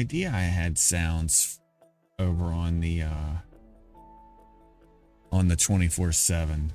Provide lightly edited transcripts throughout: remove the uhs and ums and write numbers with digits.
idea I had sounds over on the 24/7.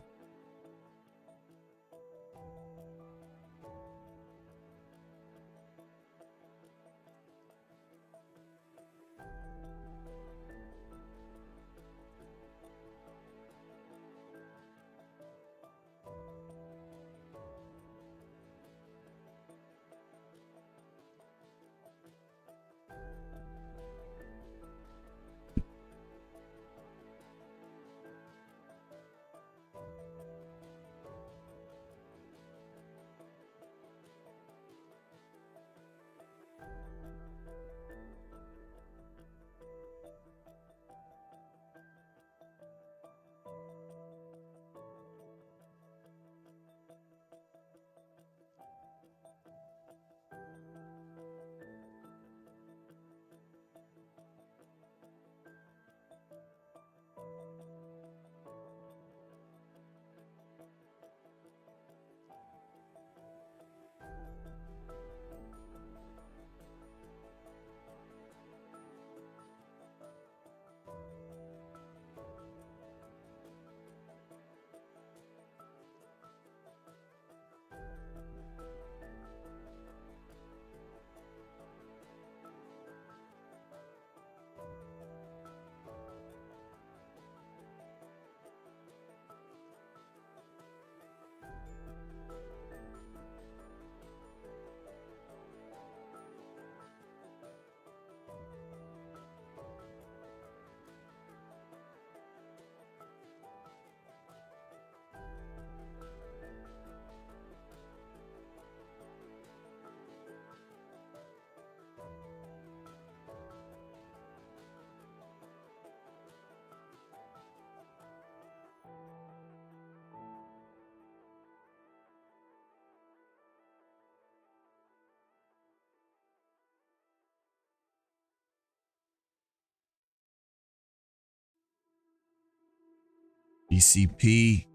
ECB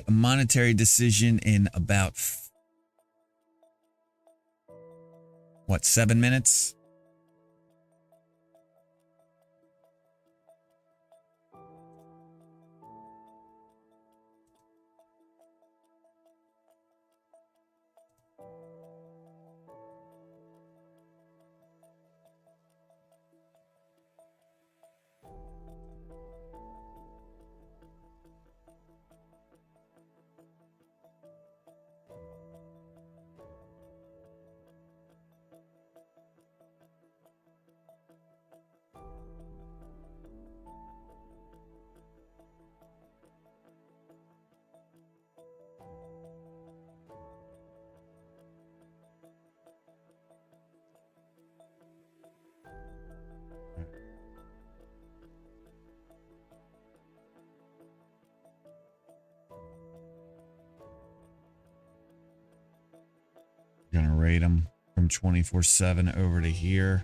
monetary decision in about, what, 7 minutes? Gonna rate them from 24/7 over to here.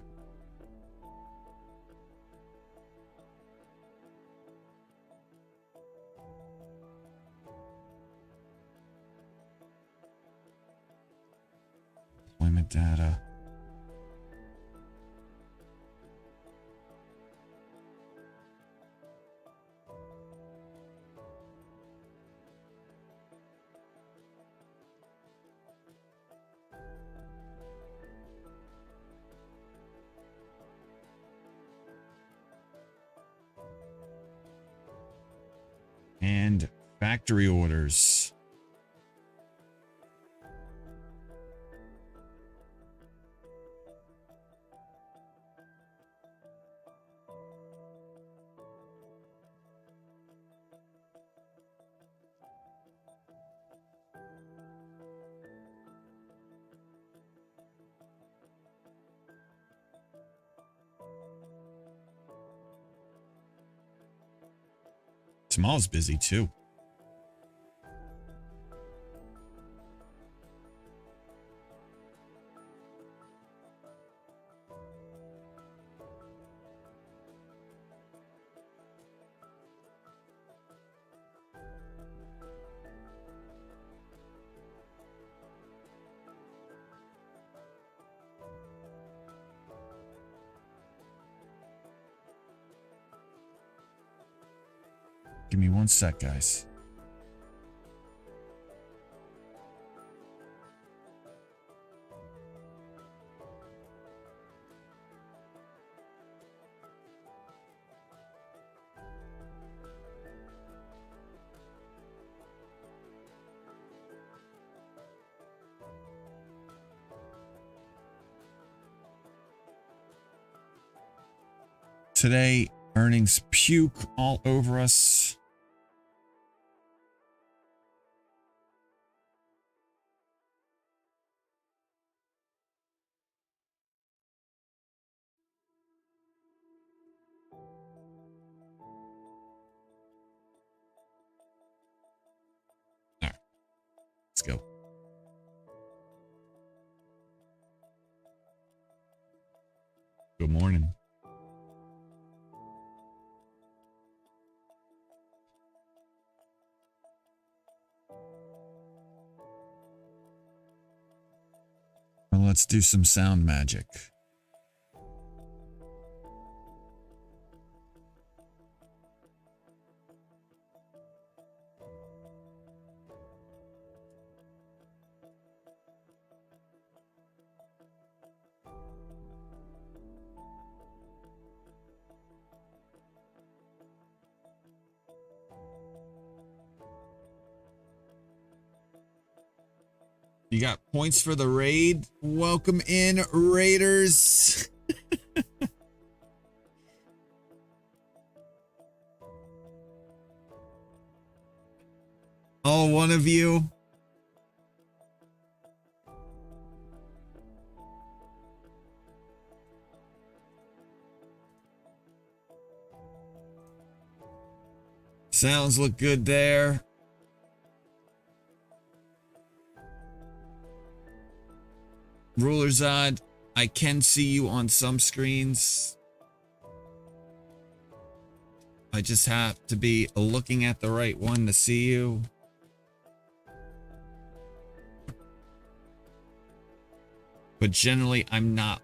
Employment data. And factory orders. Tomorrow's busy too. Give me one sec, guys. Today, earnings puke all over us. All right, let's go. Good morning. Well, let's do some sound magic. You got points for the raid? Welcome in, Raiders. All one of you. Sounds look good there. Rulerzod, I can see you on some screens. I just have to be looking at the right one to see you. But generally, I'm not.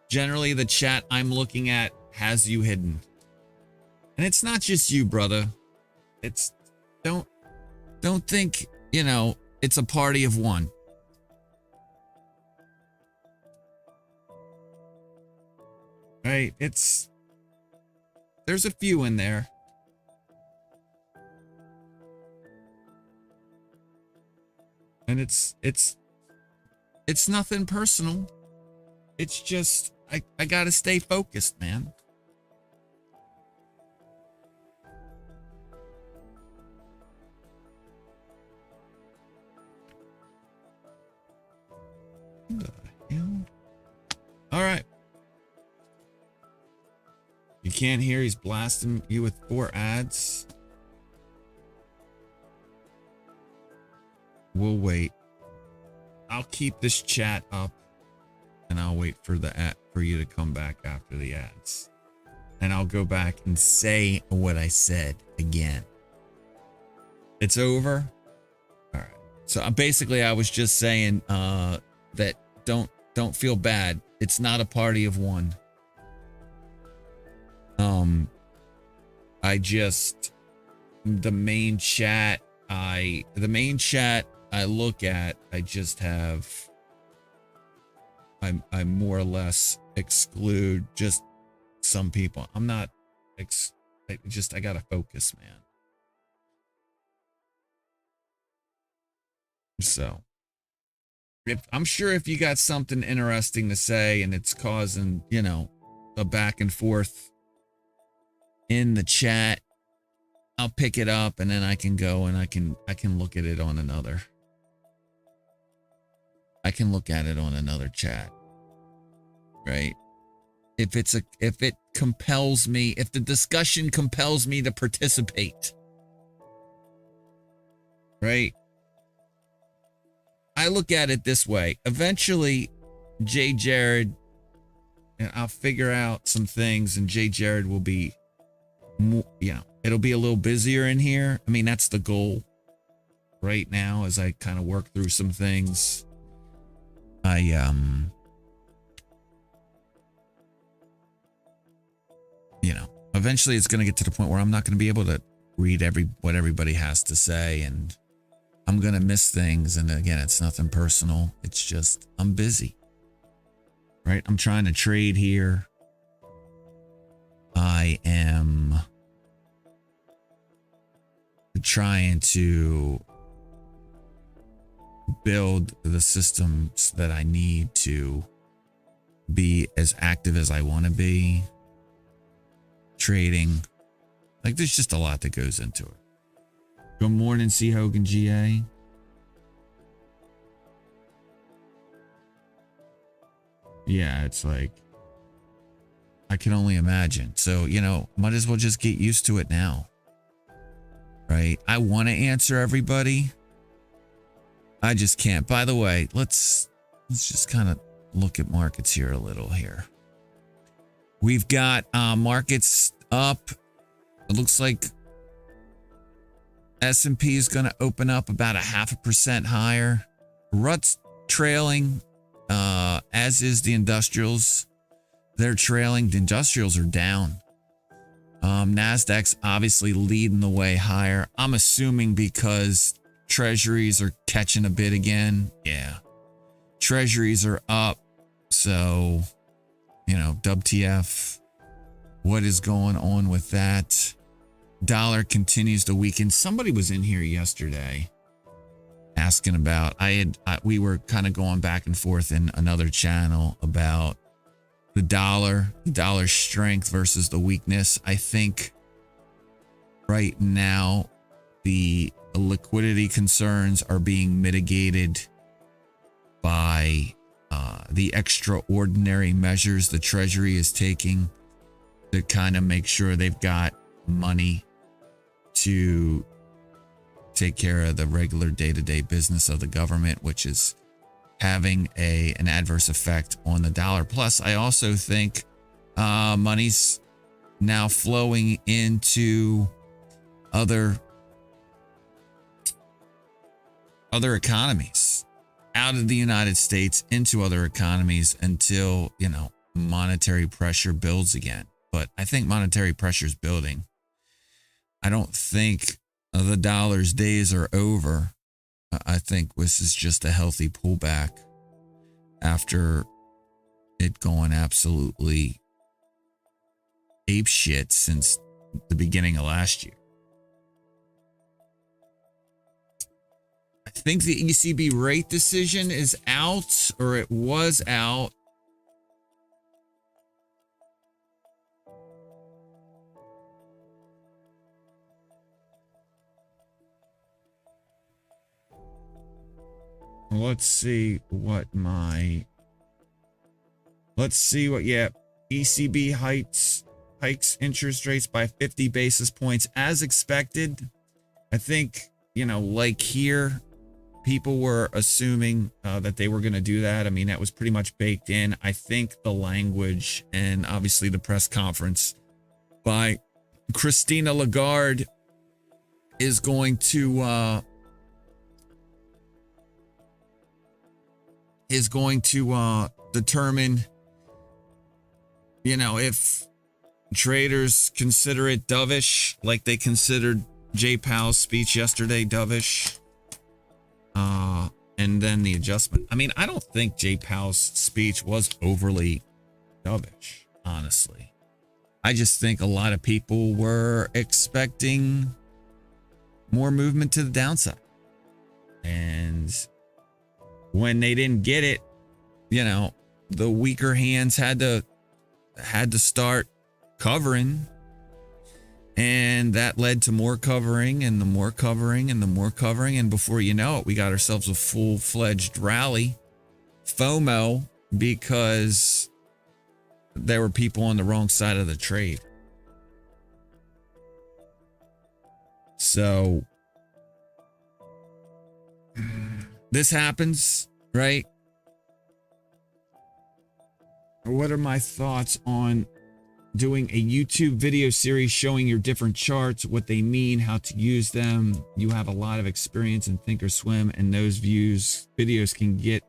Generally the chat I'm looking at has you hidden. And it's not just you, brother. It's don't think, you know, it's a party of one. Right? There's a few in there. And it's nothing personal. It's just I gotta stay focused, man. What the hell? All right. You can't hear, he's blasting you with 4 ads. We'll wait. I'll keep this chat up and I'll wait for the ad for you to come back after the ads. And I'll go back and say what I said again. It's over. All right. So basically I was just saying that don't feel bad. It's not a party of one. The main chat I look at, I just have, I more or less exclude just some people. I'm not, I gotta focus, man. So, I'm sure if you got something interesting to say and it's causing, you know, a back and forth in the chat, I'll pick it up and then I can go and I can look at it on another. I can look at it on another chat. Right? If it compels me, if the discussion compels me to participate. Right? I look at it this way. Eventually, JayJared, and I'll figure out some things and JayJared will be more, you know, it'll be a little busier in here. I mean, that's the goal right now as I kind of work through some things. You know, eventually it's going to get to the point where I'm not going to be able to read what everybody has to say, and I'm going to miss things. And again, it's nothing personal. It's just I'm busy, right? I'm trying to trade here. I am trying to build the systems that I need to be as active as I want to be. Trading. Like, there's just a lot that goes into it. Good morning, C. Hogan GA. Yeah, it's like, I can only imagine. So, you know, might as well just get used to it now. Right? I want to answer everybody. I just can't. By the way, let's just kind of look at markets here a little here. We've got markets up. It looks like S&P is going to open up about 0.5% higher. RUT's trailing, as is the industrials. They're trailing. The industrials are down. NASDAQ's obviously leading the way higher. I'm assuming because treasuries are catching a bit again. Yeah. Treasuries are up. So, you know, WTF. What is going on with that? Dollar continues to weaken. Somebody was in here yesterday asking about, we were kind of going back and forth in another channel about the dollar strength versus the weakness. I think right now the liquidity concerns are being mitigated by the extraordinary measures the Treasury is taking to kind of make sure they've got money to take care of the regular day-to-day business of the government, which is having an adverse effect on the dollar. Plus, I also think money's now flowing into other economies, out of the United States into other economies until, you know, monetary pressure builds again. But I think monetary pressure is building. I don't think the dollar's days are over. I think this is just a healthy pullback after it going absolutely apeshit since the beginning of last year. I think the ECB rate decision is out, or it was out. Let's see what ECB hikes interest rates by 50 basis points as expected. I think, you know, like here, people were assuming that they were going to do that. I mean, that was pretty much baked in. I think the language and obviously the press conference by Christina Lagarde is going to determine, you know, if traders consider it dovish, like they considered Jay Powell's speech yesterday dovish, and then the adjustment. I mean, I don't think Jay Powell's speech was overly dovish, honestly. I just think a lot of people were expecting more movement to the downside, and when they didn't get it, you know, the weaker hands had to start covering, and that led to more covering and the more covering and the more covering, and before you know it, we got ourselves a full-fledged rally, FOMO, because there were people on the wrong side of the trade. So this happens, right? What are my thoughts on doing a YouTube video series showing your different charts, what they mean, how to use them? You have a lot of experience in Thinkorswim, and those videos can get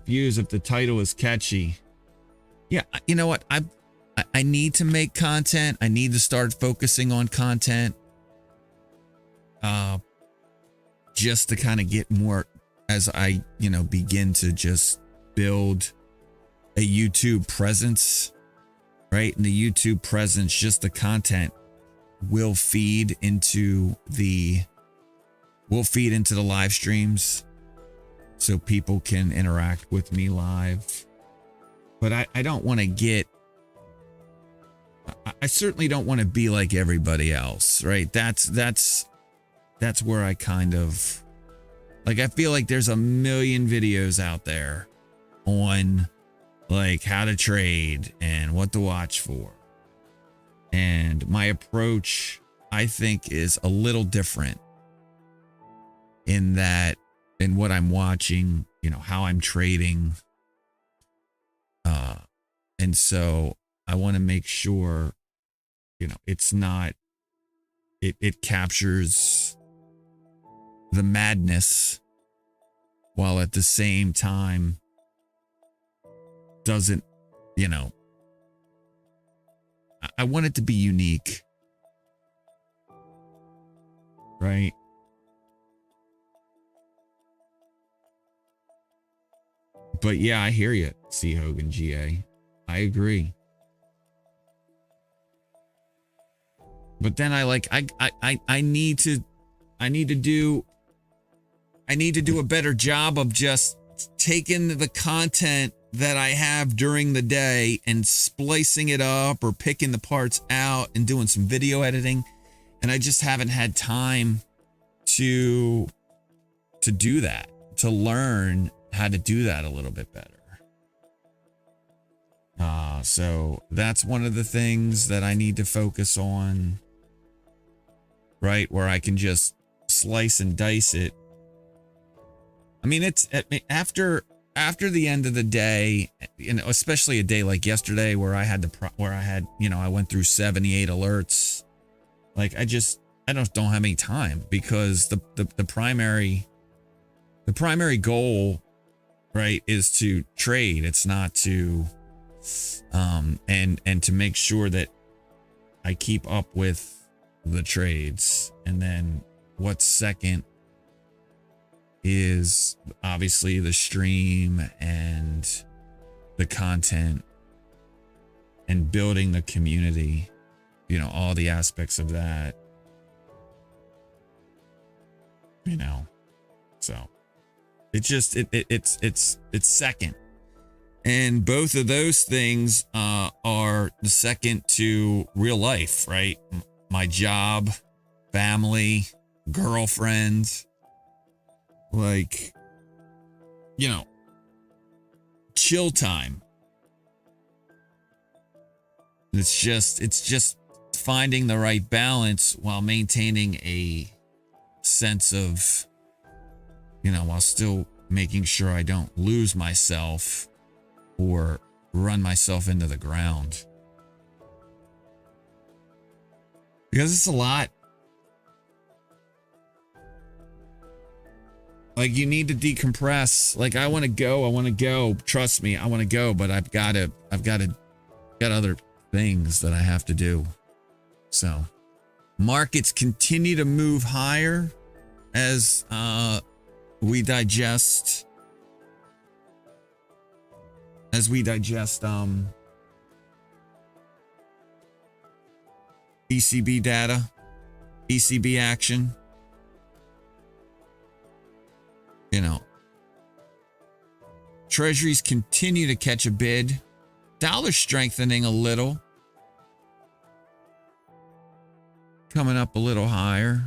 views if the title is catchy. Yeah, you know what? I need to make content. I need to start focusing on content. Just to kind of get more as I, begin to just build a YouTube presence, right? And the YouTube presence, just the content will feed into the live streams so people can interact with me live. But I don't want to get, I certainly don't want to be like everybody else, right? That's where I kind of, like, I feel like there's a million videos out there on like how to trade and what to watch for. And my approach, I think, is a little different in that, in what I'm watching, how I'm trading. And so I want to make sure, it's not, it captures the madness while at the same time doesn't, I want it to be unique, right? But yeah, I hear you, C. Hogan GA. I agree. But then I need to do a better job of just taking the content that I have during the day and splicing it up or picking the parts out and doing some video editing. And I just haven't had time to do that, to learn how to do that a little bit better. So that's one of the things that I need to focus on, right? Where I can just slice and dice it. I mean, it's after the end of the day, especially a day like yesterday where I went through 78 alerts. Like I just don't have any time, because the primary goal, right, is to trade. It's not to and to make sure that I keep up with the trades. And then what's second is obviously the stream and the content and building the community, all the aspects of that, so it's second. And both of those things are the second to real life, right? My job, family, girlfriend, like, chill time. It's just finding the right balance while maintaining a sense of, while still making sure I don't lose myself or run myself into the ground. Because it's a lot. Like, you need to decompress. Like, I want to go. Trust me, I want to go, but I've got other things that I have to do. So, markets continue to move higher as we digest ECB data, ECB action. Treasuries continue to catch a bid. Dollar strengthening a little. Coming up a little higher.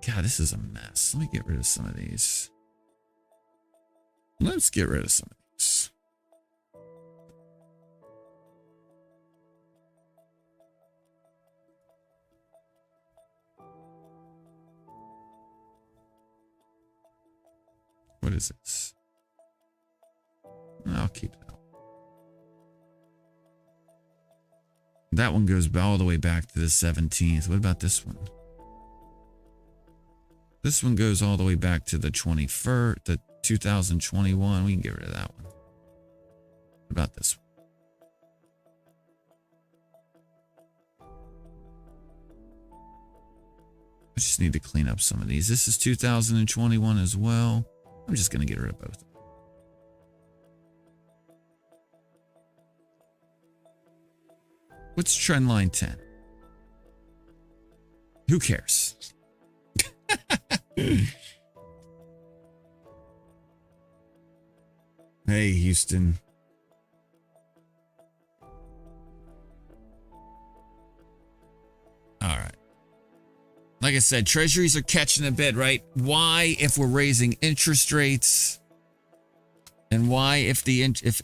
God, this is a mess. Let me get rid of some of these. Let's get rid of some of these. What is this? I'll keep it out. That one goes all the way back to the 17th. What about this one? This one goes all the way back to the 21st, the 2021. We can get rid of that one. What about this one? I just need to clean up some of these. This is 2021 as well. I'm just going to get rid of both. What's trend line 10? Who cares? Hey, Houston. All right. Like I said, treasuries are catching a bit, right? Why, if we're raising interest rates, and why, if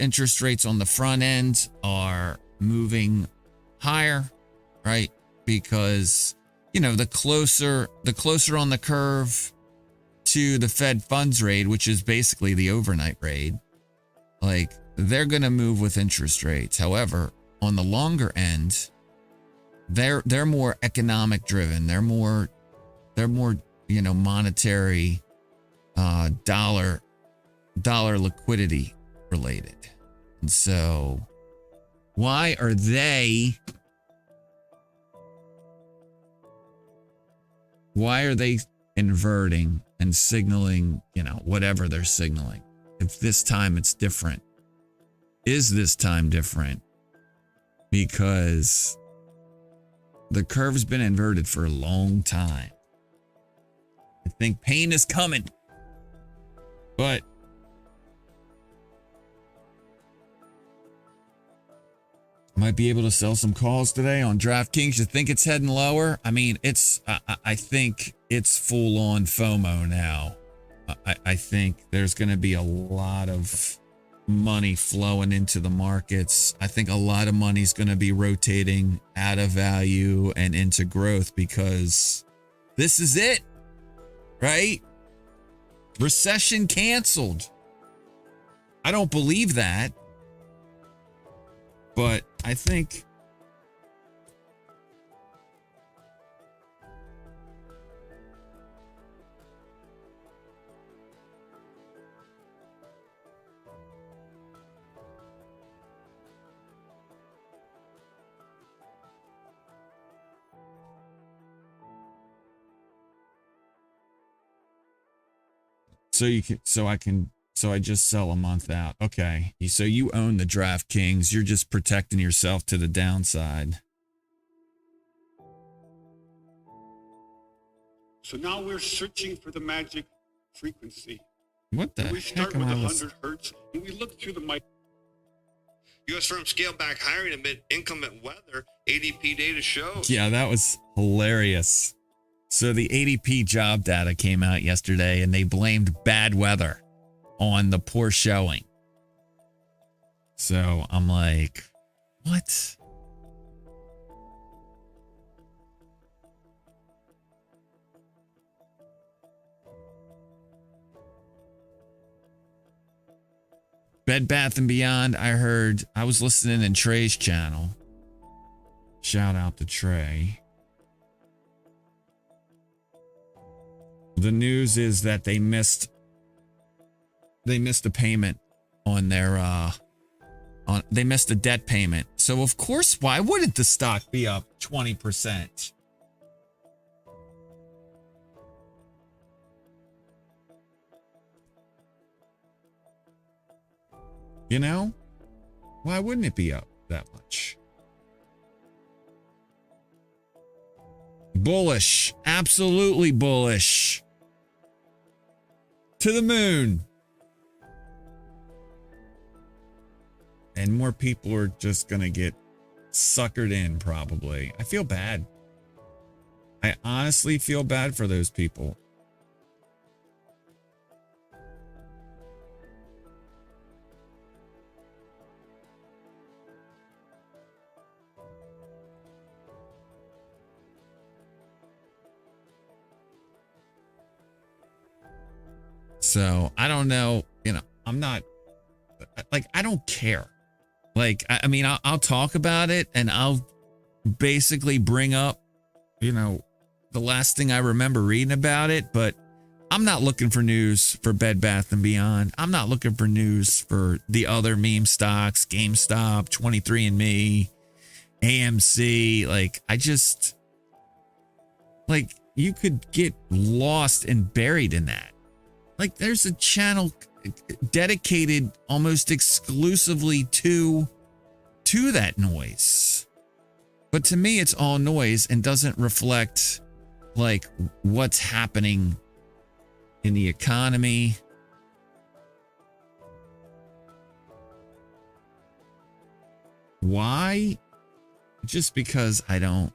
interest rates on the front end are moving higher, right? Because, you know, the closer on the curve to the Fed funds rate, which is basically the overnight rate, like, they're going to move with interest rates. However, on the longer end, they're more economic driven. They're more, you know, monetary, dollar liquidity related. And so why are they inverting and signaling, you know, whatever they're signaling? If this time it's different, is this time different? Because the curve's been inverted for a long time. I think pain is coming. But might be able to sell some calls today on DraftKings. You think it's heading lower? I mean, I think it's full on FOMO now. I think there's going to be a lot of money flowing into the markets. I think a lot of money is going to be rotating out of value and into growth because this is it, right? Recession canceled. I don't believe that, but I think so I just sell a month out. Okay. So you own the DraftKings. You're just protecting yourself to the downside. So now we're searching for the magic frequency. What the we start heck am with I 100 hertz and we look through the mic. U.S. firms scale back hiring amid inclement weather. ADP data shows. Yeah, that was hilarious. So the ADP job data came out yesterday and they blamed bad weather on the poor showing. So I'm like, what? Bed Bath & Beyond, I was listening in Trey's channel. Shout out to Trey. The news is that they missed a payment on their they missed a debt payment. So of course, why wouldn't the stock be up 20%? You know? Why wouldn't it be up that much? Bullish. Absolutely bullish. To the moon. And more people are just going to get suckered in, probably. I feel bad. I honestly feel bad for those people. So I don't know, you know, I'm not like, I don't care. Like, I mean, I'll talk about it and I'll basically bring up, you know, the last thing I remember reading about it, but I'm not looking for news for Bed Bath & Beyond. I'm not looking for news for the other meme stocks, GameStop, 23andMe, AMC. Like, I just, like, you could get lost and buried in that. Like, there's a channel dedicated almost exclusively to that noise. But to me, it's all noise and doesn't reflect, like, what's happening in the economy. Why? Just because I don't,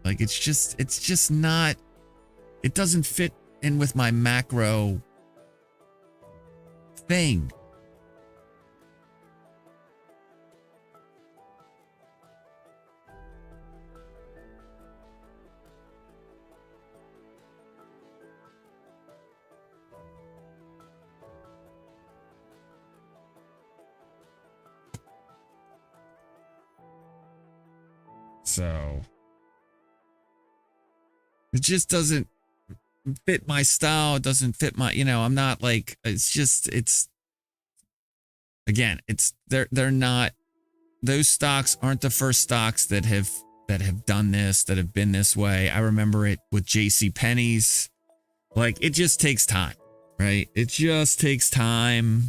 like, it's just not, it doesn't fit in with my macro thing. So it just doesn't fit my style. It doesn't fit my, you know, I'm not like, it's just, it's, again, it's, they're not, those stocks aren't the first stocks that have done this, that have been this way. I remember it with JCPenney's. Like, it just takes time, right? It just takes time.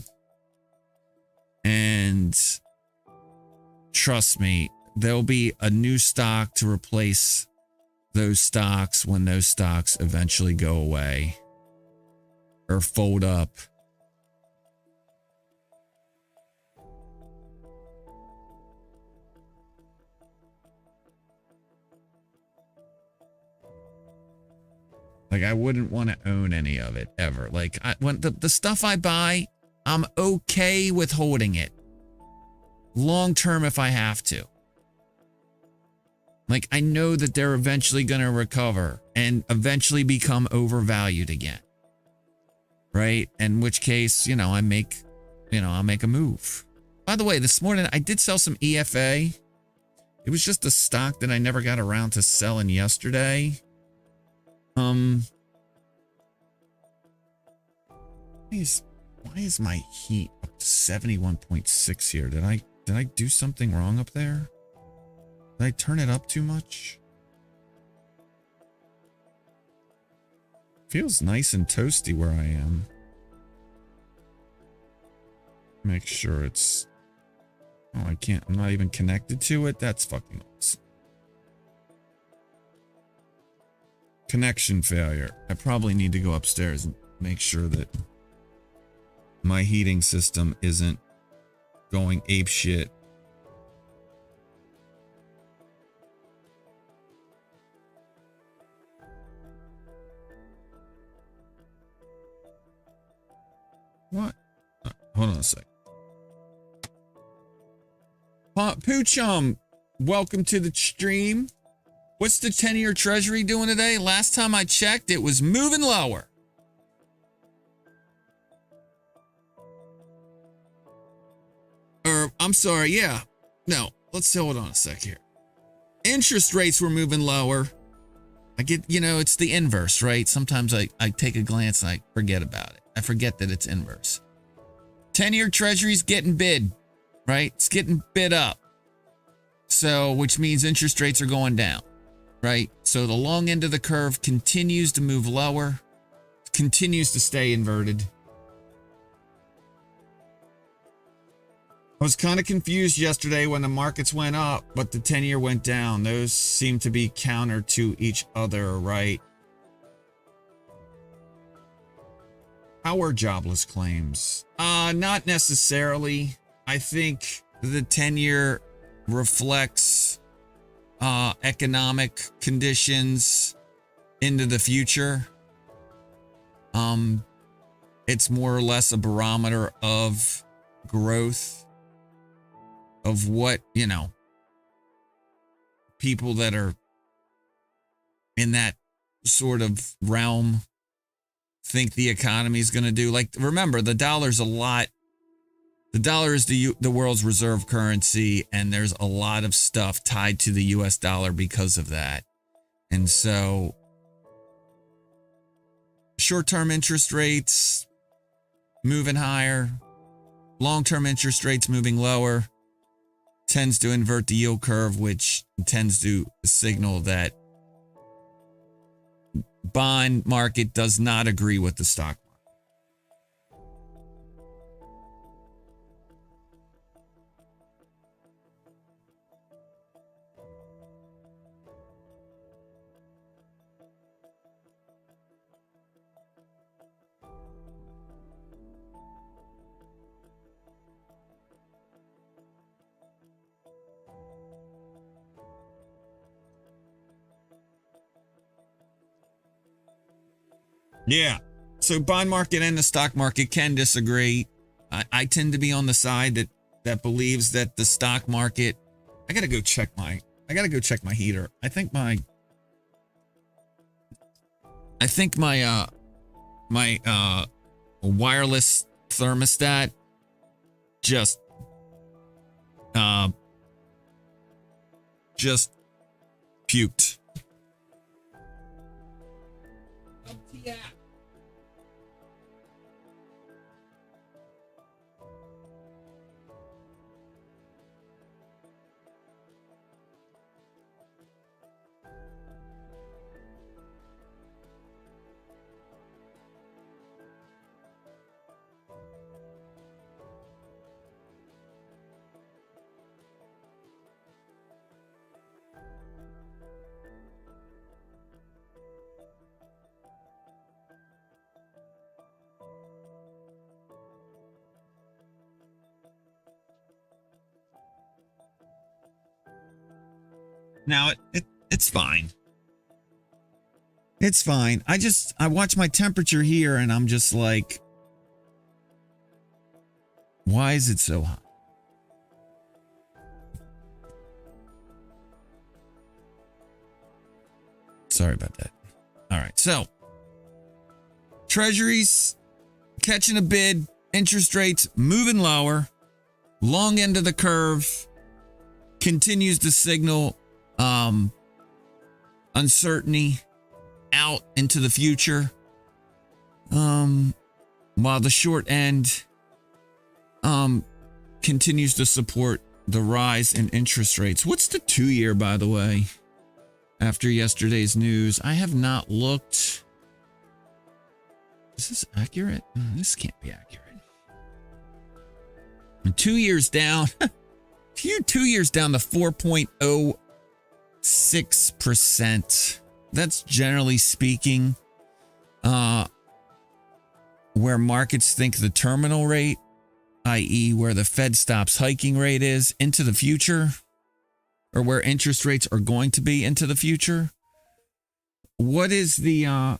And trust me, there'll be a new stock to replace those stocks when those stocks eventually go away or fold up. Like, I wouldn't want to own any of it ever. Like, when the stuff I buy, I'm okay with holding it long term if I have to. Like, I know that they're eventually going to recover and eventually become overvalued again. Right? In which case, you know, I'll make a move. By the way, this morning I did sell some EFA. It was just a stock that I never got around to selling yesterday. Why is my heat up to 71.6 here? Did I do something wrong up there? Did I turn it up too much? Feels nice and toasty where I am. Make sure it's... Oh, I can't. I'm not even connected to it. That's fucking awesome. Connection failure. I probably need to go upstairs and make sure that my heating system isn't going apeshit. What? Hold on a sec. Poochum, welcome to the stream. What's the 10-year treasury doing today? Last time I checked, it was moving lower. Or, I'm sorry, yeah. No, let's hold on a sec here. Interest rates were moving lower. I get, you know, it's the inverse, right? Sometimes I take a glance and I forget about it. I forget that it's inverse. 10-year treasury's getting bid, right? It's getting bid up. So, which means interest rates are going down, right? So the long end of the curve continues to move lower, continues to stay inverted. I was kind of confused yesterday when the markets went up, but the 10-year went down. Those seem to be counter to each other, right? How are jobless claims? Not necessarily. I think the 10-year reflects economic conditions into the future. It's more or less a barometer of growth, of what, you know, people that are in that sort of realm think the economy is going to do. Like, remember, the dollar's a lot The dollar is the world's reserve currency, and there's a lot of stuff tied to the US dollar because of that. And so short-term interest rates moving higher, long-term interest rates moving lower tends to invert the yield curve, which tends to signal that bond market does not agree with the stock market. Yeah. So bond market and the stock market can disagree. I tend to be on the side that believes that the stock market. I gotta go check my heater. I think my wireless thermostat just puked. Now it's fine. It's fine. I watch my temperature here and I'm just like, why is it so hot? Sorry about that. All right. So treasuries catching a bid, interest rates moving lower, long end of the curve continues to signal uncertainty out into the future, while the short end continues to support the rise in interest rates. What's the 2-year, by the way, after yesterday's news? I have not looked. Is this accurate? This can't be accurate. 2 years down. 2 years down to 4.06%. That's generally speaking where markets think the terminal rate, i.e. where the Fed stops hiking rate is into the future, or where interest rates are going to be into the future. What is the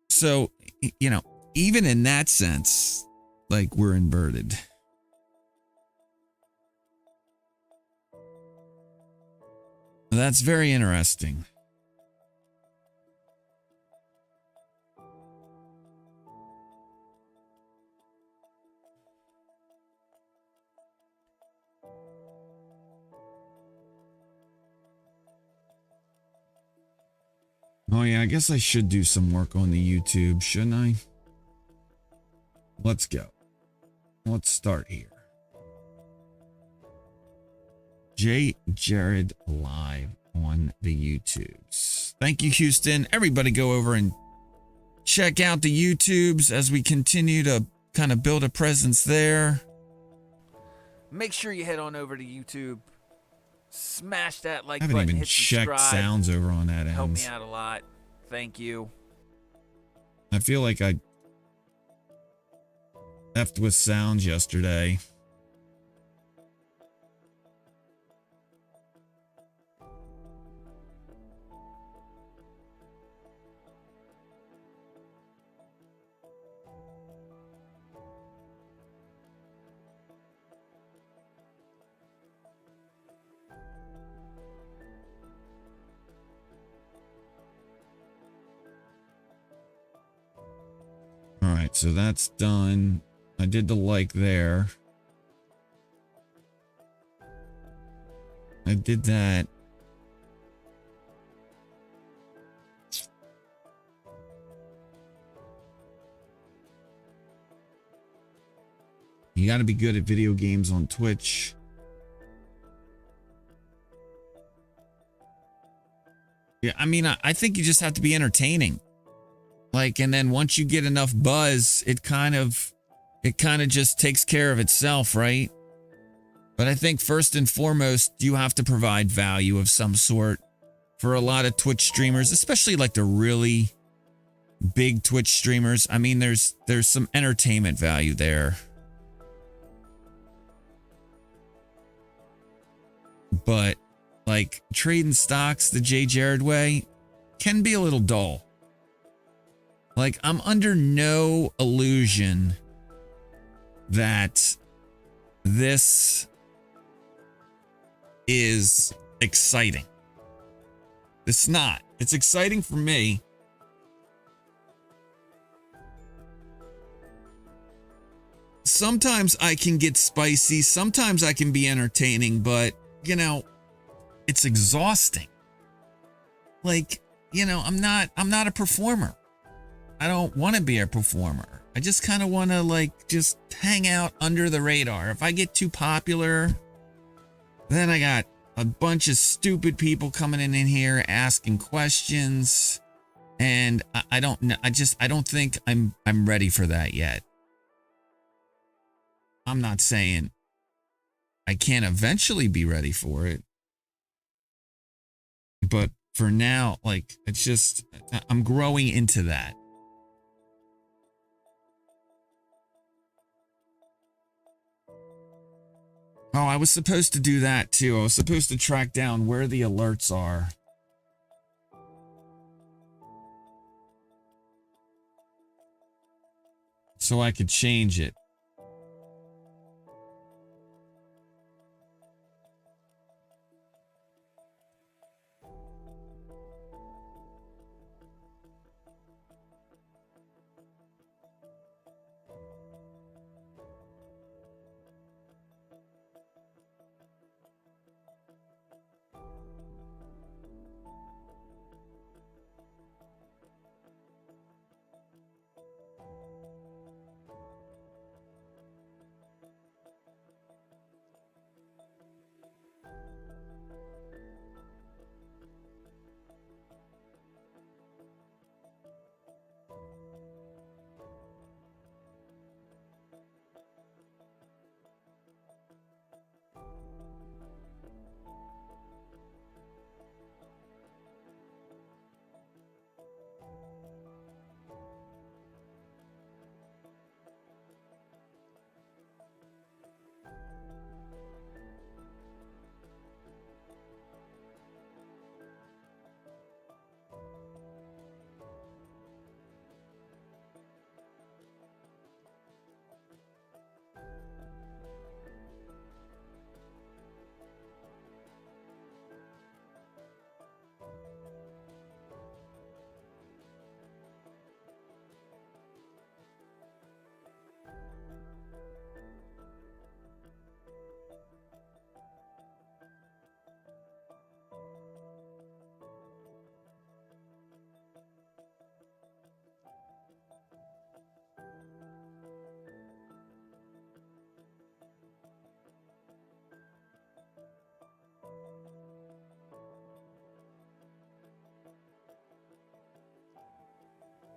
so, you know, even in that sense, like, we're inverted. That's very interesting. Oh yeah, I guess I should do some work on the YouTube, shouldn't I? Let's go. Let's start here. JayJaredLive on the YouTubes. Thank you, Houston. Everybody go over and check out the YouTubes as we continue to kind of build a presence there. Make sure you head on over to YouTube. Smash that like I haven't button, even hit checked subscribe. sounds over on that end. Help me out a lot. Thank you. I feel like I effed with sounds yesterday. All right, so that's done. I did the like there. I did that. You got to be good at video games on Twitch. Yeah, I mean, I think you just have to be entertaining. Like, and then once you get enough buzz, it kind of just takes care of itself, right? But I think first and foremost, you have to provide value of some sort for a lot of Twitch streamers, especially like the really big Twitch streamers. I mean, there's some entertainment value there. But like trading stocks the JayJared way can be a little dull. Like, I'm under no illusion that this is exciting. It's not. It's exciting for me. Sometimes I can get spicy. Sometimes I can be entertaining, but, you know, it's exhausting. Like, you know, I'm not a performer. I don't want to be a performer. I just kind of want to, like, just hang out under the radar. If I get too popular, then I got a bunch of stupid people coming in here asking questions, and I don't know. I don't think I'm ready for that yet. I'm not saying I can't eventually be ready for it, but for now, like, it's just, I'm growing into that. Oh, I was supposed to do that too. I was supposed to track down where the alerts are. So I could change it.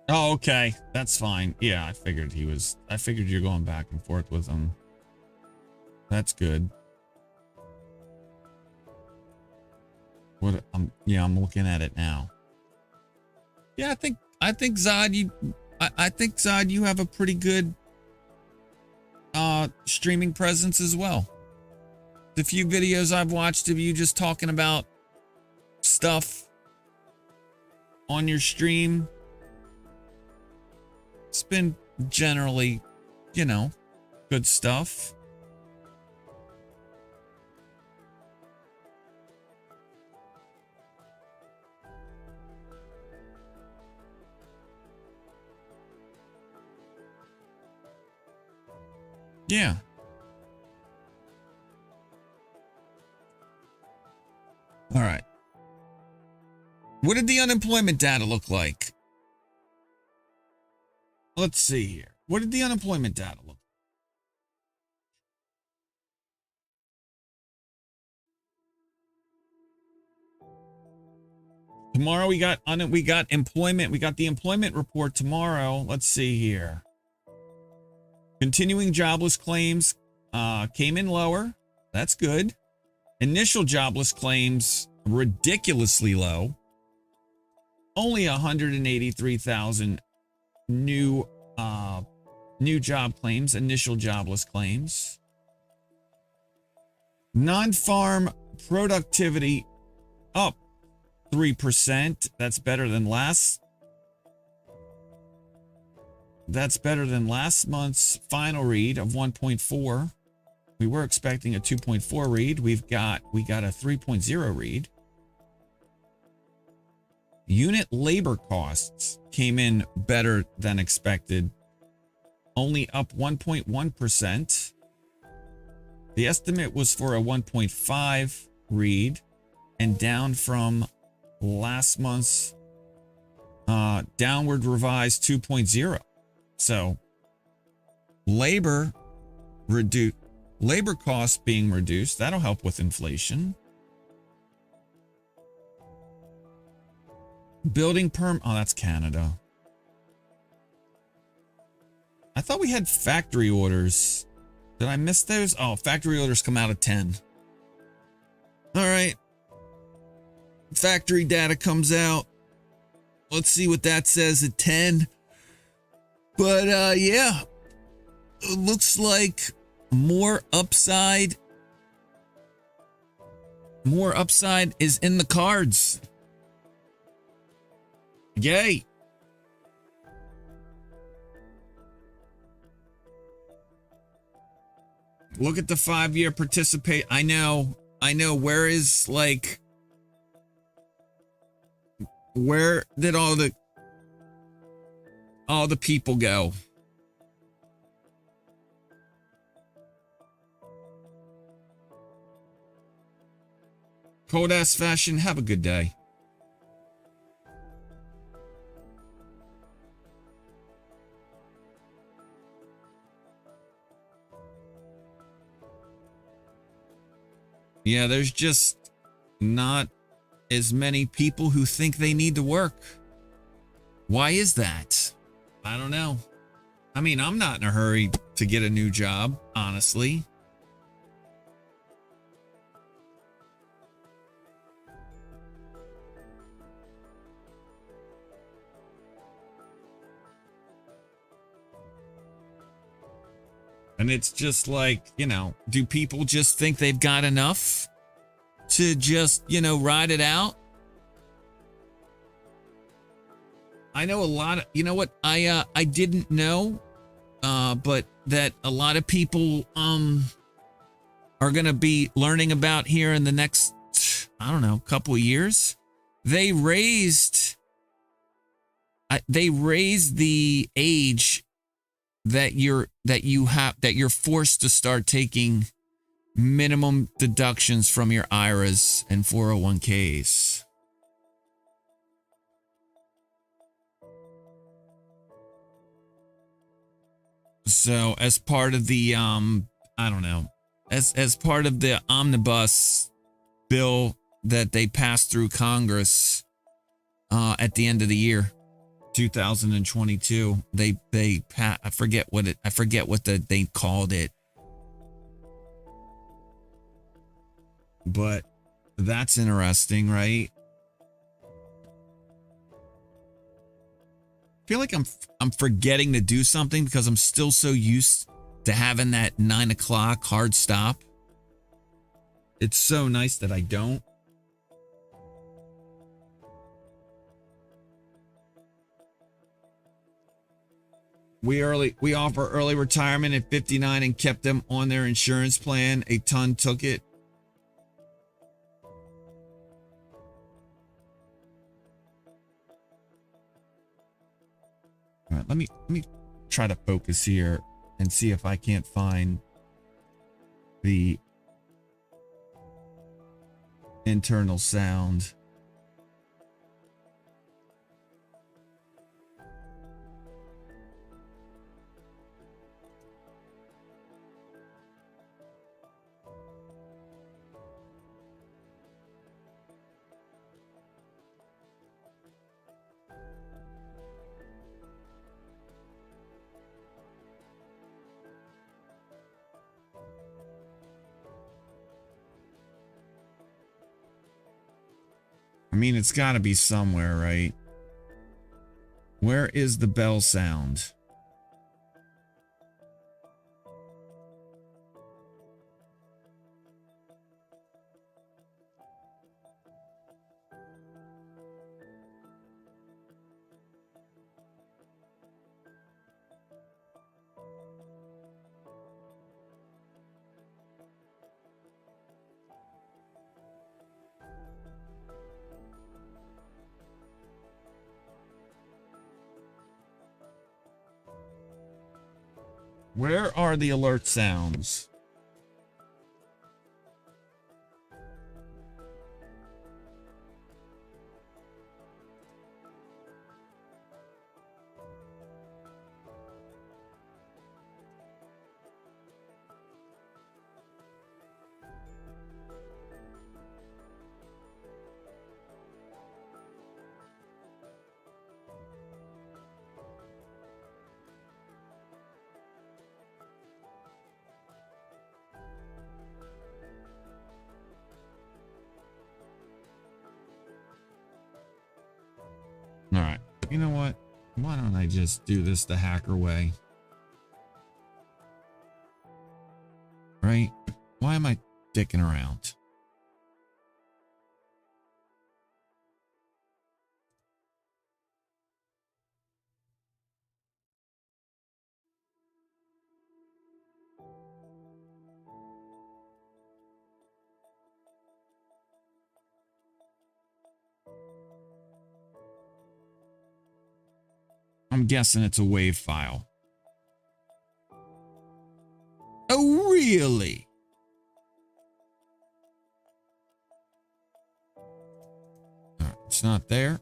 Oh, okay. That's fine. Yeah, I figured you're going back and forth with him. That's good. I'm looking at it now. Yeah, I think Zod, you have a pretty good streaming presence as well. The few videos I've watched of you just talking about stuff on your stream, it's been generally, you know, good stuff. Yeah. All right. What did the unemployment data look like? Let's see here. What did the unemployment data look like? Tomorrow we got employment. We got the employment report tomorrow. Let's see here. Continuing jobless claims came in lower. That's good. Initial jobless claims ridiculously low. Only 183,000 new job claims, initial jobless claims. Non-farm productivity up 3%. That's better than last month's final read of 1.4. We were expecting a 2.4 read. We got a 3.0 read. Unit labor costs came in better than expected, only up 1.1%. The estimate was for a 1.5 read and down from last month's downward revised 2.0. So labor costs being reduced, that'll help with inflation. Building perm, oh, that's Canada. I thought we had factory orders. Did I miss those? Oh, factory orders come out at 10. All right. Factory data comes out. Let's see what that says at 10. But yeah, it looks like more upside is in the cards. Yay. Look at the 5-year participate. I know. Where did all the people go? Cold ass fashion. Have a good day. Yeah, there's just not as many people who think they need to work. Why is that? I don't know. I mean, I'm not in a hurry to get a new job, honestly. And it's just like, do people just think they've got enough to just, ride it out? I know a lot of, I didn't know, but that a lot of people are going to be learning about here in the next, I don't know, couple of years. They raised the age that you're forced to start taking minimum deductions from your IRAs and 401ks. So as part of the I don't know, as part of the omnibus bill that they passed through Congress at the end of the year 2022, I forget what they called it, but that's interesting, right? I feel like I'm forgetting to do something because I'm still so used to having that 9 o'clock hard stop. It's so nice that I don't. We offer early retirement at 59 and kept them on their insurance plan. A ton took it. All right, let me try to focus here. and see if I can't find the internal sound. I mean, it's got to be somewhere, right? Where is the bell sound? Where are the alert sounds? All right. You know what? Why don't I just do this the hacker way? Right? Why am I dicking around? I'm guessing it's a WAV file. Oh, really? It's not there.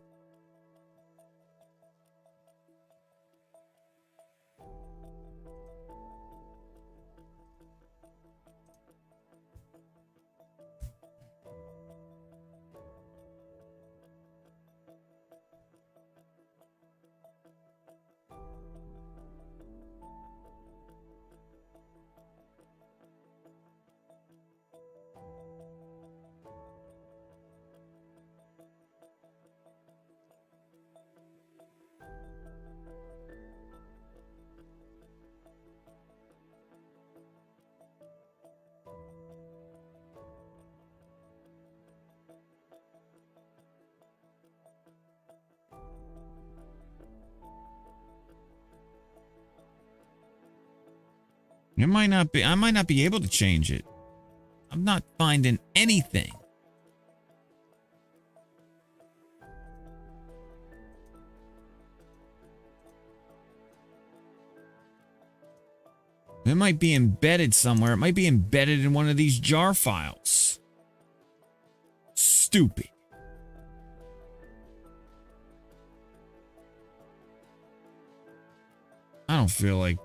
It might not be. I might not be able to change it. I'm not finding anything. It might be embedded somewhere. It might be embedded in one of these jar files. Stupid. I don't feel like...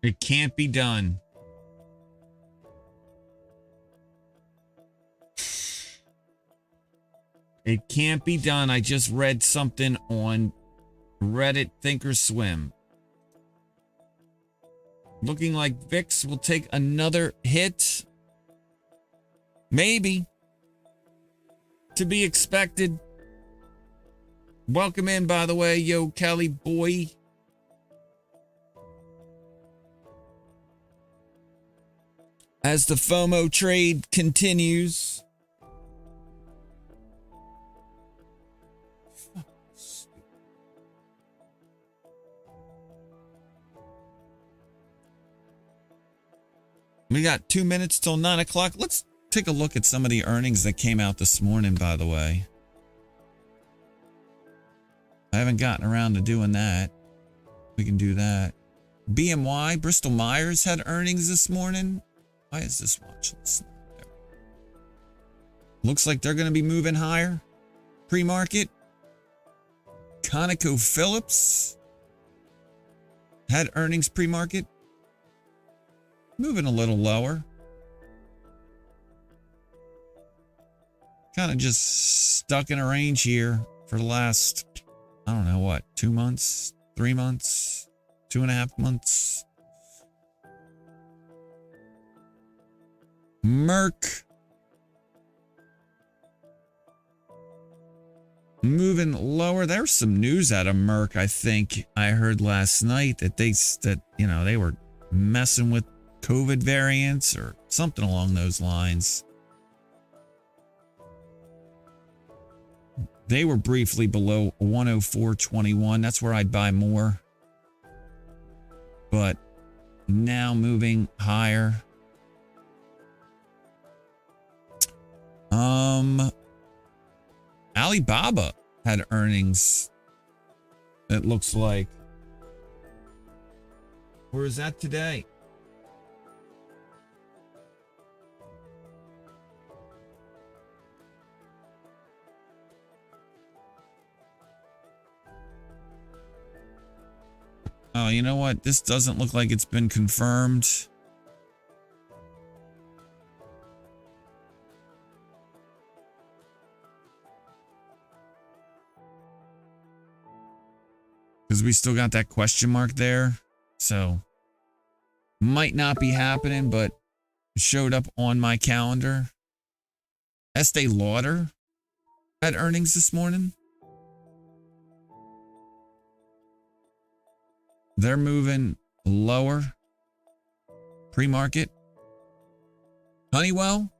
It can't be done. It can't be done. I just read something on Reddit Thinkorswim. Looking like VIX will take another hit. Maybe. To be expected. Welcome in, by the way, yo, Kelly boy. As the FOMO trade continues. We got 2 minutes till 9 o'clock. Let's take a look at some of the earnings that came out this morning, by the way. I haven't gotten around to doing that. We can do that. BMY, Bristol Myers had earnings this morning. Why is this watch list not there? Looks like they're going to be moving higher. Pre-market. ConocoPhillips had earnings pre-market. Moving a little lower. Kind of just stuck in a range here for the last, I don't know what, 2 months, 3 months, 2.5 months. Merck. Moving lower. There's some news out of Merck, I think I heard last night that they were messing with COVID variants or something along those lines. They were briefly below 104.21. That's where I'd buy more. But now moving higher. Alibaba had earnings. It looks like. Where is that today? Oh, you know what? This doesn't look like it's been confirmed. Because we still got that question mark there. So, might not be happening, but it showed up on my calendar. Estee Lauder had earnings this morning. They're moving lower. Pre-market. Honeywell.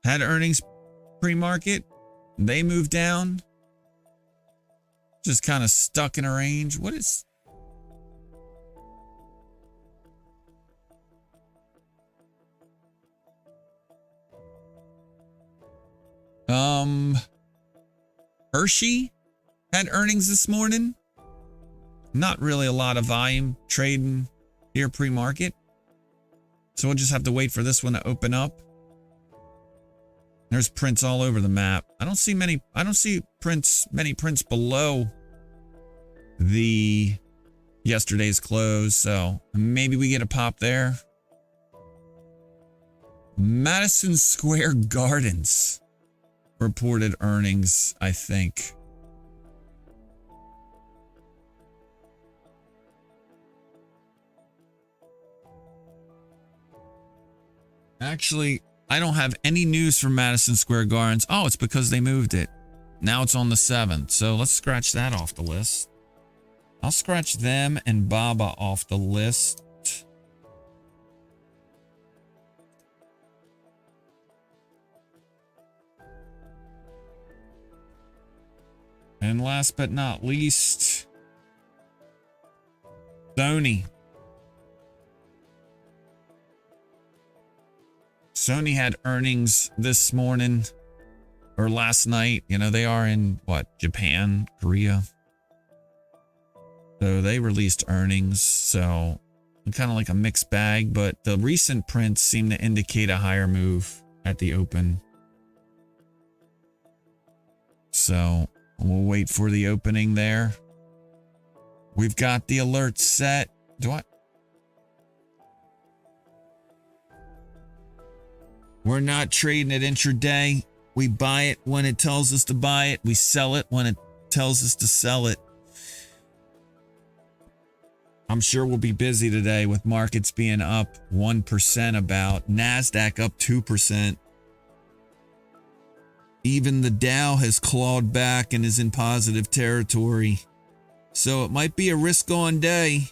Had earnings pre-market. They moved down. Just kind of stuck in a range. What is... Hershey had earnings this morning. Not really a lot of volume trading here pre-market. So we'll just have to wait for this one to open up. There's prints all over the map. I don't see many prints below the yesterday's close. So maybe we get a pop there. Madison Square Gardens reported earnings, I think. Actually, I don't have any news from Madison Square Gardens. Oh, it's because they moved it. Now it's on the 7th. So let's scratch that off the list. I'll scratch them and Baba off the list. And last but not least, Sony. Sony had earnings this morning or last night. You know, they are in what? Japan, Korea. So they released earnings. So kind of like a mixed bag, but the recent prints seem to indicate a higher move at the open. So we'll wait for the opening there. We've got the alert set. We're not trading it intraday. We buy it when it tells us to buy it. We sell it when it tells us to sell it. I'm sure we'll be busy today with markets being up 1% about. NASDAQ up 2%. Even the Dow has clawed back and is in positive territory. So it might be a risk-on day.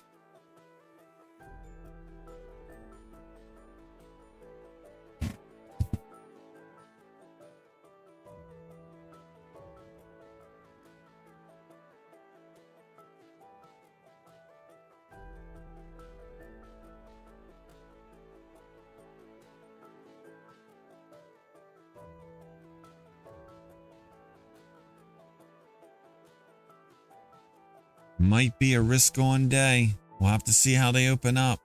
Might be a risk-on day. We'll have to see how they open up.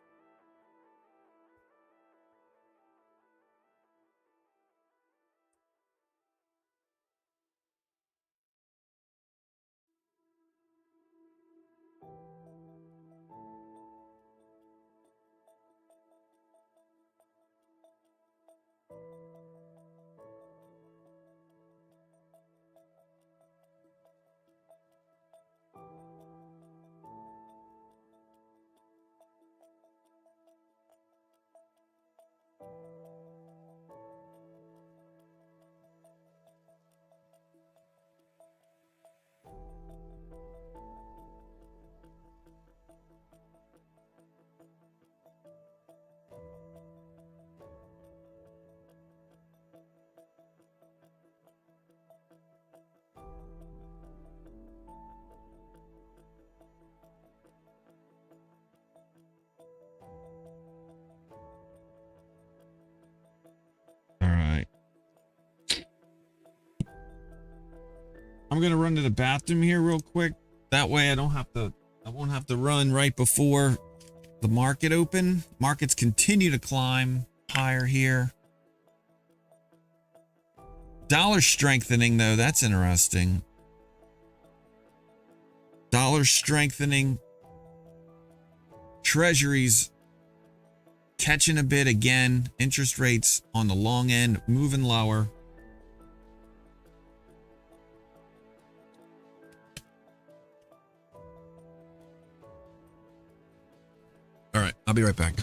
All right. I'm going to run to the bathroom here real quick. That way I won't have to run right before the market open. Markets continue to climb higher here. Dollar strengthening though, that's interesting. Dollar strengthening. Treasuries catching a bit again. Interest rates on the long end moving lower. All right, I'll be right back.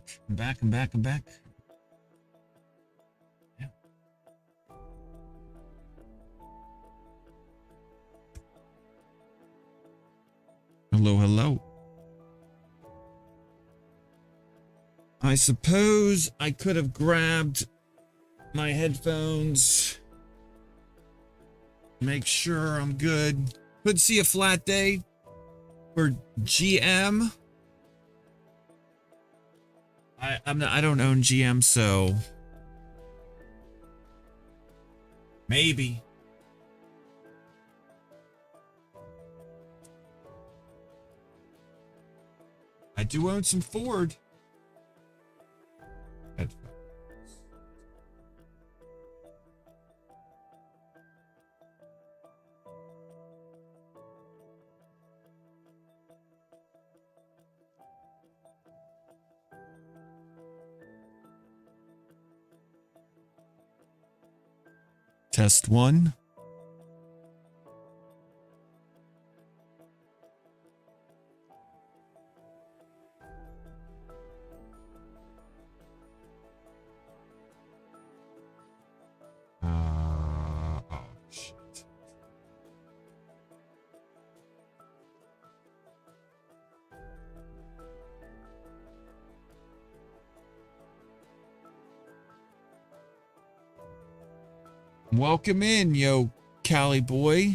back. I'm back. I'm back. I'm back. Yeah. Hello, hello. I suppose I could have grabbed my headphones. Make sure I'm good. Could see a flat day for GM. I don't own GM, so maybe. I do own some Ford. Test 1. Oh shit. Welcome in, yo, Cali boy.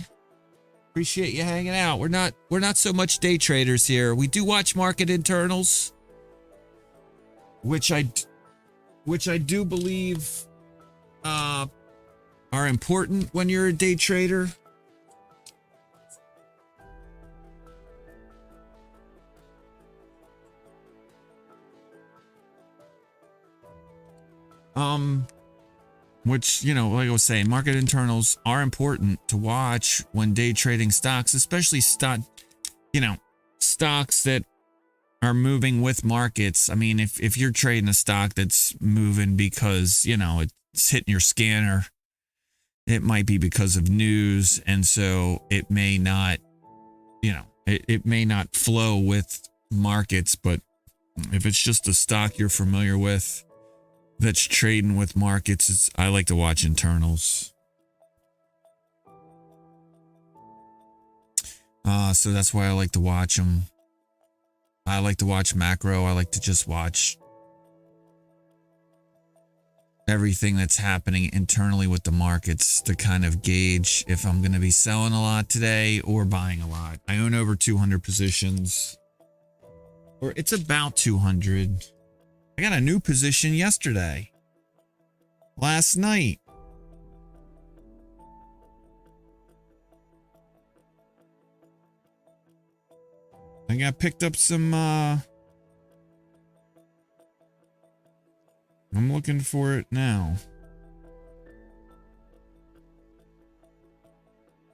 Appreciate you hanging out. We're not so much day traders here. We do watch market internals, which I do believe are important when you're a day trader. Which, you know, like I was saying, market internals are important to watch when day trading stocks, especially stocks that are moving with markets. I mean, if you're trading a stock that's moving because, you know, it's hitting your scanner, it might be because of news. And so it may not, you know, it may not flow with markets. But if it's just a stock you're familiar with that's trading with markets, I like to watch internals. So that's why I like to watch them. I like to watch macro. I like to just watch everything that's happening internally with the markets to kind of gauge if I'm going to be selling a lot today or buying a lot. I own over 200 positions, or it's about 200. I got a new position yesterday. Last night. I got picked up some I'm looking for it now.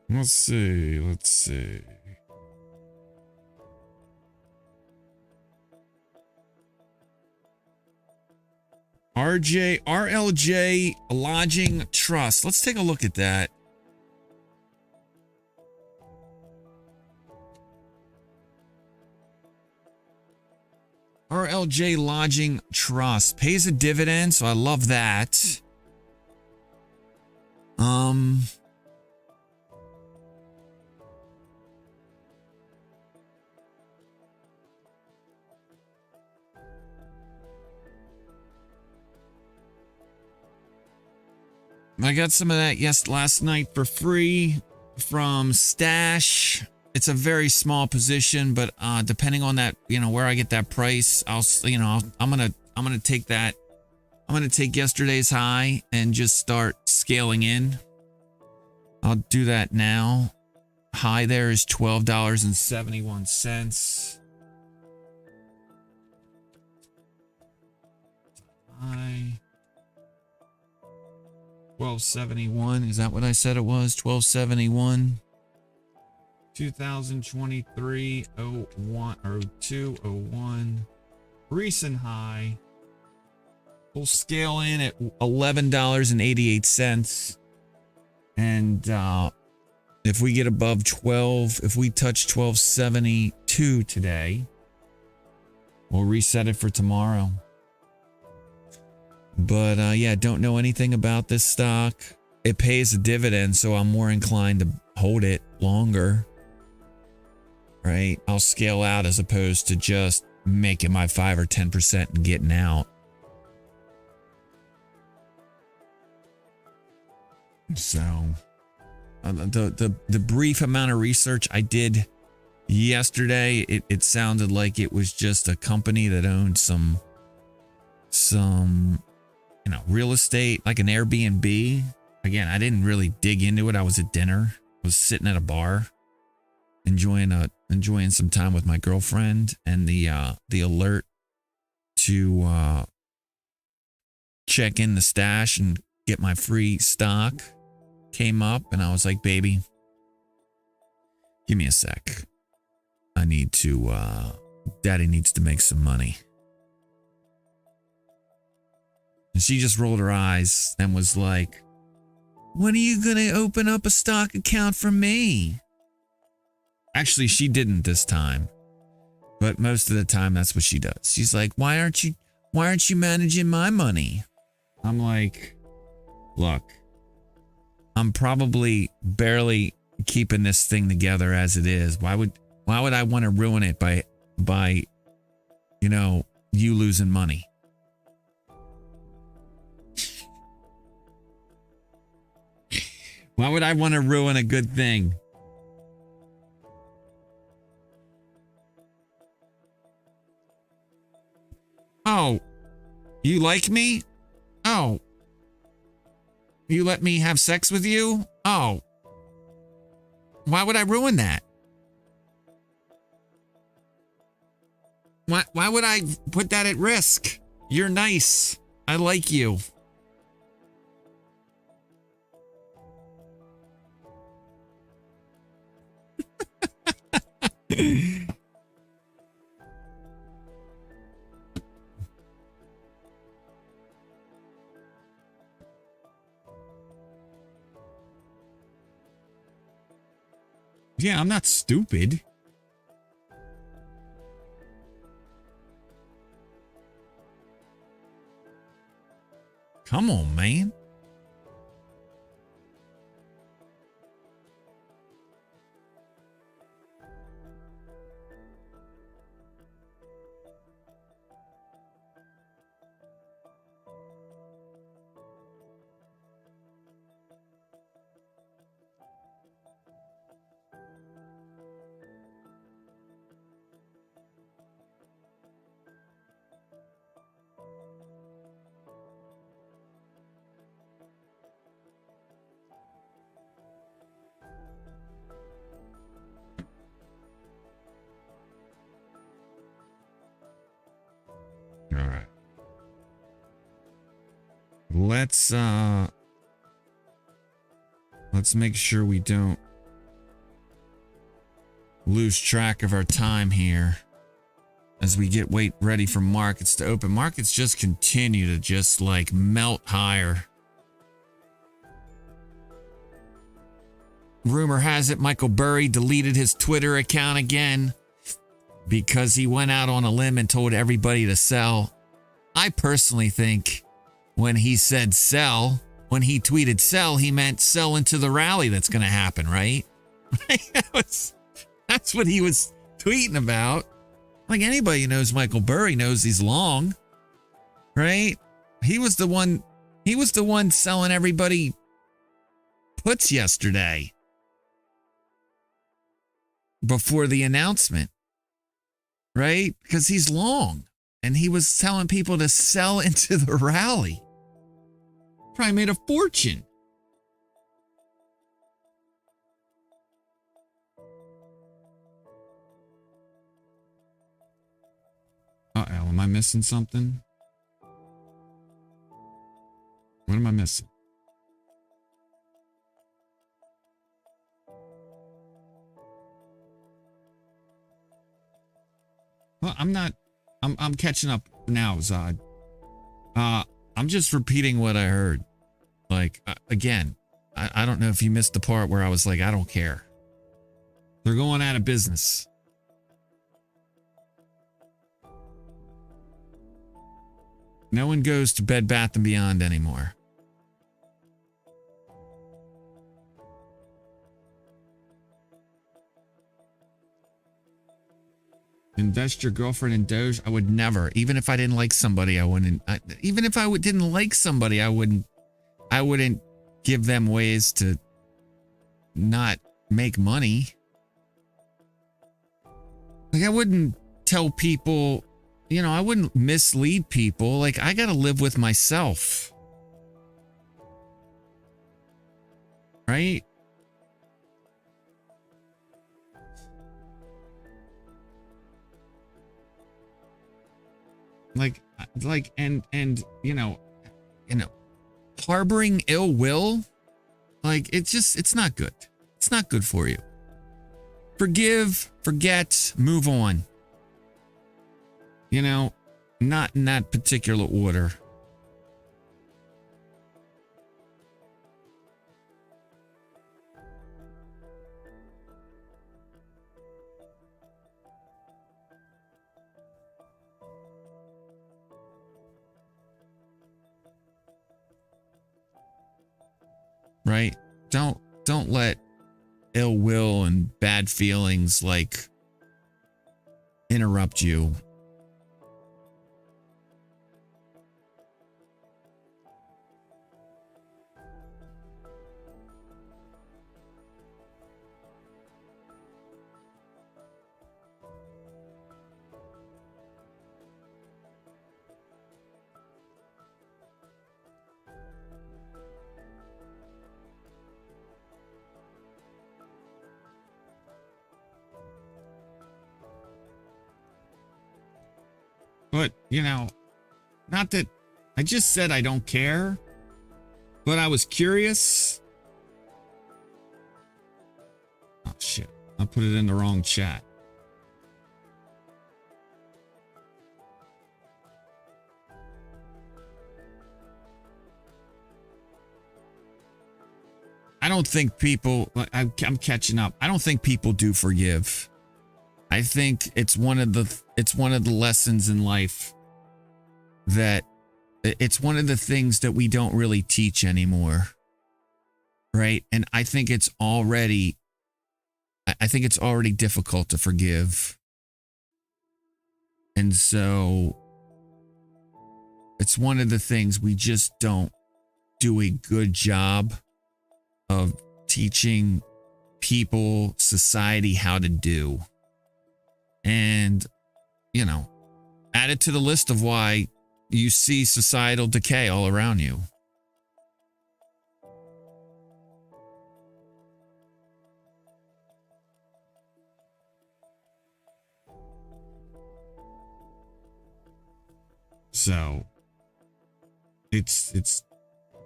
Let's see. RLJ Lodging Trust. Let's take a look at that. RLJ Lodging Trust pays a dividend, so I love that. I got some of that last night for free from Stash. It's a very small position, but depending on that, you know, where I get that price, I'm gonna take that. I'm gonna take yesterday's high and just start scaling in. I'll do that now. High there is $12.71. High. 1271. Is that what I said it was? 1271. 2023 01 or 201. Recent high. We'll scale in at $11.88. And if we get above 12, if we touch 1272 today, we'll reset it for tomorrow. But yeah, don't know anything about this stock. It pays a dividend, so I'm more inclined to hold it longer. Right? I'll scale out as opposed to just making my 5 or 10% and getting out. So the brief amount of research I did yesterday, it sounded like it was just a company that owned some real estate, like an Airbnb. Again, I didn't really dig into it. I was at dinner. I was sitting at a bar enjoying some time with my girlfriend, and the alert to check in the stash and get my free stock came up, and I was like, baby, give me a sec. I need to daddy needs to make some money. And she just rolled her eyes and was like, when are you going to open up a stock account for me? Actually, she didn't this time, but most of the time that's what she does. She's like, why aren't you managing my money? I'm like, look, I'm probably barely keeping this thing together as it is. Why would I want to ruin it by you losing money? Why would I want to ruin a good thing? Oh, you like me? Oh, you let me have sex with you? Oh, why would I ruin that? Why would I put that at risk? You're nice. I like you. Yeah, I'm not stupid. Come on, man. All right. Let's make sure we don't lose track of our time here as we get ready for markets to open. Markets just continue to just like melt higher. Rumor has it Michael Burry deleted his Twitter account again because he went out on a limb and told everybody to sell. I personally think when he said sell, when he tweeted sell, he meant sell into the rally that's going to happen, right? That's what he was tweeting about. Like anybody who knows Michael Burry knows he's long, right? He was the one selling everybody puts yesterday before the announcement, right? Because he's long and he was telling people to sell into the rally. Probably made a fortune. Uh-oh, am I missing something? What am I missing? Well, I'm catching up now, Zod. I'm just repeating what I heard. Like, again, I don't know if you missed the part where I was like, I don't care. They're going out of No one goes to Bed Bath & Beyond anymore. Invest your girlfriend in Doge? I would never. Even if I didn't like somebody, I wouldn't. Even if I didn't like somebody, I wouldn't give them ways to not make money. Like, I wouldn't tell people, you know, I wouldn't mislead people. Like, I got to live with myself. Right? And you know, harboring ill will, like, it's not good. It's not good for you. Forgive, forget, move on. You know, not in that particular order. Right? Don't let ill will and bad feelings like interrupt you. But, you know, not that I just said I don't care, but I was curious. Oh, shit. I put it in the wrong chat. I don't think people, I'm catching up. I don't think people do forgive. I think it's one of the lessons in life that it's one of the things that we don't really teach anymore. Right? And I think it's already difficult to forgive. And so it's one of the things we just don't do a good job of teaching people, society, how to do. And, you know, add it to the list of why you see societal decay all around you. So it's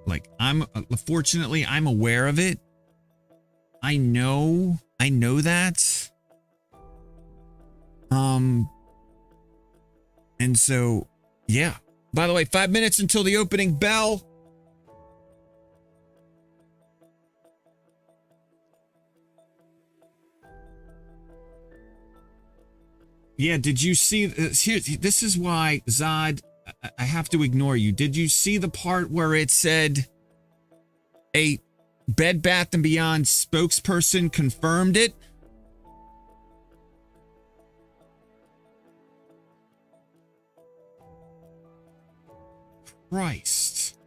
like, fortunately I'm aware of it. I know that. And so, yeah. By the way, 5 minutes until the opening bell. Yeah, did you see, this is why, Zod, I have to ignore you. Did you see the part where it said a Bed Bath & Beyond spokesperson confirmed it? Christ.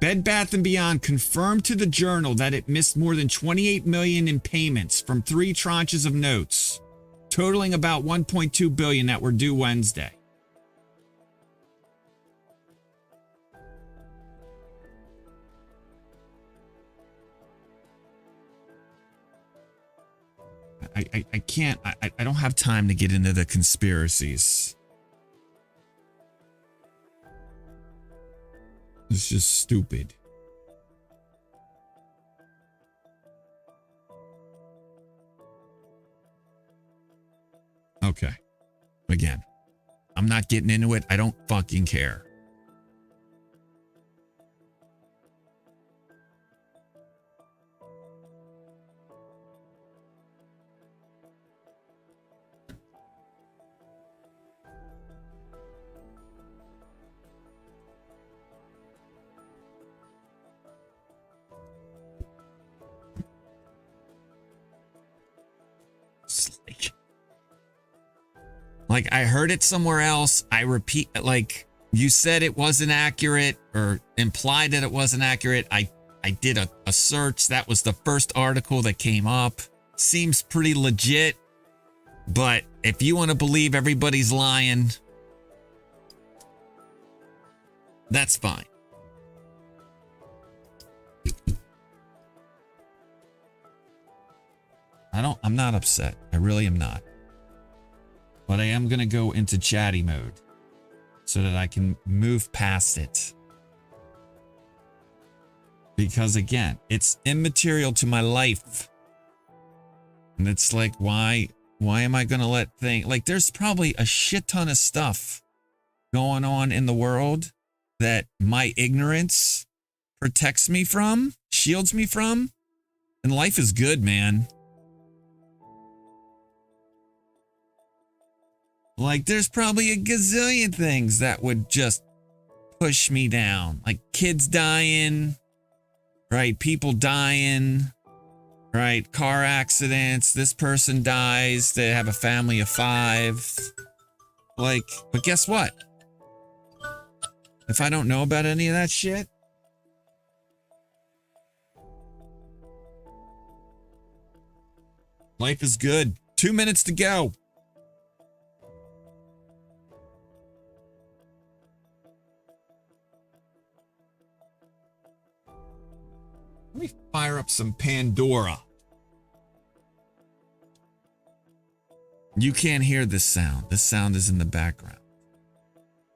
Bed Bath & Beyond confirmed to the Journal that it missed more than $28 million in payments from 3 tranches of notes, totaling about $1.2 billion that were due Wednesday. I can't, I don't have time to get into the conspiracies. It's just stupid. Okay. Again, I'm not getting into it. I don't fucking care. Like, I heard it somewhere else. I repeat, like, you said it wasn't accurate or implied that it wasn't accurate. I did a search. That was the first article that came up. Seems pretty legit. But if you want to believe everybody's lying, that's fine. I'm not upset. I really am not. But I am going to go into chatty mode so that I can move past it. Because again, it's immaterial to my life. And it's like, why am I going to let things, like, there's probably a shit ton of stuff going on in the world that my ignorance protects me from, shields me from. And life is good, man. Like, there's probably a gazillion things that would just push me down. Like kids dying, right? People dying, right? Car accidents. This person dies. They have a family of 5. Like, but guess what? If I don't know about any of that shit, life is good. 2 minutes to go. Let me fire up some Pandora. You can't hear this sound. This sound is in the background.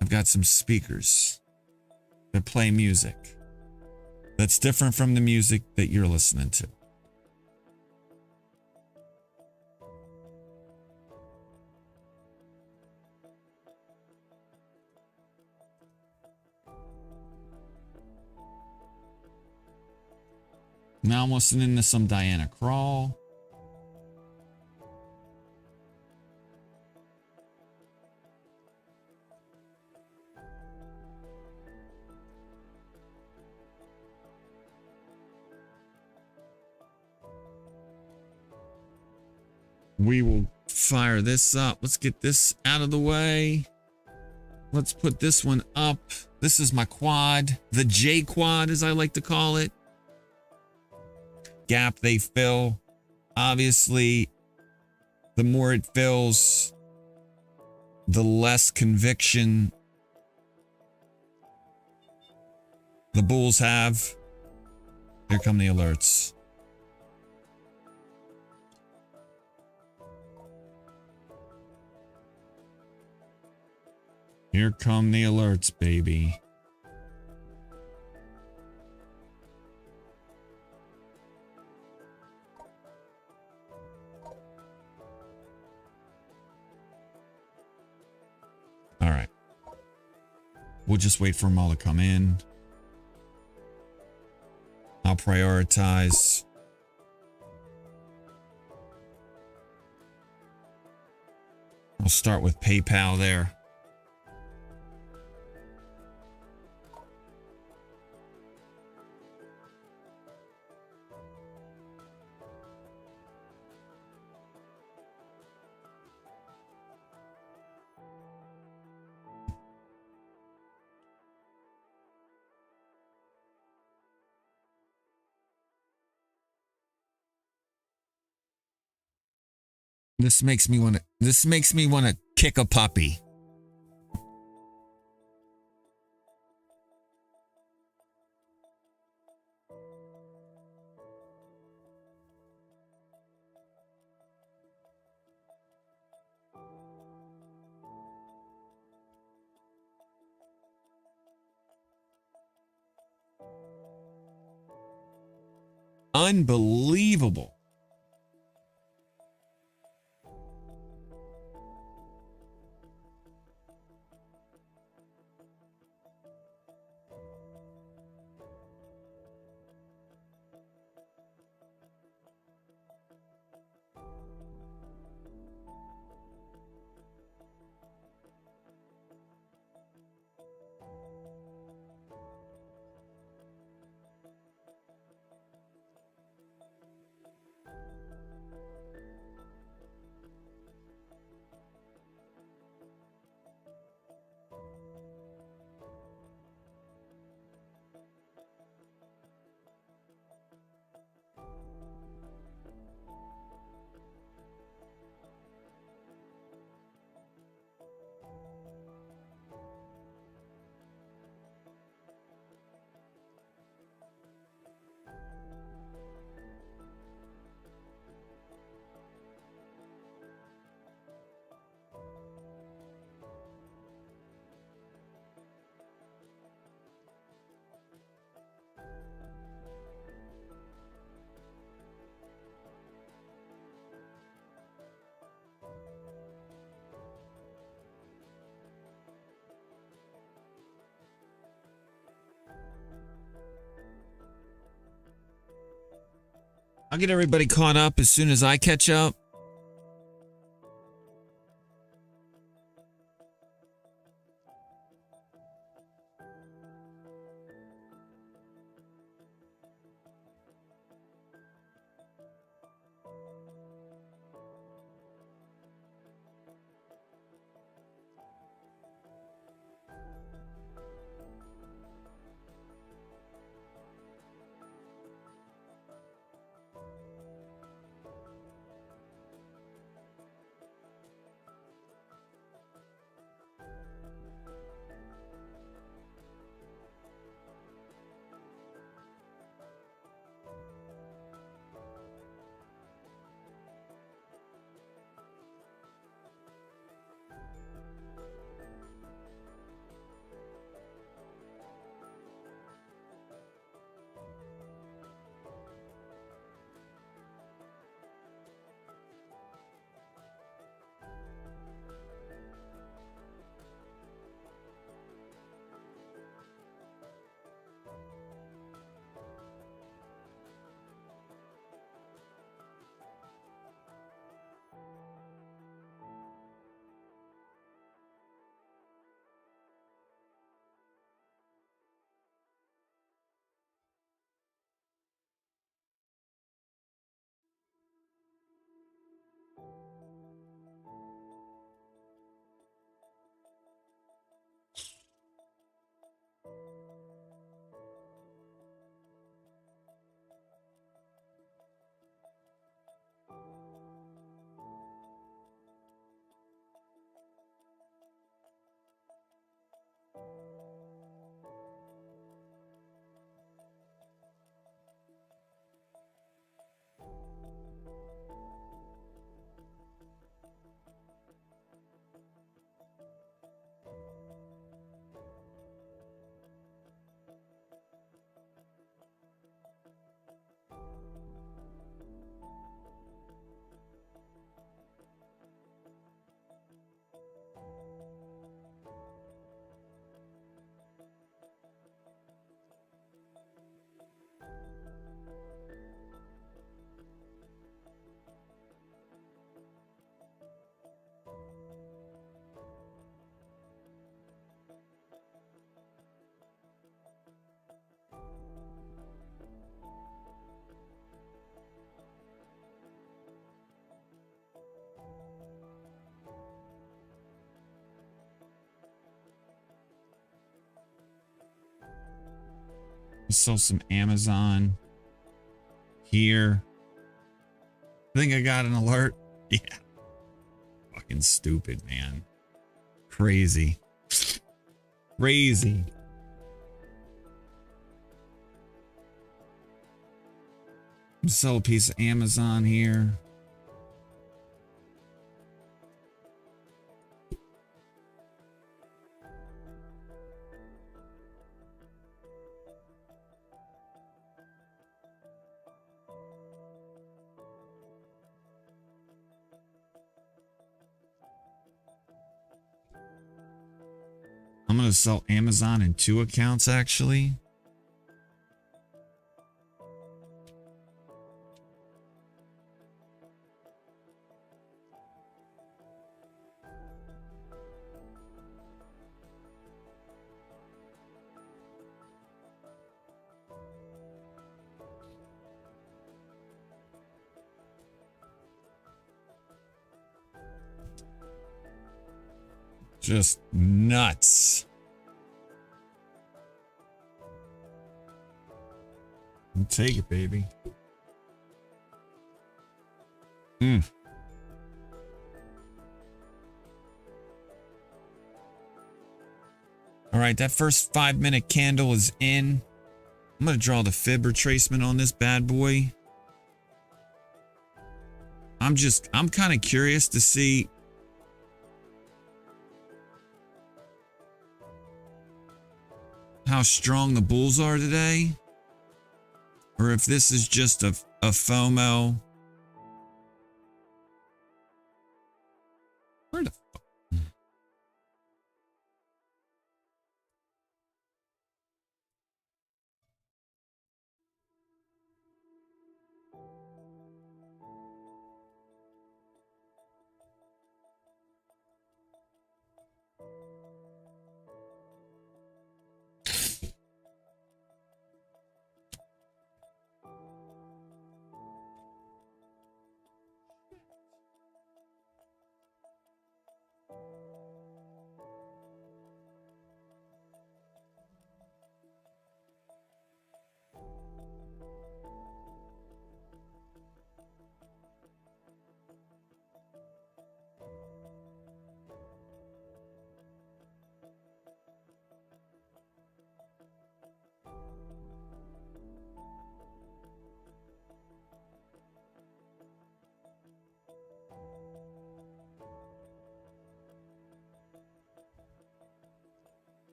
I've got some speakers that play music that's different from the music that you're listening to. Now I'm listening to some Diana Krall. We will fire this up. Let's get this out of the way. Let's put this one up. This is my quad, the J quad as I like to call it. Gap they fill. Obviously, the more it fills, the less conviction the bulls have. Here come the alerts. Here come the alerts, baby. All right. We'll just wait for them all to come in. I'll prioritize. I'll start with PayPal there. This makes me want to kick a puppy. Unbelievable. I'll get everybody caught up as soon as I catch up. Sell some Amazon here. I think I got an alert. Yeah. Fucking stupid, man. Crazy. Crazy. Sell a piece of Amazon here. I'm going to sell Amazon in 2 accounts, actually. Just nuts. I'll take it, baby. All right, that first 5-minute candle is in. I'm going to draw the fib retracement on this bad boy. I'm kind of curious to see how strong the bulls are today, or if this is just a FOMO. Where the fuck?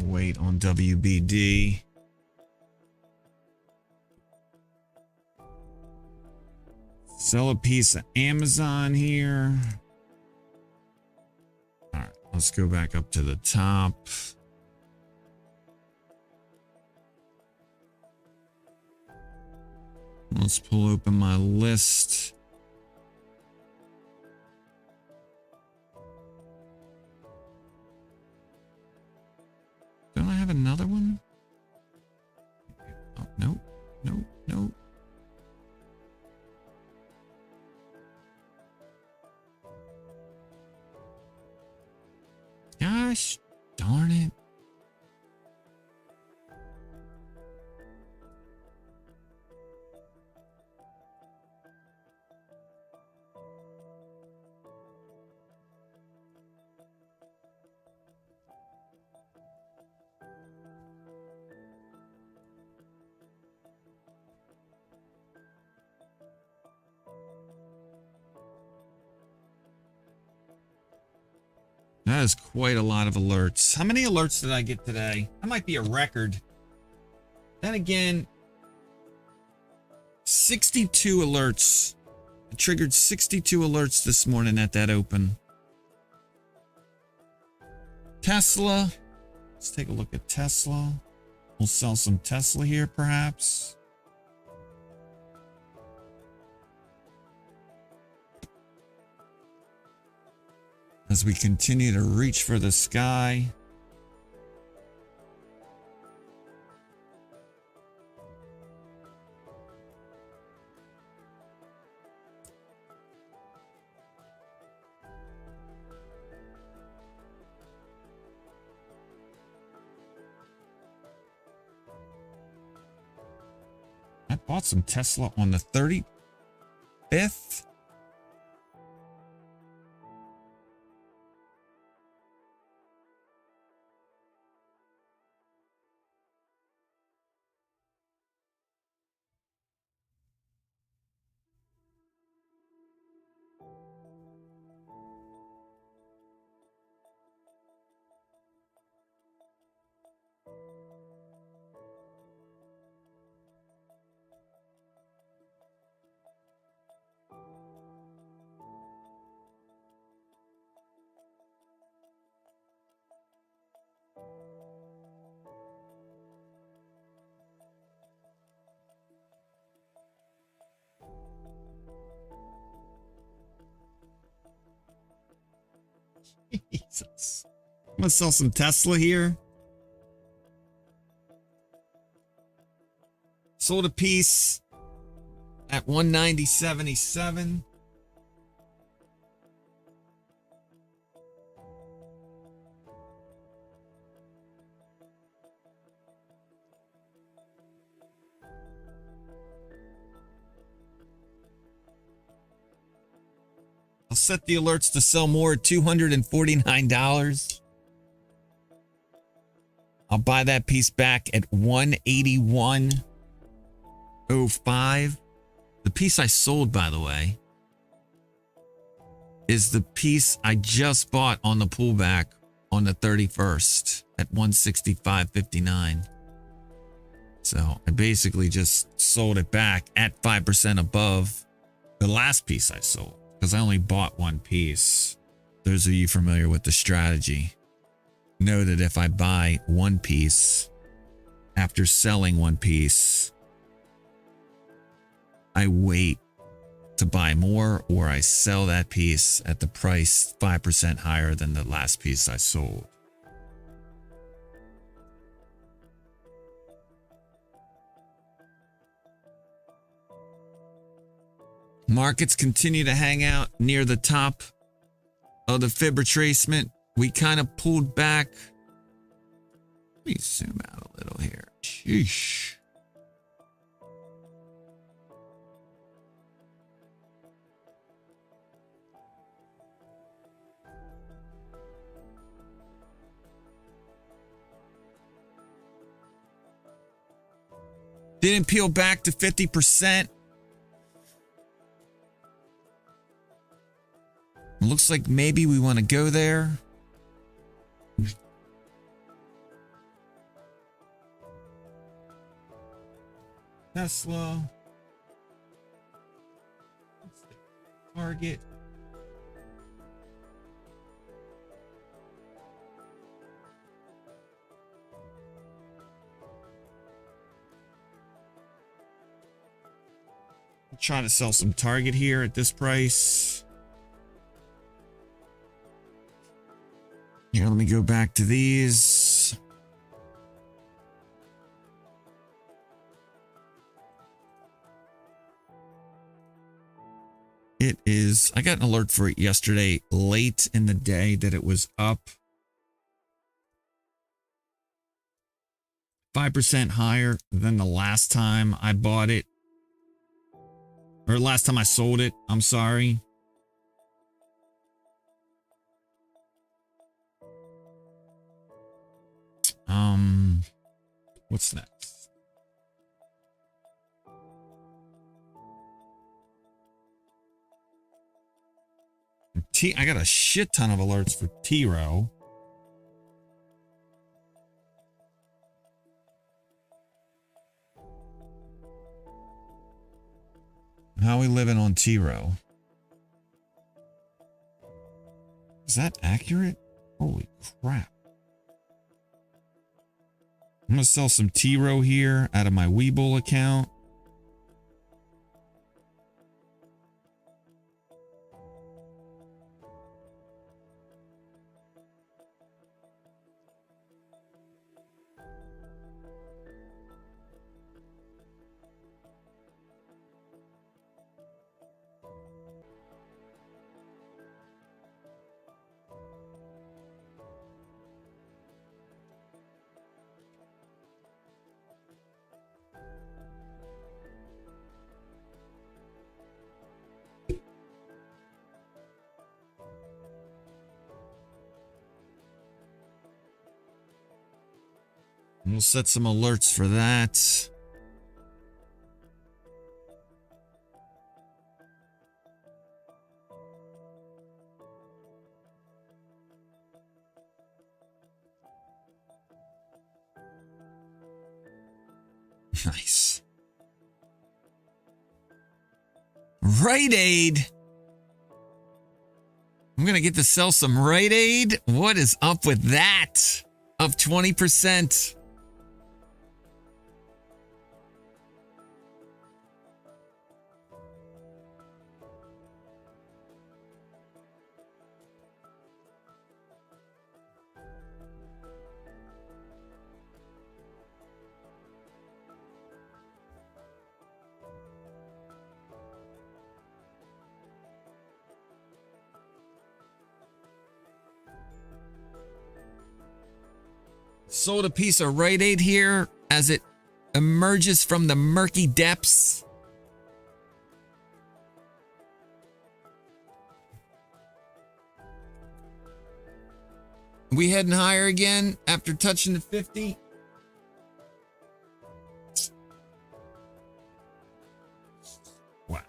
wait on WBD. Sell a piece of Amazon here. All right, let's go back up to the top. Let's pull open my list. Don't I have another one? Oh, nope, nope, nope. Gosh, darn it. That is quite a lot of alerts. How many alerts did I get today? That might be a record. Then again, 62 alerts. I triggered 62 alerts this morning at that open. Tesla. Let's take a look at Tesla. We'll sell some Tesla here, perhaps. As we continue to reach for the sky. I bought some Tesla on the 35th. Jesus. I'm gonna sell some Tesla here. Sold a piece at 190.77. I'll set the alerts to sell more at $249. I'll buy that piece back at 181.05. The piece I sold, by the way, is the piece I just bought on the pullback on the 31st at 165.59. So I basically just sold it back at 5% above the last piece I sold. Because I only bought one piece. Those of you familiar with the strategy know that if I buy one piece, after selling one piece, I wait to buy more, or I sell that piece at the price 5% higher than the last piece I sold. Markets continue to hang out near the top of the fib retracement. We kind of pulled back. Let me zoom out a little here. Sheesh. Didn't peel back to 50%. Looks like maybe we want to go there. Tesla. Target. I'm trying to sell some Target here at this price. Here, let me go back to these. It is, I got an alert for it yesterday late in the day that it was up 5% higher than the last time I bought it. Or last time I sold it, I'm sorry. What's next? I got a shit ton of alerts for TROW. How are we living on TROW? Is that accurate? Holy crap. I'm going to sell some TROW here out of my Webull account. And we'll set some alerts for that. Nice. Rite Aid. I'm going to get to sell some Rite Aid. What is up with that? Up 20%. Sold a piece of Rite Aid here as it emerges from the murky depths. We heading higher again after touching the 50. Wow.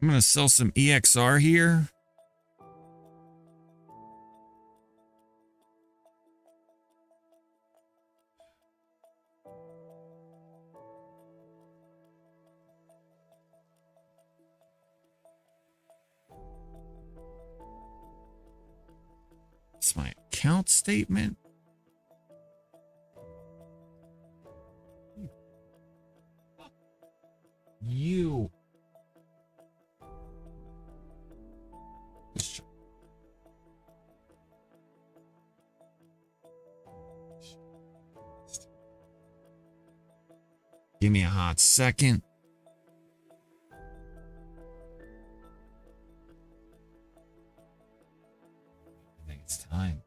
I'm going to sell some EXR here. It's my account statement. You. Give me a hot second. I think it's time.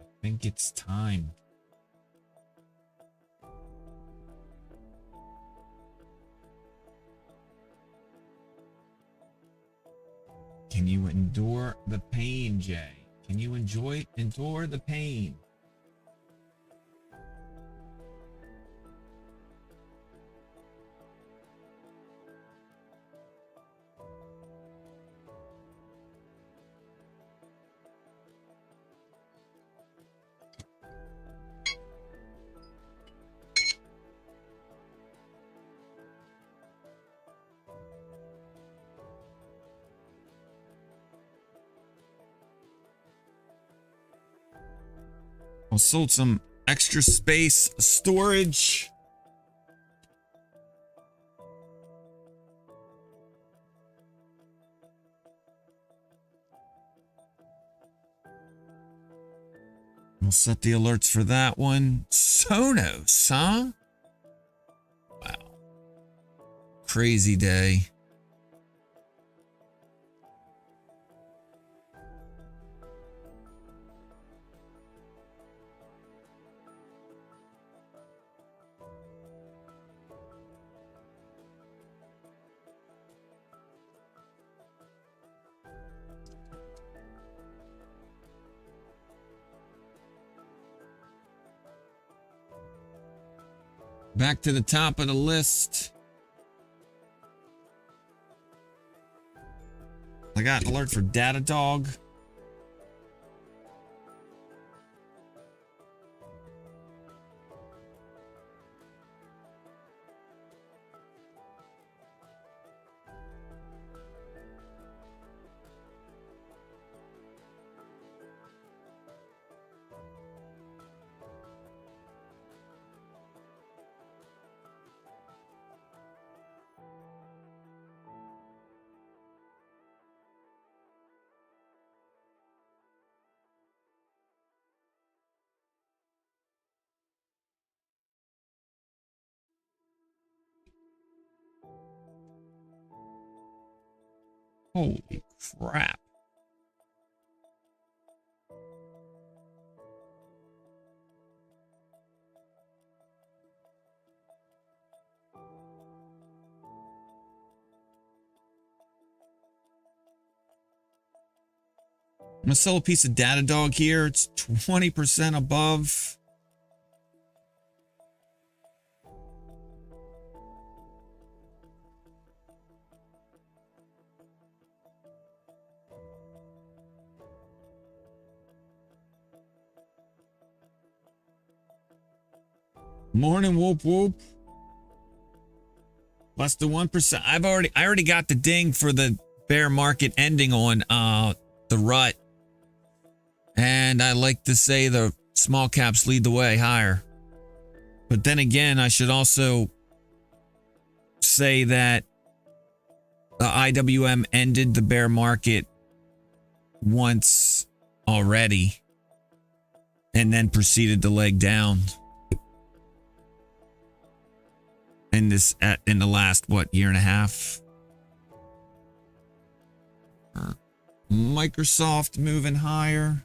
I think it's time. Can you endure the pain, Jay? Can you endure the pain? I sold some extra space storage. We'll set the alerts for that one. Sonos, huh? Wow. Crazy day. Back to the top of the list. I got an alert for DDOG. Holy crap. I'm gonna sell a piece of DDOG here. It's 20% above. Morning, whoop whoop. Less than 1%. I already got the ding for the bear market ending on the rut. And I like to say the small caps lead the way higher. But then again, I should also say that the IWM ended the bear market once already and then proceeded to leg down. In the last year and a half. Microsoft moving higher.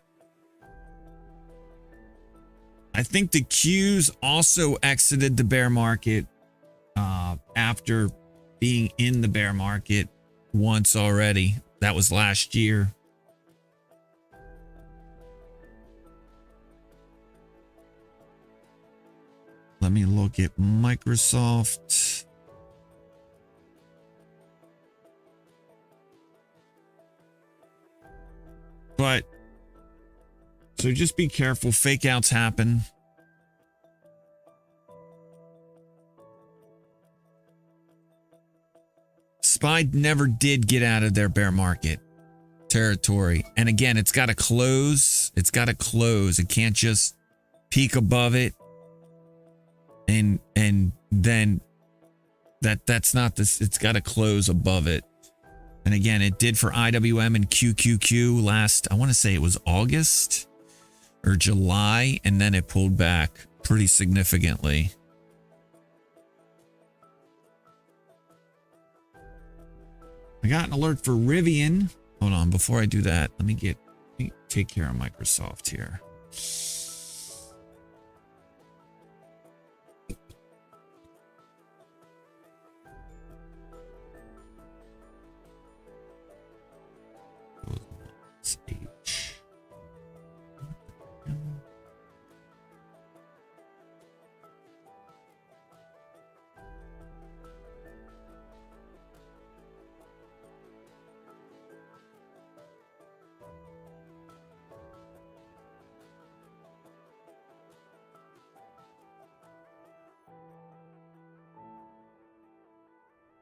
I think the Qs also exited the bear market after being in the bear market once already. That was last year. Let me look at Microsoft. But, so just be careful. Fake outs happen. SPY never did get out of their bear market territory. And again, it's got to close. It's got to close. It can't just peak above it. And then that's not this. It's got to close above it. And again, it did for IWM and QQQ last, I want to say it was August or July, and then it pulled back pretty significantly. I got an alert for Rivian. Hold on, before I do that, let me take care of Microsoft here.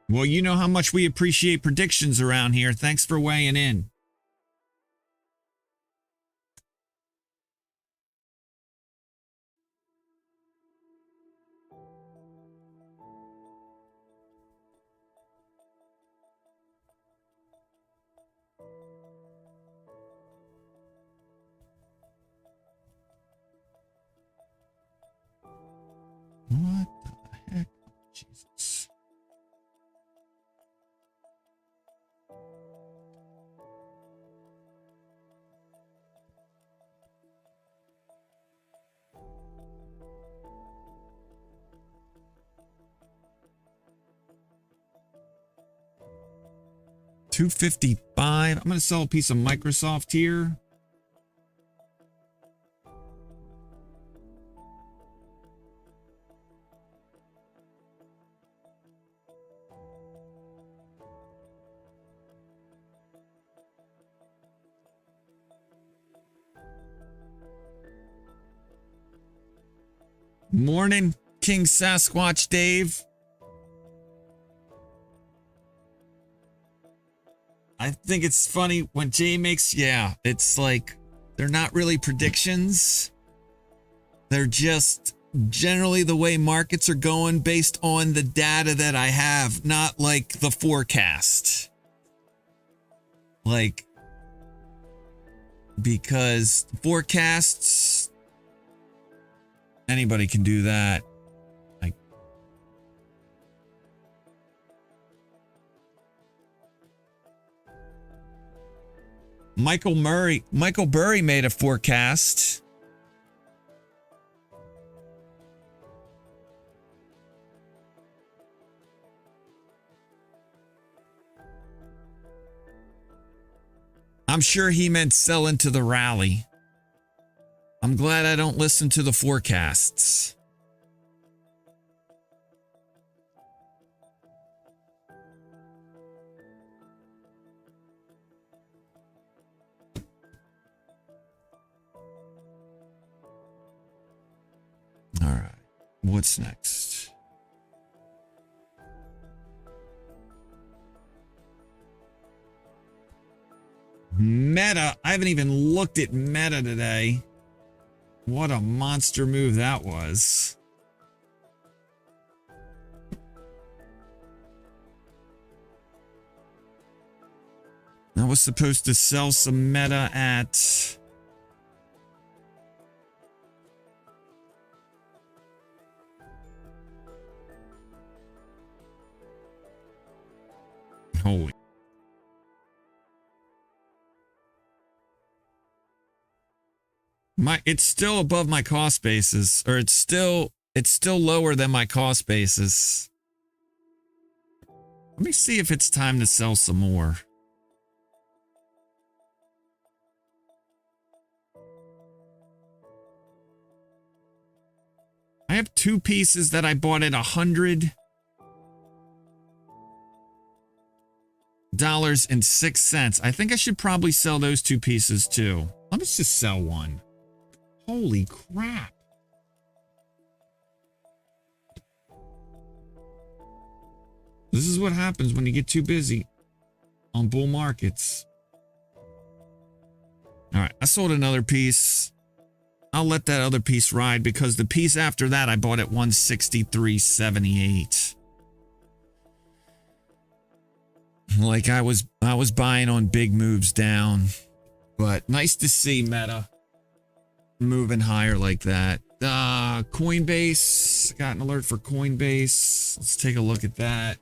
Well, you know how much we appreciate predictions around here. Thanks for weighing in. What the heck? Jesus. $255. I'm going to sell a piece of Microsoft here. Morning, King Sasquatch Dave. I think it's funny when Jay makes, yeah, it's like they're not really predictions. They're just generally the way markets are going based on the data that I have, not like the forecast. Like, because forecasts, anybody can do that. Like, Michael Burry made a forecast. I'm sure he meant sell into the rally. I'm glad I don't listen to the forecasts. All right. What's next? Meta. I haven't even looked at Meta today. What a monster move that was. I was supposed to sell some Meta at... Holy. It's still above my cost basis, or it's still lower than my cost basis. Let me see if it's time to sell some more. I have two pieces that I bought at $100.06. I think I should probably sell those two pieces too. Let me just sell one. Holy crap. This is what happens when you get too busy on bull markets. All right, I sold another piece. I'll let that other piece ride because the piece after that I bought at 163.78. Like I was buying on big moves down. But nice to see Meta moving higher like that. Coinbase. Got an alert for Coinbase. Let's take a look at that.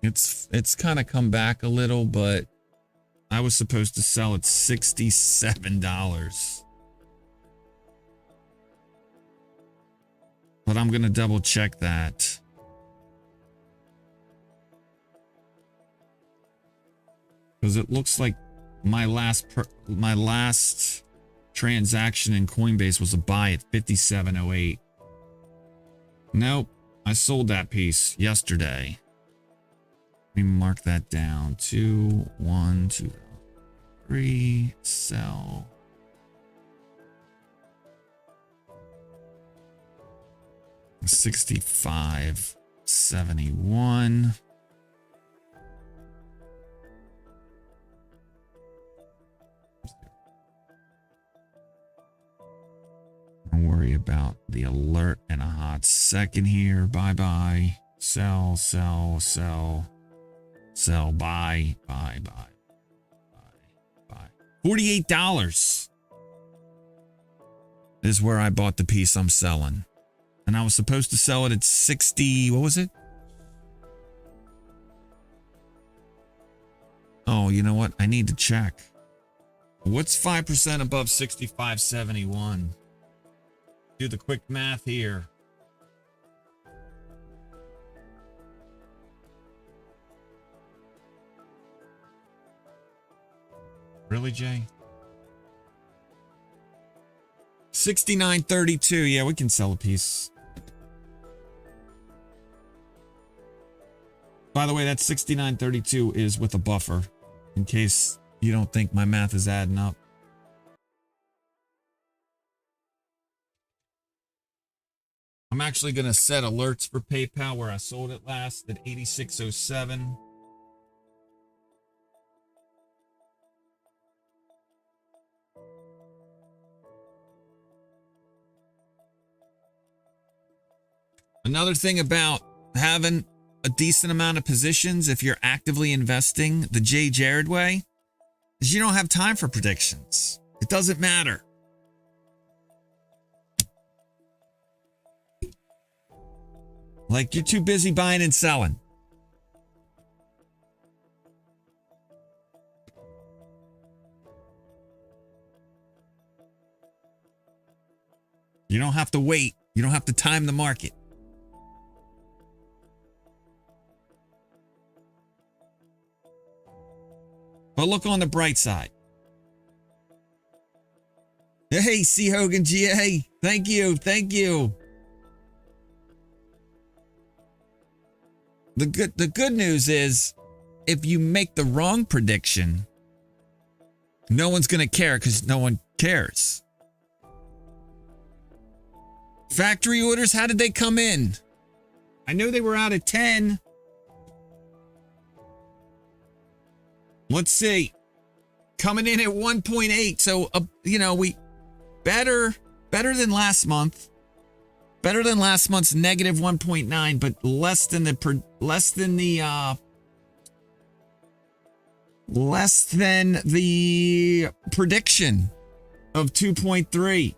It's kind of come back a little, but I was supposed to sell at $67. But I'm going to double check that. Because it looks like my last transaction in Coinbase was a buy at 57.08. Nope, I sold that piece yesterday. Let me mark that down. 2, 1, 2, 3, sell. 65.71. Don't worry about the alert in a hot second here. Bye bye. Sell, sell, sell, sell, buy, buy, buy, buy, buy. $48 is where I bought the piece I'm selling. And I was supposed to sell it at 60. What was it? Oh, you know what? I need to check. What's 5% above 65.71? Do the quick math here. Really, Jay? 69.32. Yeah, we can sell a piece. By the way, that 69.32 is with a buffer, in case you don't think my math is adding up. I'm actually going to set alerts for PayPal where I sold it last at 86.07. Another thing about having a decent amount of positions, if you're actively investing the Jay Jared way, is you don't have time for predictions. It doesn't matter. Like, you're too busy buying and selling. You don't have to wait. You don't have to time the market. But look on the bright side. Hey, C. Hogan GA. Thank you. Thank you. The good news is, if you make the wrong prediction, no one's going to care because no one cares. Factory orders, how did they come in? I know they were out at 10. Let's see. Coming in at 1.8. So, you know, we better than last month. Better than last month's negative 1.9, but less than the prediction of 2.3.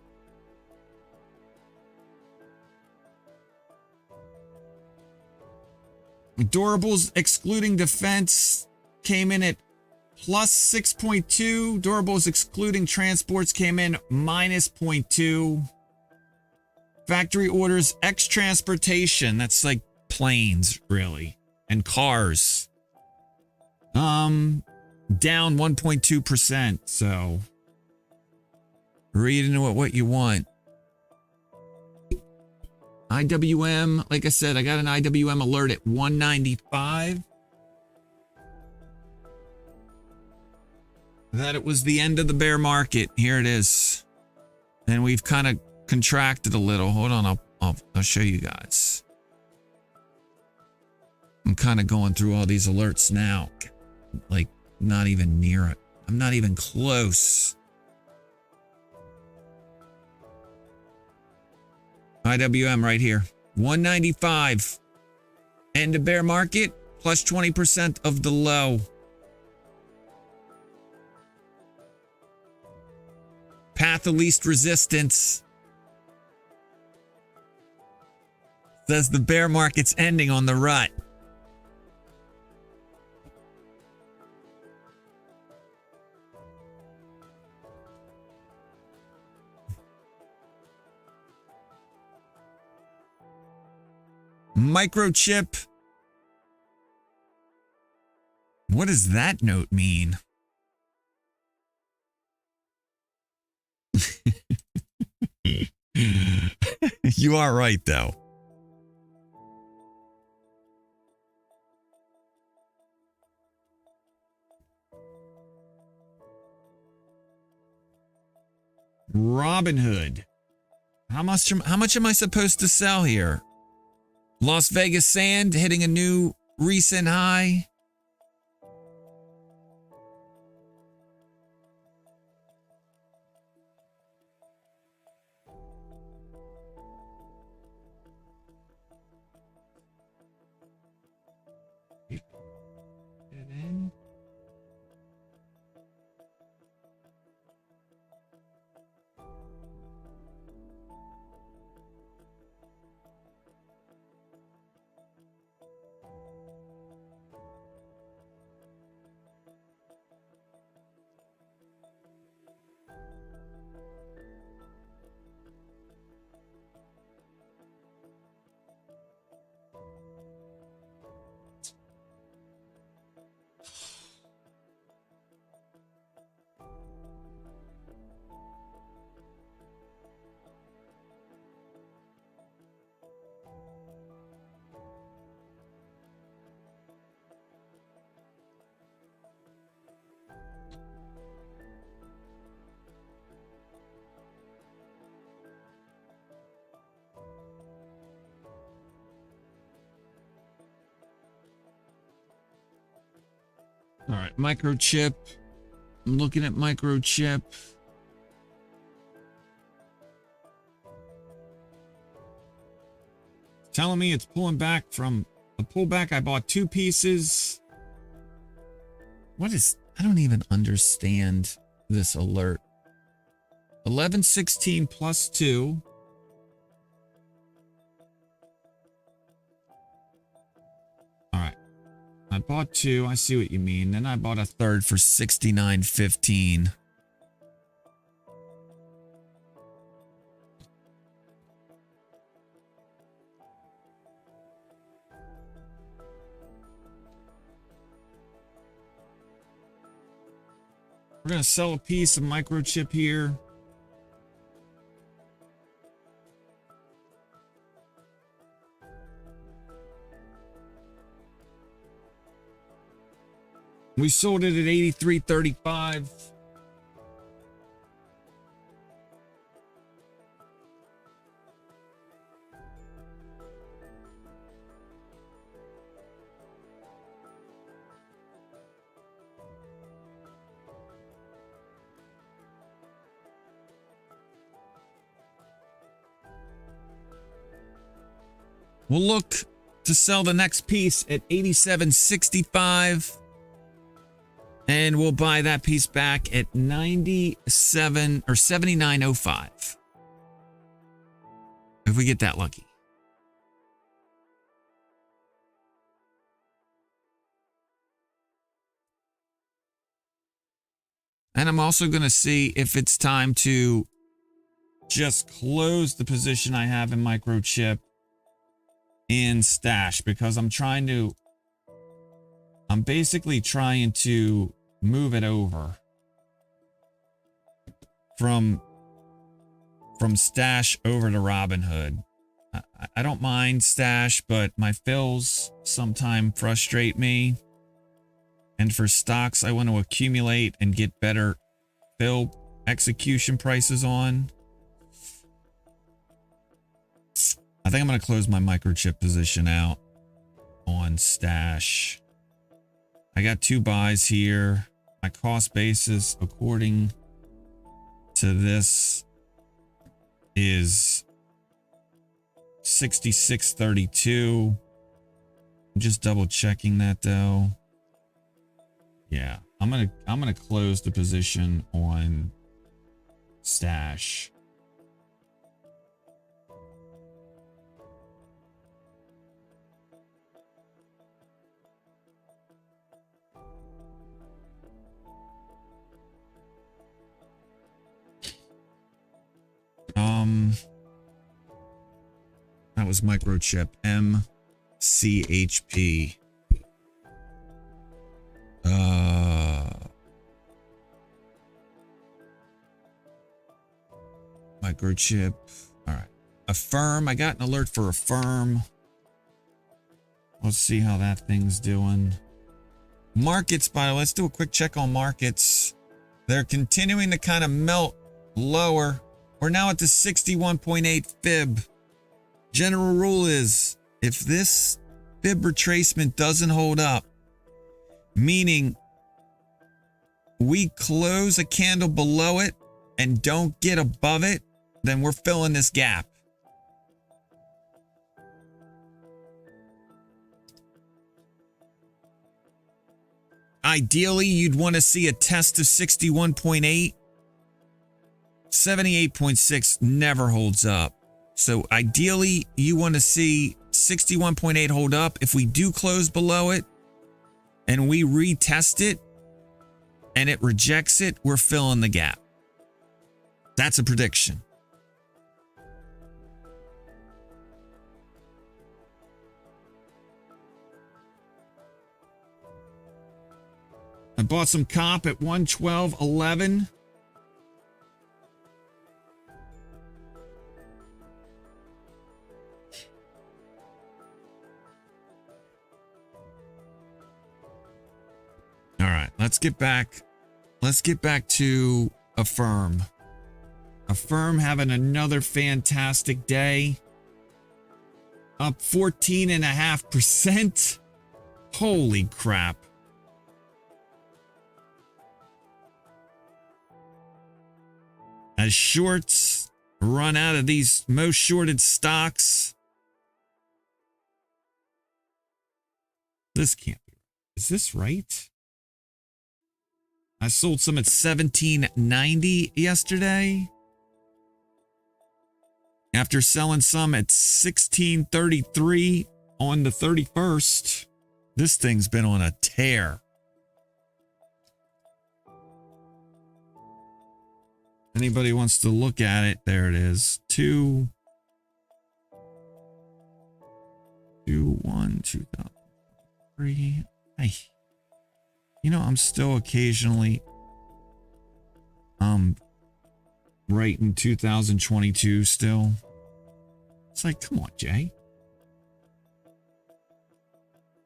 Durables excluding defense came in at plus 6.2. Durables excluding transports came in minus 0.2. Factory orders X transportation, that's like planes really, and cars, down 1.2%. So read into it what you want. IWM, like I said, I got an IWM alert at 195. That it was the end of the bear market. Here it is. And we've kind of contracted a little. Hold on, I'll show you guys. I'm kind of going through all these alerts now. Like, not even near it. I'm not even close. IWM right here. 195. End of bear market. Plus 20% of the low. Path of least resistance. Says the bear market's ending on the rut. Microchip. What does that note mean? You are right, though. Robinhood. How much am I supposed to sell here? Las Vegas sand hitting a new recent high. All right, microchip. I'm looking at microchip. Telling me it's pulling back from the pullback. I bought 2 pieces. What is, I don't even understand this alert. 1116 plus 2. All right. I bought 2. I see what you mean. Then I bought a third for 69.15. We're going to sell a piece of microchip here. We sold it at 83.35. We'll look to sell the next piece at 87.65. And we'll buy that piece back at 97 or 79.05. If we get that lucky. And I'm also going to see if it's time to just close the position I have in microchip in stash, because I'm basically trying to move it over from stash over to Robinhood. I don't mind stash, but my fills sometimes frustrate me. And for stocks, I want to accumulate and get better fill execution prices on. I think I'm going to close my microchip position out on stash. I got 2 buys here. My cost basis, according to this, is 66.32. I'm just double checking that though. Yeah, I'm gonna close the position on stash. That was microchip MCHP. Microchip. All right. AFRM. I got an alert for AFRM. Let's see how that thing's doing. Markets, by the way, let's do a quick check on markets. They're continuing to kind of melt lower. We're now at the 61.8 fib. General rule is if this fib retracement doesn't hold up, meaning we close a candle below it and don't get above it, then we're filling this gap. Ideally, you'd want to see a test of 61.8. 78.6 never holds up. So ideally, you want to see 61.8 hold up. If we do close below it and we retest it and it rejects it, we're filling the gap. That's a prediction. I bought some comp at 112.11. All right, let's get back to AFRM. AFRM having another fantastic day. Up 14.5%. Holy crap. As shorts run out of these most shorted stocks. This can't be. Is this right? I sold some at 17.90 yesterday. After selling some at 16.33 on the 31st. This thing's been on a tear. Anybody wants to look at it, there it is. 2-1, 2003. Hey. You know, I'm still occasionally right in 2022 still. It's like, come on, Jay.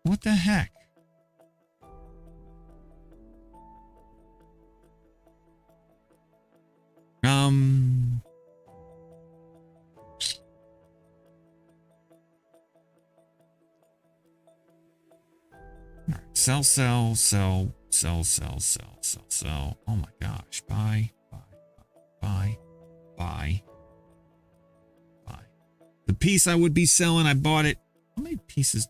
What the heck? Sell. Oh my gosh. Buy. The piece I would be selling, I bought it. How many pieces?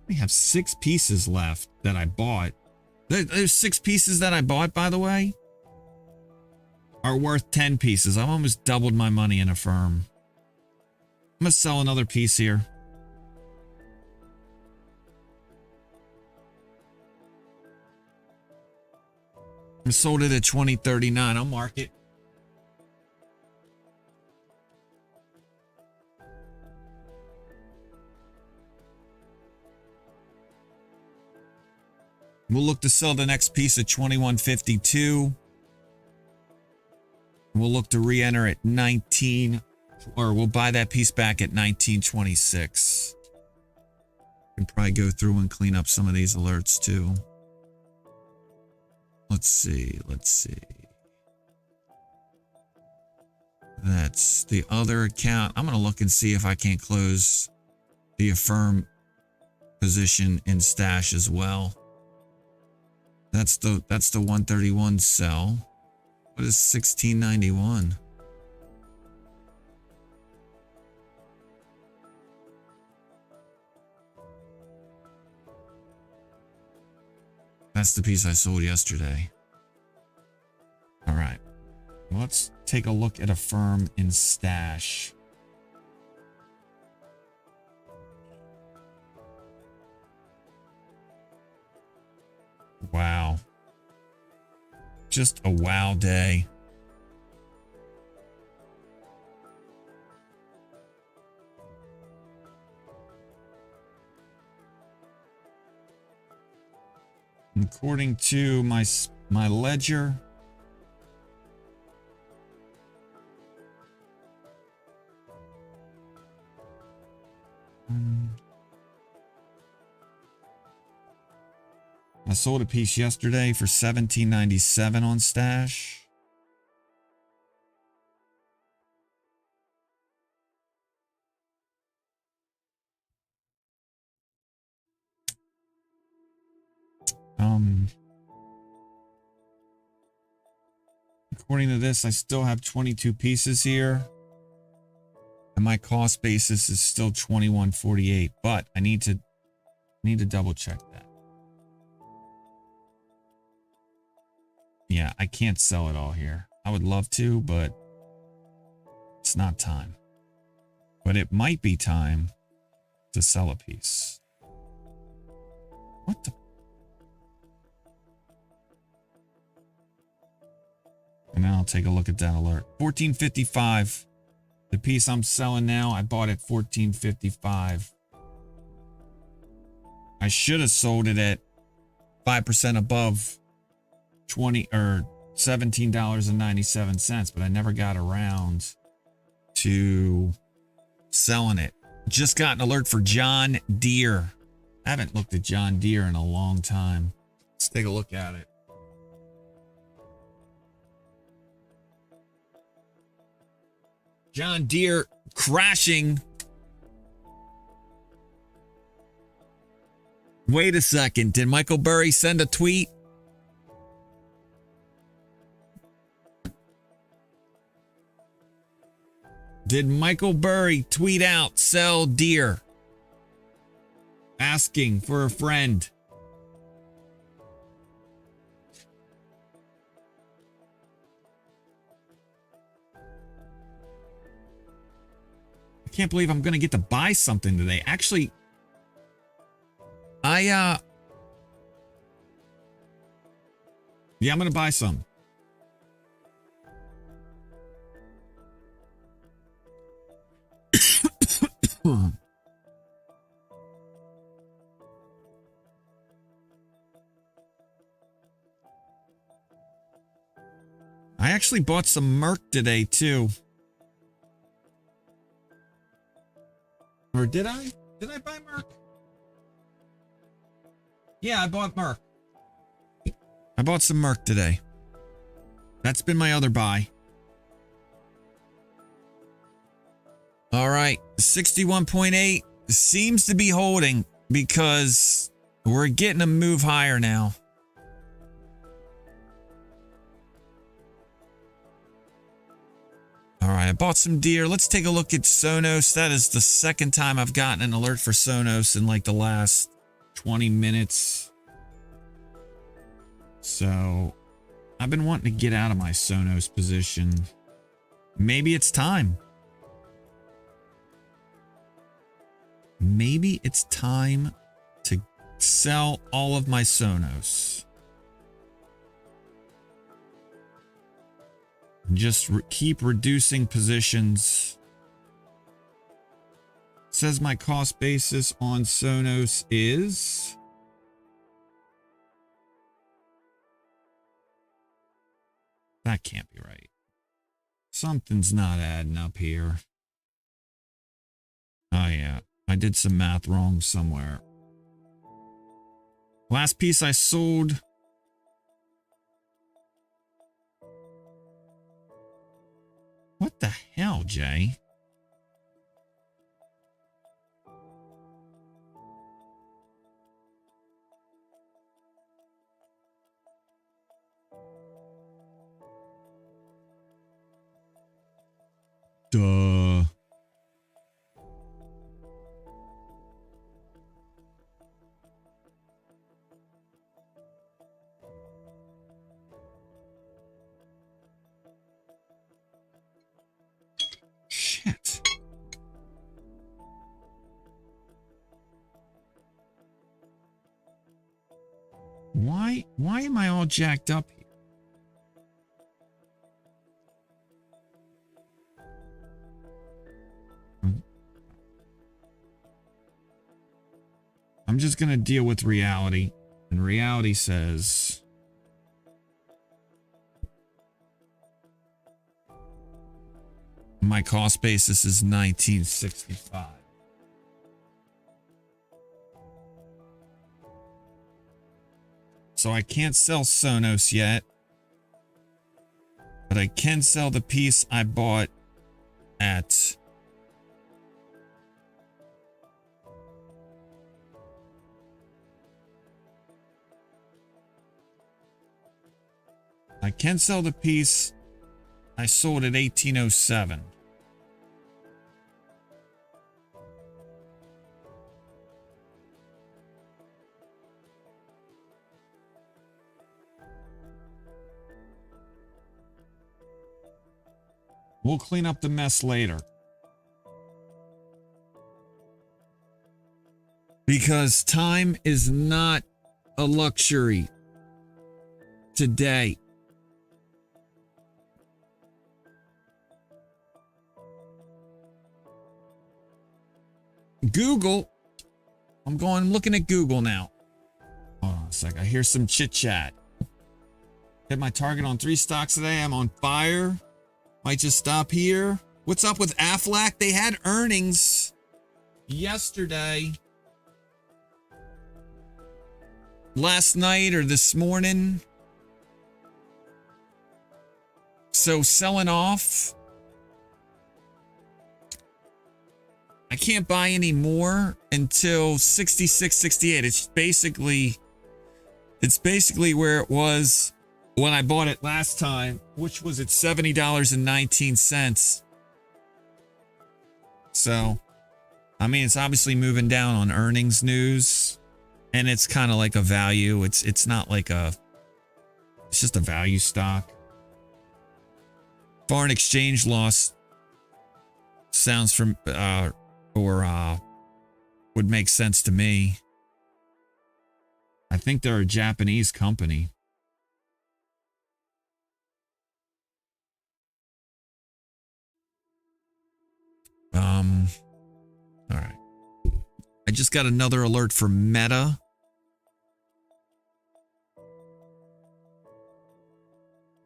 We have 6 pieces left that I bought. There's 6 pieces that I bought, by the way, are worth 10 pieces. I've almost doubled my money in AFRM. I'm going to sell another piece here. I sold it at 20.39. I'll mark it. We'll look to sell the next piece at 21.52. We'll look to re-enter at 19, or we'll buy that piece back at 19.26. Can probably go through and clean up some of these alerts too. Let's see. That's the other account. I'm going to look and see if I can't close the AFRM position in stash as well. That's the 131 sell. What is 1691? That's the piece I sold yesterday. All right. Let's take a look at AFRM in stash. Wow. Just a wow day. According to my ledger, I sold a piece yesterday for $17.97 on stash. According to this, I still have 22 pieces here. And my cost basis is still 21.48, but I need to double check that. Yeah, I can't sell it all here. I would love to, but it's not time. But it might be time to sell a piece. What the? And then I'll take a look at that alert. 14.55. The piece I'm selling now, I bought at 14.55. I should have sold it at 5% above 20 or $17.97, but I never got around to selling it. Just got an alert for John Deere. I haven't looked at John Deere in a long time. Let's take a look at it. John Deere crashing. Wait a second. Did Michael Burry send a tweet? Did Michael Burry tweet out sell Deere? Asking for a friend. I can't believe I'm going to get to buy something today. Actually, yeah, I'm going to buy some. I actually bought some Merck today too. Or did I? Did I buy Merck? Yeah, I bought Merck. I bought some Merck today. That's been my other buy. All right, 61.8 seems to be holding because we're getting a move higher now. All right, I bought some Deere. Let's take a look at Sonos. That is the second time I've gotten an alert for Sonos in like the last 20 minutes. So I've been wanting to get out of my Sonos position. Maybe it's time. Maybe it's time to sell all of my Sonos. Just keep reducing positions. It says my cost basis on Sonos is that can't be right. Something's not adding up here. Oh yeah, I did some math wrong somewhere. Last piece I sold. What the hell, Jay? Duh. Shit. Why am I all jacked up here? I'm just going to deal with reality. And reality says my cost basis is 1965. So I can't sell Sonos yet. But I can sell the piece I bought at I can sell the piece I sold at 1807. We'll clean up the mess later. Because time is not a luxury today. Google. I'm looking at Google now. Hold on a sec. I hear some chit chat. Hit my target on 3 stocks today. I'm on fire. Might just stop here. What's up with Aflac? They had earnings yesterday. Last night or this morning. So selling off. I can't buy any more until 66.68. It's basically where it was when I bought it last time, which was at $70.19. So, I mean, it's obviously moving down on earnings news, and it's kind of like a value. It's not like it's just a value stock. Foreign exchange loss sounds from would make sense to me. I think they're a Japanese company. All right. I just got another alert for Meta.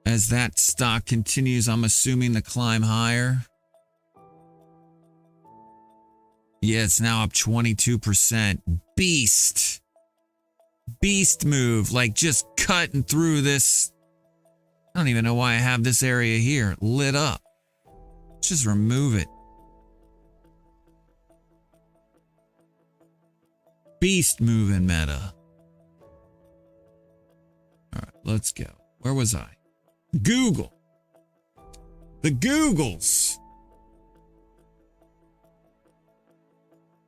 As that stock continues, I'm assuming the climb higher. Yeah, it's now up 22%. Beast move, like just cutting through this. I don't even know why I have this area here lit up. Let's just remove it. Beast move in Meta. All right, let's go. Where was I? Google. The Googles.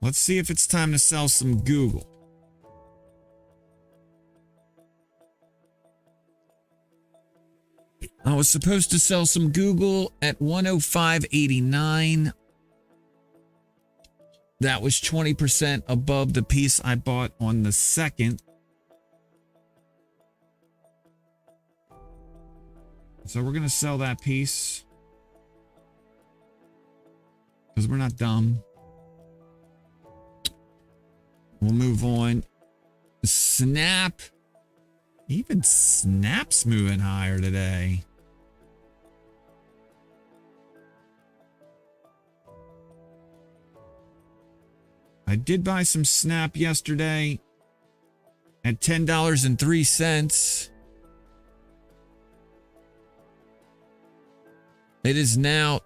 Let's see if it's time to sell some Google. I was supposed to sell some Google at 105.89. That was 20% above the piece I bought on the 2nd. So we're going to sell that piece. Because we're not dumb. We'll move on. Snap. Even Snap's moving higher today. I did buy some Snap yesterday at $10.03. It is now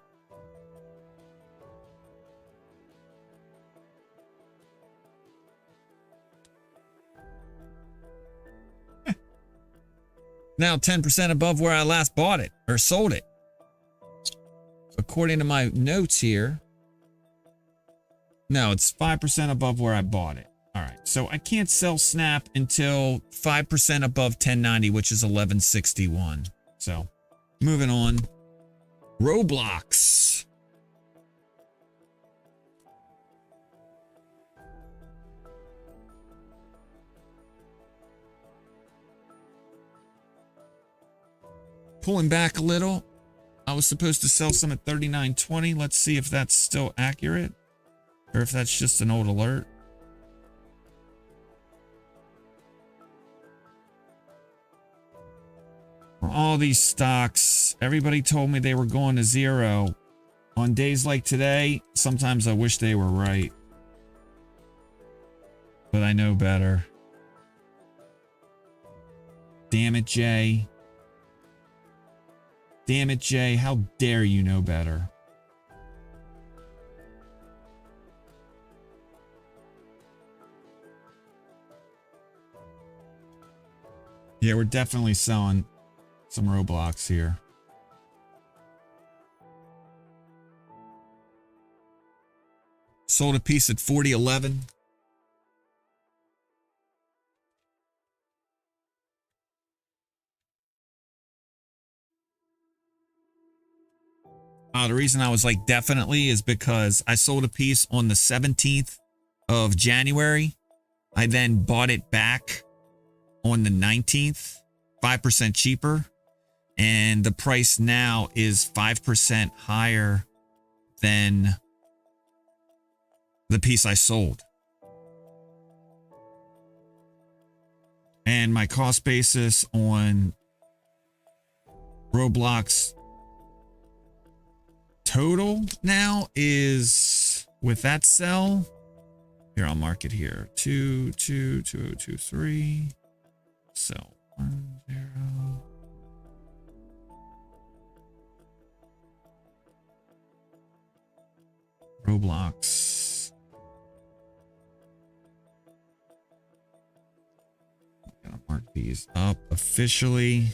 now 10% above where I last bought it or sold it. According to my notes here. No, it's 5% above where I bought it. All right. So I can't sell Snap until 5% above 1090, which is 1161. So moving on. Roblox. Pulling back a little. I was supposed to sell some at 39.20. Let's see if that's still accurate or if that's just an old alert. All these stocks, everybody told me they were going to zero. On days like today, sometimes I wish they were right. But I know better. Damn it, Jay. Damn it, Jay. How dare you know better? Yeah, we're definitely selling some Roblox here. Sold a piece at 40.11. The reason I was like definitely is because I sold a piece on the 17th of January. I then bought it back on the 19th, 5% cheaper. And the price now is 5% higher than the piece I sold. And my cost basis on Roblox total now is, with that sell, here I'll mark it here, 2023, sell 10. Roblox. I'm gonna mark these up officially.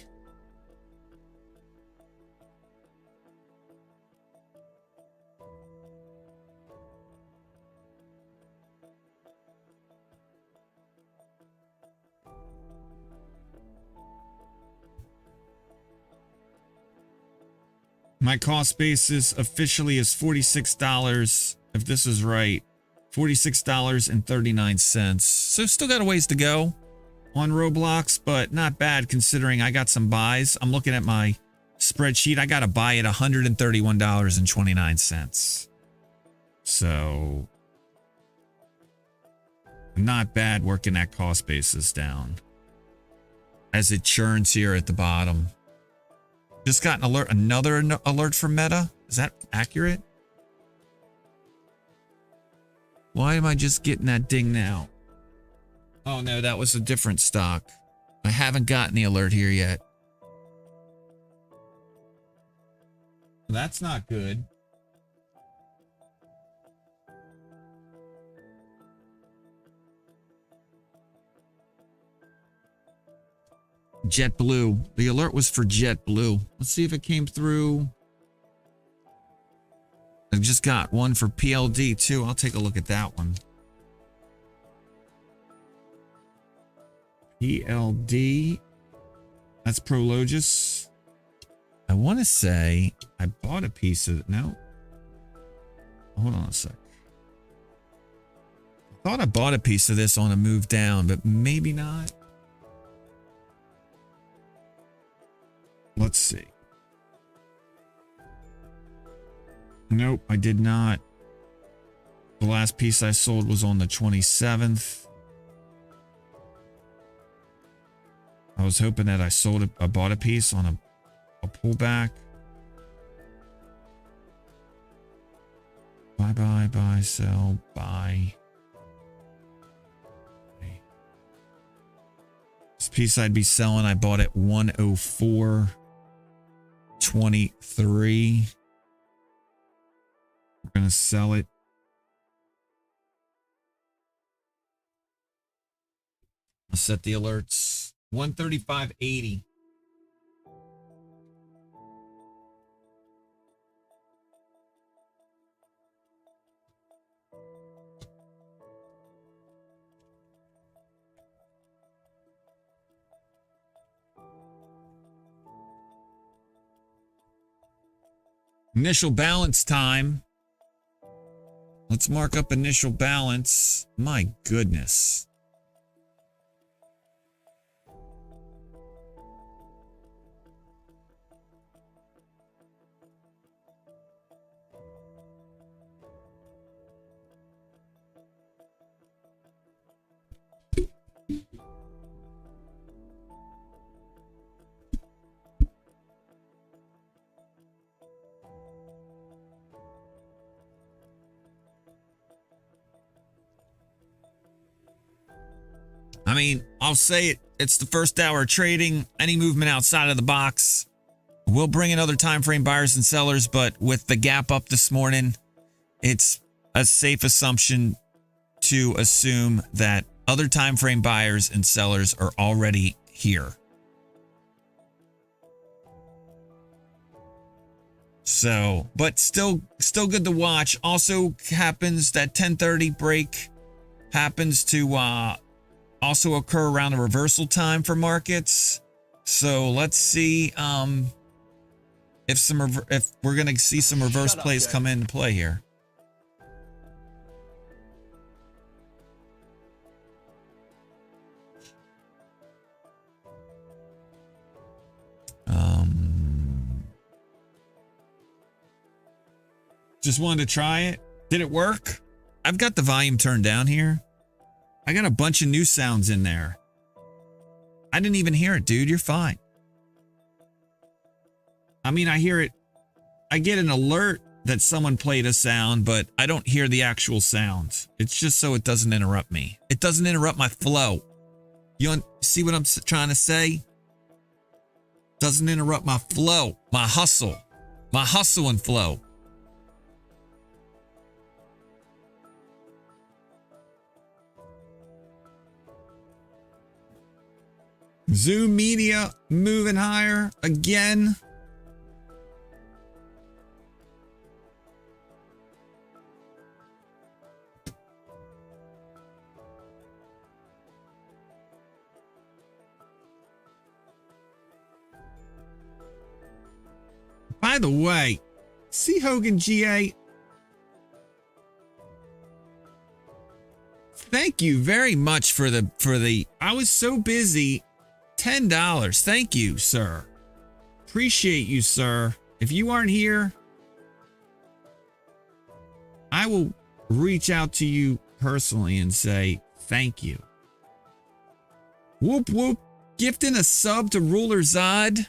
My cost basis officially is $46. If this is right, $46.39. So still got a ways to go on Roblox, but not bad considering I got some buys. I'm looking at my spreadsheet. I got a buy at $131.29. So not bad working that cost basis down as it churns here at the bottom. Just got an alert, another alert from Meta. Is that accurate? Why am I just getting that ding now? Oh no, that was a different stock. I haven't gotten the alert here yet. That's not good. JetBlue. The alert was for JetBlue. Let's see if it came through. I just got one for PLD too. I'll take a look at that one. PLD. That's Prologis. I want to say I bought a piece of it. No. Hold on a sec. I thought I bought a piece of this on a move down, but maybe not. Let's see. Nope, I did not. The last piece I sold was on the 27th. I was hoping that I bought a piece on a pullback. Buy, buy, buy, sell, buy. This piece I'd be selling, I bought at 104.23. We're going to sell it. I'll set the alerts. 135.80. Initial balance time. Let's mark up initial balance. My goodness. I mean, I'll say it. It's the first hour of trading. Any movement outside of the box will bring in other time frame buyers and sellers. But with the gap up this morning, it's a safe assumption to assume that other time frame buyers and sellers are already here. So, but still good to watch. Also happens that 10:30 break happens to also occur around the reversal time for markets. So let's see if we're gonna see some reverse plays come into play here. Just wanted to try it. Did it work? I've got the volume turned down here. I got a bunch of new sounds in there. I didn't even hear it, dude. You're fine. I mean, I hear it. I get an alert that someone played a sound, but I don't hear the actual sounds. It's just so it doesn't interrupt me. It doesn't interrupt my flow. You see what I'm trying to say? Doesn't interrupt my flow, my hustle and flow. Zoom Media moving higher again. By the way, see Hogan GA. Thank you very much for the I was so busy. $10. Thank you, sir. Appreciate you, sir. If you aren't here, I will reach out to you personally and say thank you. Whoop whoop. Gifting a sub to Ruler Zod.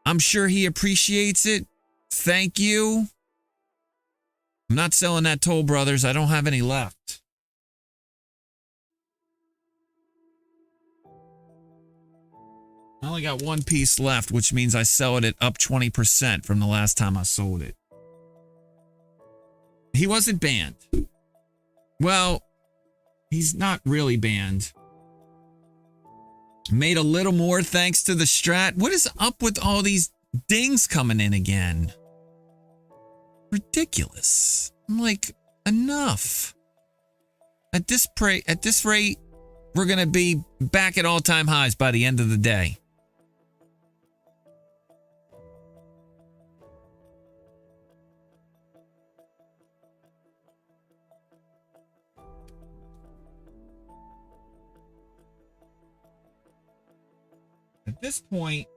I'm sure he appreciates it. Thank you. I'm not selling that Toll Brothers. I don't have any left. I only got one piece left, which means I sell it at up 20% from the last time I sold it. He wasn't banned. Well, he's not really banned. Made a little more thanks to the strat. What is up with all these dings coming in again? Ridiculous. I'm like, enough. At this rate, we're going to be back at all-time highs by the end of the day. At this point,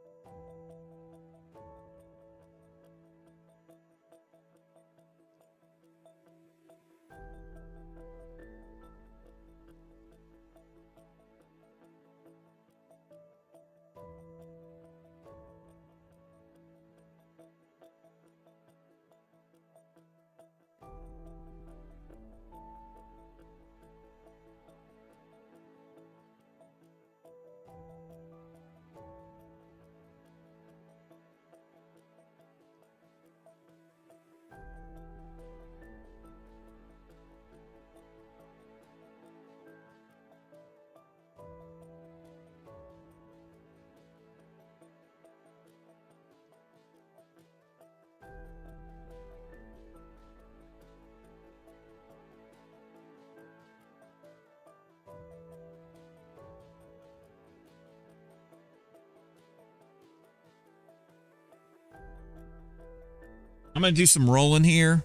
I'm going to do some rolling here.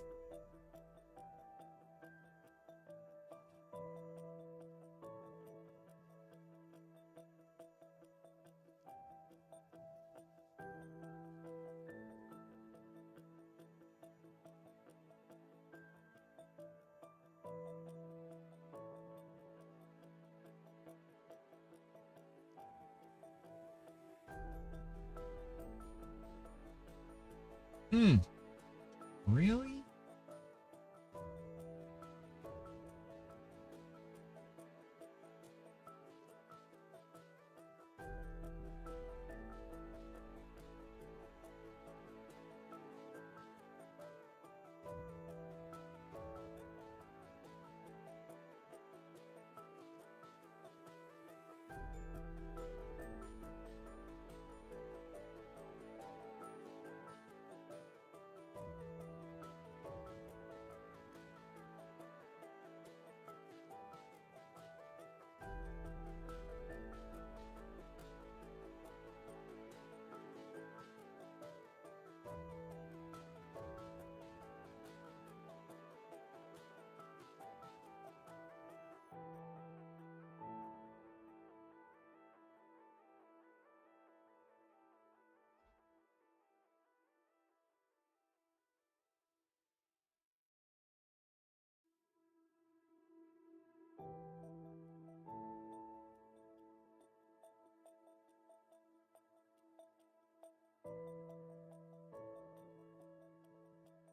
Really?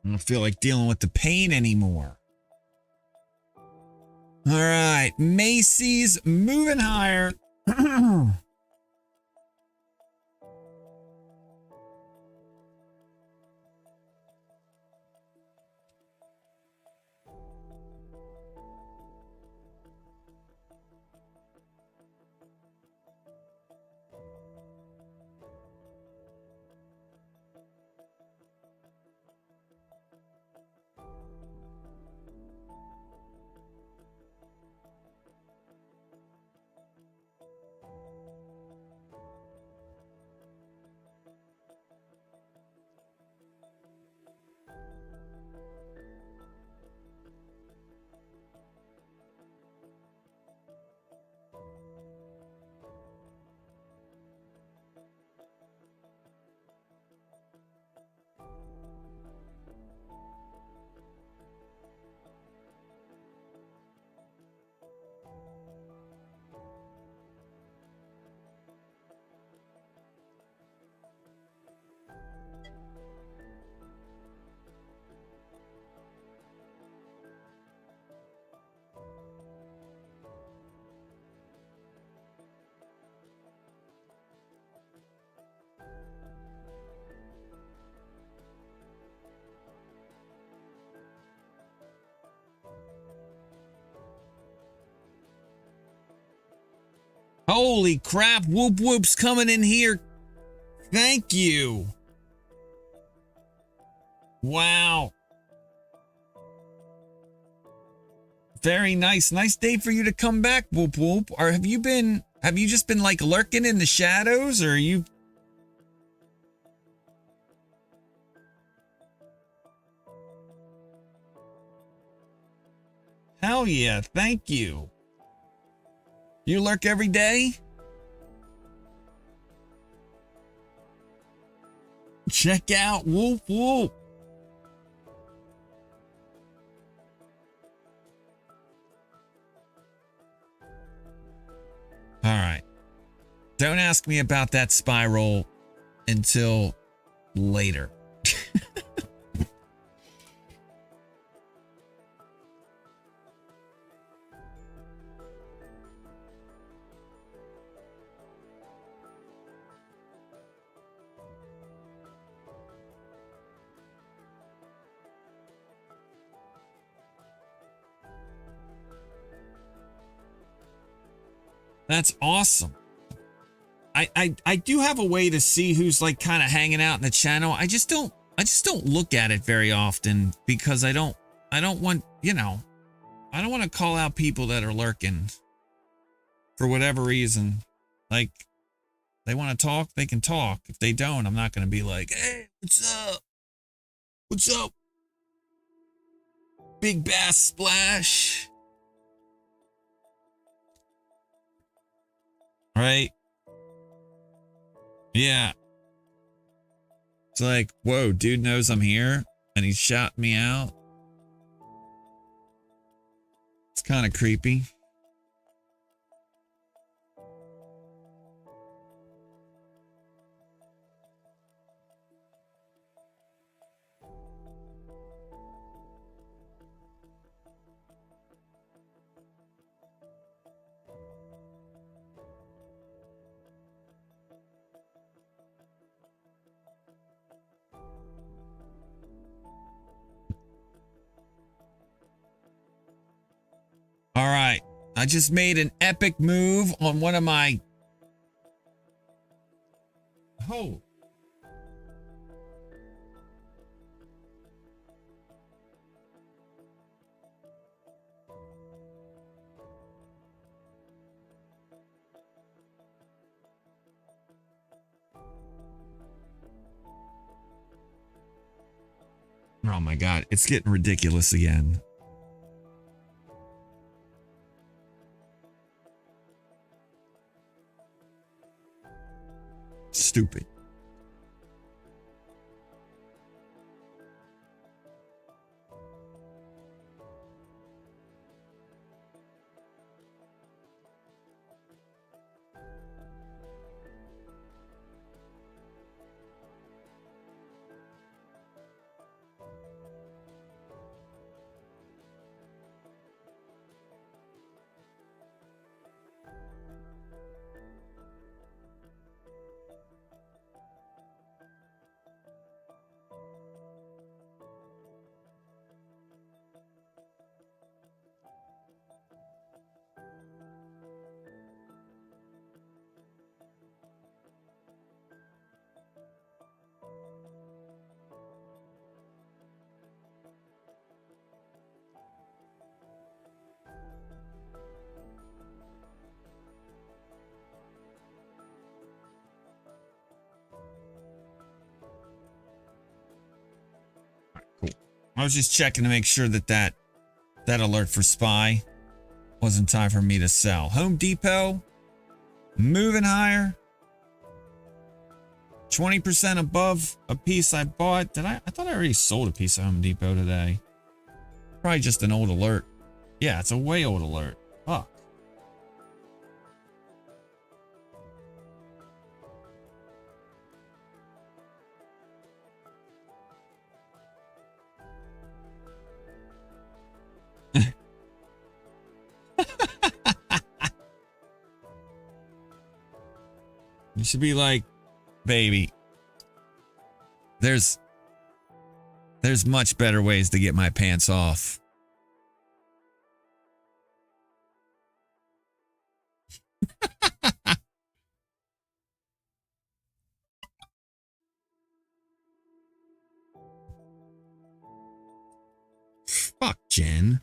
I don't feel like dealing with the pain anymore. All right, Macy's moving higher. Holy crap, Whoop Whoop's coming in here. Thank you. Wow. Very nice. Nice day for you to come back, Whoop Whoop. Or have you just been like lurking in the shadows, or are you? Hell yeah, thank you. You lurk every day? Check out Whoop Whoop. All right. Don't ask me about that spiral until later. That's awesome. I do have a way to see who's like kind of hanging out in the channel. I just don't look at it very often because I don't want, I don't want to call out people that are lurking for whatever reason. Like, they want to talk, they can talk. If they don't, I'm not going to be like, hey, what's up? What's up? Big Bass Splash. Right? Yeah. It's like, whoa, dude knows I'm here and he's shouting me out. It's kind of creepy. All right, I just made an epic move on one of my... Oh. Oh my God, it's getting ridiculous again. Stupid. I was just checking to make sure that that alert for SPY wasn't time for me to sell. Home Depot moving higher. 20% above a piece I bought. Did I thought I already sold a piece of Home Depot today. Probably just an old alert. Yeah, it's a way old alert. Fuck. You should be like, baby, there's much better ways to get my pants off. Fuck, Jen.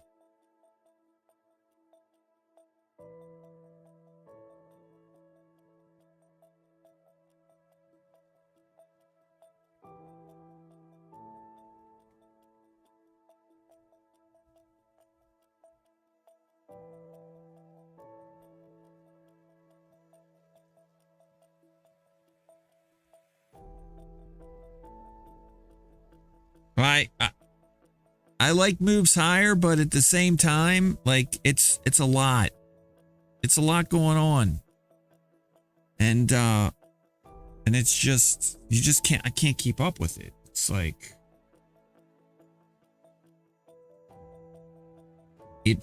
I like moves higher, but at the same time, like it's a lot. It's a lot going on. And it's just I can't keep up with it. It's like it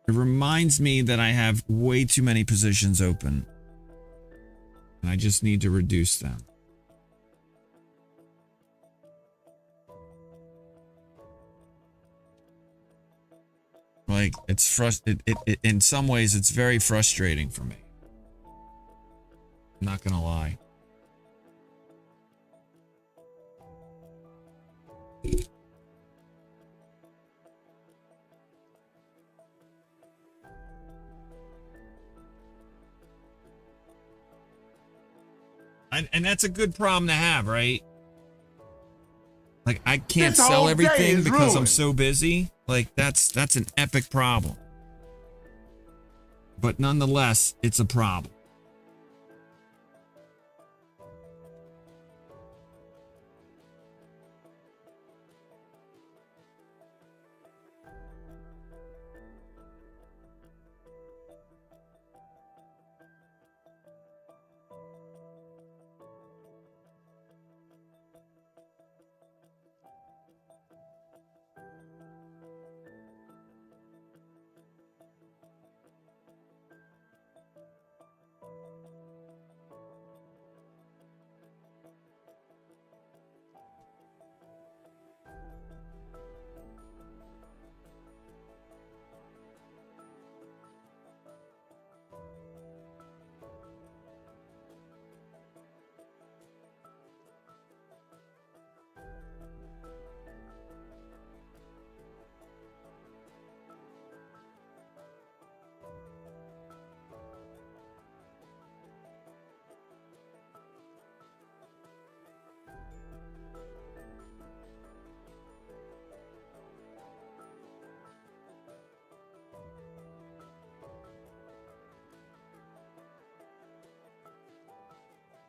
reminds me that I have way too many positions open. And I just need to reduce them. Like it's in some ways it's very frustrating for me. I'm not gonna lie. And that's a good problem to have, right? Like I can't sell everything because I'm so busy. Like that's an epic problem. But nonetheless, it's a problem.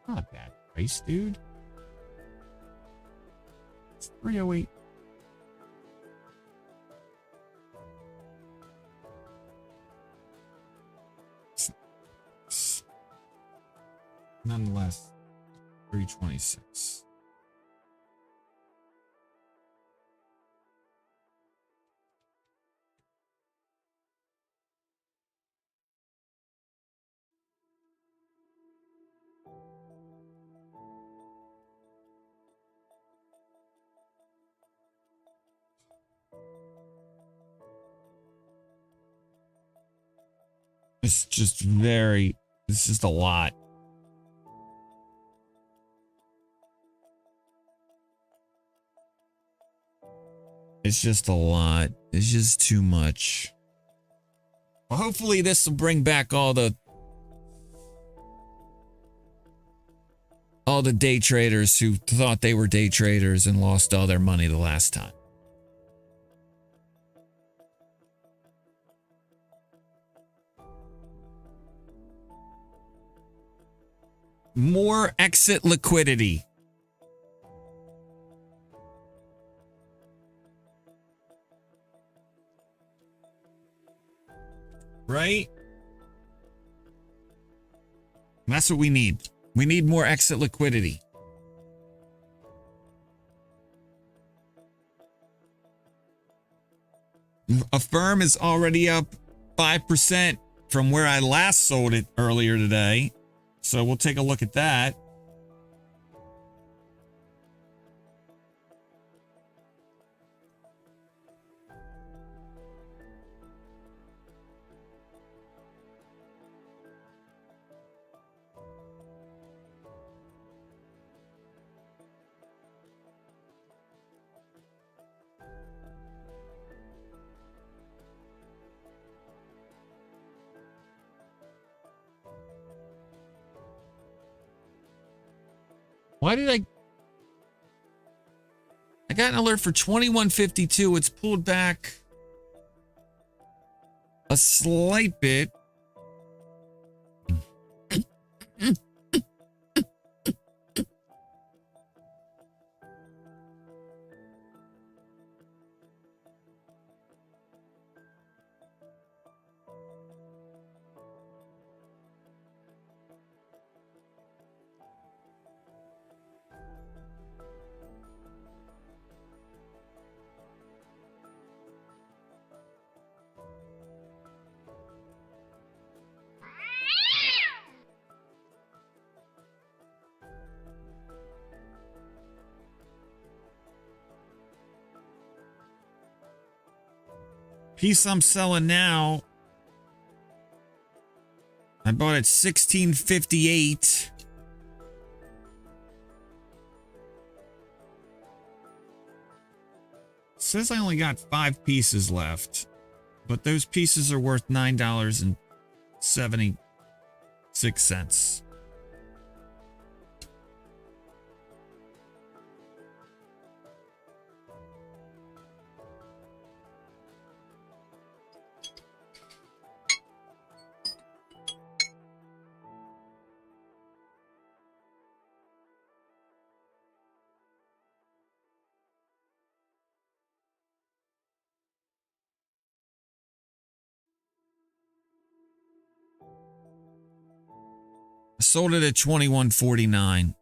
Not a bad price, dude. It's 308. Nonetheless, 326. It's just it's just a lot. It's just a lot. It's just too much. Well, hopefully this will bring back all the all the day traders who thought they were day traders and lost all their money the last time. More exit liquidity. Right? That's what we need. We need more exit liquidity. AFRM is already up 5% from where I last sold it earlier today. So we'll take a look at that. Why did I got an alert for 2152. It's pulled back a slight bit. Piece I'm selling now, I bought it 1658. Says I only got 5 pieces left, but those pieces are worth $9.76. Sold it at 2149.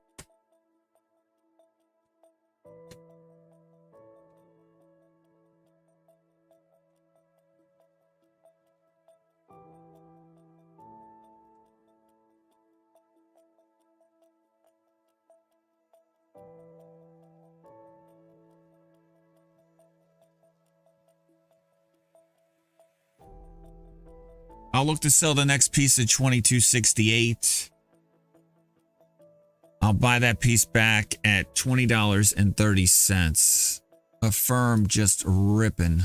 I'll look to sell the next piece at 2268. I'll buy that piece back at $20.30. AFRM just ripping.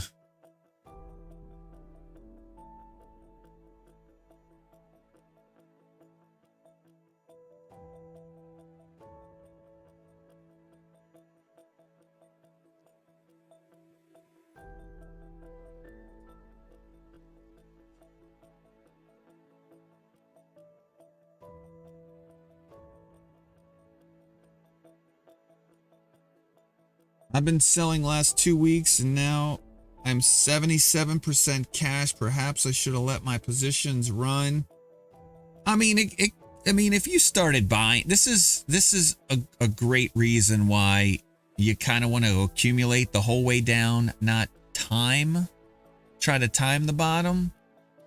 I've been selling last 2 weeks and now I'm 77% cash. Perhaps I should have let my positions run. I mean, if you started buying, this is a great reason why you kind of want to accumulate the whole way down, not try to time the bottom.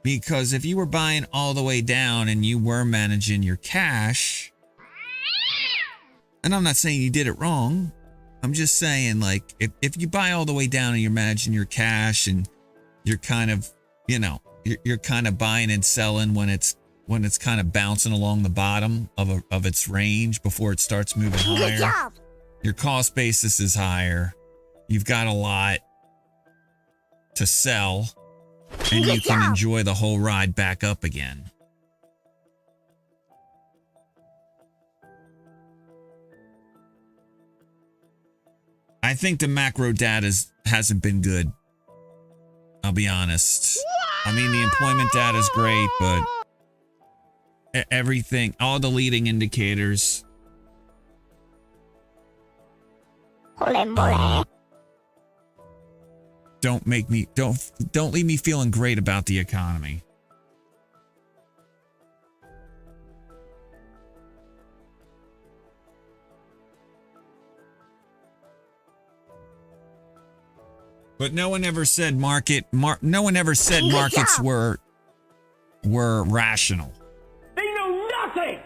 Because if you were buying all the way down and you were managing your cash, and I'm not saying you did it wrong, I'm just saying, like, if you buy all the way down and you're managing your cash and you're kind of, you're kind of buying and selling when it's kind of bouncing along the bottom of its range before it starts moving higher. Good job. Your cost basis is higher. You've got a lot to sell and you can enjoy the whole ride back up again. I think the macro data hasn't been good. I'll be honest. I mean, the employment data is great, but everything, all the leading indicators. Don't leave me feeling great about the economy. But no one ever said no one ever said markets were rational. They know nothing.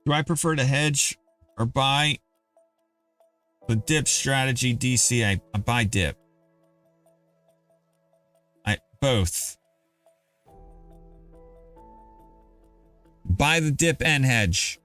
Do I prefer to hedge or buy? The dip strategy DC, I buy dip. Both. Buy the dip and hedge.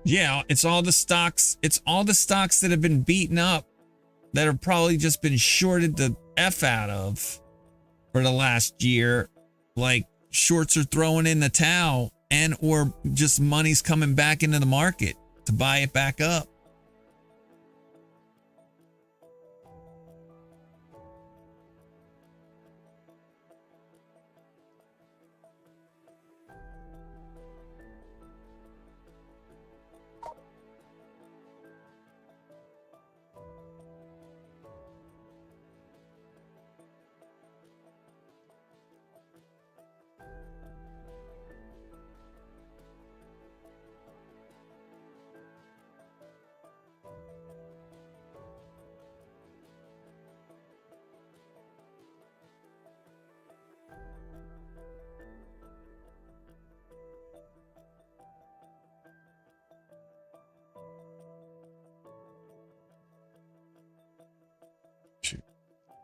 Yeah, it's all the stocks. It's all the stocks that have been beaten up, that have probably just been shorted the F out of for the last year. Like, shorts are throwing in the towel, and or just money's coming back into the market to buy it back up.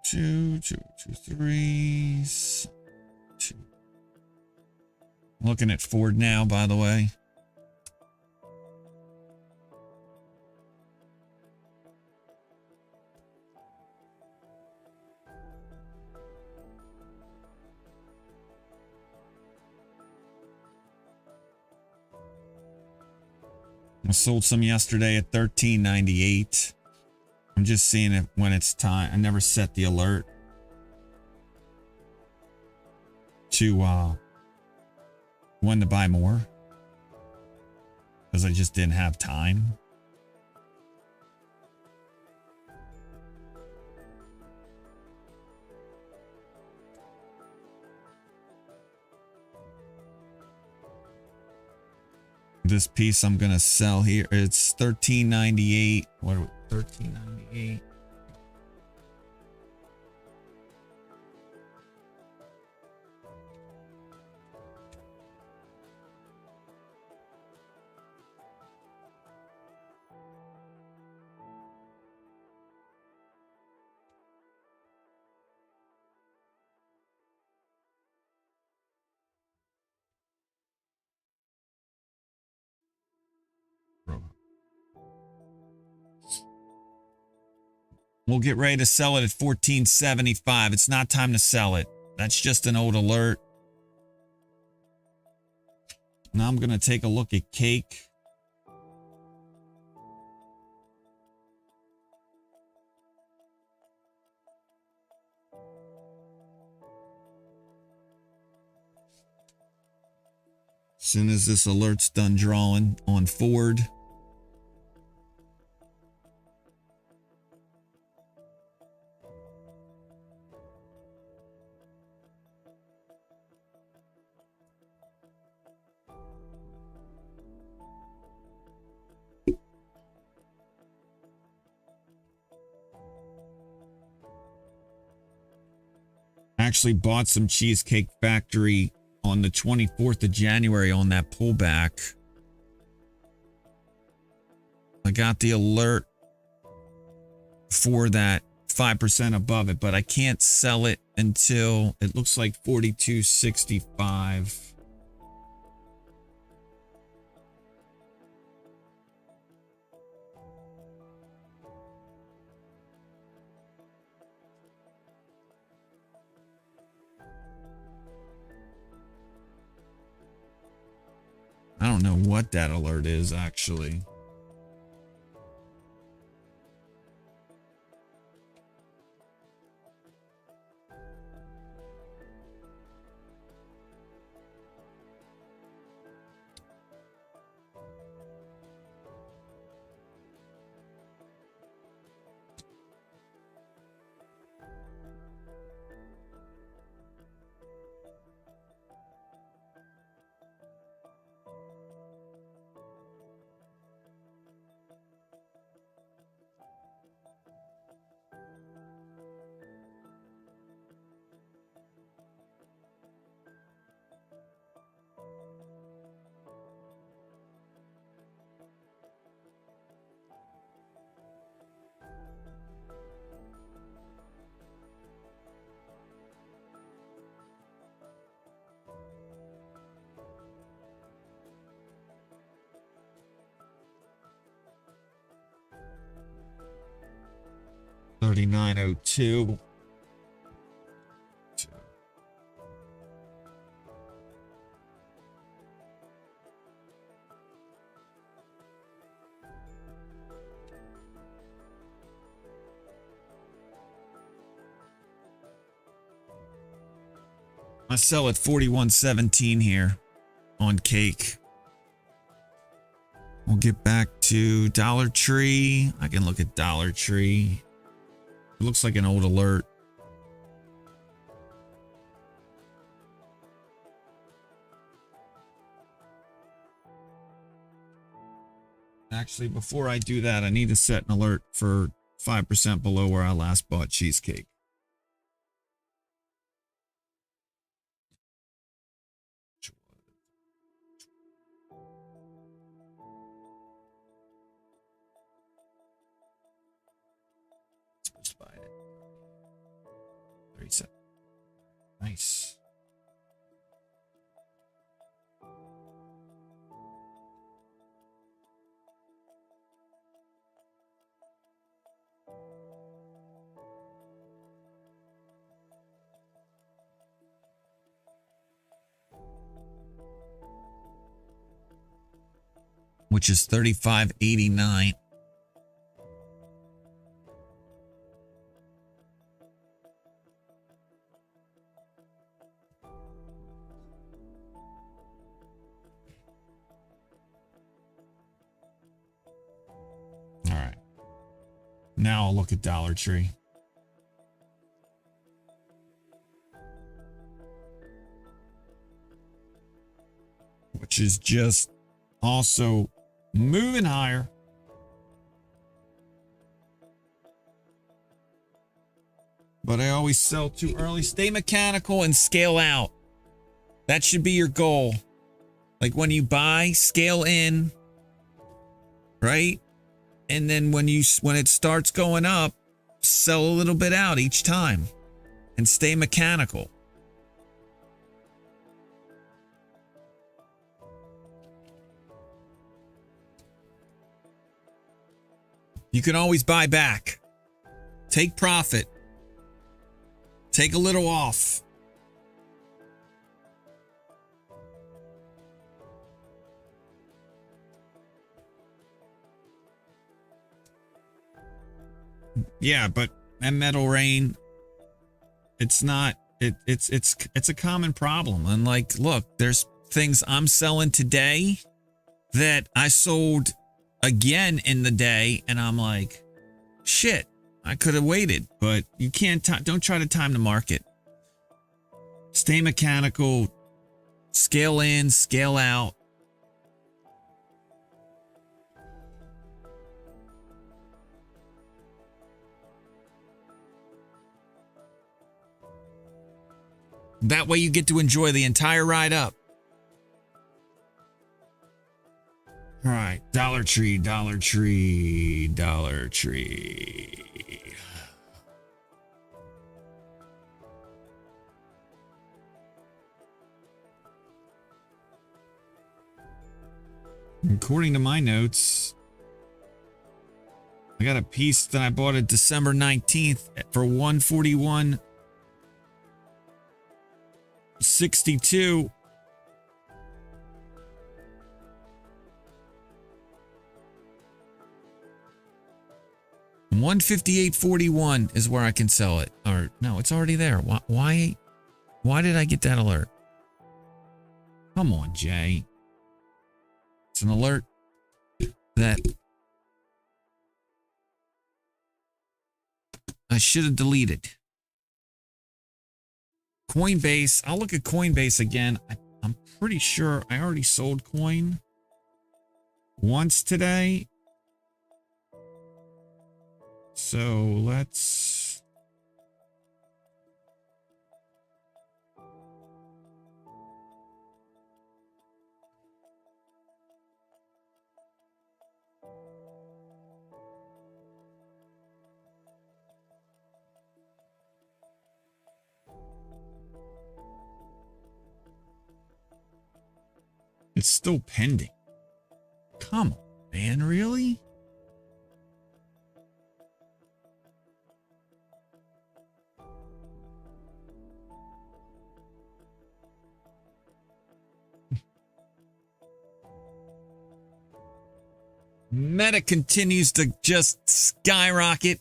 Two, threes. Two. Looking at Ford now, by the way. I sold some yesterday at $13.98. I'm just seeing it when it's time. I never set the alert to when to buy more, because I just didn't have time. This piece I'm gonna sell here. It's $13.98. What are we? $13.98. We'll get ready to sell it at $14.75. It's not time to sell it. That's just an old alert. Now I'm going to take a look at cake. soon as this alert's done drawing on Ford. Actually bought some Cheesecake Factory on the 24th of January on that pullback. I got the alert for that 5% above it, but I can't sell it until it looks like 42.65. I don't know what that alert is actually. $39.02. I sell at 41.17 here on cake. We'll get back to Dollar Tree. I can look at Dollar Tree. It looks like an old alert. Actually, before I do that, I need to set an alert for 5% below where I last bought cheesecake. Nice. Which is 35.89. Now I'll look at Dollar Tree. Which is just also moving higher. But I always sell too early. Stay mechanical and scale out. That should be your goal. Like when you buy, scale in, right? And then when it starts going up, sell a little bit out each time and stay mechanical. You can always buy back. Take profit. Take a little off. Yeah, but and metal rain, it's not it's a common problem. And like, look, there's things I'm selling today that I sold again in the day, and I'm like, shit, I could have waited, but you can't. Don't try to time the market. Stay mechanical, scale in, scale out. That way you get to enjoy the entire ride up. All right, Dollar Tree, Dollar Tree, Dollar Tree. According to my notes, I got a piece that I bought at December 19th for $141.62. $158.41 is where I can sell it. Or no, it's already there. Why did I get that alert? Come on, Jay. It's an alert that I should have deleted. Coinbase. I'll look at Coinbase again. I'm pretty sure I already sold coin once today. So let's... It's still pending. Come on, man, really? Meta continues to just skyrocket.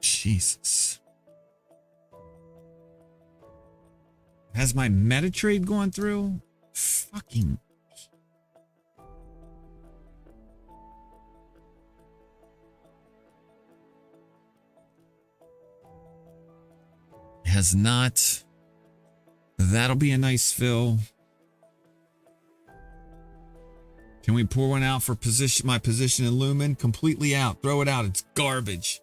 Jesus. Has my meta trade gone through? Fucking. Has not. That'll be a nice fill. Can we pour one out for position? My position in Lumen completely out. Throw it out. It's garbage.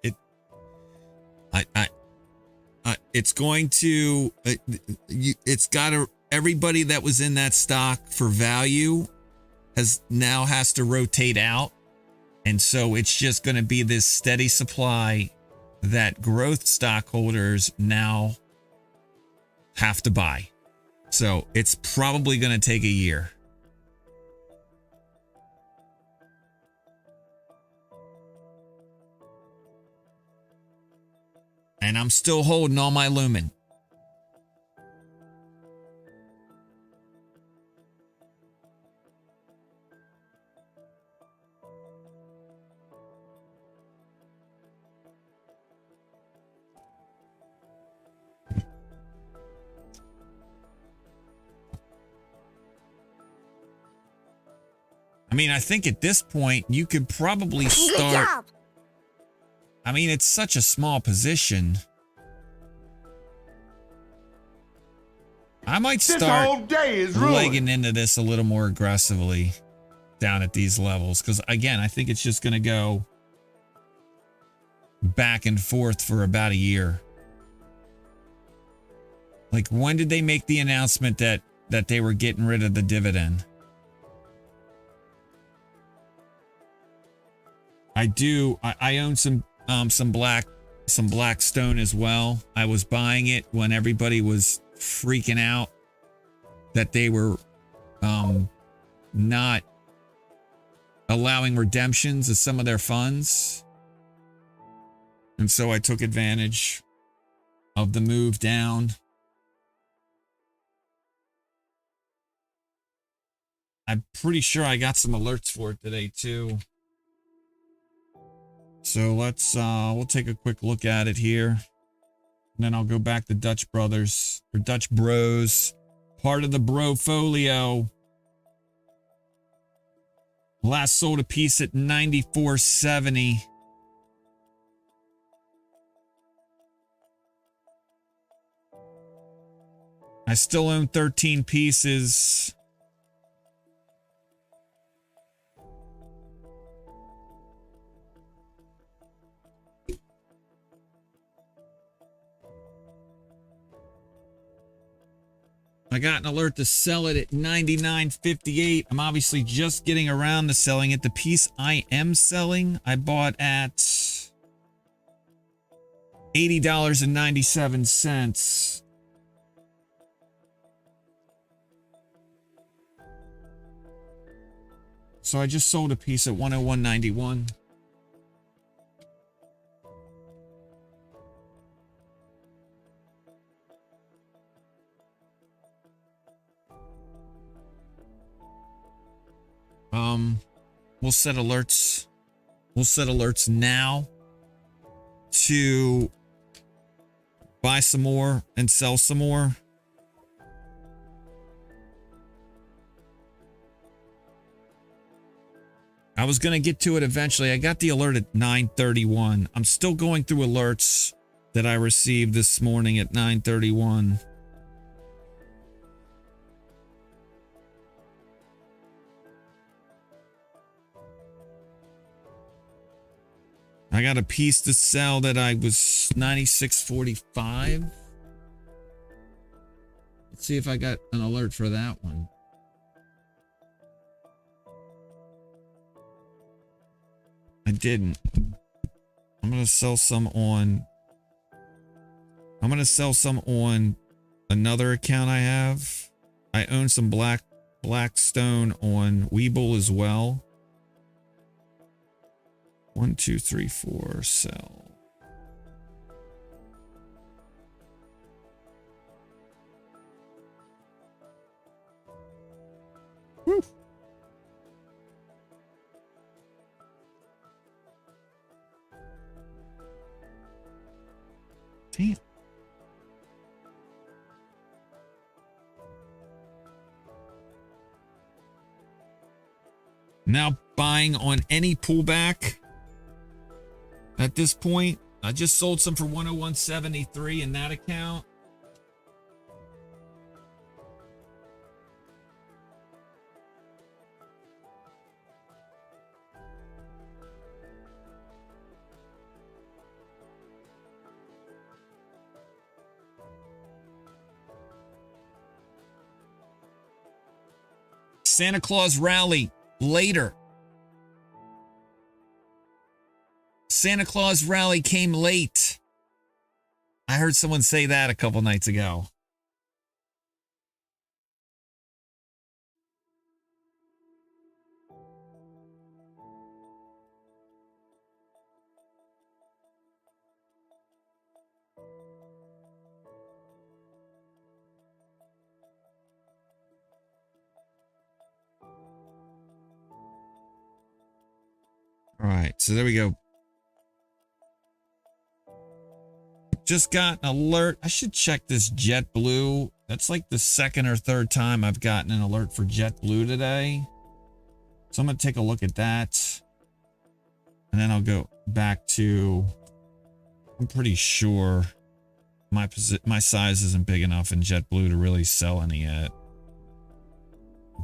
It's going to. It's got to. Everybody that was in that stock for value has to rotate out, and so it's just going to be this steady supply that growth stockholders now have to buy. So it's probably going to take a year. And I'm still holding all my Lumen. I mean, I think at this point you could probably start. I mean, it's such a small position. I might start legging into this a little more aggressively down at these levels. Because, again, I think it's just going to go back and forth for about a year. Like, when did they make the announcement that they were getting rid of the dividend? I own some Blackstone as well. I was buying it when everybody was freaking out that they were not allowing redemptions of some of their funds. And so I took advantage of the move down. I'm pretty sure I got some alerts for it today too. So let's we'll take a quick look at it here. And then I'll go back to Dutch Brothers or Dutch Bros. Part of the bro folio. Last sold a piece at 94.70. I still own 13 pieces. I got an alert to sell it at 99.58. I'm obviously just getting around to selling it. The piece I am selling, I bought at $80.97. So I just sold a piece at 101.91. We'll set alerts. We'll set alerts now to buy some more and sell some more. I was going to get to it eventually. I got the alert at 9:31. I'm still going through alerts that I received this morning at 9:31. I got a piece to sell that I was 96.45. Let's see if I got an alert for that one. I didn't. I'm going to sell some on another account I have. I own some Blackstone on Webull as well. 1, 2, 3, 4, sell. Woo. Damn. Now buying on any pullback. At this point, I just sold some for 101.73 in that account. Santa Claus rally later. Santa Claus rally came late. I heard someone say that a couple nights ago. All right, so there we go. Just got an alert. I should check this JetBlue. That's like the second or third time I've gotten an alert for JetBlue today. So I'm going to take a look at that. And then I'll go back to, I'm pretty sure my size isn't big enough in JetBlue to really sell any yet.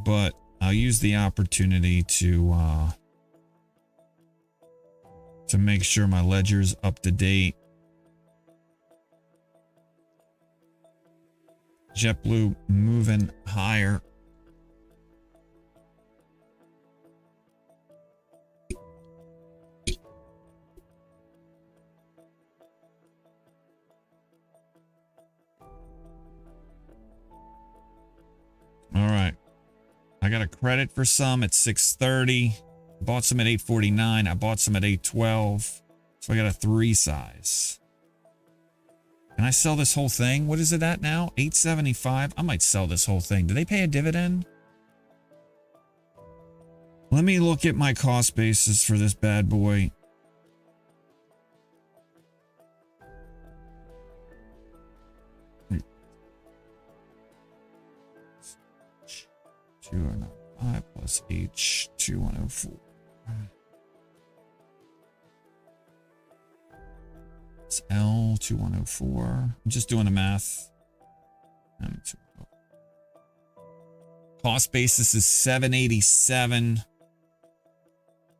But I'll use the opportunity to make sure my ledger's up to date. JetBlue moving higher. All right. I got a credit for some at 630. Bought some at 849. I bought some at 812. So I got a 3 size. Can I sell this whole thing? What is it at now? 875. I might sell this whole thing. Do they pay a dividend? Let me look at my cost basis for this bad boy. 2095 plus H2104. It's L2104. I'm just doing the math. Cost basis is 787.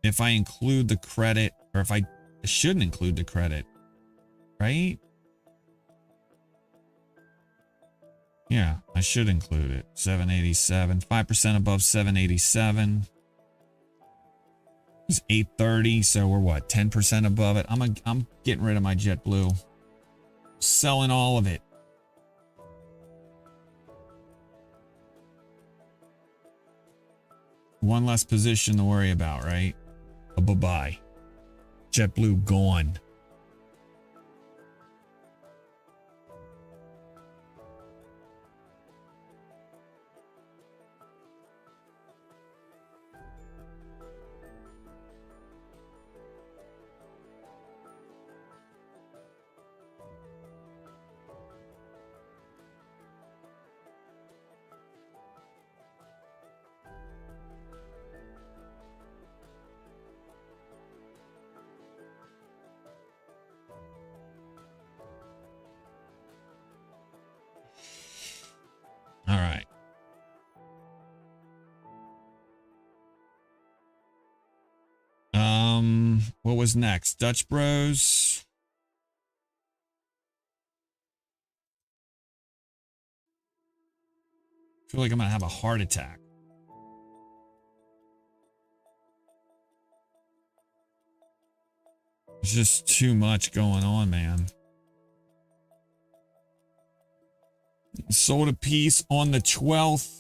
If I include the credit, or if I shouldn't include the credit, right? Yeah, I should include it. 787, 5% above 787. It's 830, so we're what, 10% above it. I'm getting rid of my JetBlue. Selling all of it. One less position to worry about, right? Bye-bye. JetBlue gone. All right. What was next? Dutch Bros. I feel like I'm gonna have a heart attack. There's just too much going on, man. Sold a piece on the 12th.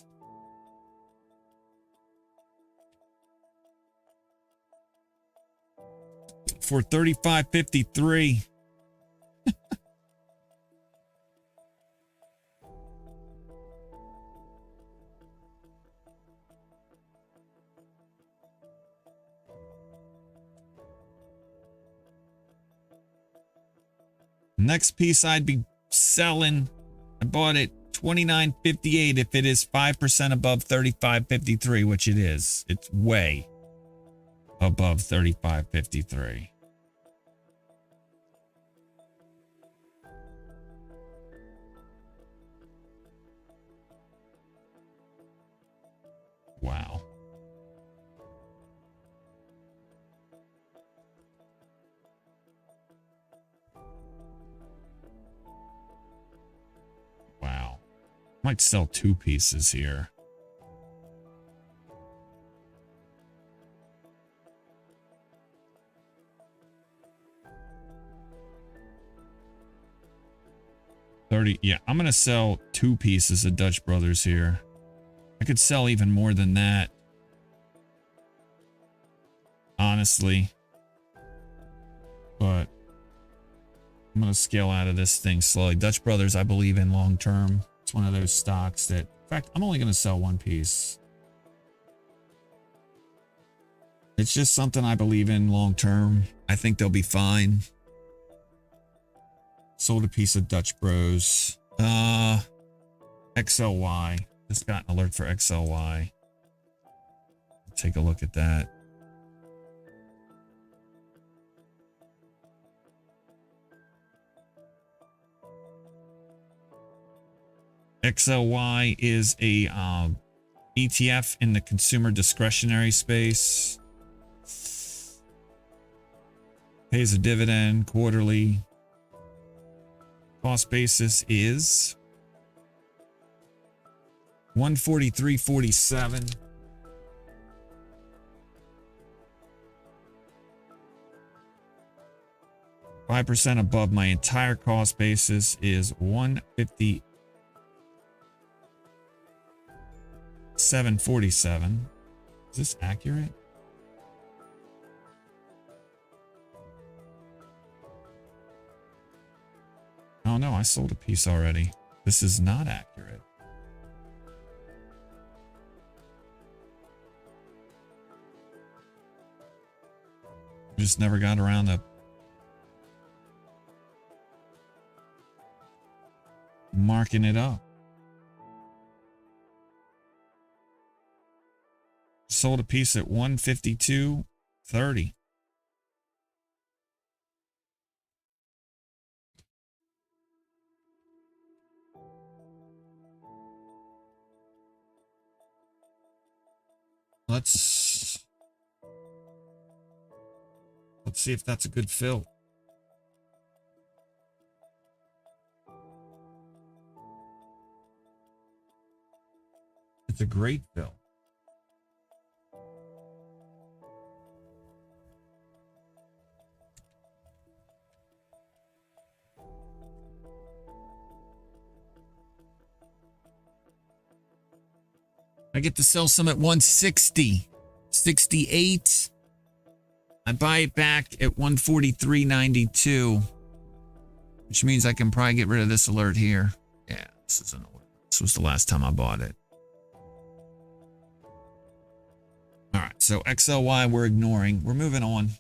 For $35.53. Next piece I'd be selling. I bought it $29.58 if it is 5% above $35.53, which it is. It's way above $35.53. Wow. Wow. Might sell two pieces here. Yeah, I'm gonna sell two pieces of Dutch Brothers here. I could sell even more than that, honestly, but I'm gonna scale out of this thing slowly. Dutch Brothers, I believe in long term. It's one of those stocks that, in fact, I'm only gonna sell one piece. It's just something I believe in long term. I think they'll be fine. Sold a piece of Dutch Bros. XLY. Just got an alert for XLY. Take a look at that. XLY is a ETF in the consumer discretionary space. Pays a dividend quarterly. Cost basis is 143.47. Five percent above my entire cost basis is 157.47. Is this accurate? Oh no, I sold a piece already. This is not accurate. Just never got around to marking it up. Sold a piece at 152.30. Let's see if that's a good fill. It's a great fill. I get to sell some at 160, 68. I buy it back at 143.92, which means I can probably get rid of this alert here. Yeah, this is an alert. This was the last time I bought it. All right, so XLY we're ignoring. We're moving on.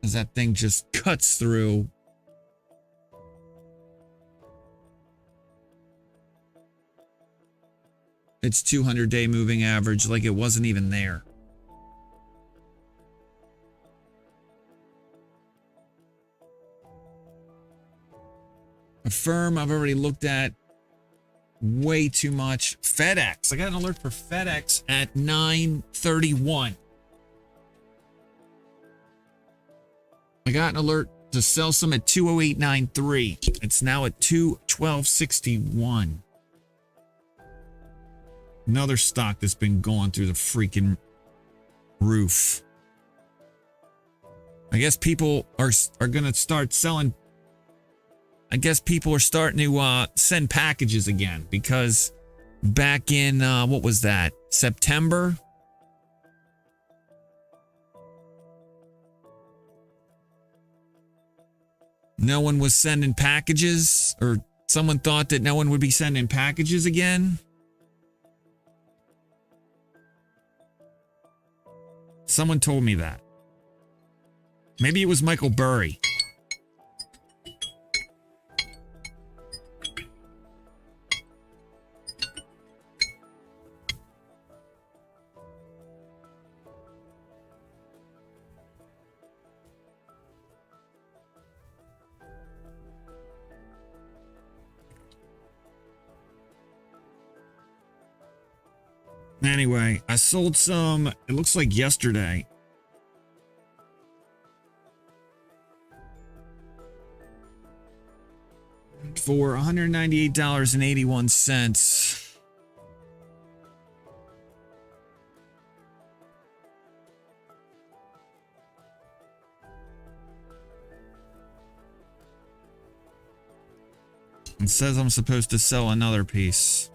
As that thing just cuts through. Its 200-day moving average like it wasn't even there. A firm I've already looked at way too much. FedEx. I got an alert for FedEx at 9:31. I got an alert to sell some at 208.93. It's now at 212.61. Another stock that's been going through the freaking roof. I guess people are going to start selling. I guess people are starting to send packages again because back in, what was that? September? No one was sending packages, or someone thought that no one would be sending packages again. Someone told me that. Maybe it was Michael Burry. Anyway, I sold some, it looks like yesterday. For $198.81. It says I'm supposed to sell another piece.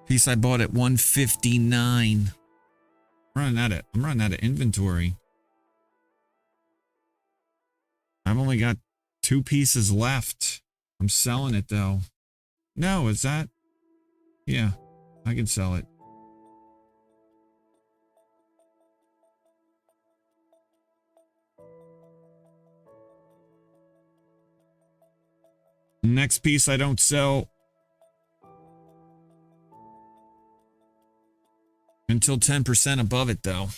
Piece I bought at 159. I'm running out of inventory. I've only got 2 pieces left. I'm selling it though. No, is that? Yeah, I can sell it. Next piece I don't sell until 10% above it though.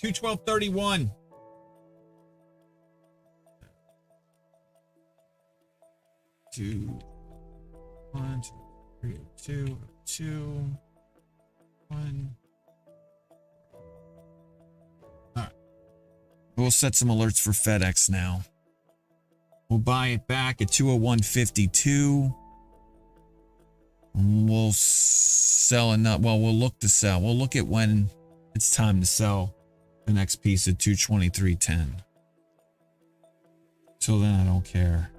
212.31. Two, 1, 2, 3, 2, 2, 1. All right. We'll set some alerts for FedEx now. We'll buy it back at 201.52. We'll sell enough. Well, we'll look to sell. We'll look at when it's time to sell the next piece at 223.10. Till then, I don't care.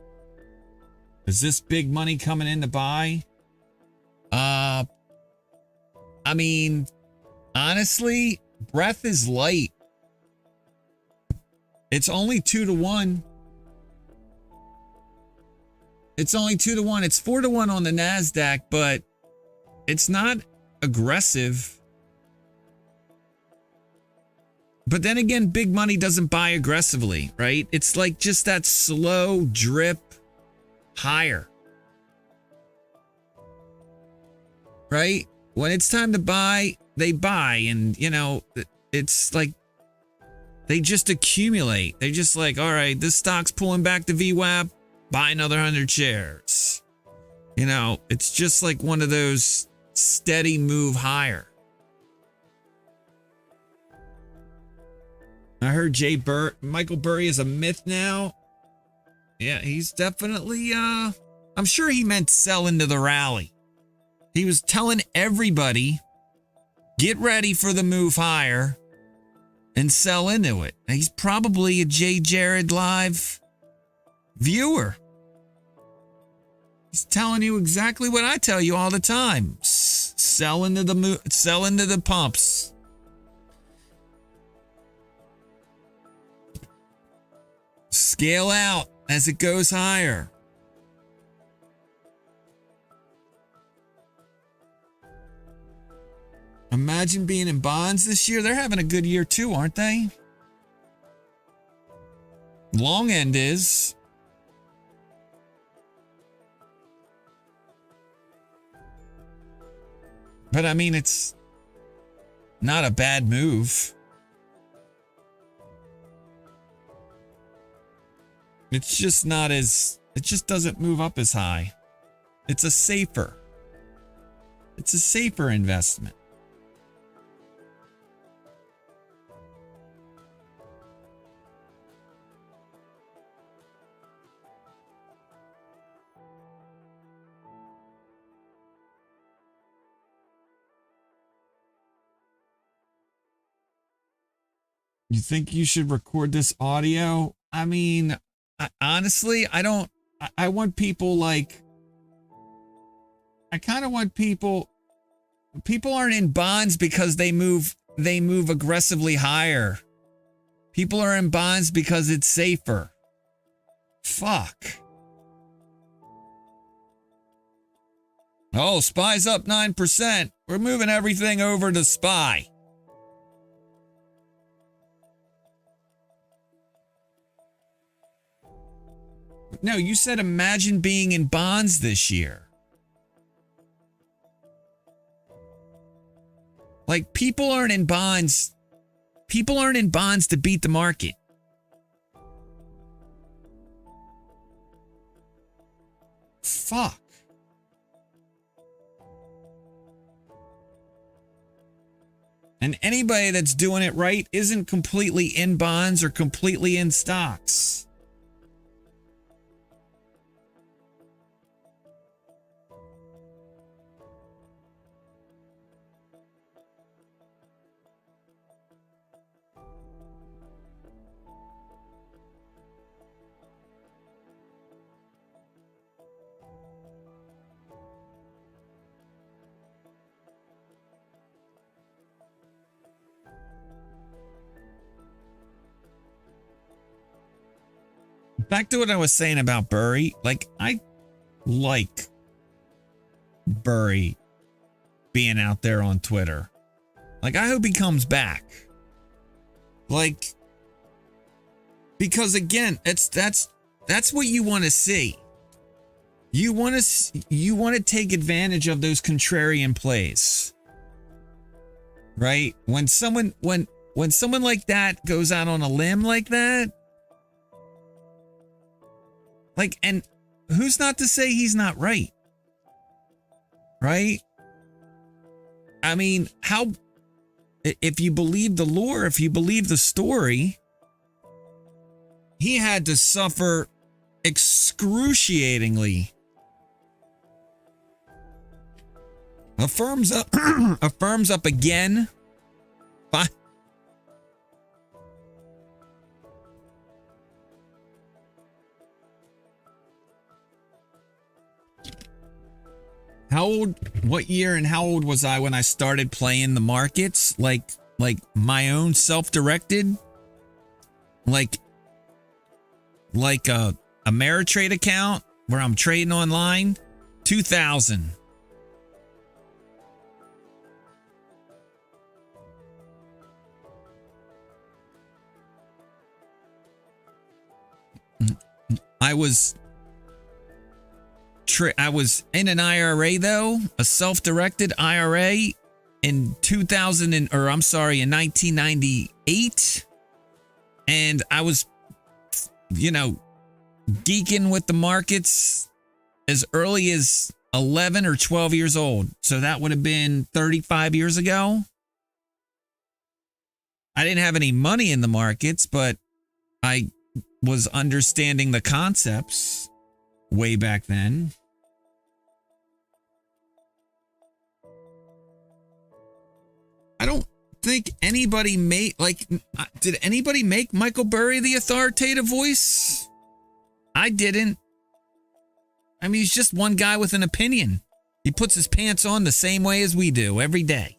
Is this big money coming in to buy? I mean, honestly, breath is light. It's only 2 to 1. It's only 2 to 1. It's 4 to 1 on the NASDAQ, but it's not aggressive. But then again, big money doesn't buy aggressively, right? It's like just that slow drip higher. Right? When it's time to buy, they buy. And, you know, it's like they just accumulate. They're just like, all right, this stock's pulling back the VWAP, buy another 100 shares. You know, it's just like one of those steady move higher. I heard Michael Burry is a myth now. Yeah, he's definitely, I'm sure he meant sell into the rally. He was telling everybody, get ready for the move higher and sell into it. He's probably a JayJaredLive viewer. He's telling you exactly what I tell you all the time. Sell into the pumps. Scale out as it goes higher. Imagine being in bonds this year. They're having a good year too, aren't they? Long end is. But I mean, it's not a bad move. It's just not as, it just doesn't move up as high. It's a safer investment. You think you should record this audio? I mean, honestly, I want people like, I kind of want people aren't in bonds because they move aggressively higher. People are in bonds because it's safer. Fuck. Oh, SPY's up 9%. We're moving everything over to SPY. No, you said imagine being in bonds this year. Like people aren't in bonds. People aren't in bonds to beat the market. Fuck. And anybody that's doing it right isn't completely in bonds or completely in stocks. Back to what I was saying about Burry. Like, I like Burry being out there on Twitter. Like, I hope he comes back. Like, because again, that's what you want to see. You want to take advantage of those contrarian plays. Right? When someone like that goes out on a limb like that, like, and who's not to say he's not right? Right? I mean, how, if you believe the lore, if you believe the story, he had to suffer excruciatingly. Affirms up again. Bye. How old, what year and how old was I when I started playing the markets? Like my own self-directed? Like a Ameritrade account where I'm trading online? 2000. I was in an IRA though, a self-directed IRA in 1998, and I was, geeking with the markets as early as 11 or 12 years old. So that would have been 35 years ago. I didn't have any money in the markets, but I was understanding the concepts way back then. I don't think anybody did anybody make Michael Burry the authoritative voice? I didn't. I mean, he's just one guy with an opinion. He puts his pants on the same way as we do every day.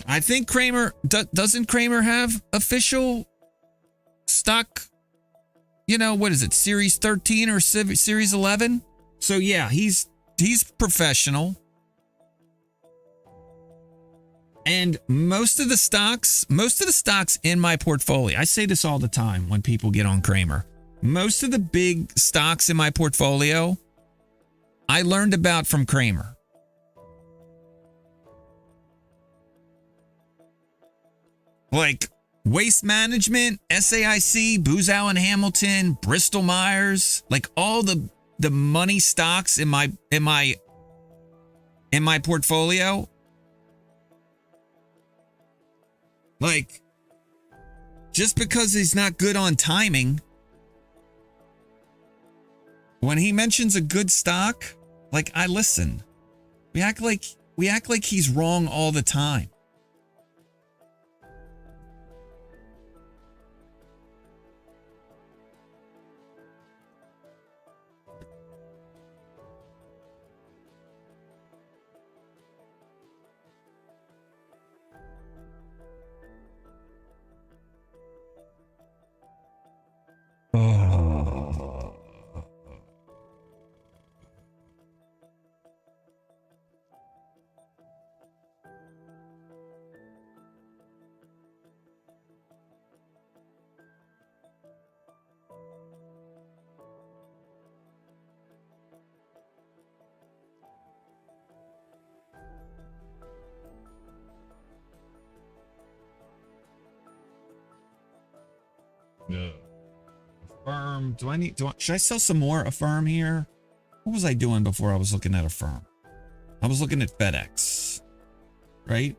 I think Kramer, doesn't Kramer have official stock, what is it, Series 13 or Series 11? So yeah, he's professional. And most of the stocks in my portfolio, I say this all the time when people get on Kramer, most of the big stocks in my portfolio, I learned about from Kramer. Like Waste Management, SAIC, Booz Allen Hamilton, Bristol Myers, like all the money stocks in my portfolio. Like, just because he's not good on timing, when he mentions a good stock, like, I listen. We act like he's wrong all the time. Affirm. Should I sell some more Affirm here? What was I doing before I was looking at Affirm? I was looking at FedEx, right?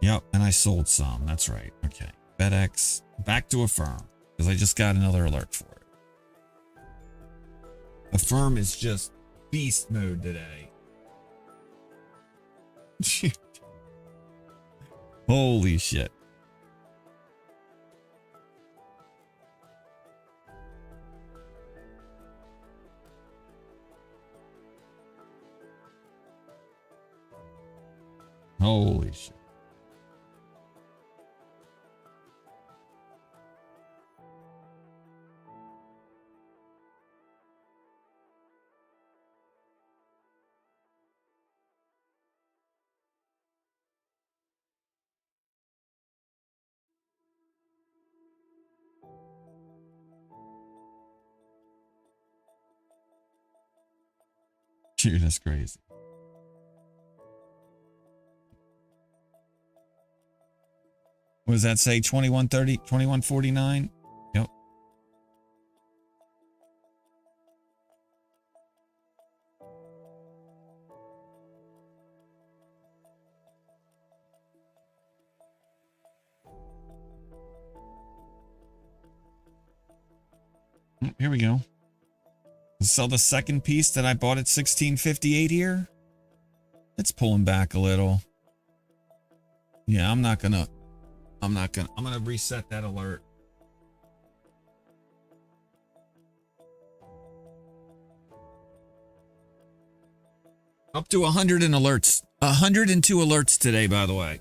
Yep, and I sold some. That's right. Okay. FedEx, back to Affirm, because I just got another alert for it. Affirm is just beast mode today. Holy shit. Holy shit. Dude, that's crazy. What does that say? 2130, 2149? Yep. Here we go. Sell the second piece that I bought at 1658 here. It's pulling back a little. Yeah, I'm gonna reset that alert. Up to 100 alerts. 102 alerts today, by the way.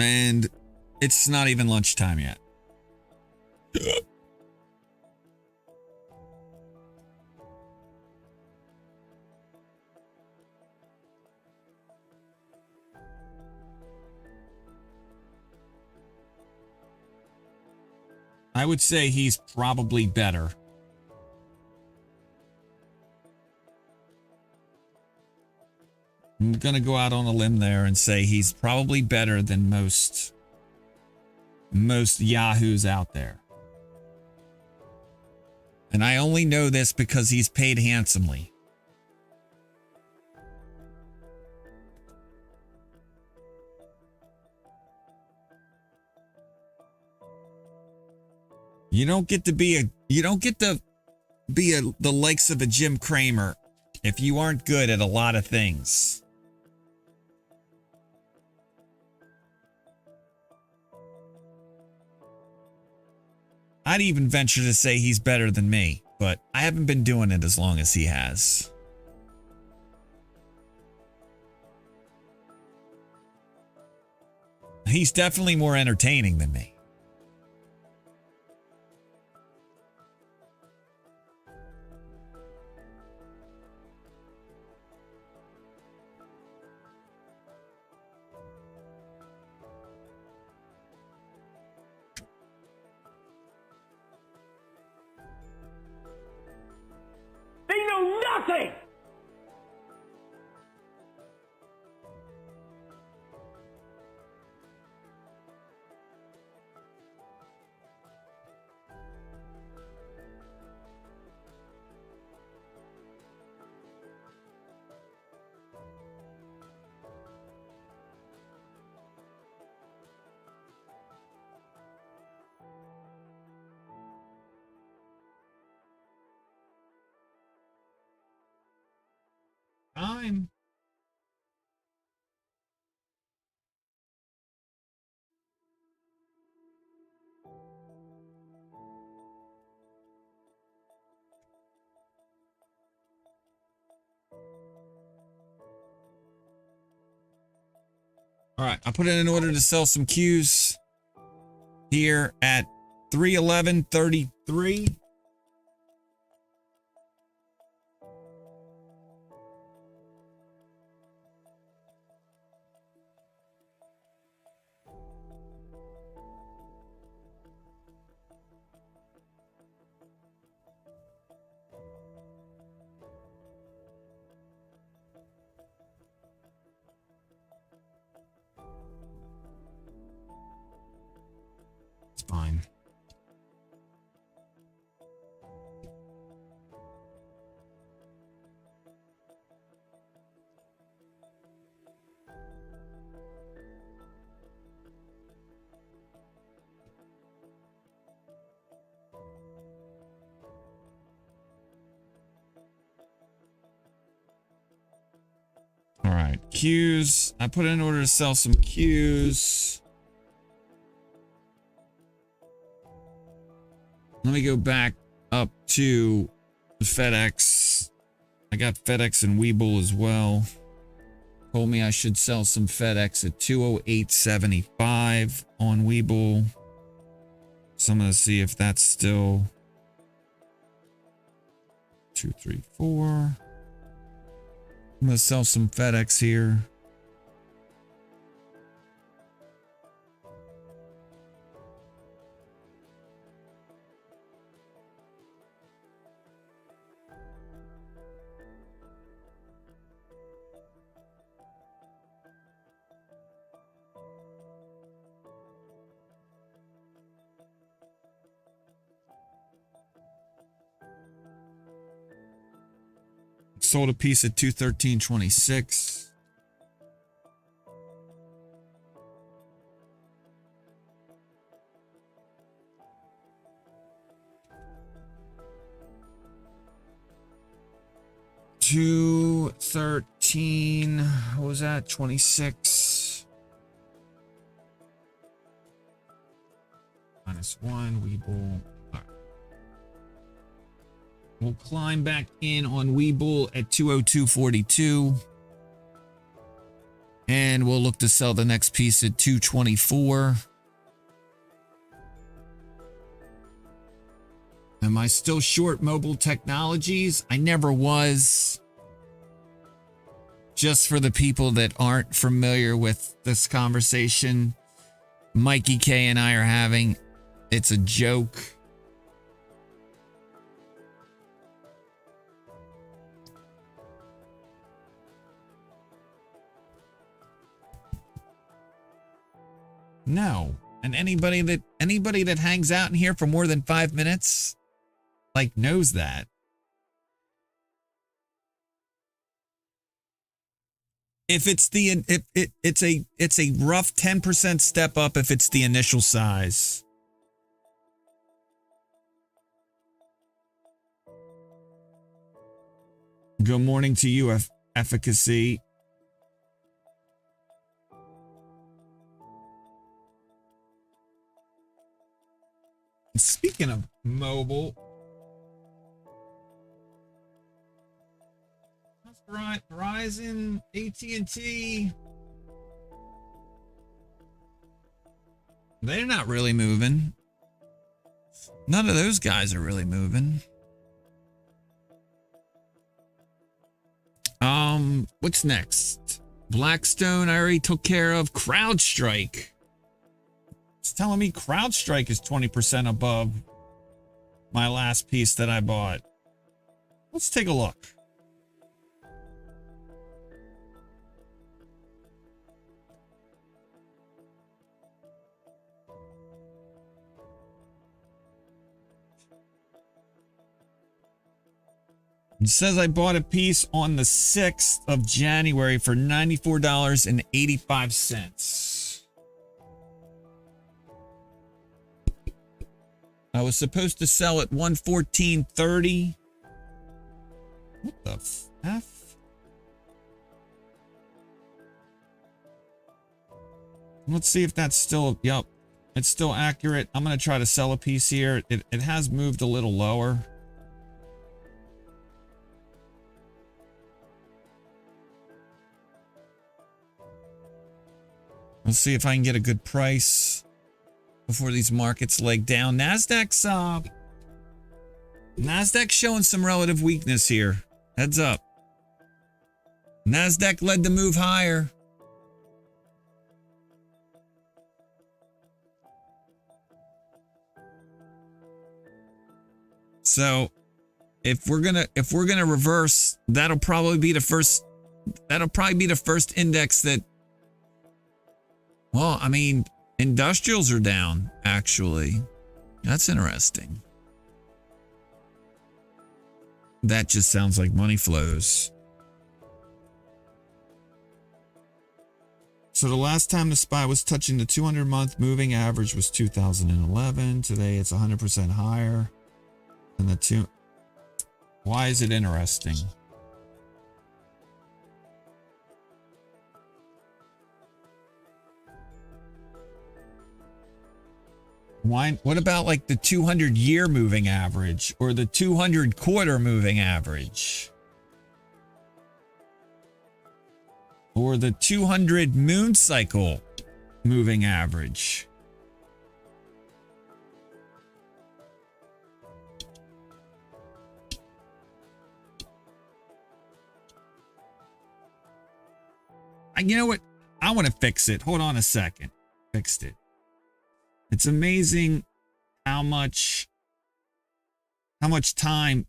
And it's not even lunchtime yet. I would say he's probably better. I'm going to go out on a limb there and say he's probably better than most yahoos out there. And I only know this because he's paid handsomely. You don't get to be the likes of a Jim Cramer if you aren't good at a lot of things. I'd even venture to say he's better than me, but I haven't been doing it as long as he has. He's definitely more entertaining than me. They know nothing! Time. All right, I put in an order to sell some Qs here at 311.33. Fine. All right, Qs. I put in order to sell some Qs. Let me go back up to the FedEx. I got FedEx and Webull as well. Told me I should sell some FedEx at 208.75 on Webull. So I'm going to see if that's still 234. I'm going to sell some FedEx here. Sold a piece at 213.26. $213. What was that? 26. -1. Webull. We'll climb back in on Webull at 202.42. And we'll look to sell the next piece at 224. Am I still short mobile technologies? I never was. Just for the people that aren't familiar with this conversation Mikey K and I are having, it's a joke. No. And anybody that hangs out in here for more than 5 minutes, like, knows that. If it's it's a rough 10% step up if it's the initial size. Good morning to you, Efficacy. Speaking of mobile, Verizon, AT&T, they're not really moving. None of those guys are really moving. What's next? Blackstone, I already took care of. CrowdStrike. It's telling me CrowdStrike is 20% above my last piece that I bought. Let's take a look. It says I bought a piece on the 6th of January for $94.85. I was supposed to sell at $114.30. What the F? Let's see if that's still, yep, it's still accurate. I'm going to try to sell a piece here. It has moved a little lower. Let's see if I can get a good price before these markets leg down. Nasdaq's showing some relative weakness here. Heads up. Nasdaq led the move higher. So if we're gonna reverse, that'll probably be the first index that, well, I mean, industrials are down, actually. That's interesting. That just sounds like money flows. So the last time the SPY was touching the 200-month moving average was 2011. Today it's 100% higher than the two. Why is it interesting? Why? What about like the 200-year moving average or the 200-quarter moving average? Or the 200 moon cycle moving average? You know what? I want to fix it. Hold on a second. Fixed it. It's amazing how much time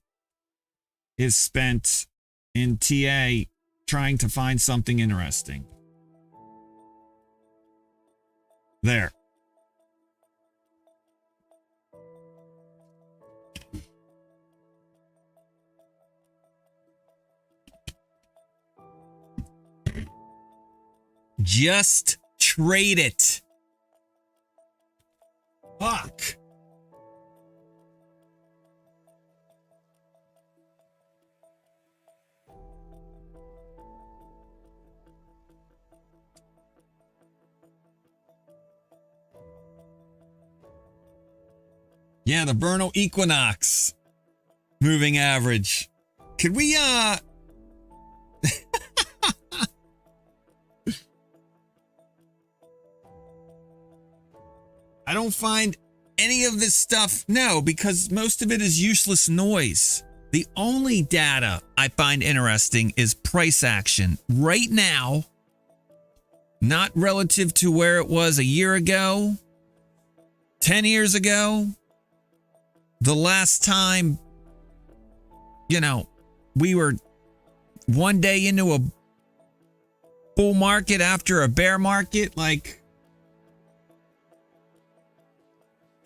is spent in TA trying to find something interesting. There. Just trade it. Fuck. Yeah, the vernal equinox moving average. Could we I don't find any of this stuff. No, because most of it is useless noise. The only data I find interesting is price action right now, not relative to where it was a year ago, 10 years ago, the last time, you know, we were one day into a bull market after a bear market. Like,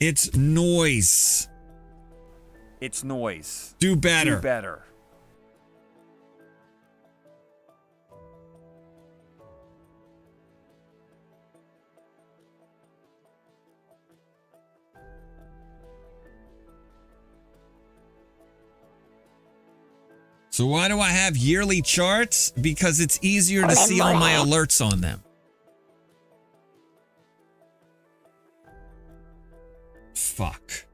it's noise. It's noise. Do better. Do better. So why do I have yearly charts? Because it's easier to see all my alerts on them. Fuck.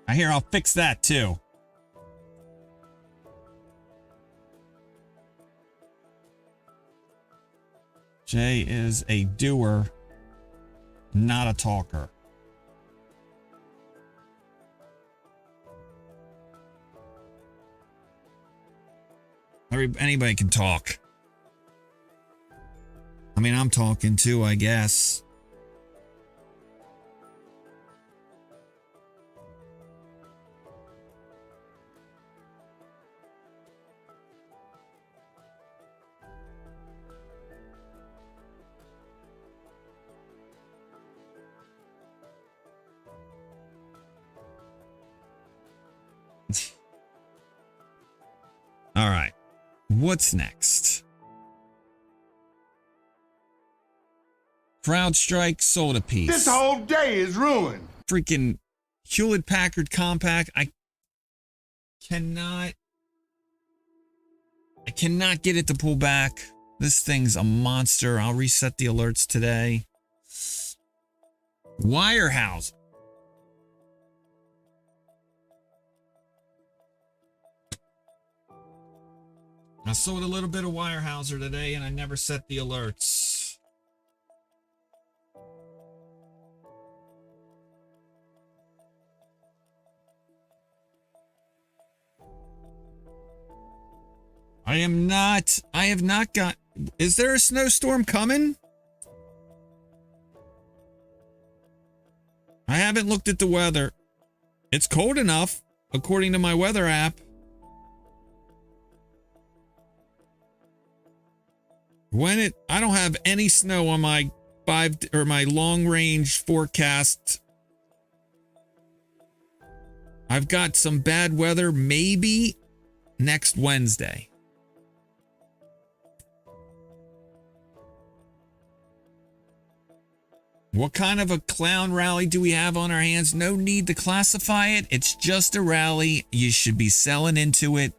I hear I'll fix that too. Jay is a doer, not a talker. Anybody can talk. I mean, I'm talking too, I guess. All right. What's next? CrowdStrike sold a piece. This whole day is ruined. Freaking Hewlett Packard Compact. I cannot get it to pull back. This thing's a monster. I'll reset the alerts today. Wirehouse. I sold a little bit of Wirehouser today and I never set the alerts. I have not got, is there a snowstorm coming? I haven't looked at the weather. It's cold enough, according to my weather app. I don't have any snow on my my long range forecast. I've got some bad weather maybe next Wednesday. What kind of a clown rally do we have on our hands? No need to classify it. It's just a rally. You should be selling into it,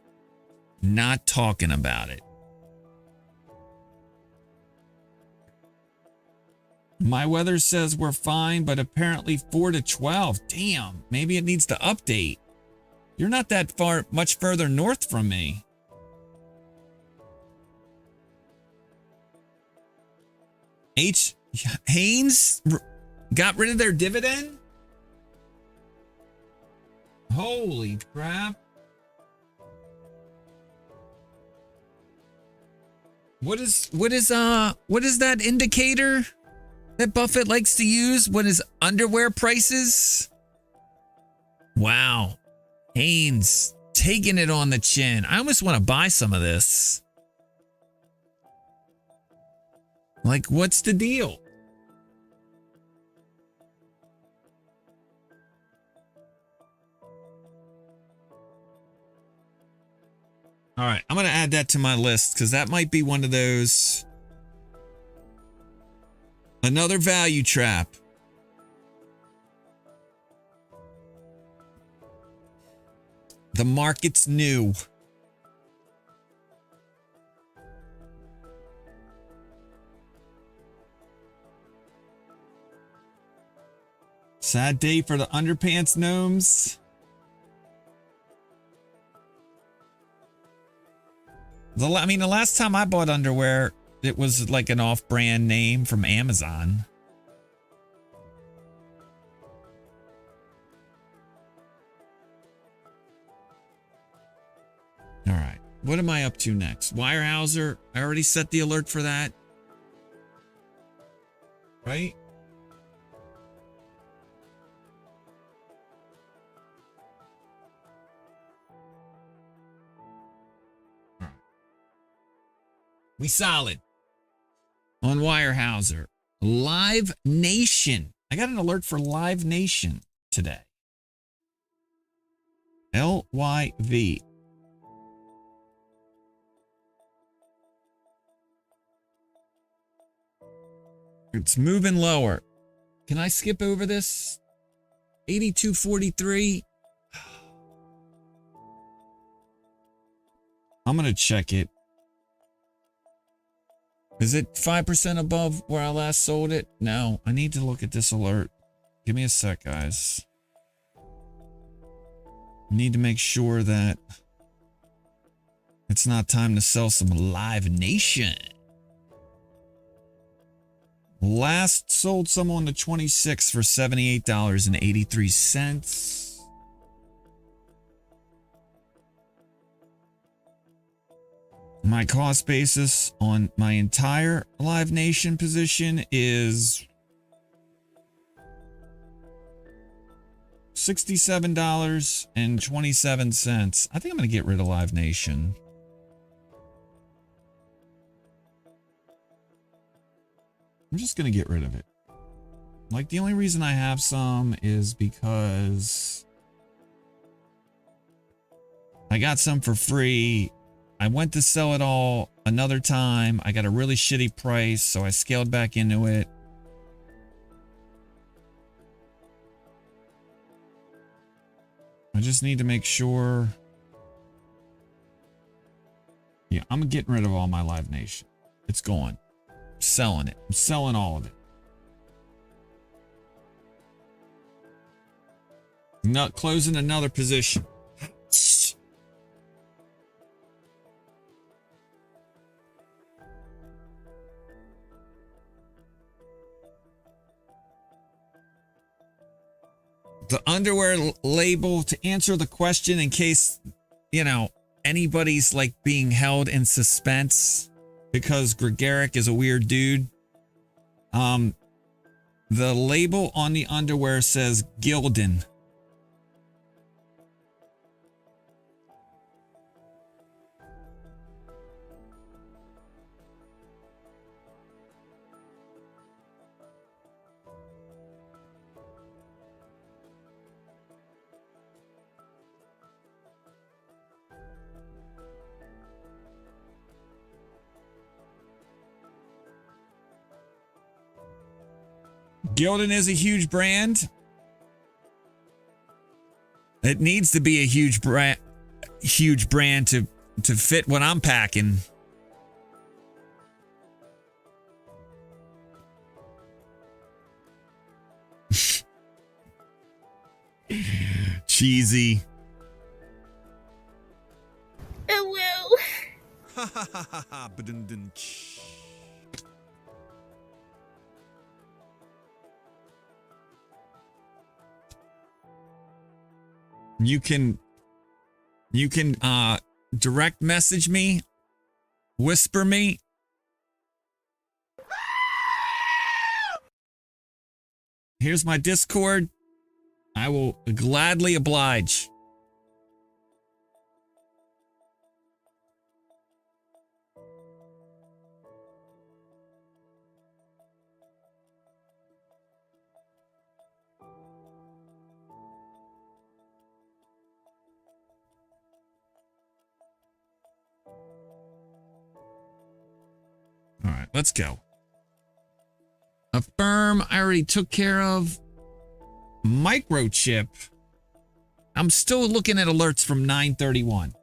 not talking about it. My weather says we're fine, but apparently 4 to 12. Damn, maybe it needs to update. You're not that much further north from me. Haynes got rid of their dividend? Holy crap. What is that indicator that Buffett likes to use? What is underwear prices? Wow. Haynes taking it on the chin. I almost want to buy some of this. Like, what's the deal? All right, I'm going to add that to my list because that might be one of those. Another value trap. The market's new. Sad day for the underpants gnomes. The last time I bought underwear, it was like an off-brand name from Amazon. All right. What am I up to next? Weyerhaeuser. I already set the alert for that. Right? All right. We solid. On Weyerhaeuser. Live Nation. I got an alert for Live Nation today. LYV. It's moving lower. Can I skip over this? 82.43. I'm going to check it. Is it 5% above where I last sold it? No, I need to look at this alert. Give me a sec, guys. I need to make sure that it's not time to sell some Live Nation. Last sold some on the 26th for $78.83. My cost basis on my entire Live Nation position is $67.27. I think I'm going to get rid of Live Nation. I'm just going to get rid of it. Like, the only reason I have some is because I got some for free. I went to sell it all another time. I got a really shitty price, so I scaled back into it. I just need to make sure. Yeah, I'm getting rid of all my Live Nation. It's gone. I'm selling it. I'm selling all of it. Not closing another position. The underwear label, to answer the question in case, you know, anybody's like being held in suspense because Gregaric is a weird dude. The label on the underwear says Gildan. Gildan is a huge brand. It needs to be a huge brand to fit what I'm packing. Cheesy. Oh well. Ha ha ha ha ha. You can direct message me, whisper me. Here's my Discord. I will gladly oblige. All right, let's go. Affirm, I already took care of. Microchip. I'm still looking at alerts from 9:31.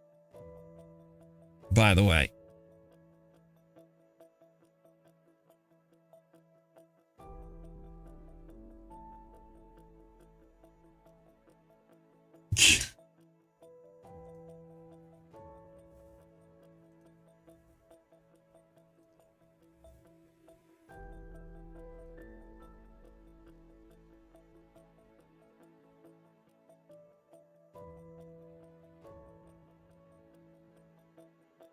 By the way.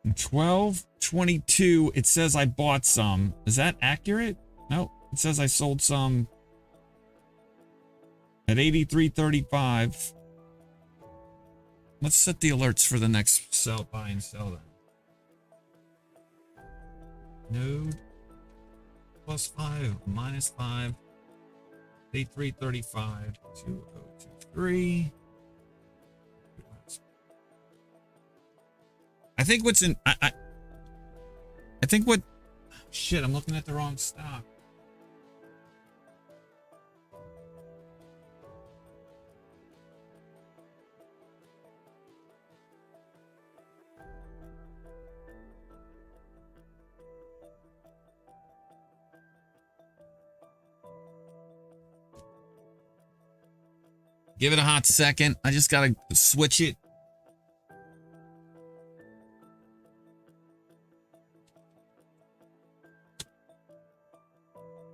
$12.22. It says I bought some. Is that accurate? No, it says I sold some at $83.35. Let's set the alerts for the next sell, buy, and sell then. Node +5, -5, 83.35, 2023. I think what's in I think what shit, I'm looking at the wrong stock. Give it a hot second. I just gotta switch it.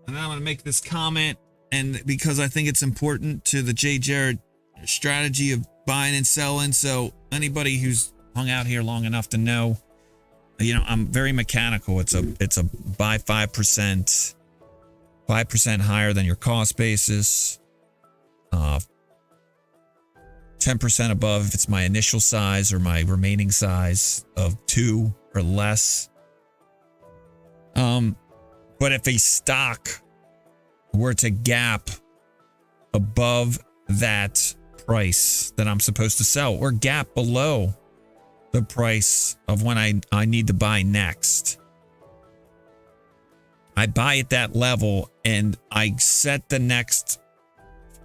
And then I'm going to make this comment, and because I think it's important to the Jay Jared strategy of buying and selling. So anybody who's hung out here long enough to know, you know, I'm very mechanical. It's a buy 5%, 5% higher than your cost basis, 10% above if it's my initial size or my remaining size of 2 or less. But if a stock were to gap above that price that I'm supposed to sell, or gap below the price of when I need to buy next, I buy at that level and I set the next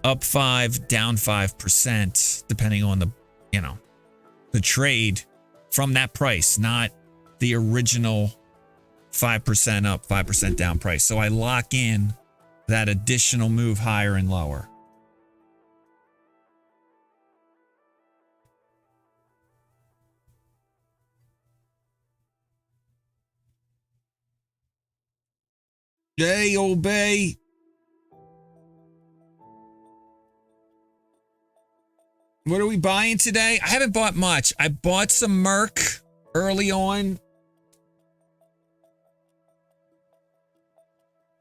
up 5, down 5%, depending on the, you know, the trade from that price, not the original 5% up, 5% down price. So I lock in that additional move higher and lower. Jay, obey. What are we buying today? I haven't bought much. I bought some Merck early on.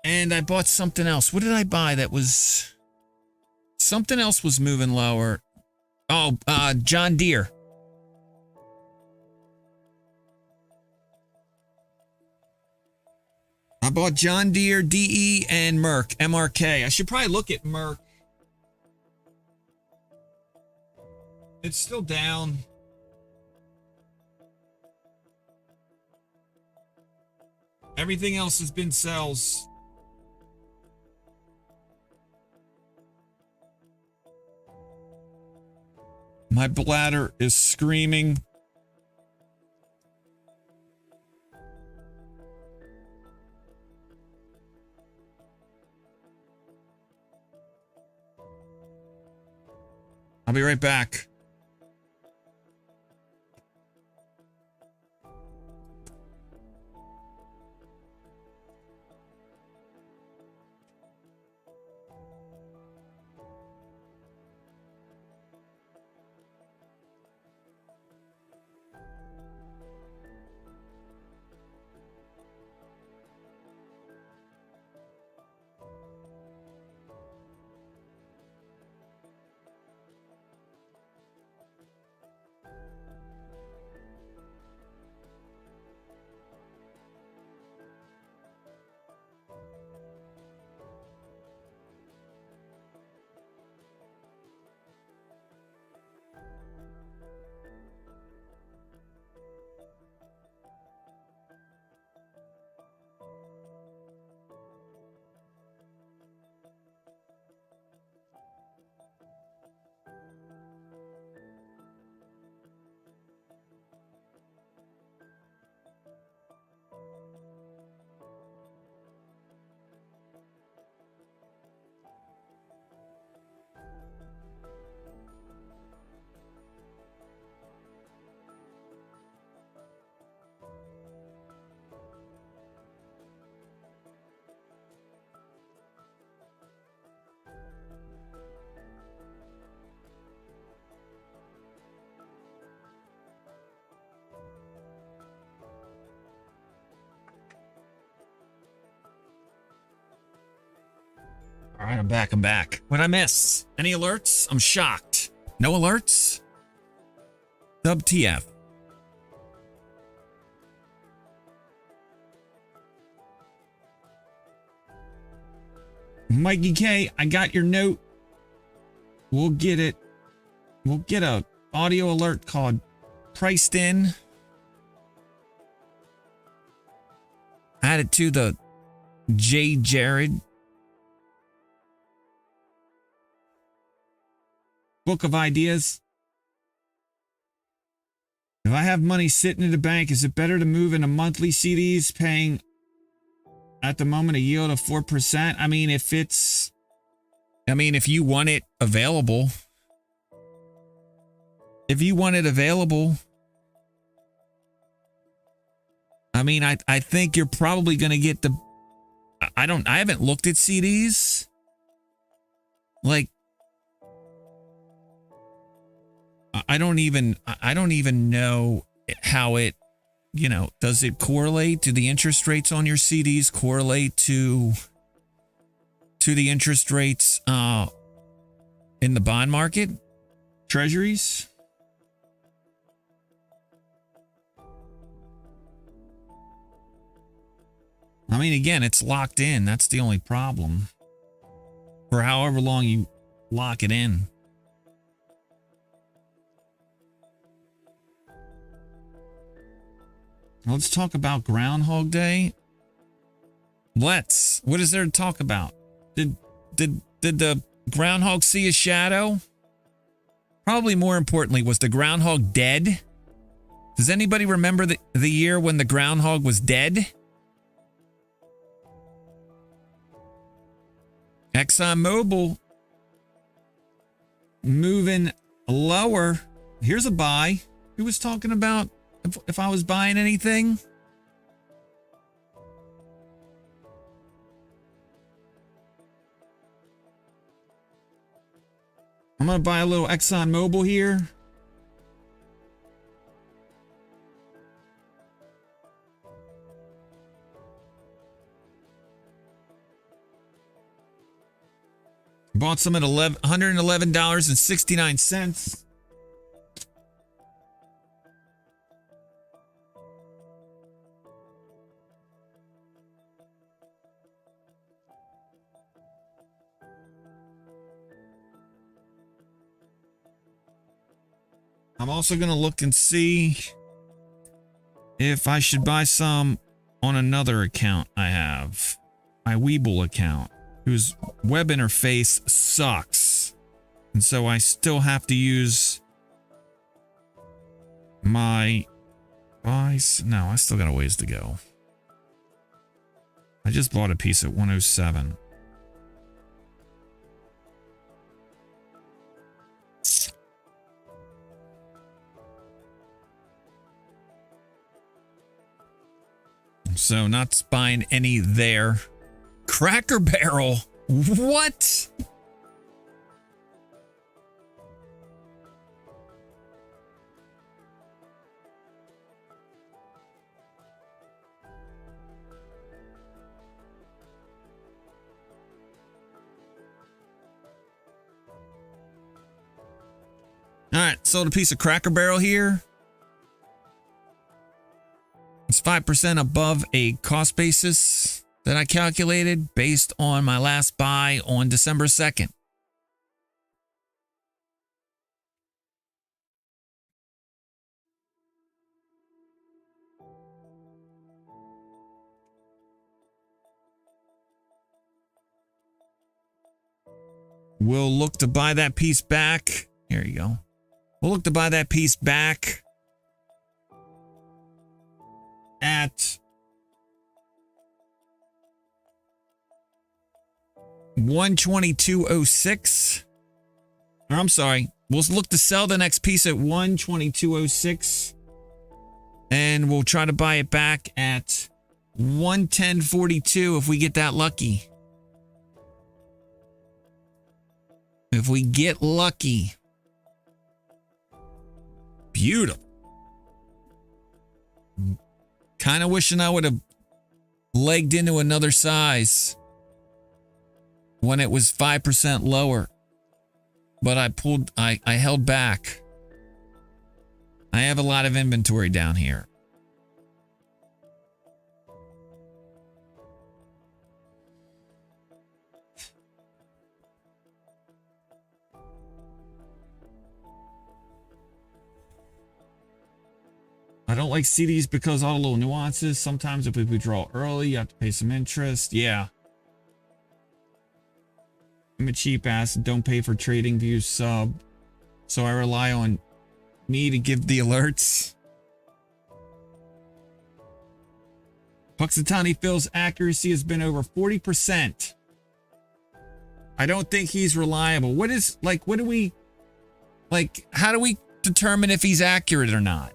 And I bought something else. What did I buy that was... Something else was moving lower. Oh, John Deere. I bought John Deere, DE, and Merck, MRK. I should probably look at Merck. It's still down. Everything else has been sells. My bladder is screaming. I'll be right back. right, I'm back. What'd I miss? Any alerts? I'm shocked. No alerts? WTF. Mikey K, I got your note. We'll get it. We'll get a audio alert called priced in. Add it to the JayJared book of ideas. If I have money sitting in the bank, is it better to move into monthly CDs paying at the moment a yield of 4%? I mean, if you want it available, I mean, I think you're probably going to get I haven't looked at CDs. Like, I don't even know how it, does it correlate? Do the interest rates on your CDs correlate to the interest rates in the bond market? Treasuries? I mean, again, it's locked in. That's the only problem. For however long you lock it in. Let's talk about Groundhog Day. What is there to talk about? Did the groundhog see a shadow? Probably more importantly, was the groundhog dead? Does anybody remember the year when the groundhog was dead? ExxonMobil moving lower. Here's a buy. Who was talking about if I was buying anything? I'm going to buy a little ExxonMobil here. Bought some at $111.69. I'm also going to look and see if I should buy some on another account I have. My Webull account, whose web interface sucks. And so I still have to use my buys. No, I still got a ways to go. I just bought a piece at 107. So not buying any there. Cracker Barrel. What? All right, sold a piece of Cracker Barrel here. It's 5% above a cost basis that I calculated based on my last buy on December 2nd. We'll look to buy that piece back. Here you go. We'll look to buy that piece back at $122.06. Or I'm sorry, we'll look to sell the next piece at $122.06, and we'll try to buy it back at $110.42 if we get that lucky. If we get lucky. Beautiful. Kind of wishing I would have legged into another size. when it was 5% lower. But I held back. I have a lot of inventory down here. I don't like CDs because all the little nuances. Sometimes if we withdraw early, you have to pay some interest. Yeah. I'm a cheap ass and don't pay for trading views sub. So I rely on me to give the alerts. Puxatani Phil's accuracy has been over 40%. I don't think he's reliable. What is, like, what do we, like, how do we determine if he's accurate or not?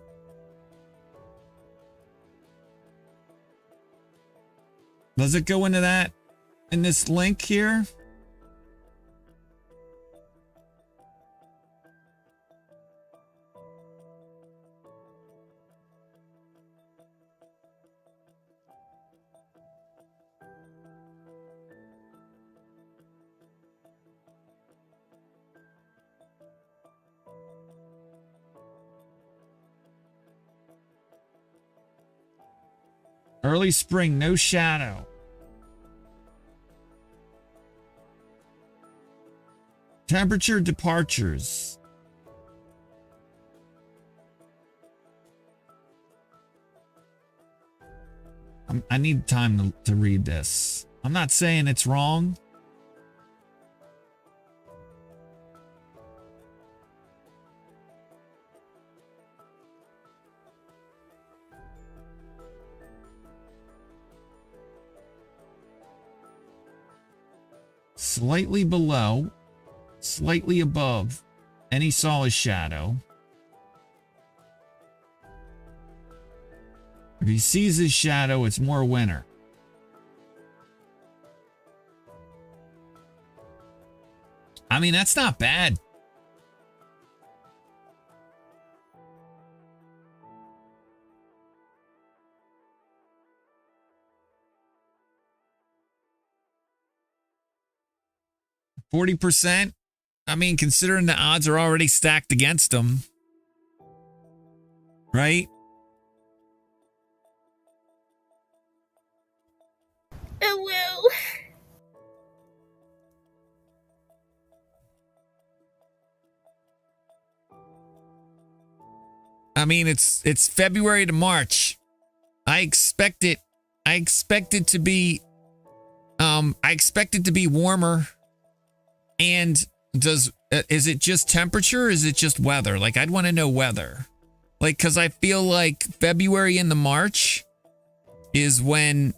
Does it go into that in this link here? Early spring, no shadow. Temperature departures. I need time to read this. I'm not saying it's wrong. Slightly below, slightly above, and he saw his shadow. If he sees his shadow, it's more winter. I mean, that's not bad. %. I mean, considering the odds are already stacked against him, right? Oh well. I mean, it's February to March. I expect it to be warmer. And is it just temperature or is it just weather? Like, I'd want to know weather. Like, because I feel like February into March is when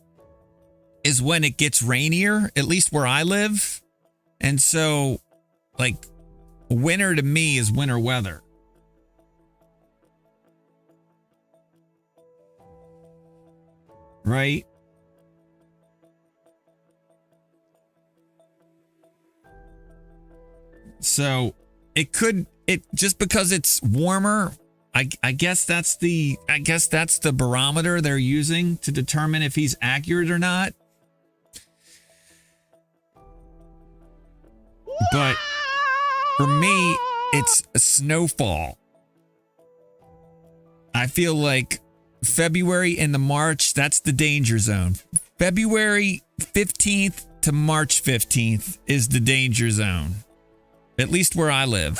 it gets rainier, at least where I live. And so, like, winter to me is winter weather. Right? So it just because it's warmer, I guess that's the barometer they're using to determine if he's accurate or not. But for me, it's a snowfall. I feel like February into March, that's the danger zone. February 15th to March 15th is the danger zone. At least where I live.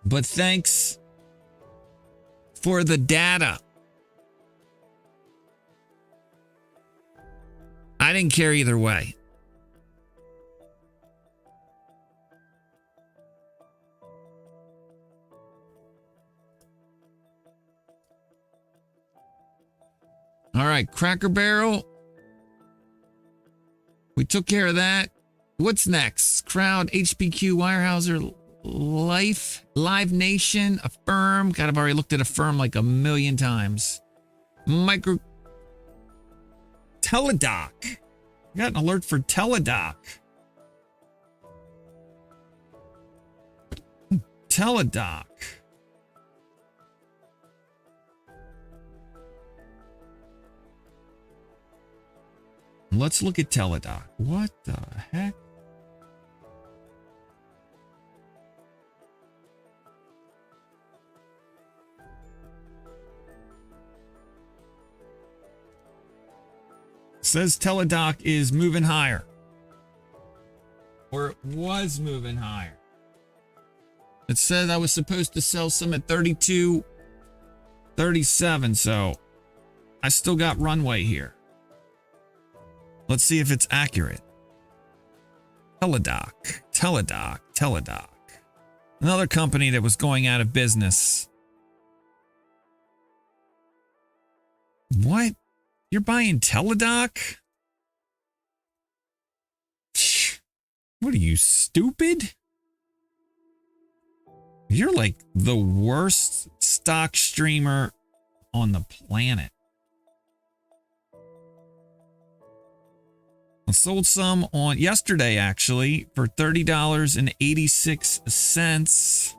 But thanks for the data. I didn't care either way. All right, Cracker Barrel. We took care of that. What's next? Crowd, HPQ, Weyerhaeuser, Live Nation, Affirm. God, I've already looked at Affirm like a million times. Teledoc. I got an alert for Teledoc. TeleDoc. Let's look at TeleDoc. What the heck? Says TeleDoc is moving higher. Or it was moving higher. It said I was supposed to sell some at 32.37, so I still got runway here. Let's see if it's accurate. TeleDoc. Another company that was going out of business. What? You're buying TeleDoc? What are you, stupid? You're like the worst stock streamer on the planet. I sold some on yesterday, actually, for $30.86.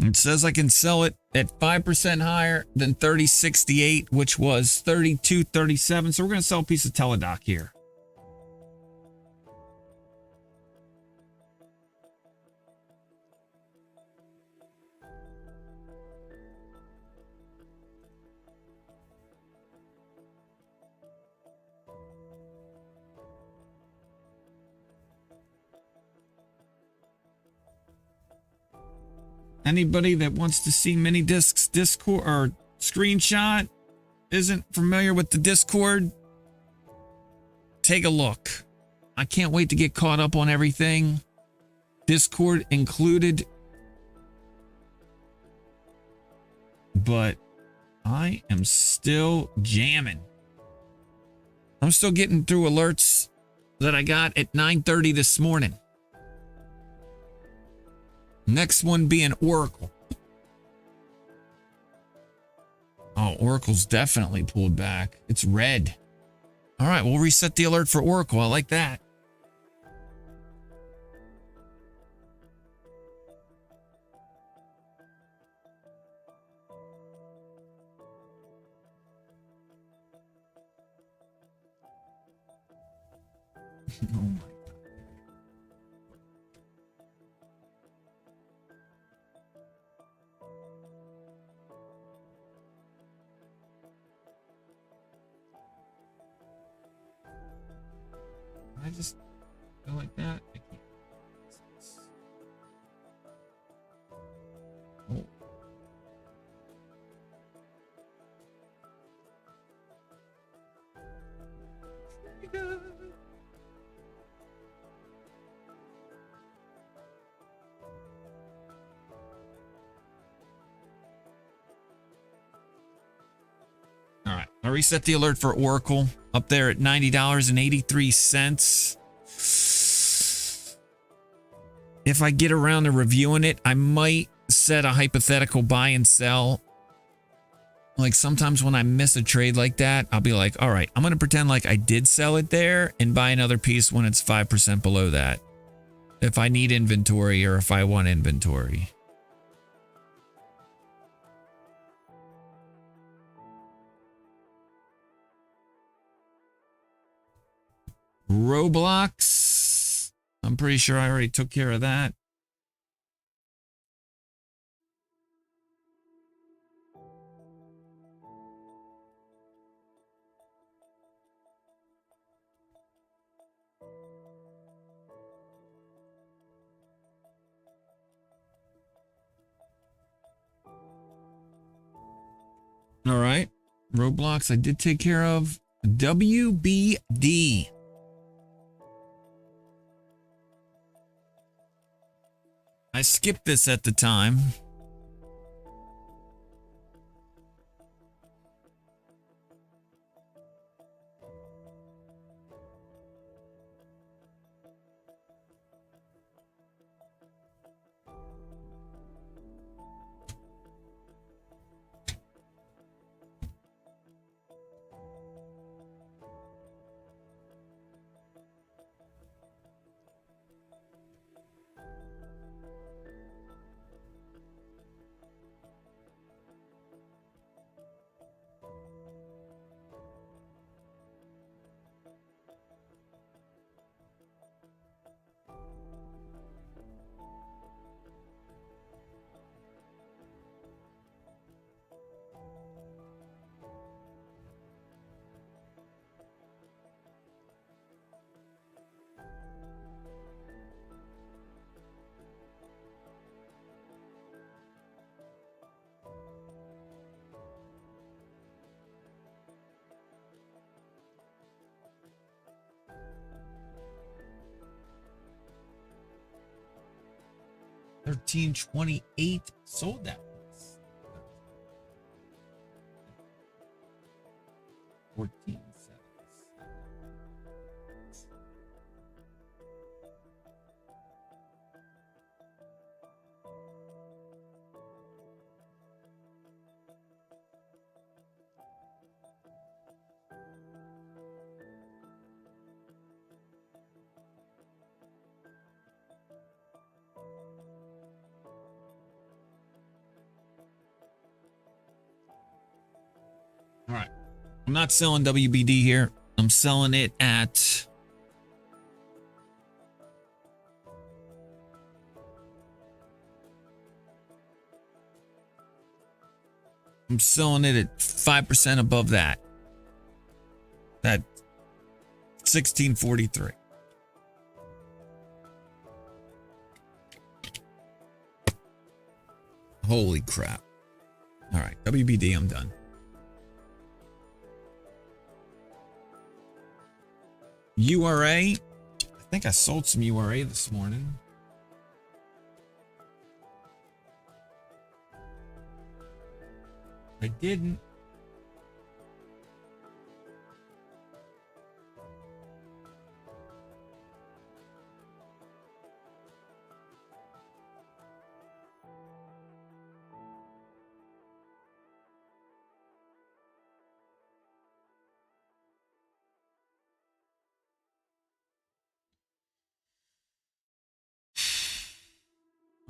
It says I can sell it at 5% higher than 30.68, which was 32.37. So we're going to sell a piece of TeleDoc here. Anybody that wants to see mini discs Discord or screenshot isn't familiar with the Discord, take a look. I can't wait to get caught up on everything, Discord included. But I am still jamming. I'm still getting through alerts that I got at 9:30 this morning. Next one being Oracle. Oh, Oracle's definitely pulled back. It's red. All right, we'll reset the alert for Oracle. I like that. Oh my. I just go like that. I can't. Oh. All right, I reset the alert for Oracle up there at $90.83. If I get around to reviewing it, I might set a hypothetical buy and sell. Like sometimes when I miss a trade like that, I'll be like, all right, I'm going to pretend like I did sell it there and buy another piece when it's 5% below that. If I need inventory or if I want inventory. Roblox. I'm pretty sure I already took care of that. All right. Roblox I did take care of. WBD. I skipped this at the time. 1328 sold that once. 14 cents. All right. I'm not selling WBD here. I'm selling it at I'm selling it at 5% above that. That 1643. Holy crap. All right, WBD, I'm done. URA, I think I sold some URA this morning. I didn't.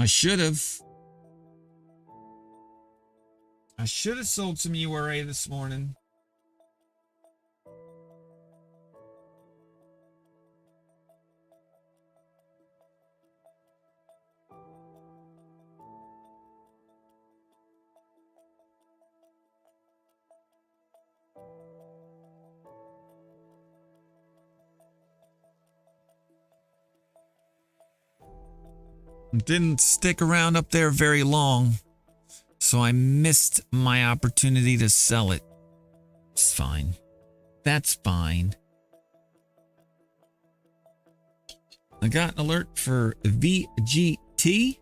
I should have. I should have sold some URA this morning. Didn't stick around up there very long, so I missed my opportunity to sell it. It's fine. That's fine. I got an alert for VGT.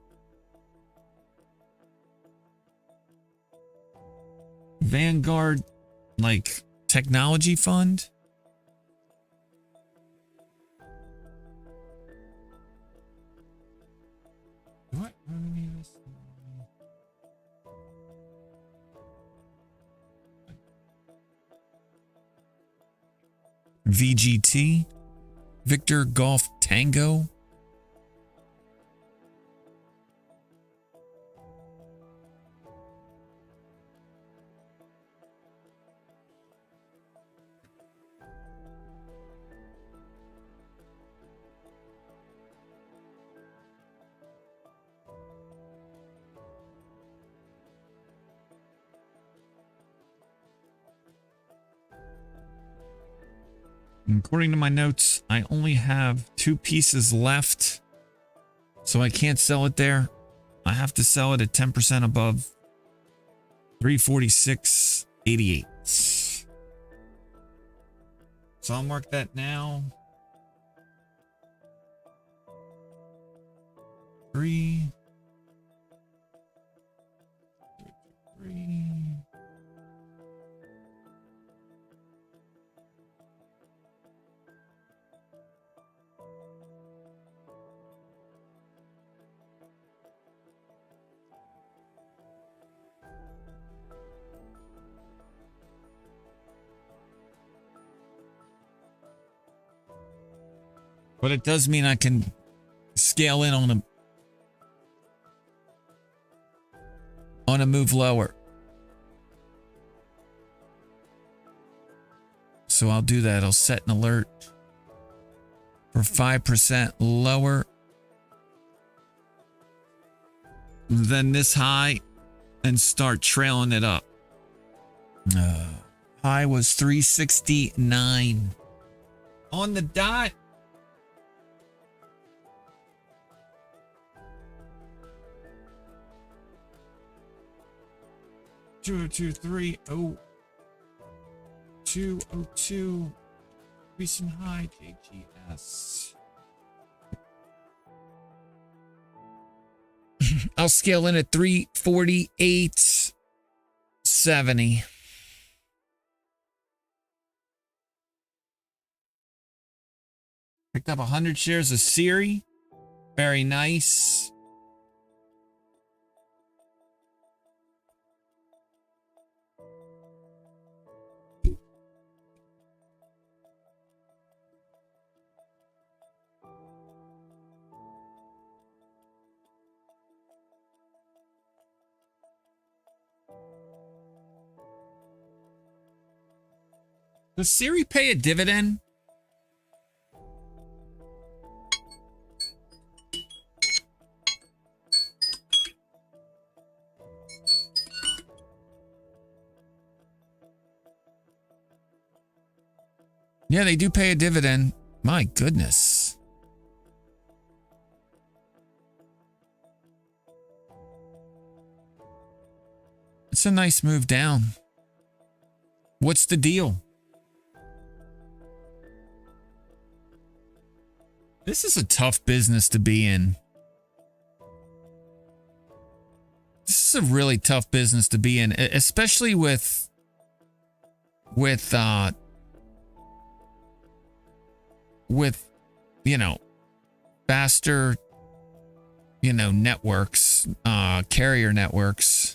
Vanguard, like, technology fund. What? VGT, Victor Golf Tango. According to my notes, I only have 2 pieces left, so I can't sell it there. I have to sell it at 10% above 346.88. So I'll mark that now. 3. But it does mean I can scale in on a move lower. So I'll do that. I'll set an alert for 5% lower than this high and start trailing it up. High was 369 on the dot. Two, 3, 0, 2, 02, recent high, JGS. I'll scale in at 348.70. Picked up 100 shares of Siri. Very nice. Does Siri pay a dividend? Yeah, they do pay a dividend. My goodness. It's a nice move down. What's the deal? This is a tough business to be in. This is a really tough business to be in, especially with you know, faster, you know, networks, carrier networks.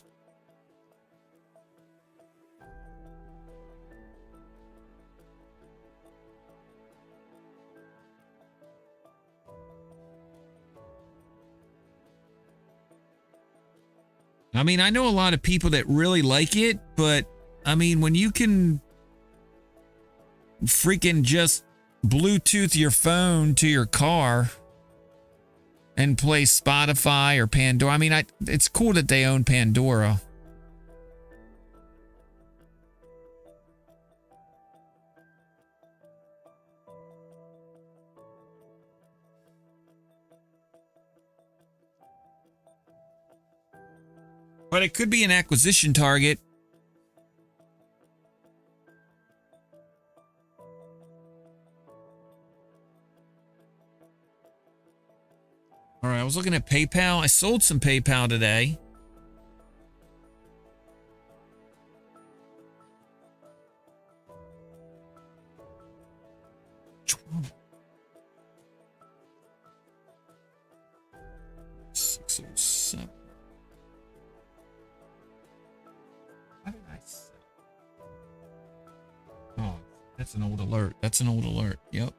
I mean, I know a lot of people that really like it, but I mean, when you can freaking just Bluetooth your phone to your car and play Spotify or Pandora. I mean, it's cool that they own Pandora. But it could be an acquisition target. All right, I was looking at PayPal. I sold some PayPal today. $607. Why did I sell? Oh, that's an old alert. That's an old alert. Yep.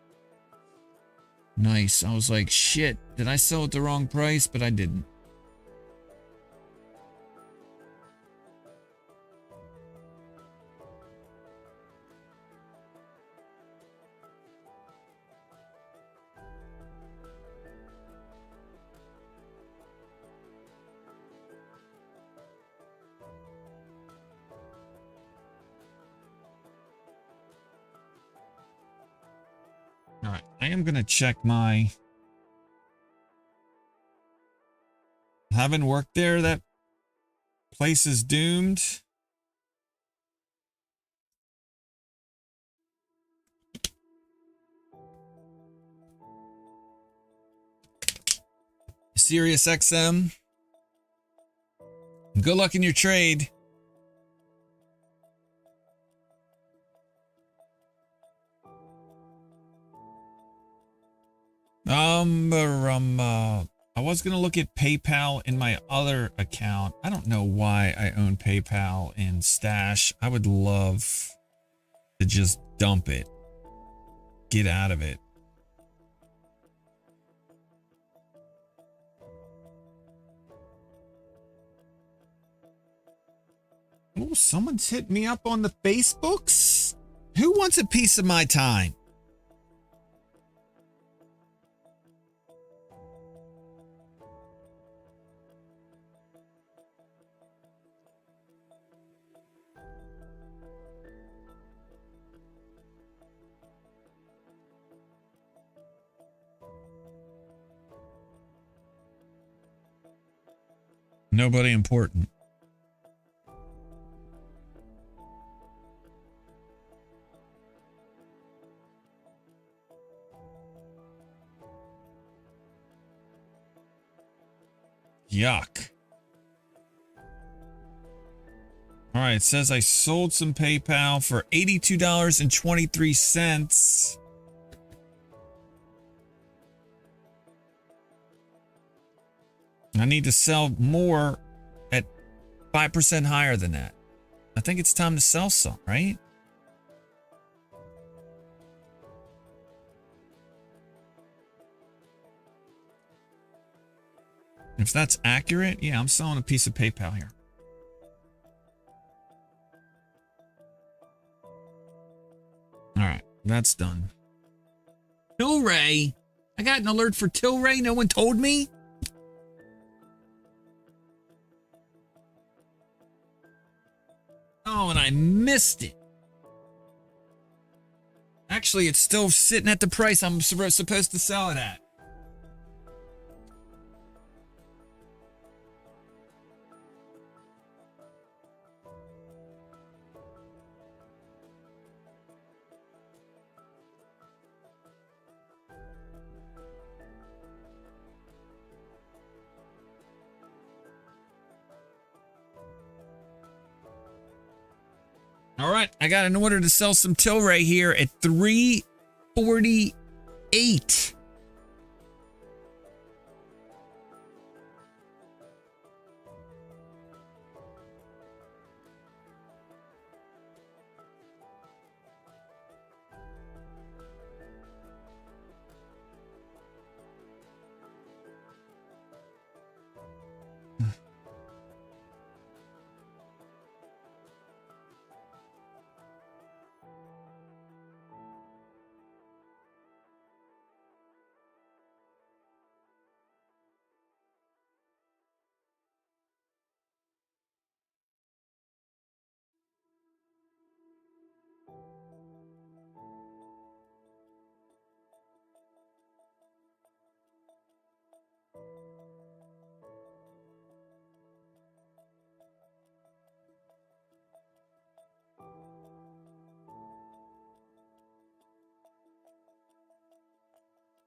Nice. I was like, shit, did I sell at the wrong price? But I didn't. All right, I am going to check my... Haven't worked there. That place is doomed. Sirius XM. Good luck in your trade. I was going to look at PayPal in my other account. I don't know why I own PayPal in Stash. I would love to just dump it. Get out of it. Oh, someone's hit me up on the Facebooks. Who wants a piece of my time? Nobody important. Yuck. All right, it says I sold some PayPal for $82.23. I need to sell more at 5% higher than that. I think it's time to sell some, right? If that's accurate, yeah, I'm selling a piece of PayPal here. All right, that's done. TLRY. I got an alert for TLRY. No one told me. Oh, and I missed it. Actually, it's still sitting at the price I'm supposed to sell it at. All right, I got an order to sell some TLRY here at 348.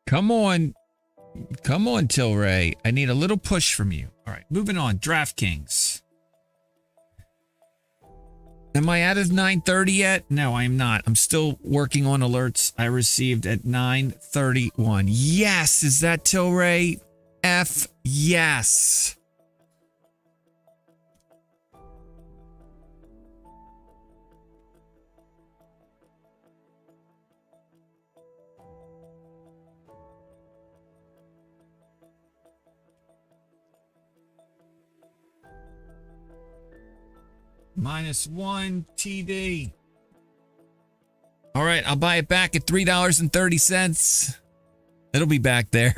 Come on. Come on, TLRY. I need a little push from you. All right, moving on. DraftKings. Am I out of 9:30 yet? No, I am not. I'm still working on alerts I received at 9:31. Yes, is that TLRY? F yes. -1 TD. All right, I'll buy it back at $3.30. It'll be back there.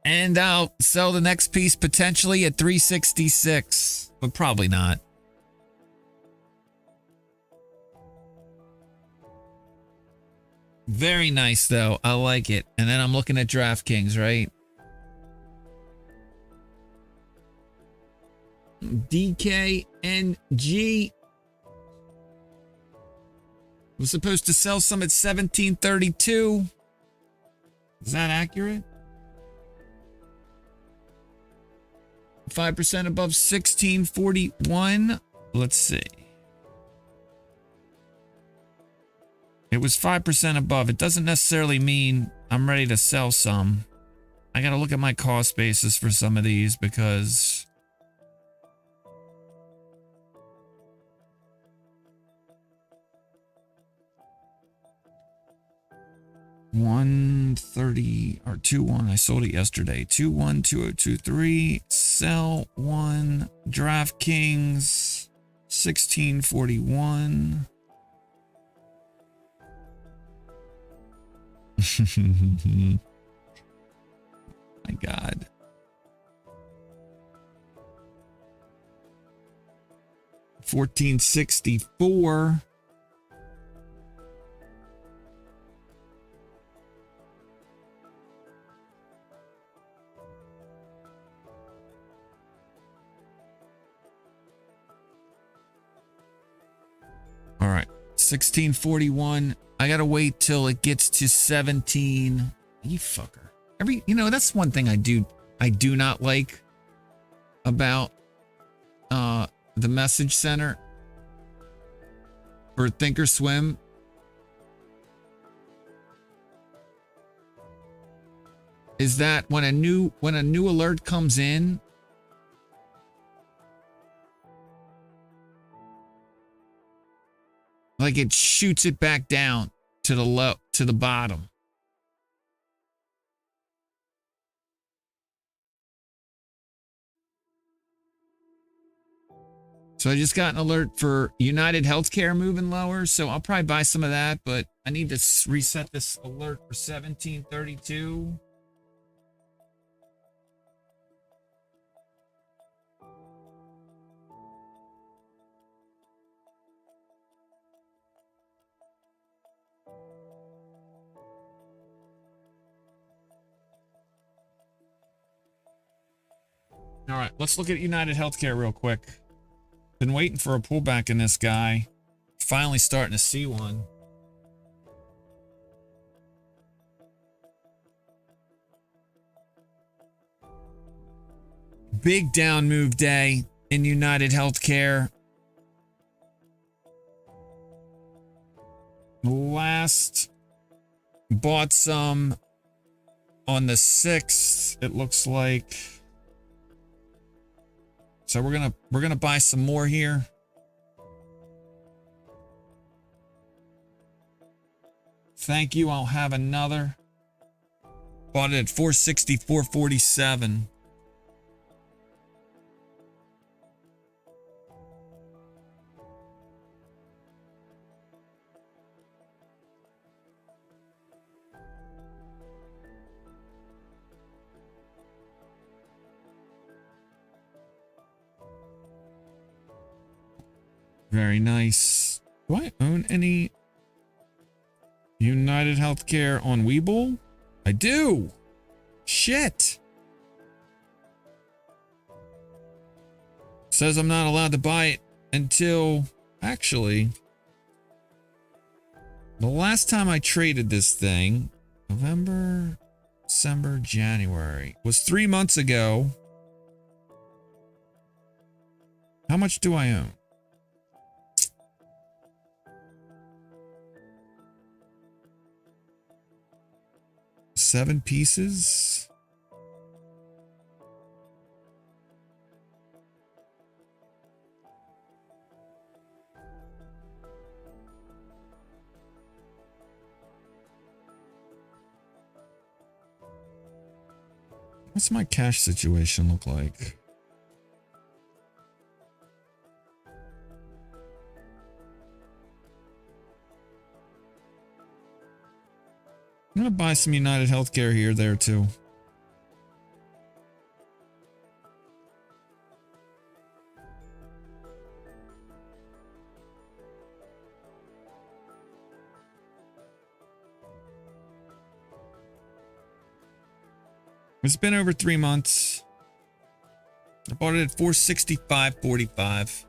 And I'll sell the next piece potentially at $3.66, but probably not. Very nice though. I like it. And then I'm looking at DraftKings, right? DKNG was supposed to sell some at 1732. Is that accurate? 5% above 1641. Let's see. It was 5% above. It doesn't necessarily mean I'm ready to sell some. I got to look at my cost basis for some of these because 130 or 21. I sold it yesterday. 212023. Sell one. DraftKings 1641. My God. $14.64. All right, 1641. I gotta wait till it gets to 17. You fucker. That's one thing I do I do not like about the message center for Thinkorswim is that when a new alert comes in, like it shoots it back down to the bottom. So I just got an alert for United Healthcare moving lower, so I'll probably buy some of that, but I need to reset this alert for 1732. All right, let's look at United Healthcare real quick. Been waiting for a pullback in this guy. Finally starting to see one. Big down move day in United Healthcare. Last bought some on the 6th, it looks like. So we're gonna buy some more here. Thank you. I'll have another. Bought it at 464.47. Very nice. Do I own any United Healthcare on Webull? I do. Shit. Says I'm not allowed to buy it until, actually, the last time I traded this thing, November, December, January, was 3 months ago. How much do I own? Seven pieces. What's my cash situation look like? I'm gonna buy some United Healthcare here, there too. It's been over 3 months. I bought it at 465.45.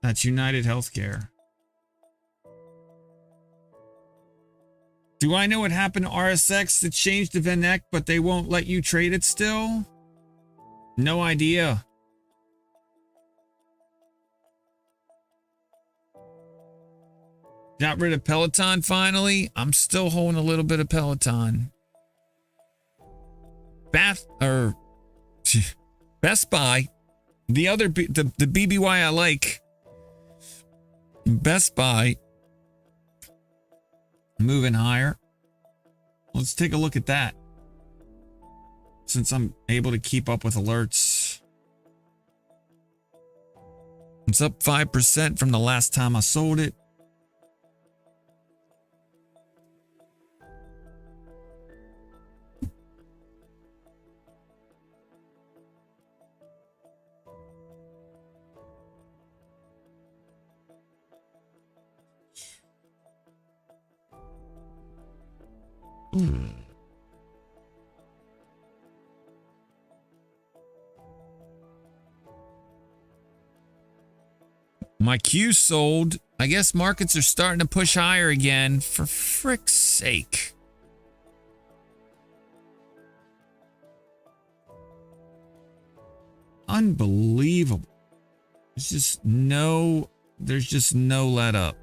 That's United Healthcare. Do I know what happened to RSX? It changed to VNEC, but they won't let you trade it still? No idea. Got rid of Peloton finally. I'm still holding a little bit of Peloton. Best Buy. The other the BBY I like. Best Buy moving higher. Let's take a look at that. Since I'm able to keep up with alerts. It's up 5% from the last time I sold it. My Q sold. I guess markets are starting to push higher again, for frick's sake. Unbelievable. There's just no let up.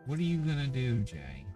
What are you gonna do, Jay?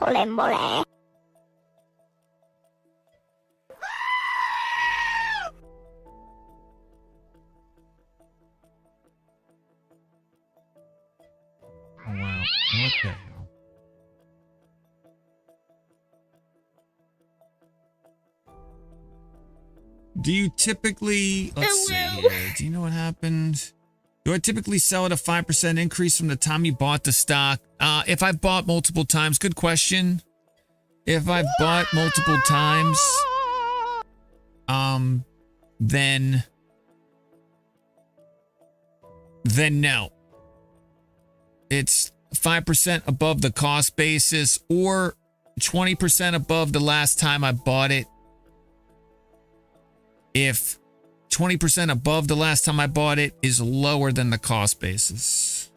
Mole mole. Oh wow, what the hell? Do you typically, let's see here, do you know what happened? Do I typically sell at a 5% increase from the time you bought the stock? If I've bought multiple times, good question. If I've bought multiple times, then no. It's 5% above the cost basis or 20% above the last time I bought it. If 20% above the last time I bought it is lower than the cost basis.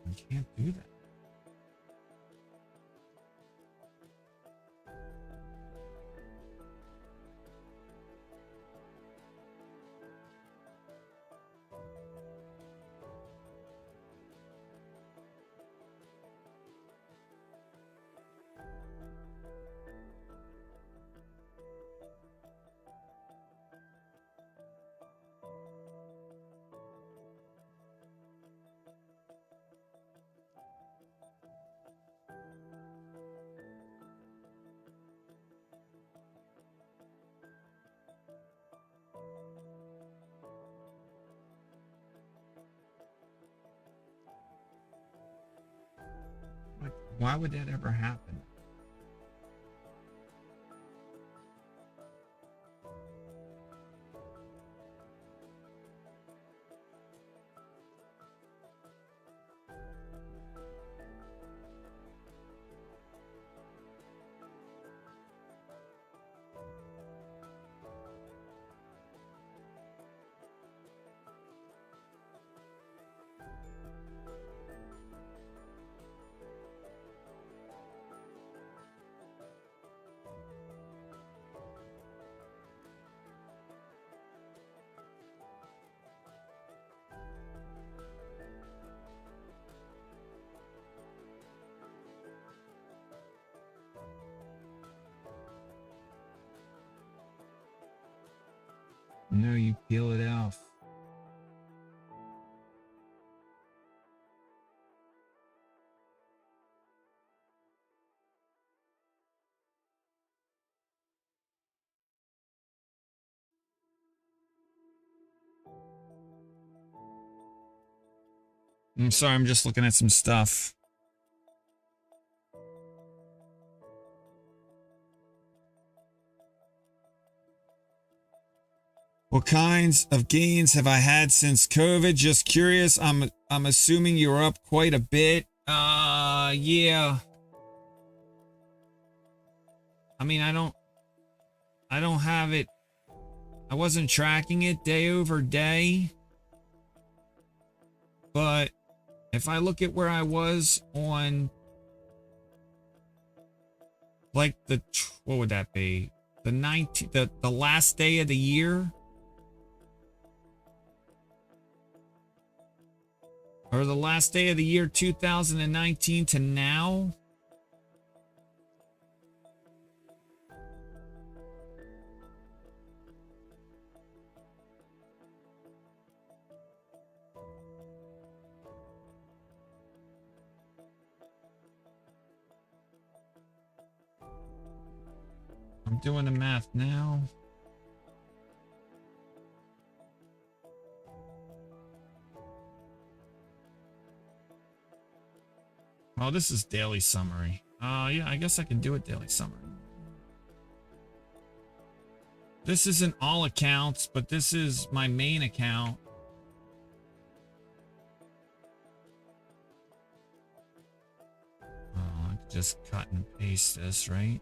I can't do that. Why would that ever happen? No, you peel it off. I'm sorry, I'm just looking at some stuff. What kinds of gains have I had since COVID? Just curious. I'm assuming you're up quite a bit. Yeah. I mean, I don't have it. I wasn't tracking it day over day. But if I look at where I was on like what would that be? The 19th, the last day of the year? Or the last day of the year 2019 to now? I'm doing the math now. Oh, this is daily summary. Yeah, I guess I can do it daily summary. This isn't all accounts, but this is my main account. Oh, I could just cut and paste this, right?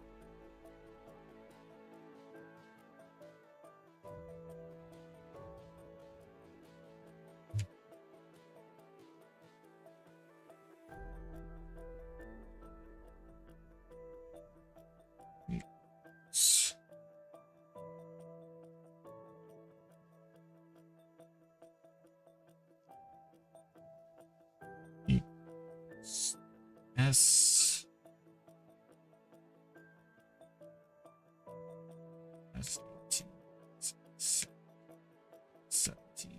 S 18, 17.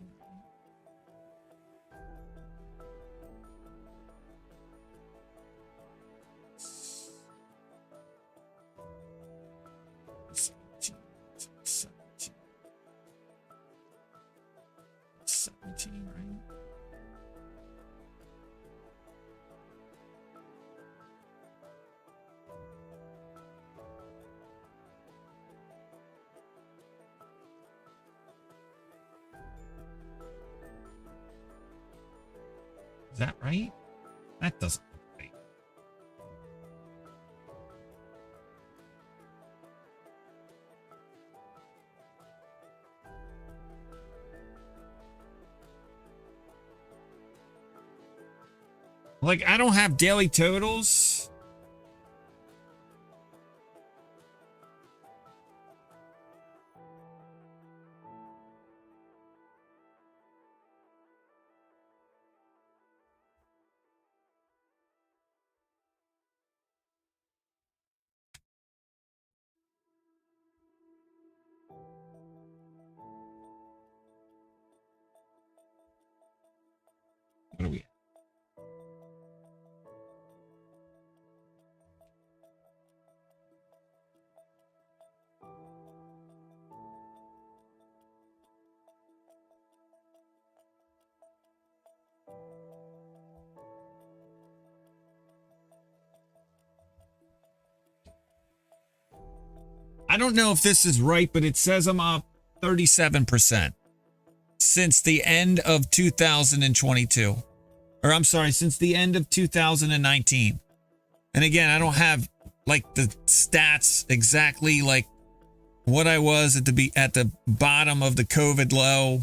It's 18, 17. 17, right? Is that right? That doesn't look right. Like, I don't have daily totals. What are we at? I don't know if this is right, but it says I'm up 37% since the end of 2022. Or I'm sorry, since the end of 2019. And again, I don't have like the stats exactly like what I was at the bottom of the COVID low.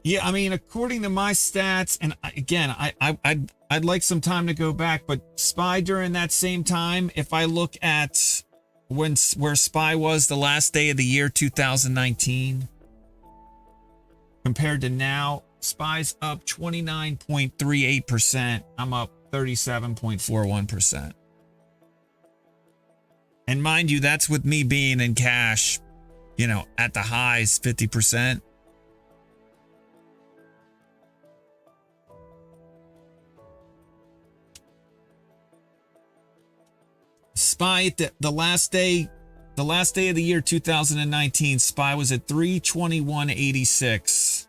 Yeah, I mean, according to my stats, and again, I'd like some time to go back, but SPY during that same time, if I look at where SPY was the last day of the year 2019 compared to now, SPY's up 29.38%. I'm up 37.41%. And mind you, that's with me being in cash, you know, at the highs 50%. SPY at the last day of the year 2019, SPY was at 321.86.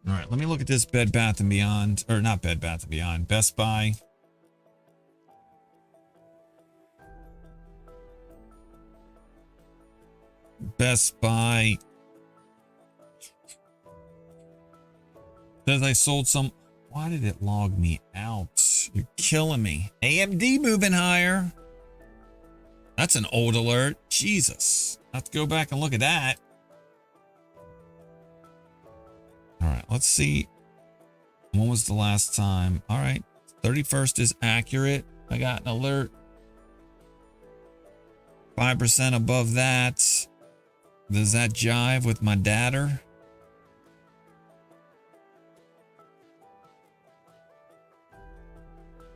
All right, let me look at this Bed Bath & Beyond, or not Bed Bath & Beyond, Best Buy. Best Buy. Says I sold some. Why did it log me out? You're killing me. AMD moving higher. That's an old alert. Jesus. I have to go back and look at that. All right, let's see. When was the last time? All right, 31st is accurate. I got an alert. 5% above that. Does that jive with my data?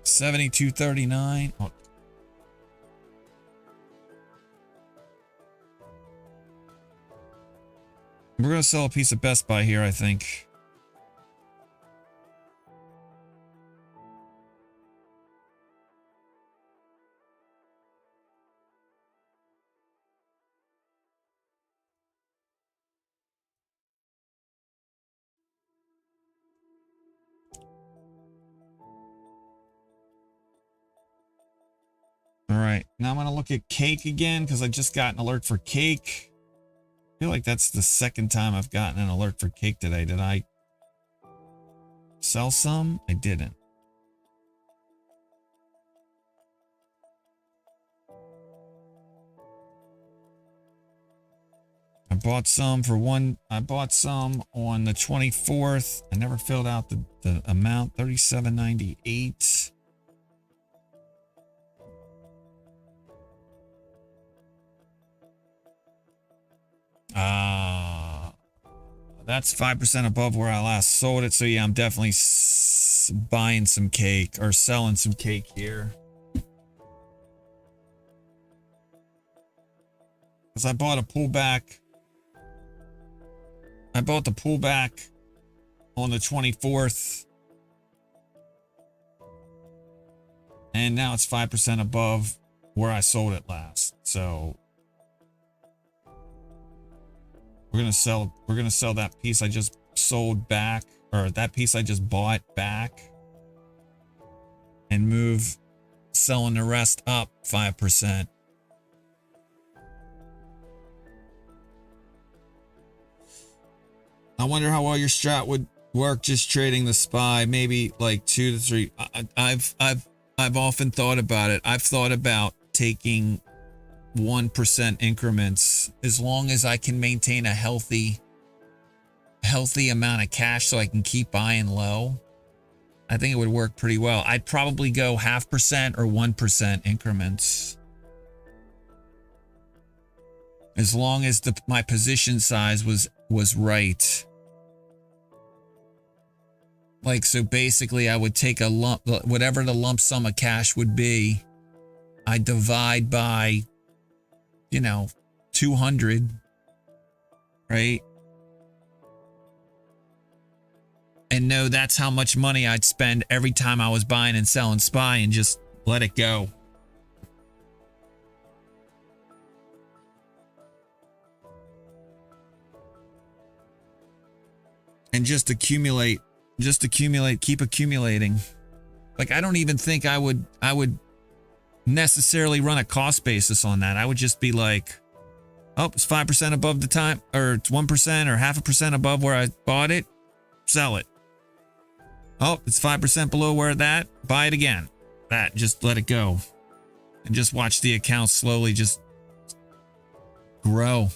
$72.39. Oh. We're going to sell a piece of Best Buy here, I think. All right, now I'm going to look at cake again because I just got an alert for cake. I feel like that's the second time I've gotten an alert for cake today. Did I sell some? I didn't. I bought some for one. I bought some on the 24th. I never filled out the amount, $37.98. That's 5% above where I last sold it. So yeah, I'm definitely buying some cake or selling some cake here. Because I bought a pullback. I bought the pullback on the 24th. And now it's 5% above where I sold it last. So we're gonna sell that piece I just sold back, or that piece I just bought back, and move selling the rest up 5%. I wonder how well your strat would work just trading the SPY, maybe like 2 to 3. I've often thought about it. I've thought about taking 1% increments as long as I can maintain a healthy amount of cash so I can keep buying low. I think it would work pretty well. I'd probably go 0.5% or 1% increments. As long as my position size was right. Like, so basically I would take a lump, whatever the lump sum of cash would be, I divide by, you know, 200, right? And know that's how much money I'd spend every time I was buying and selling SPY, and just let it go. And just accumulate, keep accumulating. Like, I don't even think I would necessarily run a cost basis on that. I would just be like, oh, it's 5% above the time, or it's 1% or 0.5% above where I bought it, sell it. Oh, it's 5% below where that, buy it again. That, just let it go. and just watch the account slowly just grow.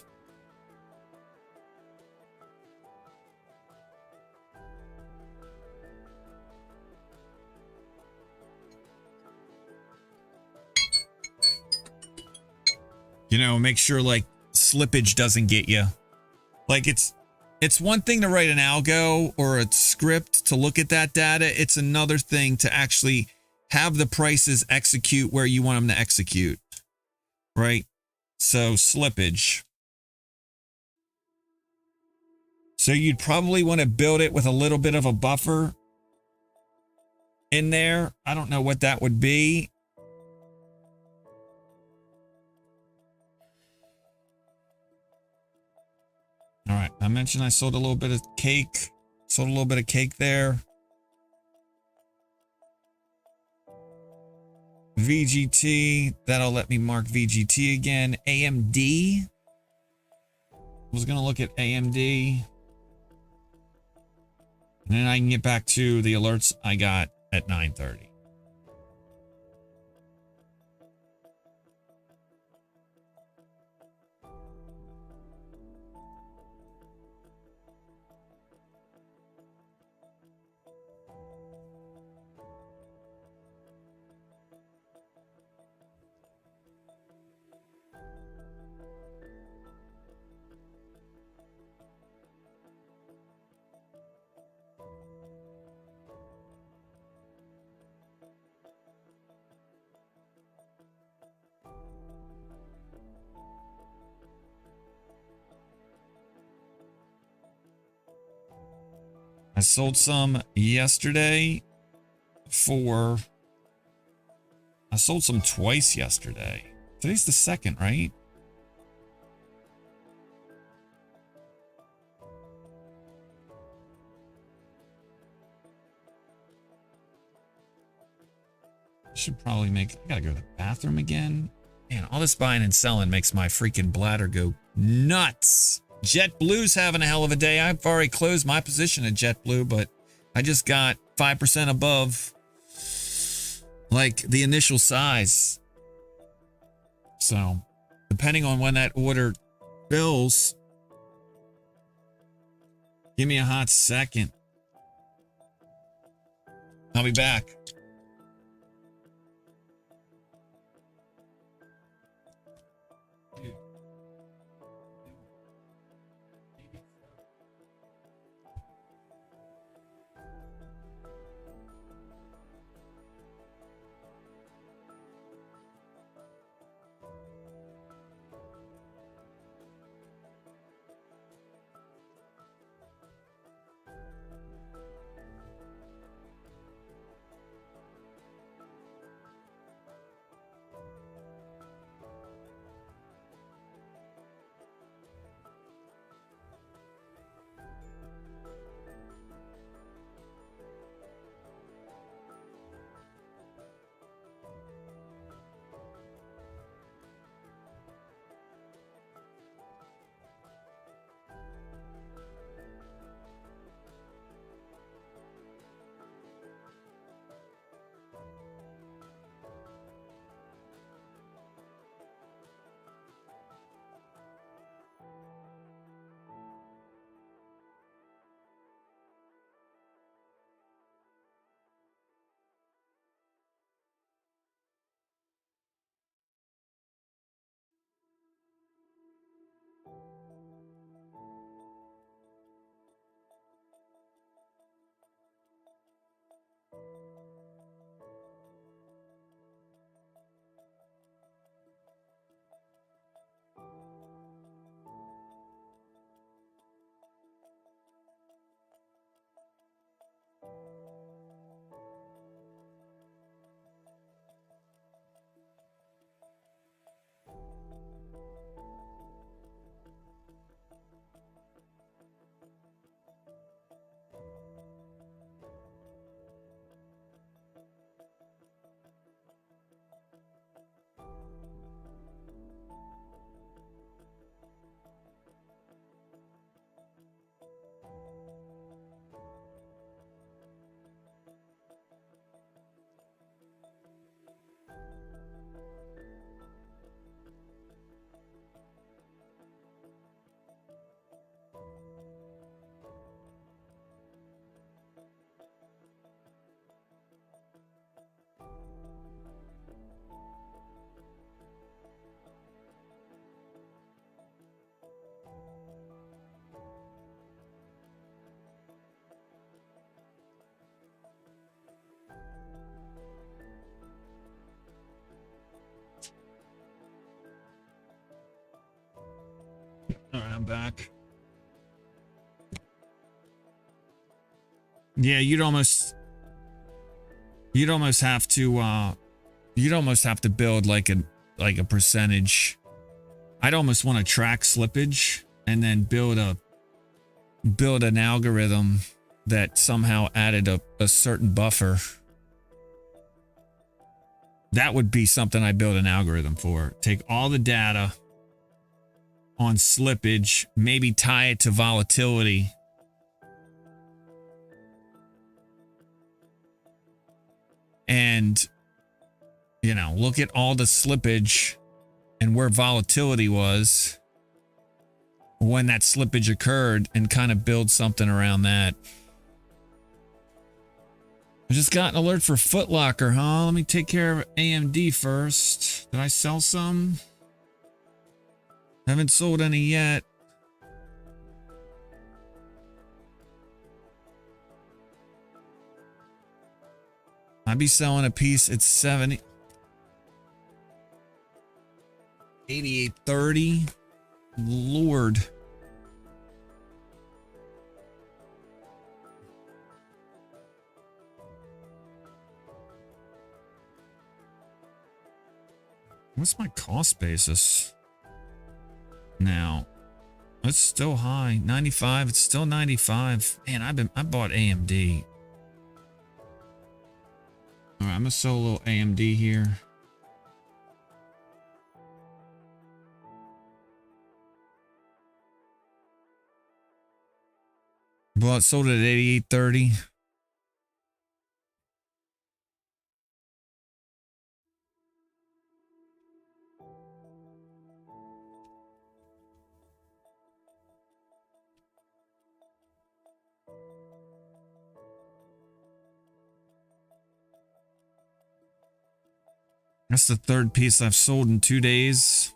You know, make sure like slippage doesn't get you. Like it's one thing to write an algo or a script to look at that data. It's another thing to actually have the prices execute where you want them to execute, right? So slippage. So you'd probably want to build it with a little bit of a buffer in there. I don't know what that would be. All right, I mentioned I sold a little bit of cake. Sold a little bit of cake there. VGT, that'll let me mark VGT again. AMD. I was going to look at AMD. And then I can get back to the alerts I got at 9:30. I sold some yesterday I sold some twice yesterday. Today's the 2nd, right? I should probably I gotta go to the bathroom again. Man, all this buying and selling makes my freaking bladder go nuts. JetBlue's having a hell of a day. I've already closed my position at JetBlue, but I just got 5% above like the initial size. So depending on when that order fills, give me a hot second. I'll be back. All right, I'm back. Yeah, you'd almost have to build like a percentage. I'd almost want to track slippage and then build an algorithm that somehow added a certain buffer. That would be something I build an algorithm for. Take all the data on slippage, maybe tie it to volatility. And, you know, look at all the slippage and where volatility was when that slippage occurred and kind of build something around that. I just got an alert for Foot Locker, huh? Let me take care of AMD first. Did I sell some? Haven't sold any yet. I'd be selling a piece at 70. 88.30. Lord. What's my cost basis now? It's still high. 95. It's still 95. Man, I bought AMD. All right, I'm gonna sell a little AMD here. Bought, sold it at 88.30. That's the third piece I've sold in 2 days.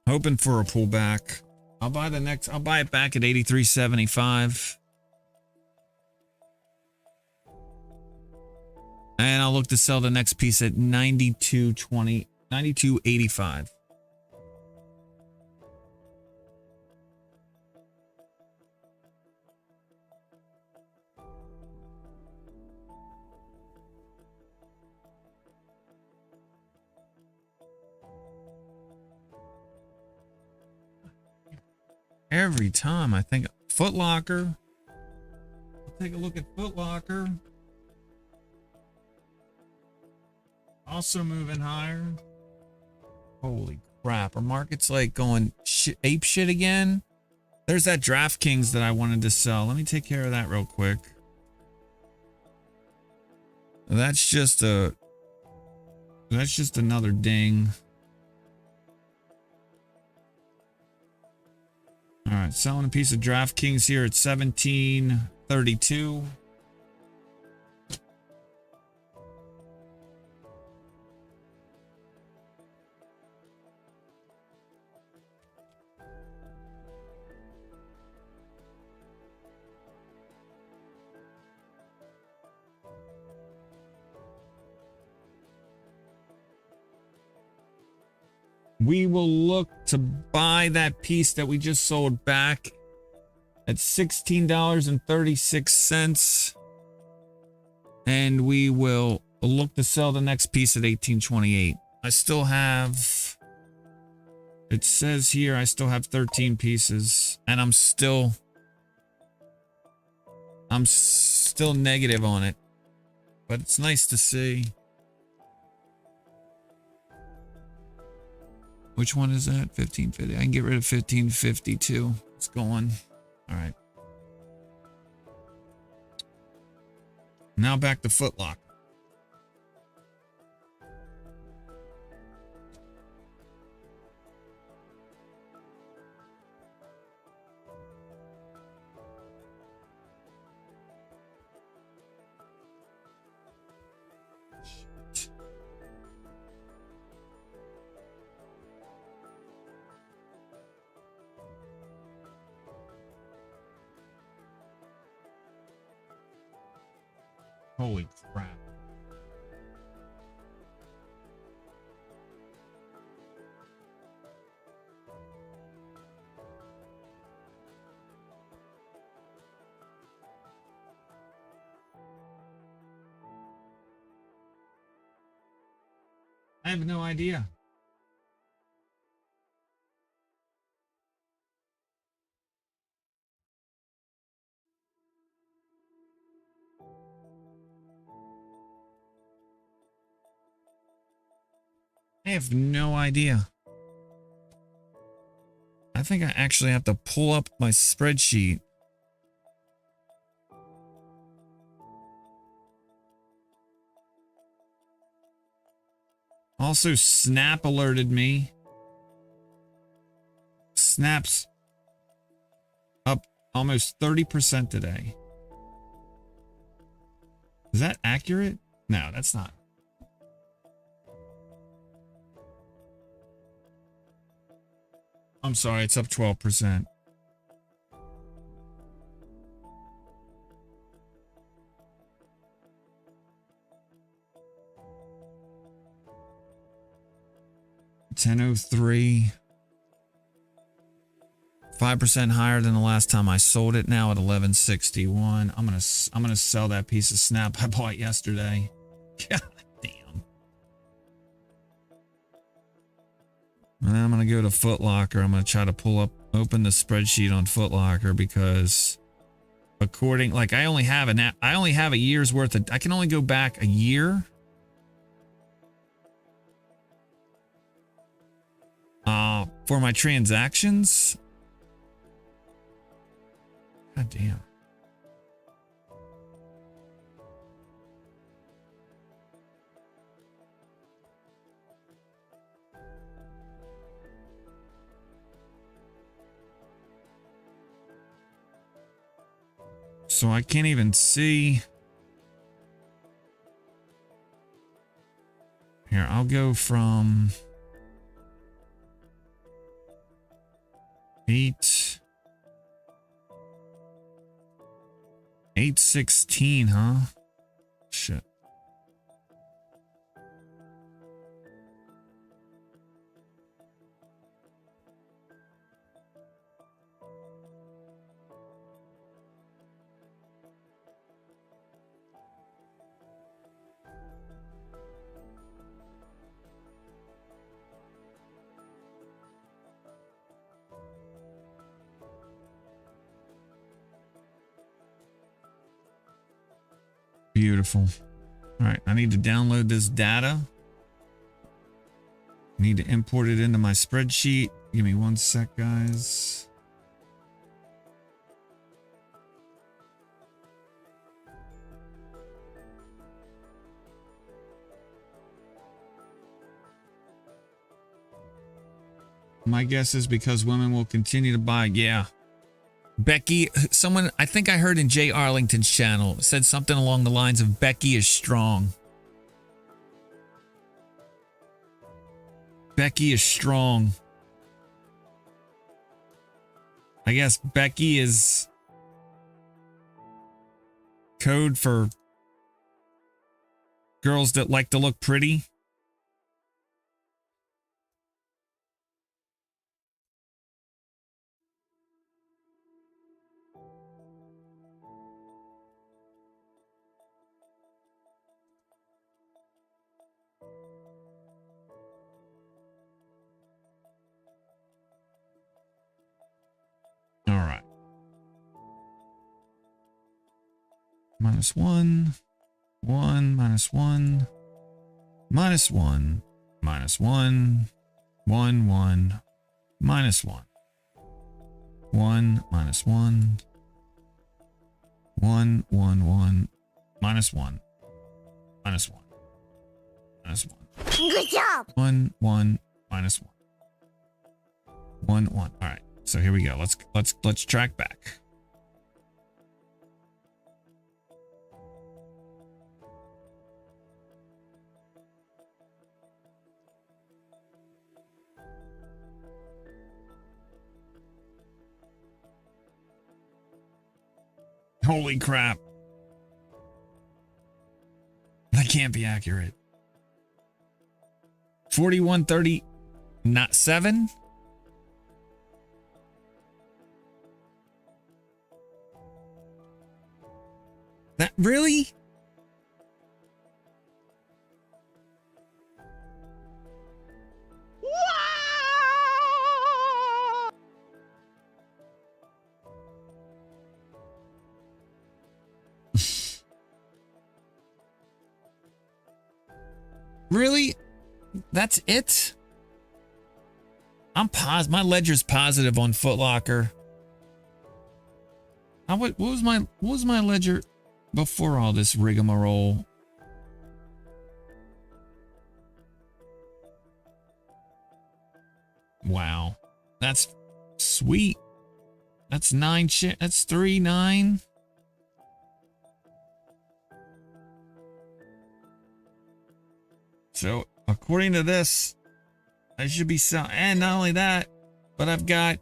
Hoping for a pullback. I'll buy it back at 83.75. And I'll look to sell the next piece at 92.20, 92.85. Every time I think Foot Locker. I'll take a look at Foot Locker. Also moving higher. Holy crap. Our market's like going ape shit again. There's that DraftKings that I wanted to sell. Let me take care of that real quick. That's just another ding. All right, selling a piece of DraftKings here at 17.32. We will look to buy that piece that we just sold back at $16.36. And we will look to sell the next piece at $18.28. I still have, it says here, I still have 13 pieces and I'm still negative on it, but it's nice to see. Which one is that? 1550. I can get rid of 1552. It's going. All right. Now back to Foot Locker. Holy crap. I have no idea. I have no idea. I think I actually have to pull up my spreadsheet. Also, Snap alerted me. Snap's up almost 30% today. Is that accurate? No, that's not. I'm sorry, it's up 12%. $10.03. 5% higher than the last time I sold it. Now at $11.61. I'm gonna sell that piece of Snap I bought yesterday. God damn. And I'm gonna go to Foot Locker. I'm gonna try to open the spreadsheet on Foot Locker because I only have a year's worth of. I can only go back a year. For my transactions. God damn. So I can't even see. Here, I'll go from 816, huh? Shit. Beautiful. All right, I need to download this data. Need to import it into my spreadsheet. Give me 1 sec, guys. My guess is because women will continue to buy. Yeah. Becky, someone, I think I heard in Jay Arlington's channel, said something along the lines of Becky is strong. Becky is strong. I guess Becky is code for girls that like to look pretty. All right. -1, 1, -1, -1, -1, 1, 1, -1, 1, -1, 1, 1, 1, -1, -1, -1. Good job. 1, 1, -1. 1, 1. All right. So here we go. Let's track back. Holy crap. That can't be accurate. 4130, not 7. That really? Really? That's it? My ledger's positive on Foot Locker. What was my ledger before all this rigmarole? Wow. That's sweet. That's 9 shit. That's 3, 9. So according to this, I should be selling. And not only that, but I've got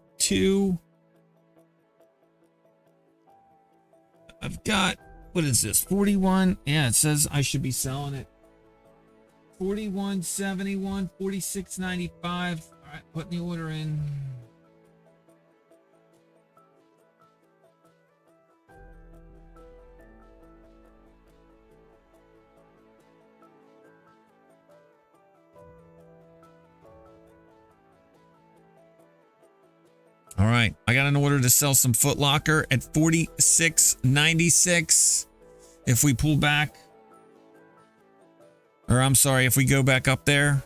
what is this? 41. Yeah, it says I should be selling it. 41.71, 46.95. All right, putting the order in. All right, I got an order to sell some Foot Locker at 46.96. If we pull back, or I'm sorry, if we go back up there.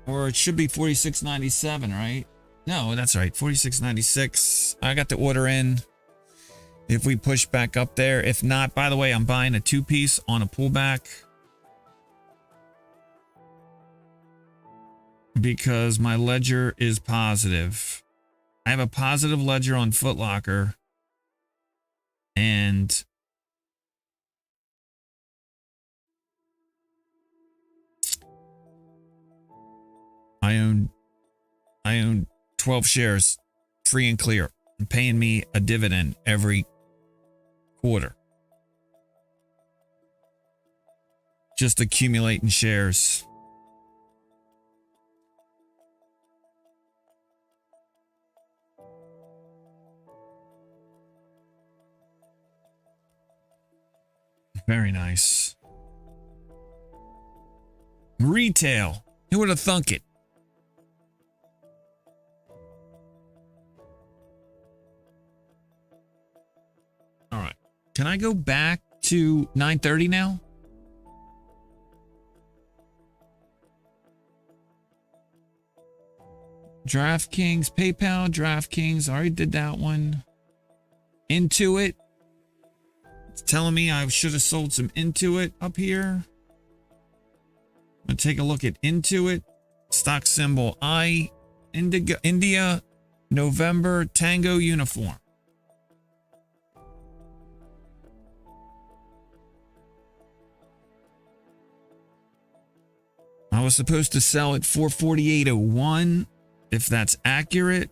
Or it should be 46.97, right? No, that's right, 46.96. I got the order in. If we push back up there, if not, by the way, I'm buying a 2-piece on a pullback. Because my ledger is positive. I have a positive ledger on Foot Locker. And I own 12 shares free and clear and paying me a dividend every quarter. Just accumulating shares. Very nice. Retail. Who would have thunk it? All right. Can I go back to 9:30 now? DraftKings, PayPal, DraftKings. I already did that one. Intuit. It's telling me I should have sold some Intuit up here. I'm going to take a look at Intuit. Stock symbol India, November, Tango Uniform. I was supposed to sell at 448.01. If that's accurate,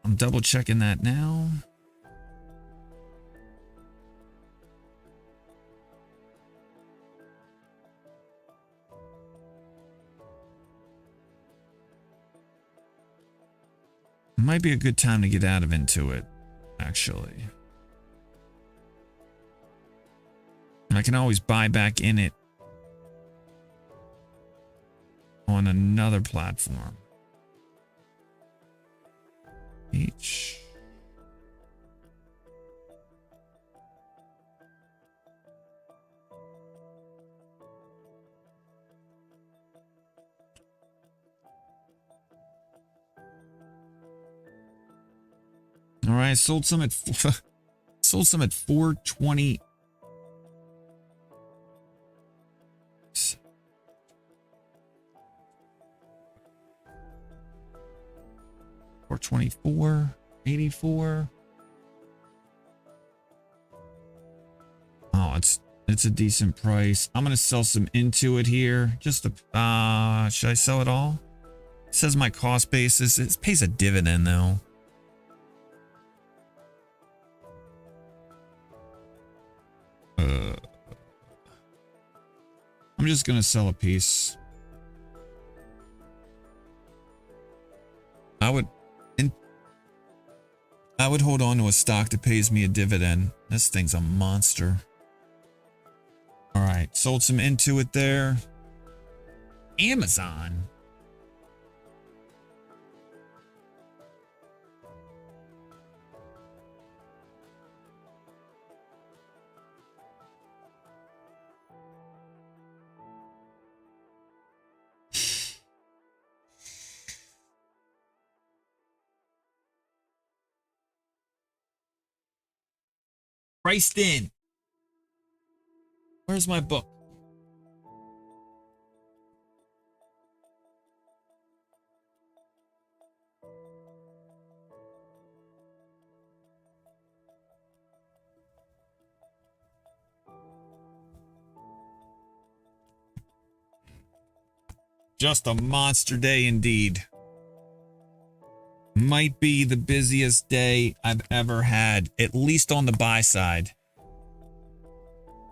I'm double checking that now. Might be a good time to get out of Intuit, actually. I can always buy back in it on another platform. Each. All right, sold some at 420. 424.84. Oh, it's a decent price. I'm gonna sell some Intuit here. Just to should I sell it all? It says my cost basis. It pays a dividend though. I'm just gonna sell a piece. I would hold on to a stock that pays me a dividend. This thing's a monster. All right, sold some Intuit there. Amazon. Priced in. Where's my book? Just a monster day indeed. Might be the busiest day I've ever had, at least on the buy side.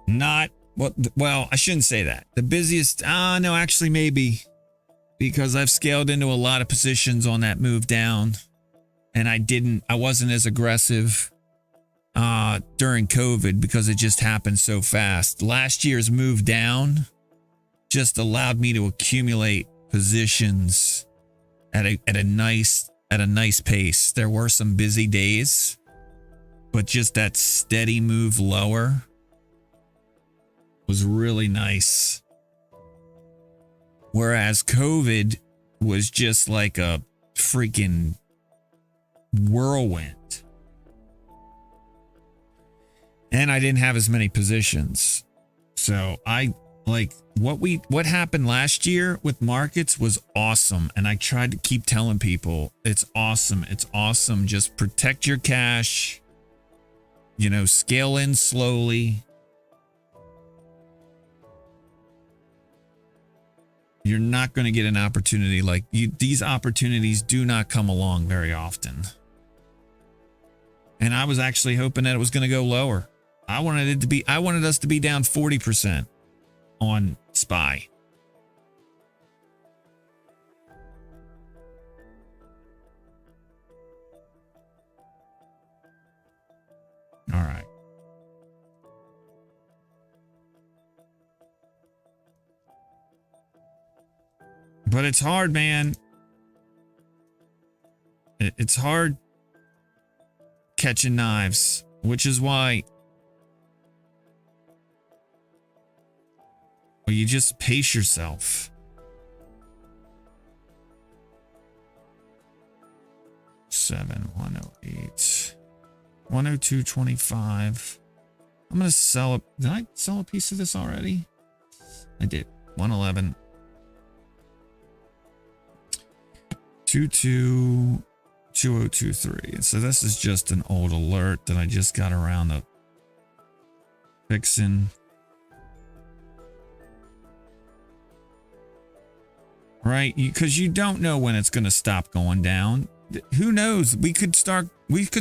Not, well, I shouldn't say that. The busiest, no, actually maybe. Because I've scaled into a lot of positions on that move down. And I wasn't as aggressive during COVID because it just happened so fast. Last year's move down just allowed me to accumulate positions at a nice pace. There were some busy days, but just that steady move lower was really nice. Whereas COVID was just like a freaking whirlwind. And I didn't have as many positions. So what happened last year with markets was awesome. And I tried to keep telling people it's awesome. It's awesome. Just protect your cash, scale in slowly. You're not going to get an opportunity like these opportunities do not come along very often. And I was actually hoping that it was going to go lower. I wanted us to be down 40% on SPY. All right. But it's hard, man. It's hard catching knives, which is why you just pace yourself. 108, 102.25. I'm gonna sell did I sell a piece of this already? I did. 111. 2023. So this is just an old alert that I just got around to fixing. Right? Because you don't know when it's going to stop going down. Who knows? We could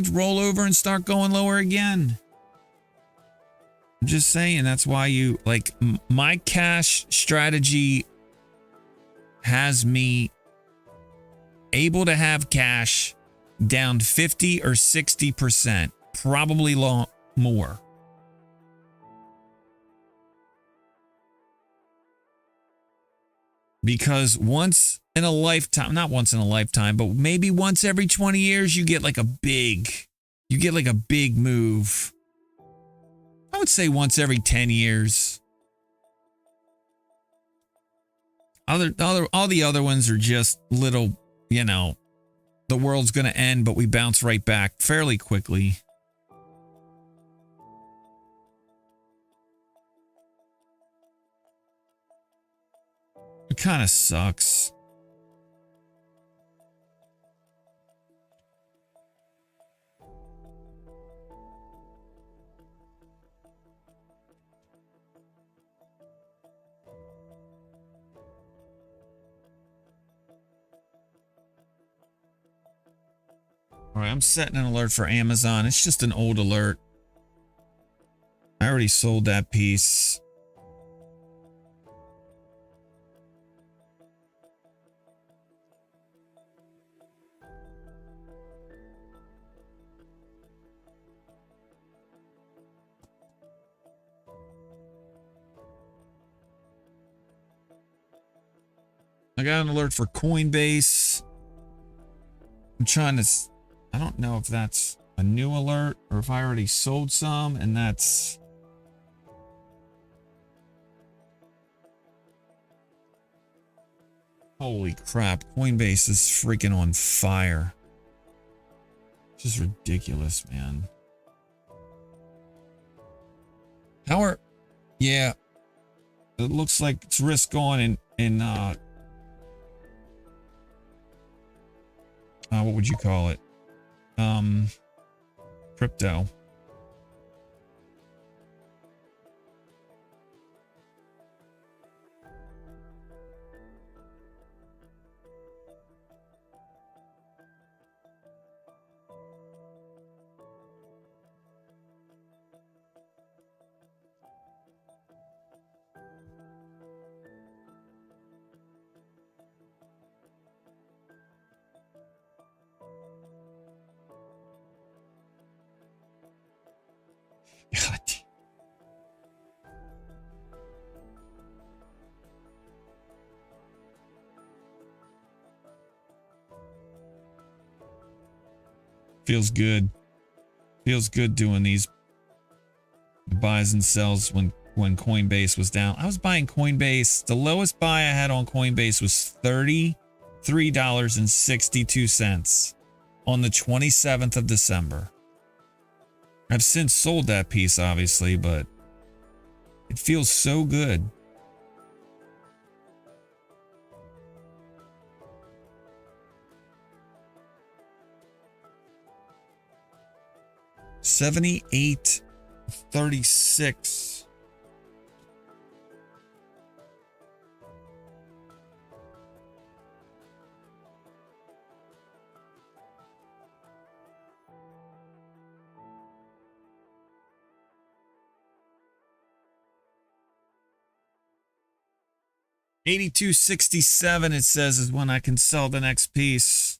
roll over and start going lower again. I'm just saying, that's why my cash strategy has me able to have cash down 50 or 60%, probably more. Because once in a lifetime, not once in a lifetime, but maybe once every 20 years, you get like a big move. I would say once every 10 years. All the other ones are just little, the world's going to end, but we bounce right back fairly quickly. It kind of sucks. All right, I'm setting an alert for Amazon. It's just an old alert. I already sold that piece. I got an alert for Coinbase. I'm trying to... I don't know if that's a new alert or if I already sold some, and that's... Holy crap. Coinbase is freaking on fire. Just ridiculous, man. How are, yeah, it looks like it's risk on in what would you call it? Crypto. God. Feels good. Feels good doing these buys and sells when Coinbase was down. I was buying Coinbase. The lowest buy I had on Coinbase was $33.62 on the 27th of December. I've since sold that piece, obviously, but it feels so good. $78.36. $82.67 it says is when I can sell the next piece.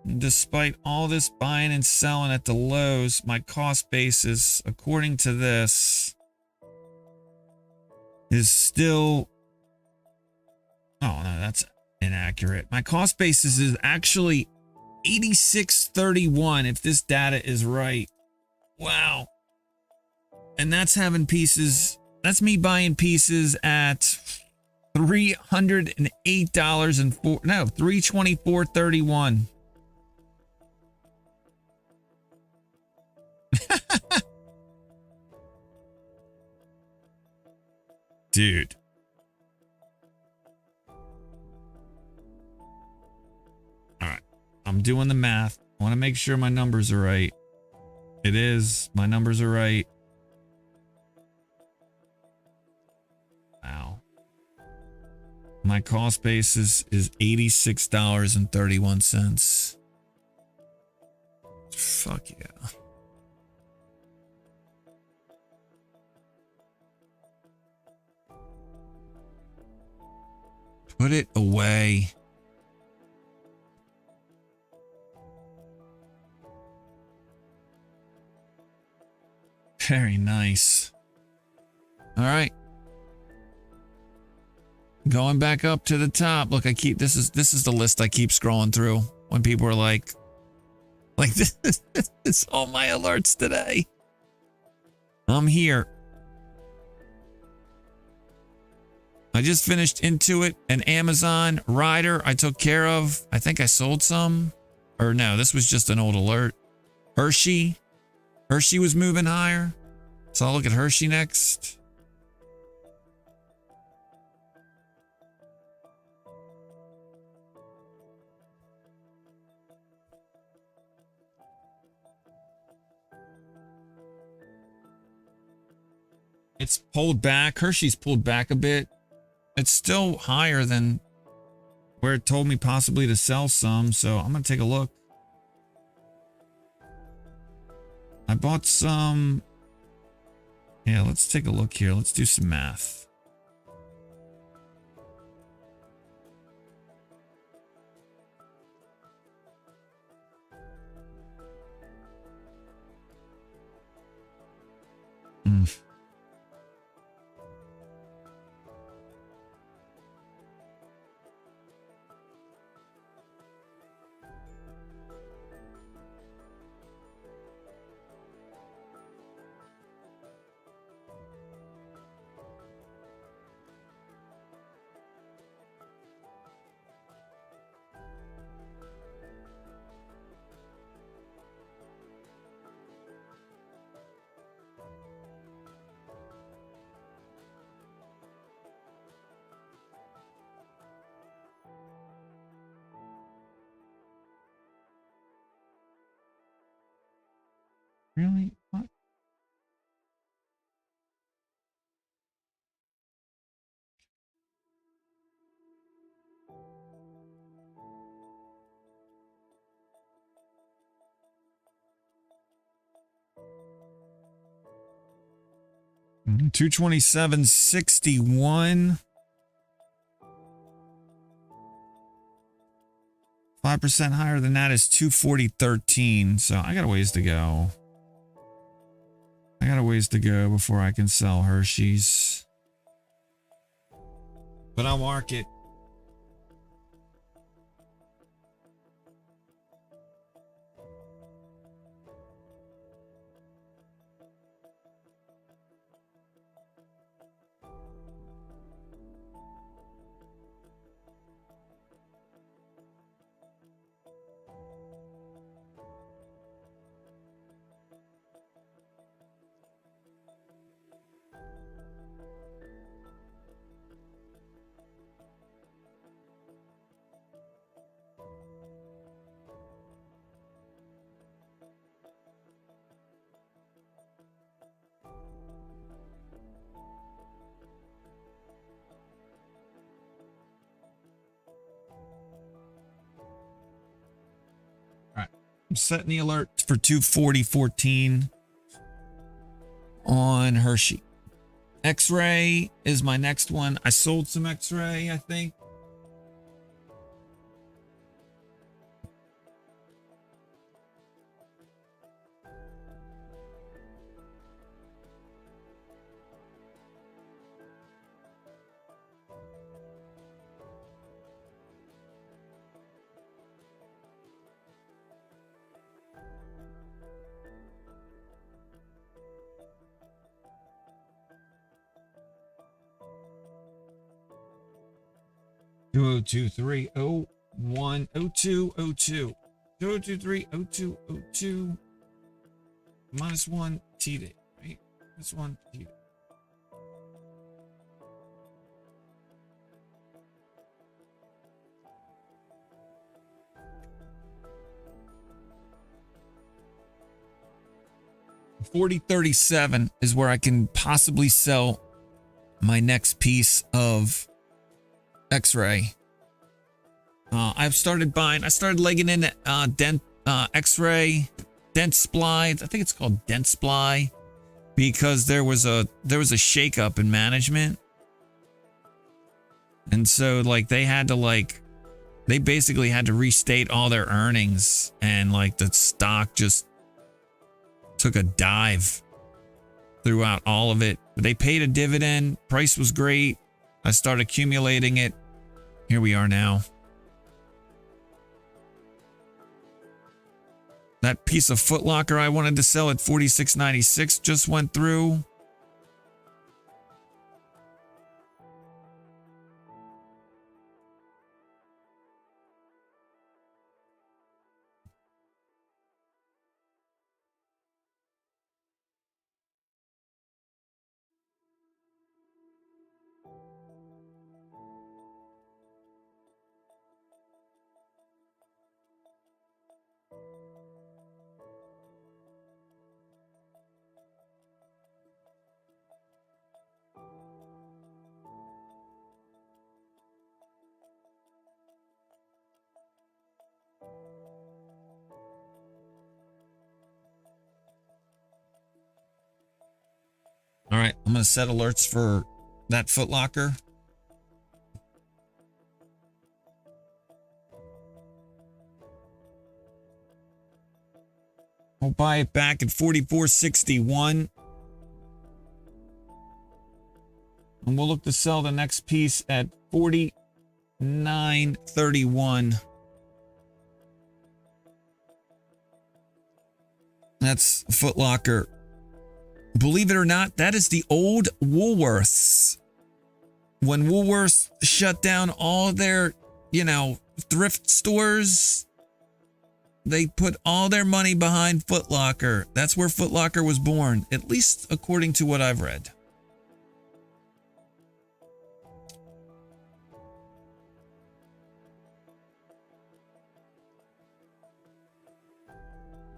And despite all this buying and selling at the lows, my cost basis, according to this, is still... Oh, no, that's inaccurate. My cost basis is actually 86.31 if this data is right. Wow. And that's having pieces... That's me buying pieces at $324.31. Dude. All right. I'm doing the math. I want to make sure my numbers are right. It is. My numbers are right. Wow. My cost basis is $86.31. Fuck yeah. Put it away. Very nice. All right. Going back up to the top. Look, I keep this is the list I keep scrolling through when people are like this is all my alerts today. I'm here. I just finished INTU and Amazon Rider. I took care of. I think I sold some. Or no, this was just an old alert. Hershey. Hershey was moving higher. So I'll look at Hershey next. It's pulled back. Hershey's pulled back a bit. It's still higher than where it told me possibly to sell some. So I'm going to take a look. I bought some. Yeah, let's take a look here. Let's do some math. Really? What? Mm, 227.61. 5% higher than that is 240.13. So I got a ways to go. I got a ways to go before I can sell Hershey's. But I'll mark it. I'm setting the alert for 240.14 on Hershey. X-Ray is my next one. I sold some X-Ray, I think. Two oh two three oh one oh two oh two 2023 0202 minus one T day, right? Minus one T day. $40.37 is where I can possibly sell my next piece of X-Ray. I've started buying. I started legging in X-Ray, Dent Sply. I think it's called Dent Sply, because there was a shakeup in management, and so like they basically had to restate all their earnings, and like the stock just took a dive throughout all of it. They paid a dividend. Price was great. I started accumulating it. Here we are now. That piece of Foot Locker I wanted to sell at $46.96 just went through. All right, I'm going to set alerts for that Foot Locker. I'll buy it back at $44.61. And we'll look to sell the next piece at $49.31. That's Foot Locker. Believe it or not, that is the old Woolworths. When Woolworths shut down all their, thrift stores, they put all their money behind Foot Locker. That's where Foot Locker was born, at least according to what I've read.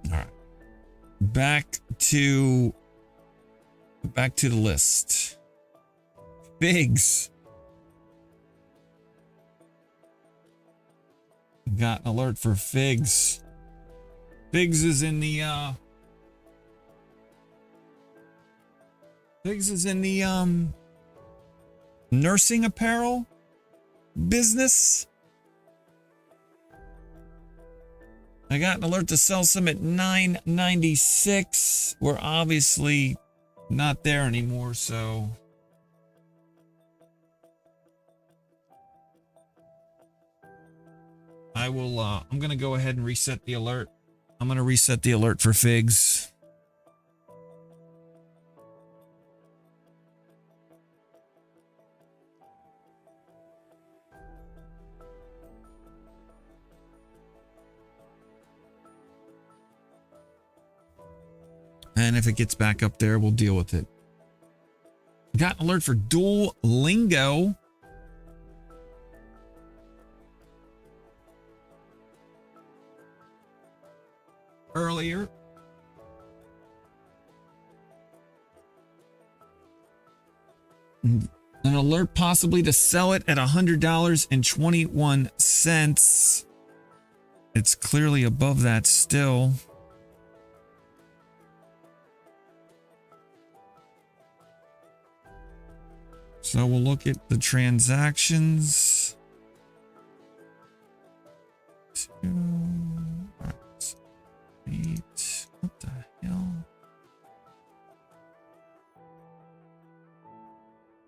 All right. back to the list. Figs. Got an alert for Figs. Figs is in the nursing apparel business. I got an alert to sell some at $9.96. We're obviously not there anymore, so I will I'm gonna go ahead and reset the alert. I'm gonna reset the alert for Figs. And if it gets back up there, we'll deal with it. Got an alert for Duolingo. Earlier. An alert possibly to sell it at $100.21. It's clearly above that still. So we'll look at the transactions. 2, 8, what the hell?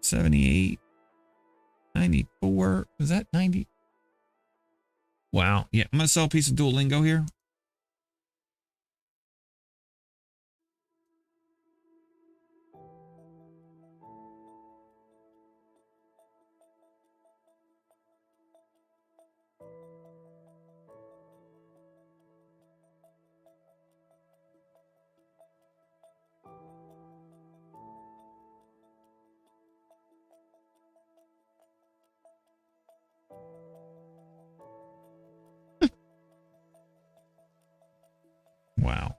78, 94, is that 90? Wow, yeah, I'm gonna sell a piece of Duolingo here. Wow.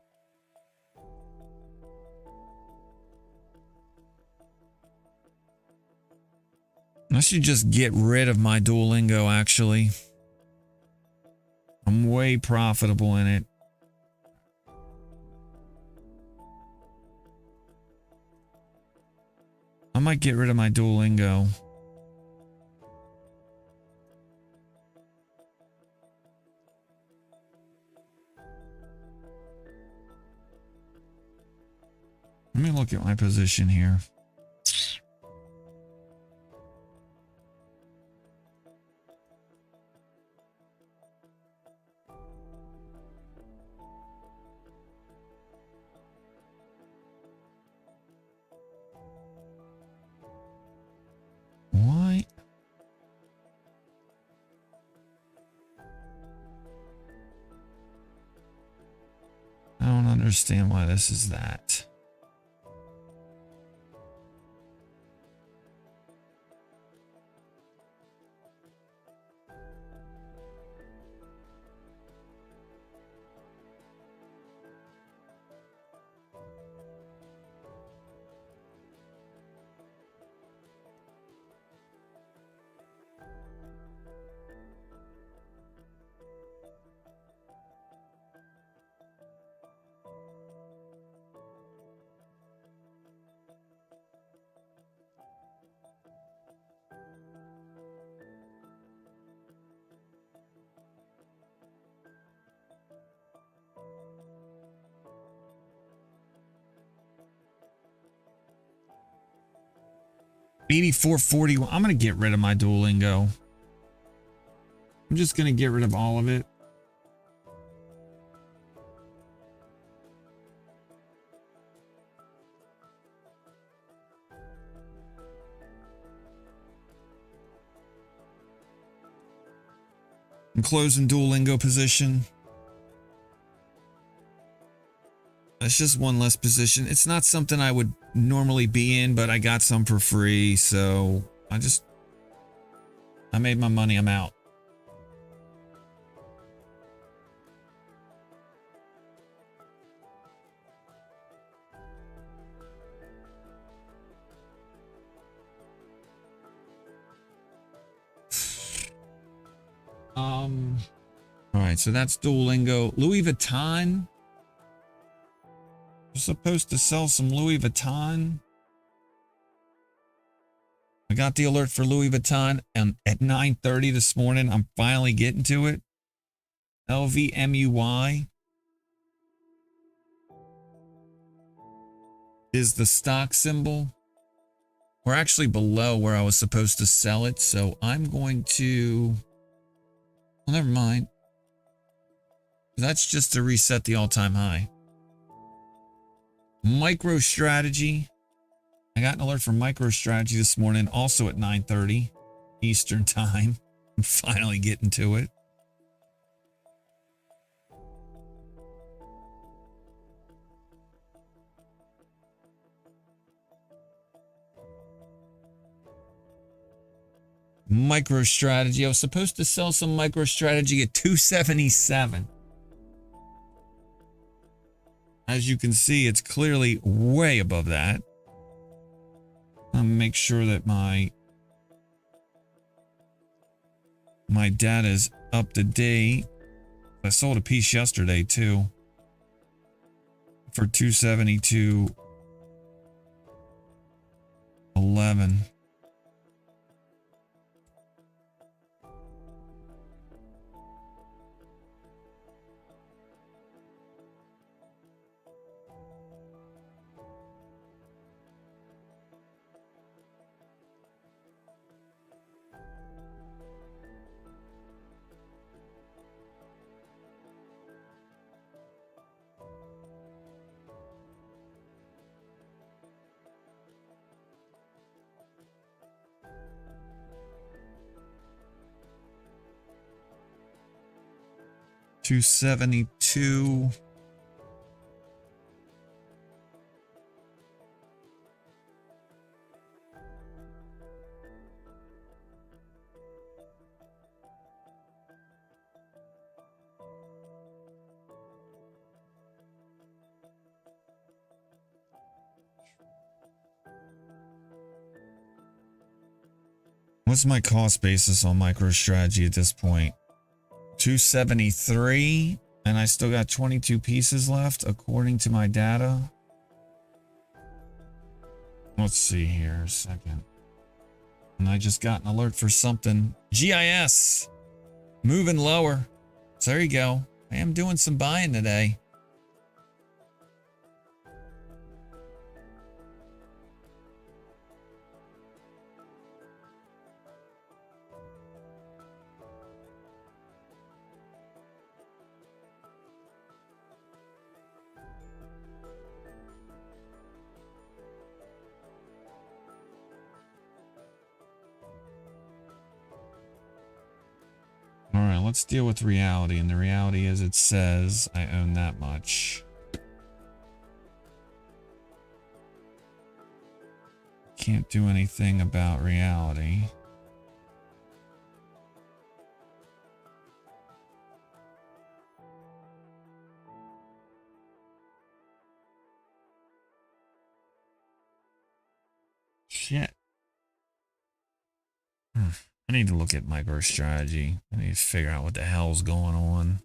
I should just get rid of my Duolingo, actually. I'm way profitable in it. I might get rid of my Duolingo. Let me look at my position here. Why? I don't understand why this is that. $84.41. I'm going to get rid of my Duolingo. I'm just going to get rid of all of it. I'm closing Duolingo position. That's just one less position. It's not something I would normally be in, but I got some for free, so I made my money. I'm out. All right, so that's Duolingo. Louis Vuitton. We're supposed to sell some Louis Vuitton. I got the alert for Louis Vuitton, and at 9:30 this morning, I'm finally getting to it. LVMUY is the stock symbol. We're actually below where I was supposed to sell it, so I'm going to... Well, never mind. That's just to reset the all-time high. MicroStrategy. I got an alert for MicroStrategy this morning, also at 9:30 Eastern time. I'm finally getting to it. MicroStrategy. I was supposed to sell some MicroStrategy at 277. As you can see, it's clearly way above that. I'll make sure that my data is up to date. I sold a piece yesterday too for 272.11. $272. What's my cost basis on MicroStrategy at this point? 273, and I still got 22 pieces left according to my data. Let's see here a second. And I just got an alert for something. GIS moving lower. So there you go. I am doing some buying today. All right, let's deal with reality. And the reality is it says I own that much. Can't do anything about reality. Shit. I need to look at MicroStrategy. I need to figure out what the hell's going on.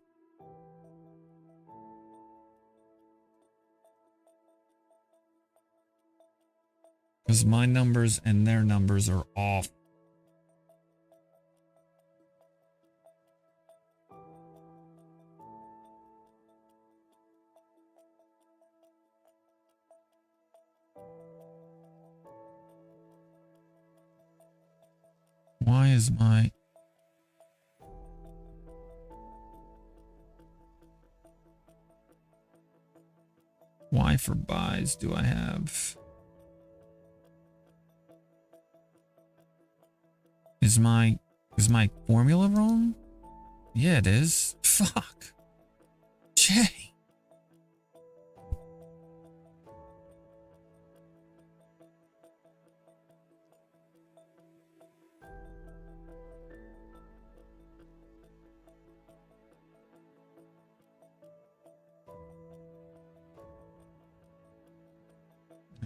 Because my numbers and their numbers are off. Why is my... Why for buys do I have? Is my formula wrong? Yeah, it is. Fuck. Jay.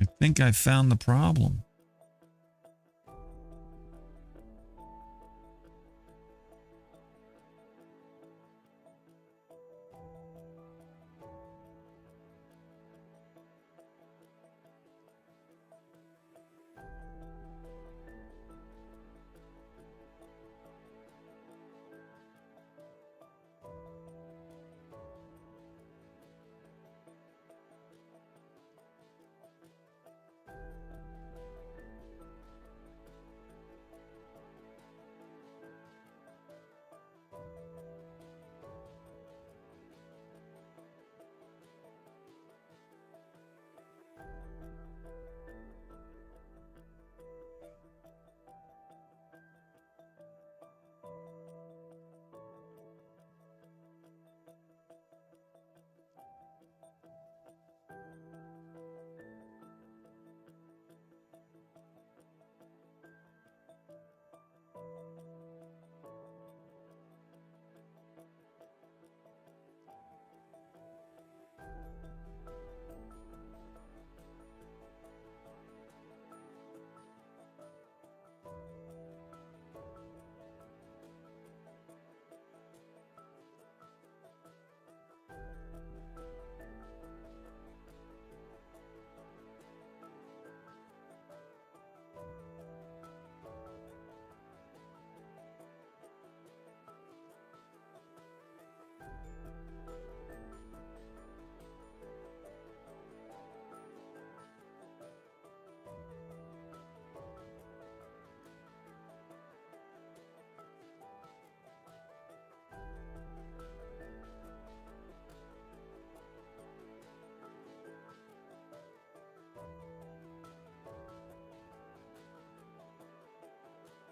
I think I found the problem.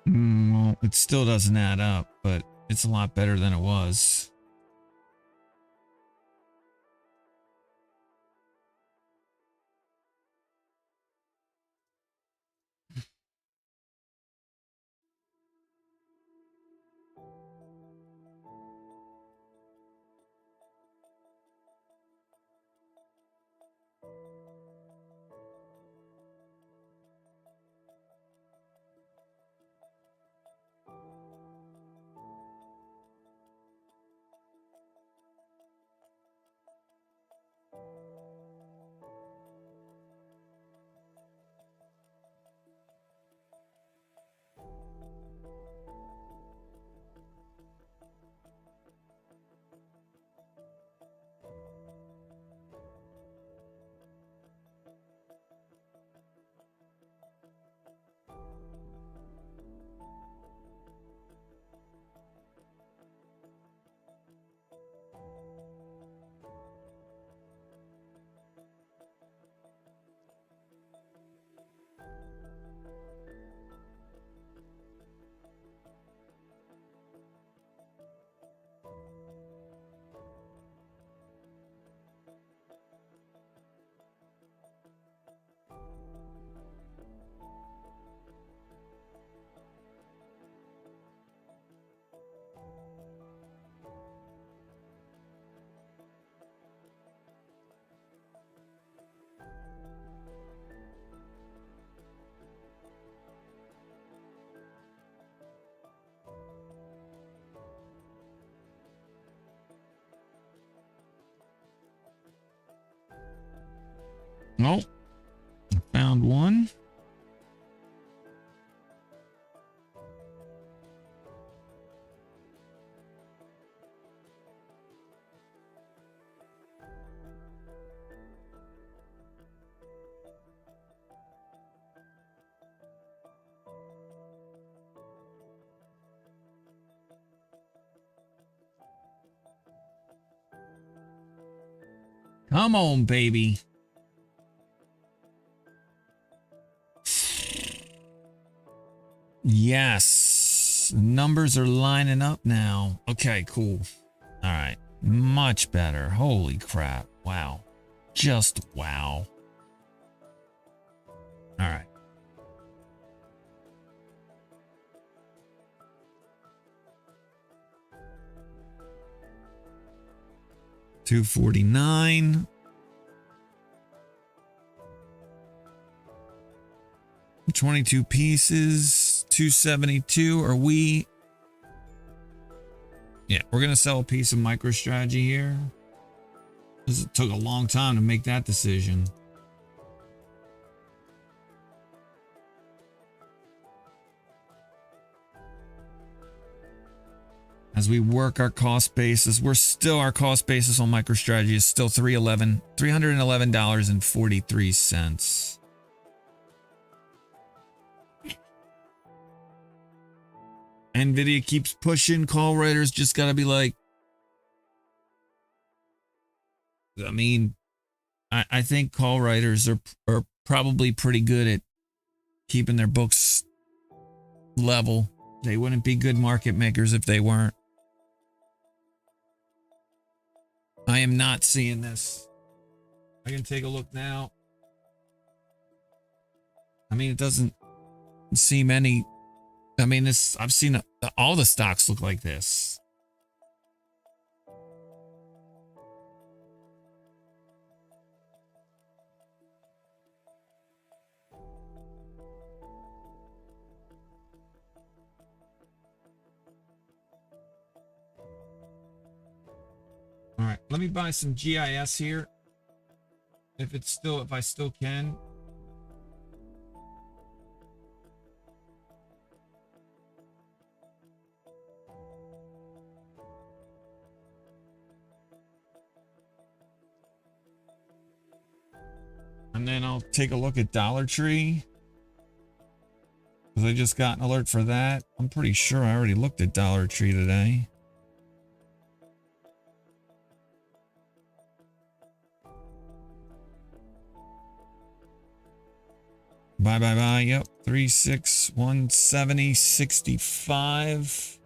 Well, it still doesn't add up, but it's a lot better than it was. Oh, I found one. Come on, baby. Yes. Numbers are lining up now. Okay, cool. All right. Much better. Holy crap. Wow. Just wow. All right. $249. 22 pieces, 272. Are we? Yeah, we're going to sell a piece of MicroStrategy here. It took a long time to make that decision. As we work our cost basis, our cost basis on MicroStrategy is still $311.43. NVIDIA keeps pushing. Call writers just got to be like, I mean, I think call writers are probably pretty good at keeping their books level. They wouldn't be good market makers if they weren't. I am not seeing this. I can take a look now. I mean, it doesn't seem any. I mean, this. I've seen all the stocks look like this. All right, let me buy some GIS here. If I still can. And then I'll take a look at Dollar Tree. Because I just got an alert for that. I'm pretty sure I already looked at Dollar Tree today. Bye, bye, bye. Yep. 36170.65.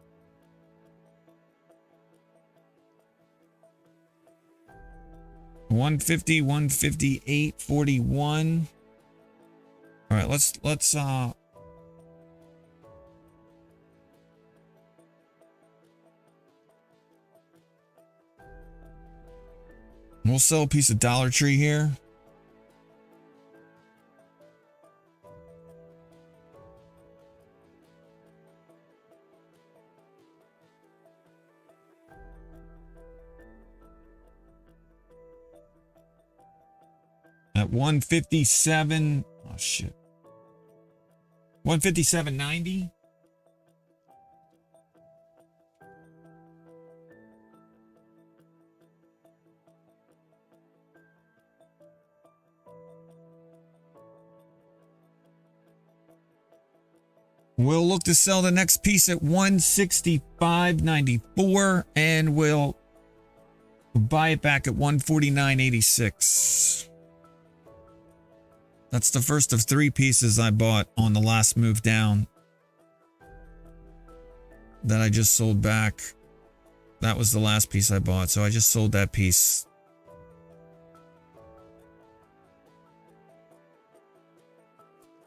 $150, $158.41. All right, let's we'll sell a piece of Dollar Tree here. At 157. Oh shit. 157.90. We'll look to sell the next piece at 165.94 and we'll buy it back at 149.86. That's the first of 3 pieces I bought on the last move down that I just sold back. That was the last piece I bought, so I just sold that piece.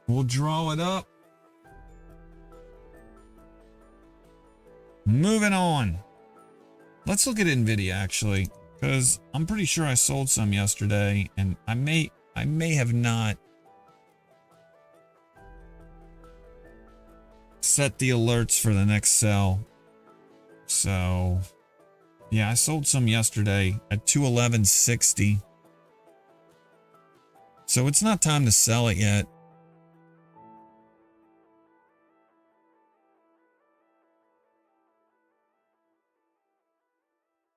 We'll draw it up. Moving on. Let's look at NVIDIA actually, because I'm pretty sure I sold some yesterday, and I may have not set the alerts for the next sell. So yeah, I sold some yesterday at 211.60. So it's not time to sell it yet.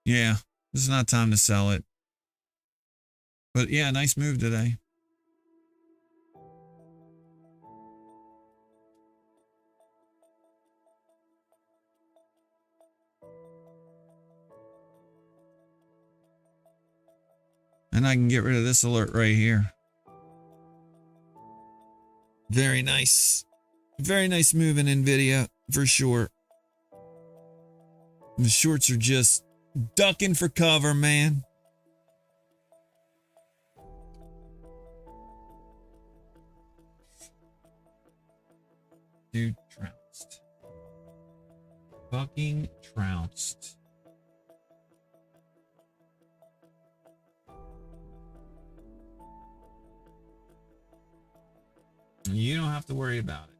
Yeah, this is not time to sell it. But yeah, nice move today. And I can get rid of this alert right here. Very nice. Very nice move in NVIDIA, for sure. The shorts are just ducking for cover, man. Dude, trounced. Fucking trounced. You don't have to worry about it.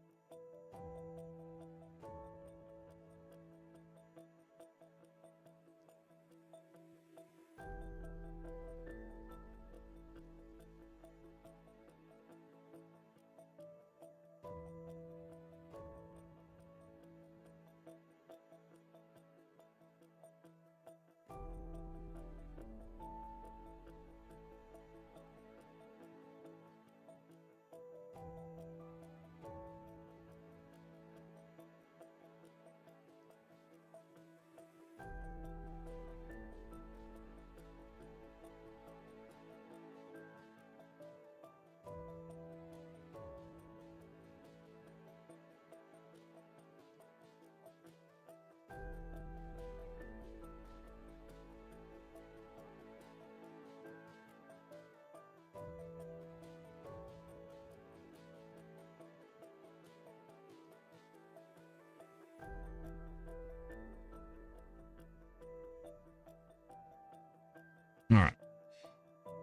All right.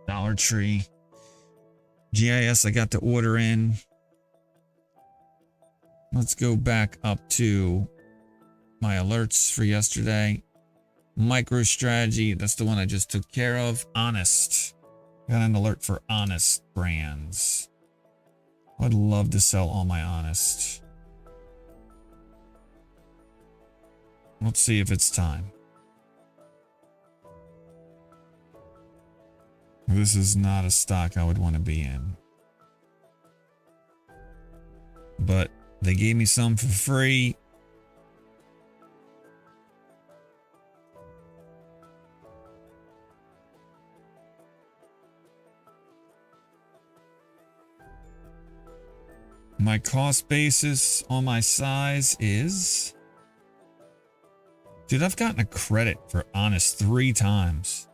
Dollar Tree. GIS, I got the order in. Let's go back up to my alerts for yesterday. MicroStrategy, that's the one I just took care of. Honest. Got an alert for Honest brands. I'd love to sell all my Honest. Let's see if it's time. This is not a stock I would want to be in. But they gave me some for free. My cost basis on my size is... Dude, I've gotten a credit for Honest 3 times.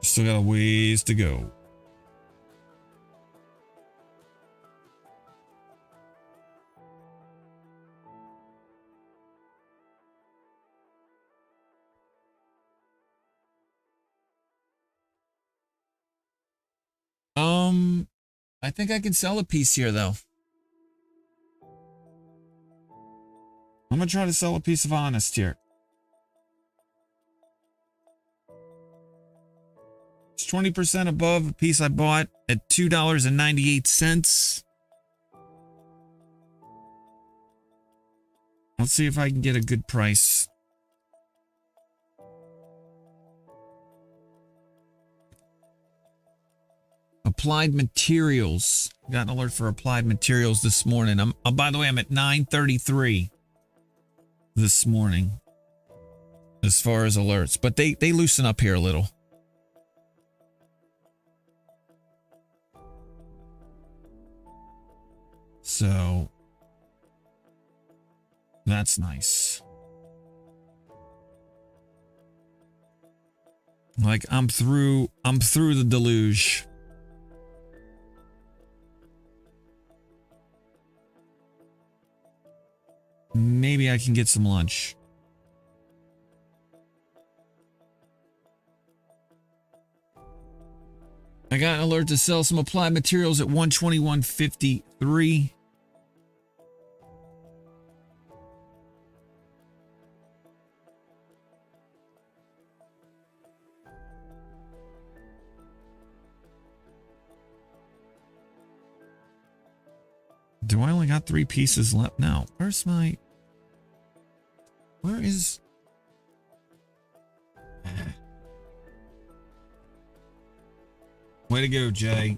Still got a ways to go. I think I can sell a piece here though. I'm gonna try to sell a piece of Honest here. It's 20% above a piece I bought at $2.98. Let's see if I can get a good price. Applied Materials. Got an alert for Applied Materials this morning. By the way, I'm at 9:33 this morning as far as alerts, but they loosen up here a little. So that's nice. Like I'm through the deluge. Maybe I can get some lunch. I got an alert to sell some Applied Materials at 121.53. Do I only got 3 pieces left now? Where is... Way to go, Jay.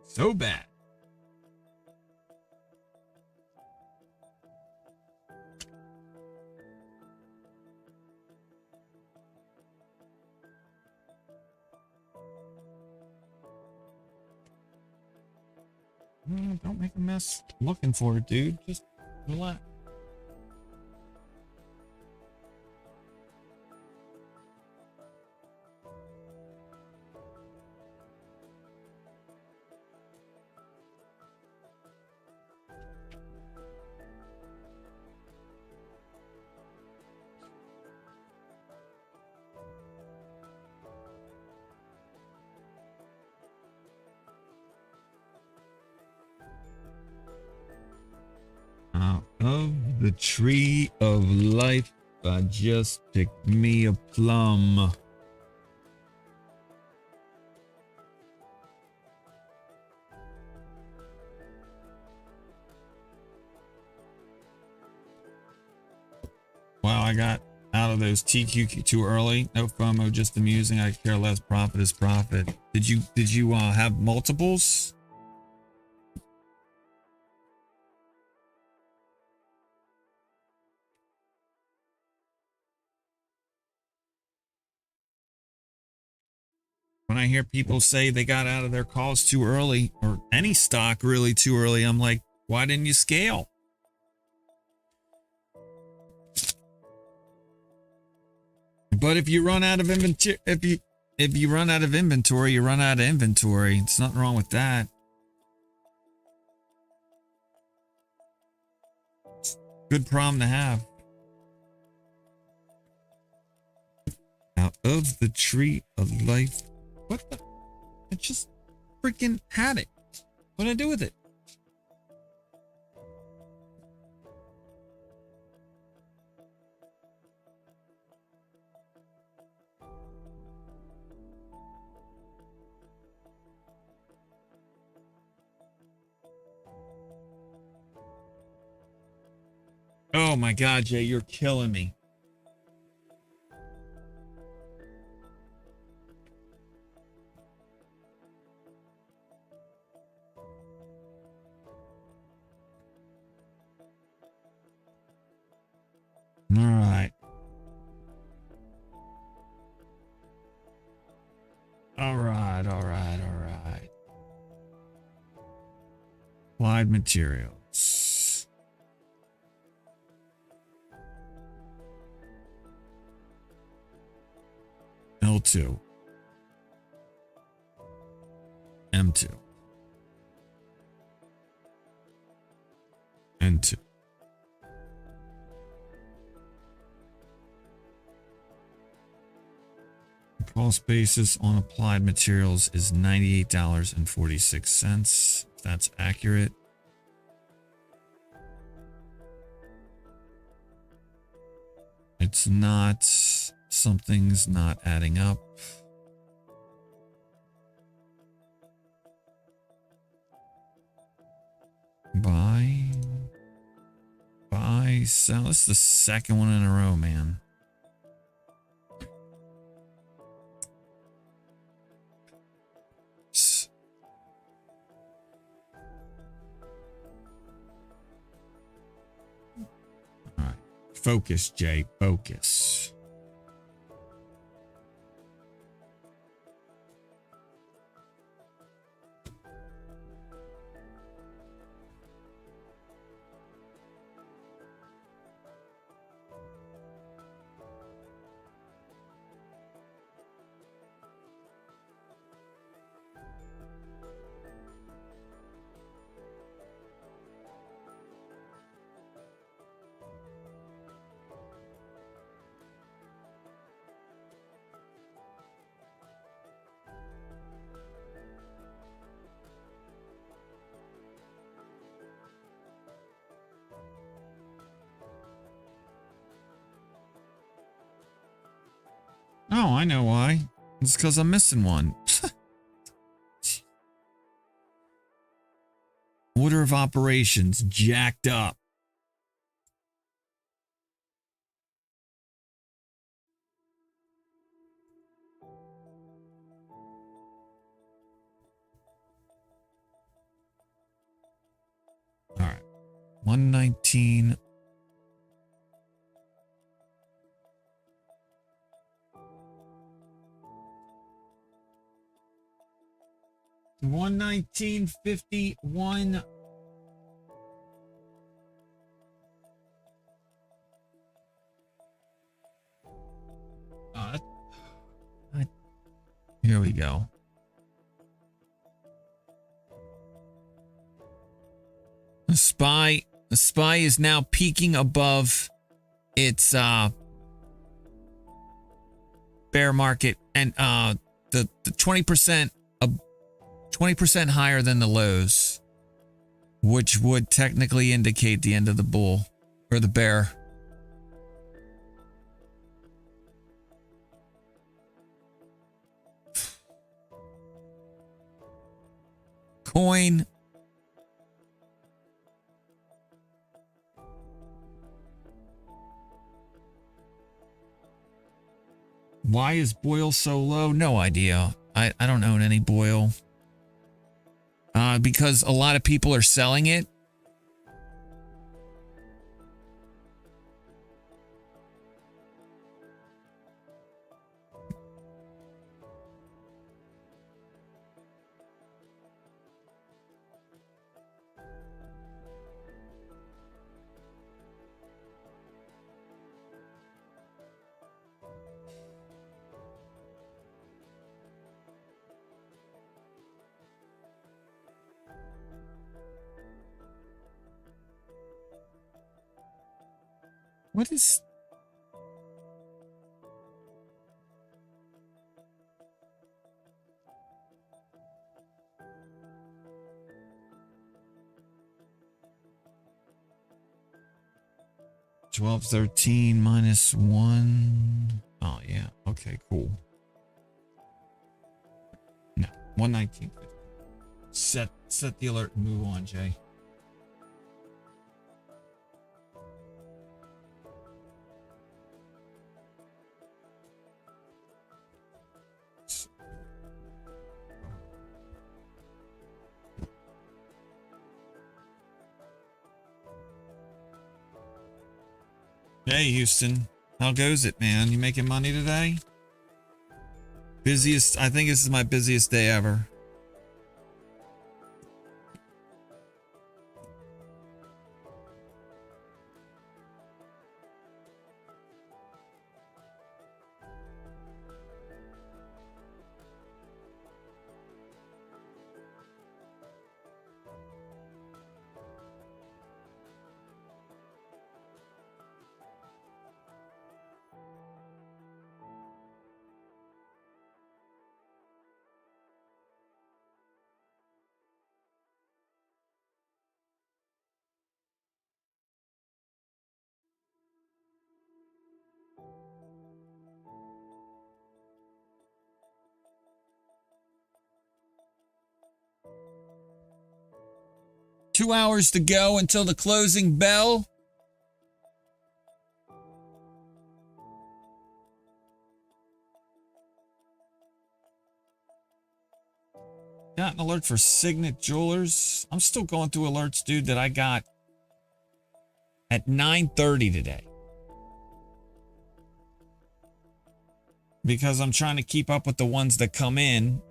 So bad. Don't make a mess looking for it, dude. Just relax. Out of the tree of life, I just picked me a plum. Wow, I got out of those TQQ too early. No FOMO, just amusing. I care less. Profit is profit. Did you have multiples? When I hear people say they got out of their calls too early, or any stock really too early, I'm like, why didn't you scale? But if you run out of inventory, if you run out of inventory, you run out of inventory. It's nothing wrong with that. Good problem to have. Out of the tree of life. What the? I just freaking had it. What did I do with it? Oh my God, Jay, you're killing me. All right. All right. Applied materials. L2. M2. N2. Cost basis on applied materials is $98.46. If that's accurate. It's not. Something's not adding up. Buy, sell. This is the second one in a row, man. All right. Focus, Jay. Focus. Oh, I know why. It's because I'm missing one. Order of operations jacked up. All right. 119. $119.51. Here we go. The SPY is now peaking above its bear market, and the 20% 20% higher than the lows, which would technically indicate the end of the bull or the bear. Coin. Why is Boyle so low? No idea. I don't own any Boyle. Because a lot of people are selling it. What is... $12.13 minus 1. Oh, yeah. Okay, cool. No, 119.50. Set the alert and move on, Jay. Hey, Houston. How goes it, man? You making money today? Busiest. I think this is my busiest day ever. Two hours to go until the closing bell. Got an alert for Signet Jewelers. I'm still going through alerts, dude, that I got at 9:30 today. Because I'm trying to keep up with the ones that come in.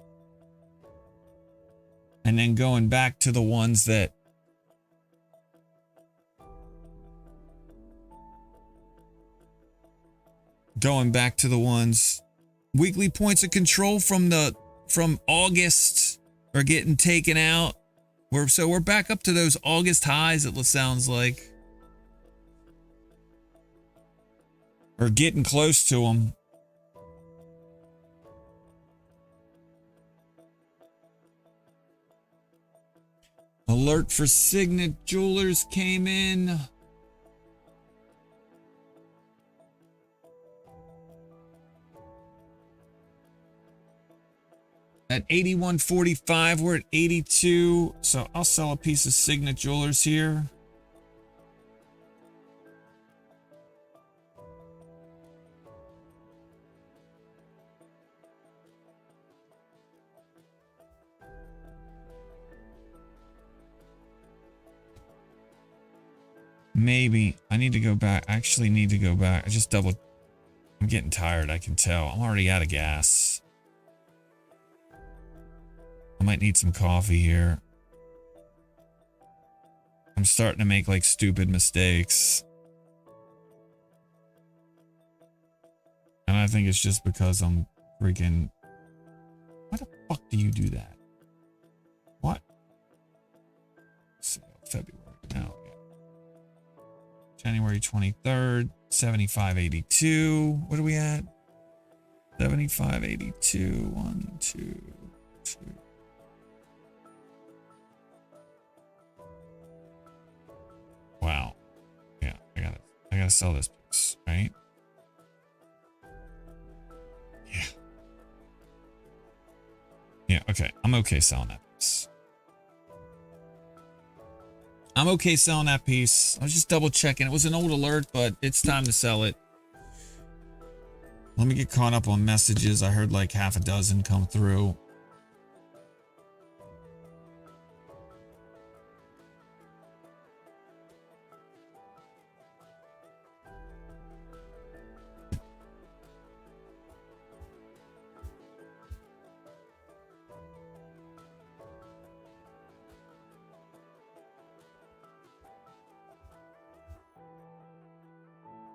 And then going back to the ones that weekly points of control from August are getting taken out. We're back up to those August highs, it sounds like. Or getting close to them. Alert for Signet Jewelers came in. At 81.45, we're at 82. So I'll sell a piece of Signet Jewelers here. Maybe I need to go back. I actually need to go back. I'm getting tired. I can tell. I'm already out of gas. I might need some coffee here. I'm starting to make like stupid mistakes. And I think it's just because I'm freaking... Why the fuck do you do that? What? February. No. January 23rd, 75.82. What are we at? 75.82. 1, 2, 2. Wow. Yeah, I gotta sell this piece, right? Yeah. Yeah, okay. I'm okay selling that piece. I'm okay selling that piece. I was just double checking. It was an old alert, but it's time to sell it. Let me get caught up on messages. I heard like half a dozen come through.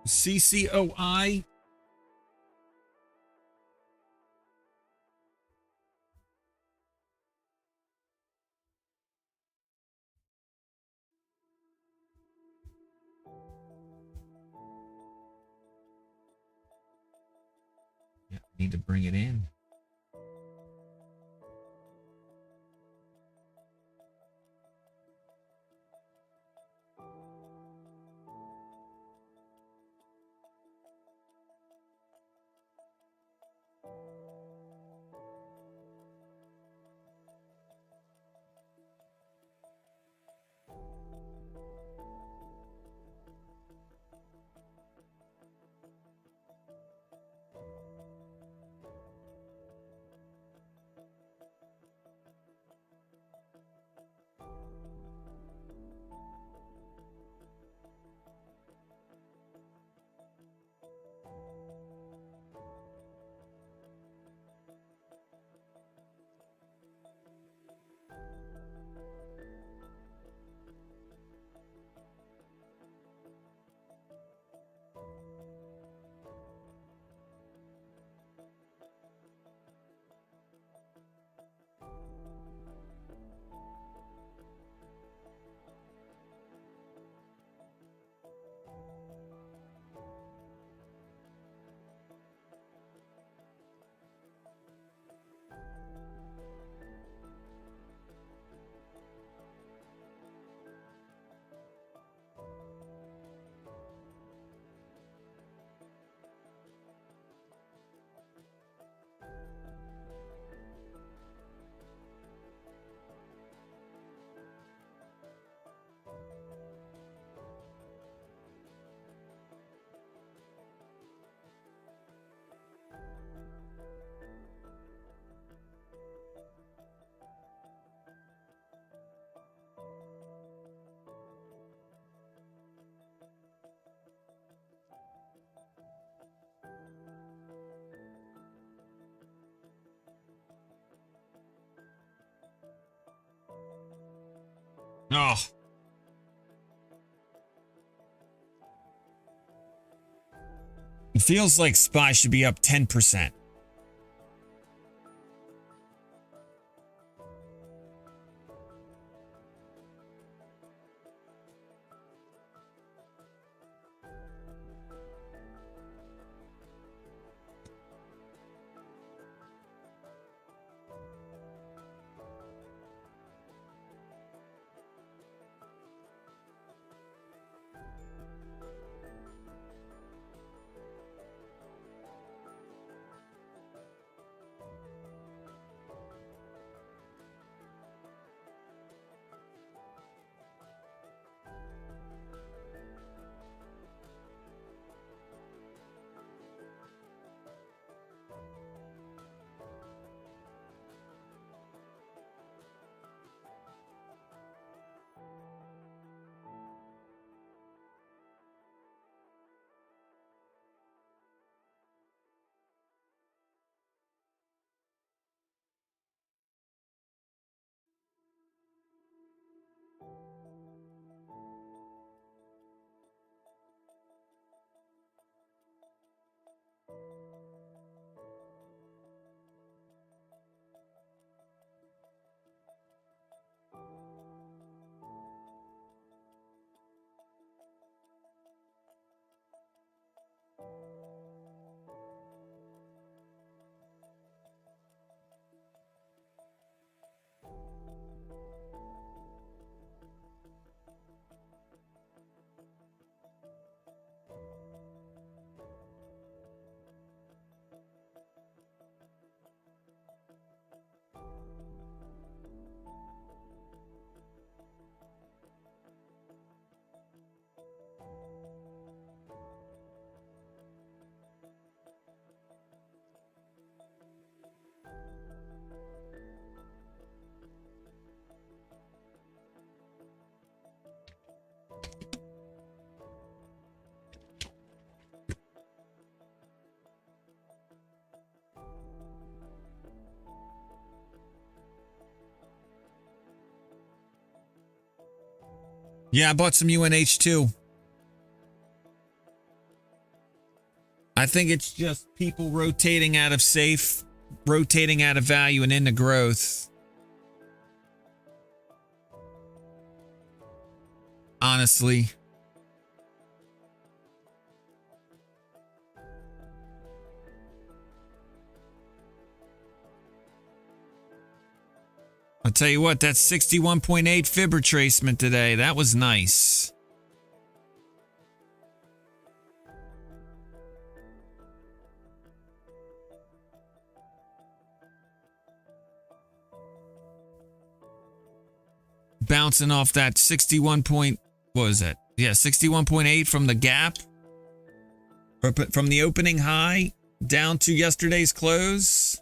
CCOI. Yeah, need to bring it in. Oh. It feels like SPY should be up 10%. Yeah, I bought some UNH too. I think it's just people rotating out of safe, rotating out of value and into growth. Honestly. I'll tell you what, that 61.8 fib retracement today, that was nice. Bouncing off that 61 point, what was it? Yeah, 61.8 from the gap. Or from the opening high down to yesterday's close.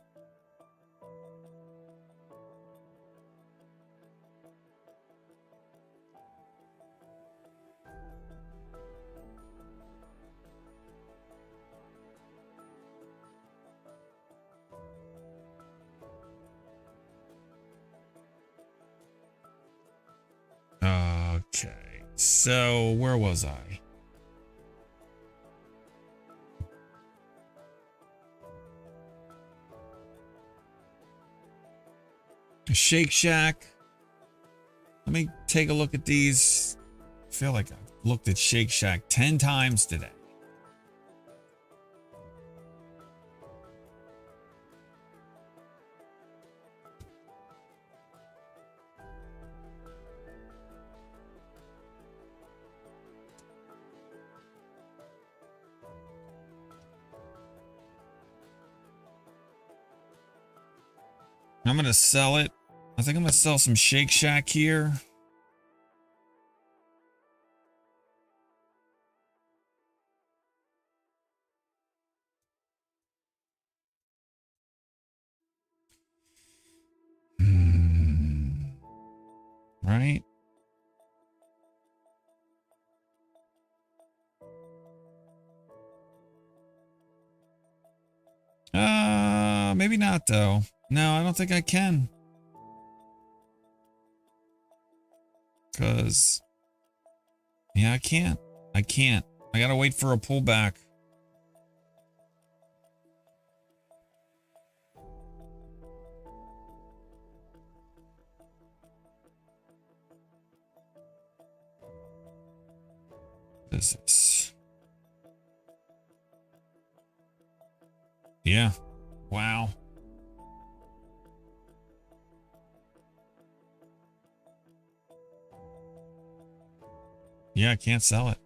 Okay, so where was I? Shake Shack. Let me take a look at these. I feel like I've looked at Shake Shack 10 times today. I'm going to sell it. I think I'm going to sell some Shake Shack here. Right? Maybe not though. No, I don't think I can. Because, yeah, I can't. I gotta wait for a pullback. What is this? Yeah. Wow. Yeah, I can't sell it.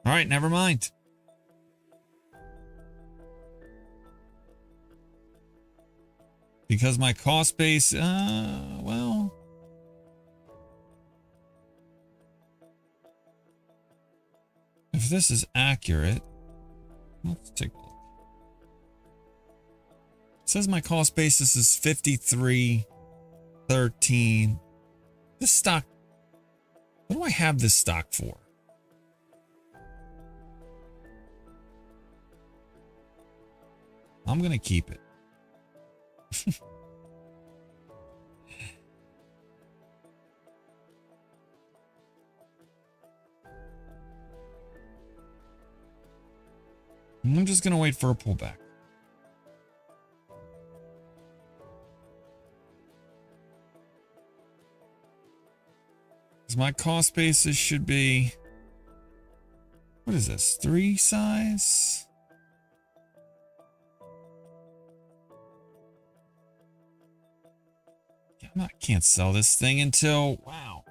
All right, never mind. Because my cost base, well. If this is accurate, let's take a look. It says my cost basis is 53.13. This stock, what do I have this stock for? I'm going to keep it. I'm just going to wait for a pullback. Because my cost basis should be, what is this, 3 size? Yeah, I can't sell this thing until, wow,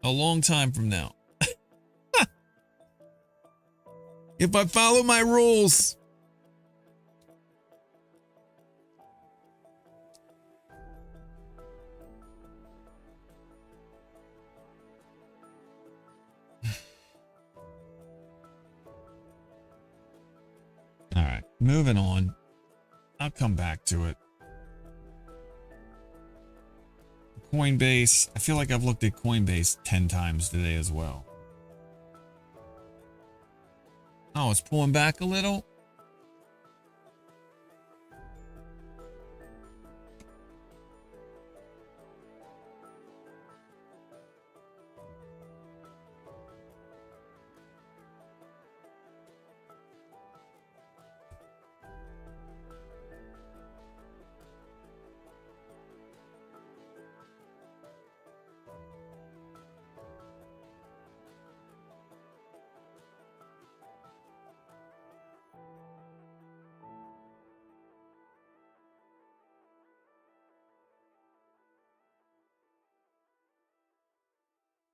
a long time from now. If I follow my rules. All right, moving on. I'll come back to it. Coinbase. I feel like I've looked at Coinbase 10 times today as well. Oh, it's pulling back a little.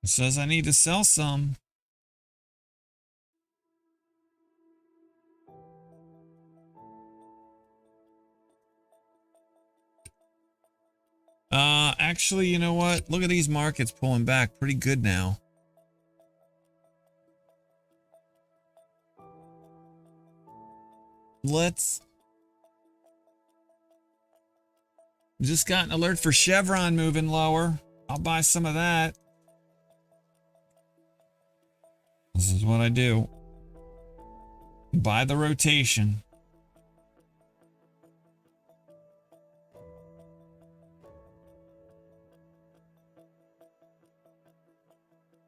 It says I need to sell some. Actually, you know what? Look at these markets pulling back pretty good now. Let's just got an alert for Chevron moving lower. I'll buy some of that. This is what I do. Buy the rotation.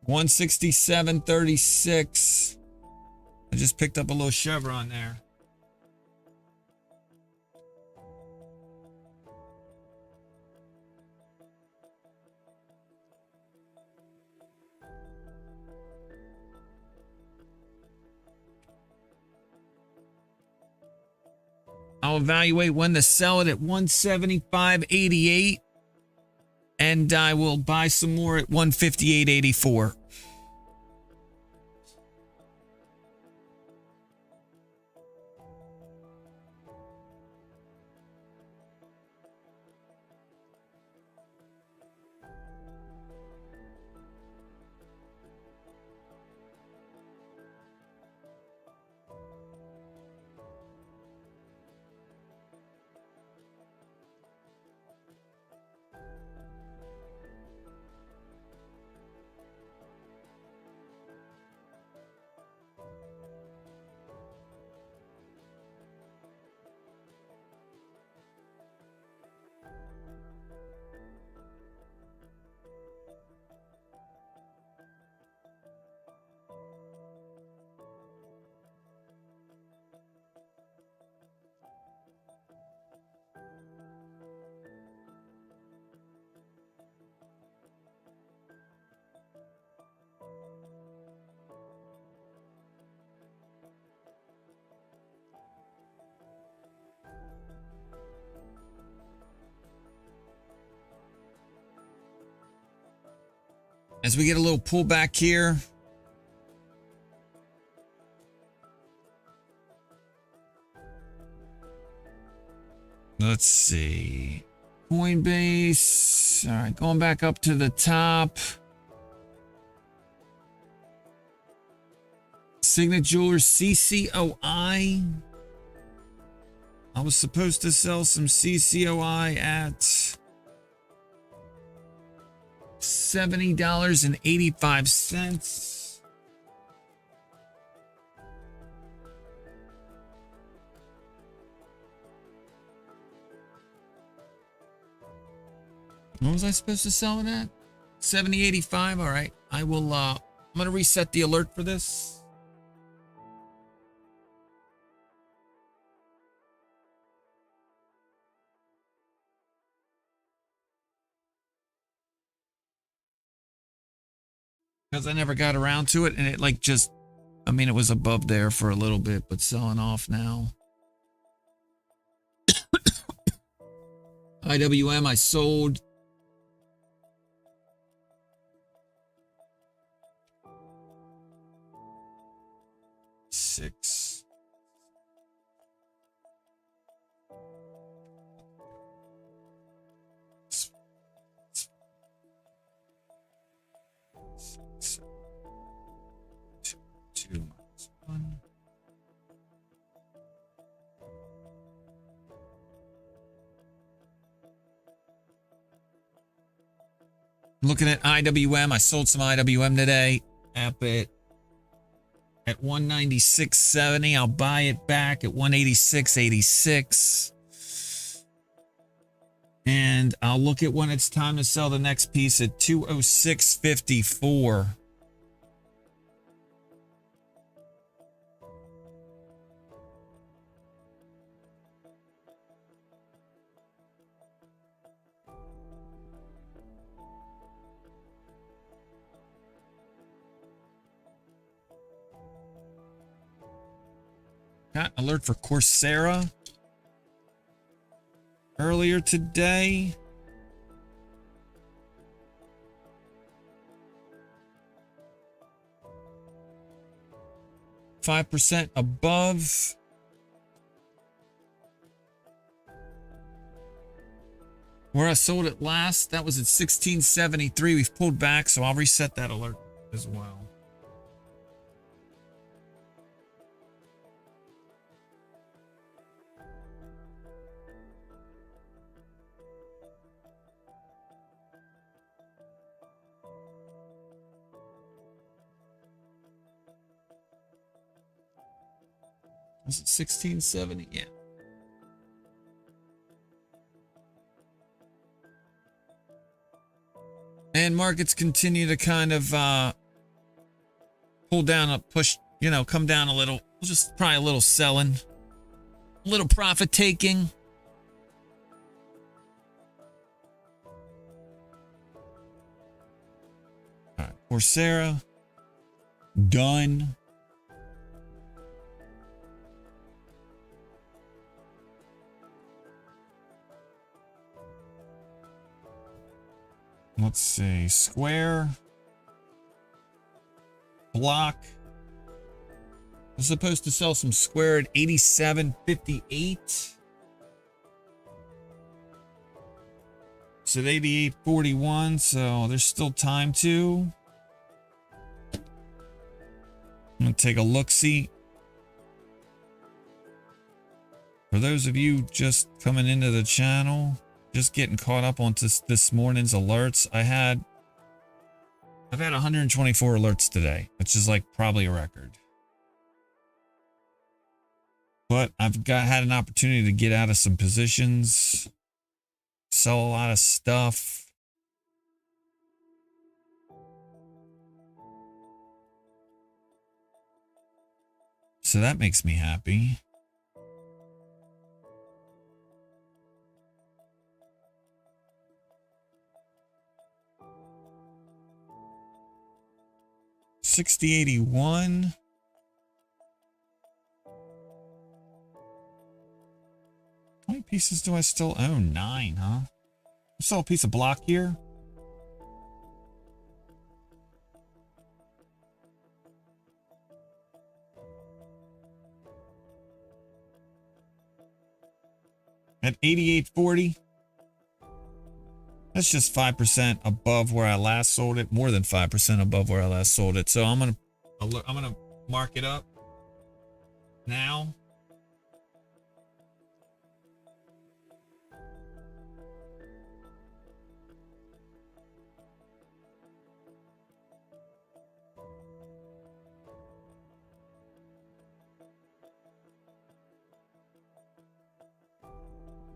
$167.36. I just picked up a little Chevron there. I'll evaluate when to sell it at 175.88. And I will buy some more at 158.84. As we get a little pullback here. Let's see. Coinbase. All right, going back up to the top. Signet Jewelers CCOI. I was supposed to sell some CCOI at $70.85. What was I supposed to sell it at? 70.85. All right. I will I'm going to reset the alert for this. Because I never got around to it, and it like just, I mean, it was above there for a little bit, but selling off now. IWM, I sold. Six. Two minus one. Looking at IWM, I sold some IWM today. Up it at 196.70. I'll buy it back at 186.86. And I'll look at when it's time to sell the next piece at 206.54. Got an alert for Coursera earlier today. $5 above. Where I sold it last, that was at 16.73. We've pulled back, so I'll reset that alert as well. Was it 16.70? Yeah. And markets continue to kind of pull down, push, come down a little. Just probably a little selling, a little profit taking. All right, Coursera, done. Let's see, Square, Block. I'm supposed to sell some Square at 87.58. It's at 88.41, so there's still time to. I'm gonna take a look-see. For those of you just coming into the channel, just getting caught up on this morning's alerts, I've had 124 alerts today, which is like probably a record. But I've had an opportunity to get out of some positions, sell a lot of stuff. So that makes me happy. $60.81. How many pieces do I still own? 9, huh? I saw a piece of block here. at 88.40. That's just 5% above where I last sold it, more than 5% above where I last sold it. So I'm gonna mark it up now.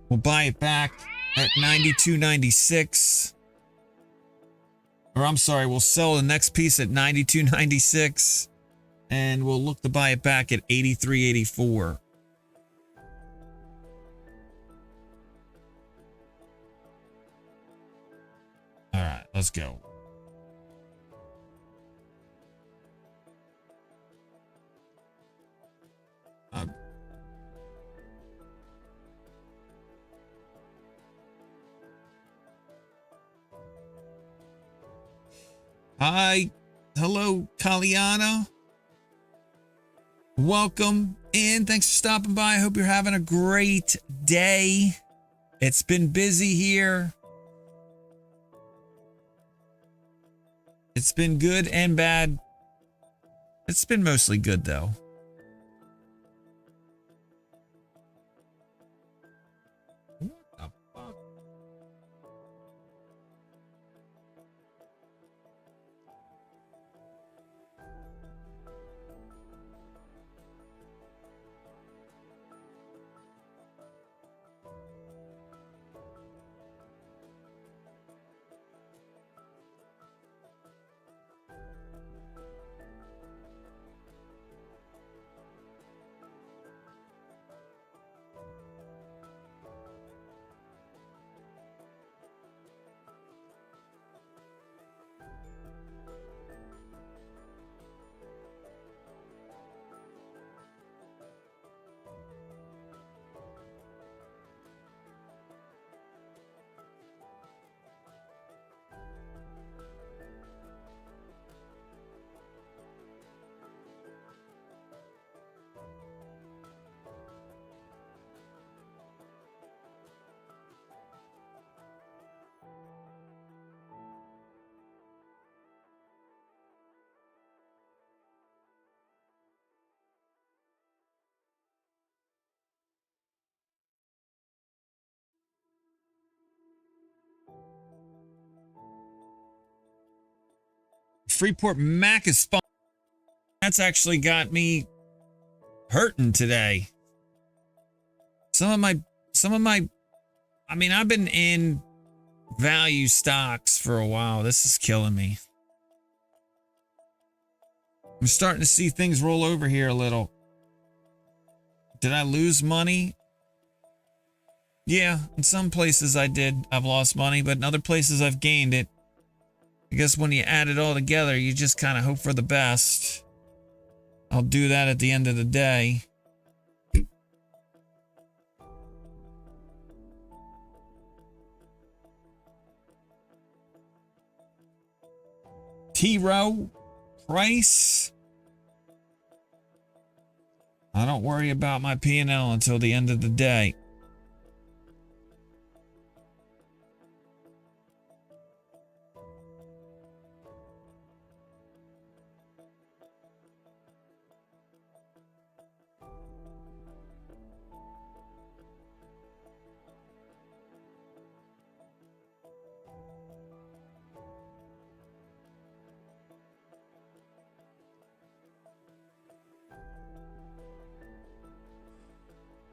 We'll buy it back at 92.96. Or I'm sorry, we'll sell the next piece at 92.96. And we'll look to buy it back at 83.84. All right, let's go. Hi. Hello, Kaliana. Welcome in. Thanks for stopping by. I hope you're having a great day. It's been busy here. It's been good and bad. It's been mostly good, though. What the fuck? Freeport Mac is fun. That's actually got me hurting today. Some of my, I mean, I've been in value stocks for a while. This is killing me. I'm starting to see things roll over here a little. Did I lose money? Yeah, in some places I did. I've lost money, but in other places I've gained it. I guess when you add it all together, you just kind of hope for the best. I'll do that at the end of the day. TROW price. I don't worry about my P&L until the end of the day.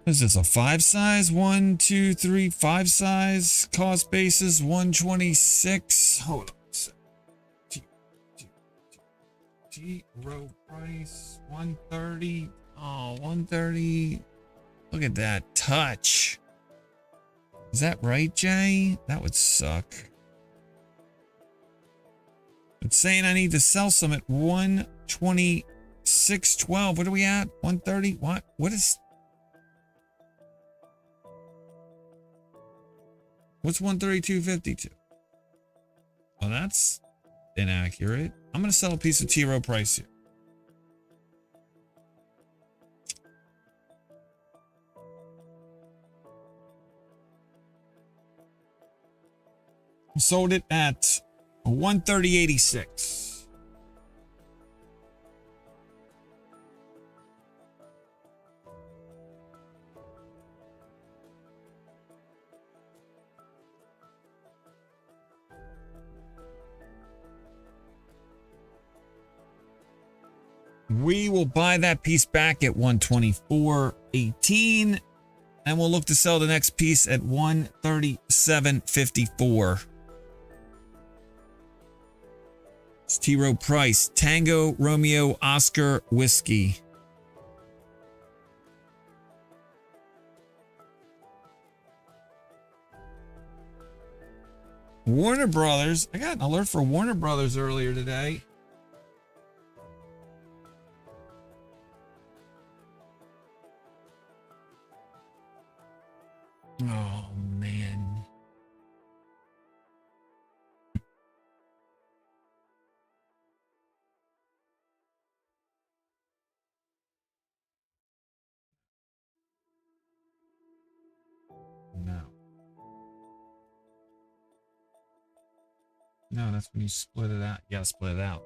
Is this a 5 size? 1, 2, 3, 5 size. Cost basis 126. Hold on a second. T-row price 130. Oh, 130. Look at that touch. Is that right, Jay? That would suck. It's saying I need to sell some at 126.12. What are we at? 130? What? What is... What's 132.52? Well, that's inaccurate. I'm going to sell a piece of T-row price here. Sold it at 130.86. We will buy that piece back at 124.18, and we'll look to sell the next piece at 137.54. It's T. Rowe Price, Tango Romeo Oscar Whiskey. Warner Brothers. I got an alert for Warner Brothers earlier today. Oh, man. No. No, that's when you split it out. You gotta split it out.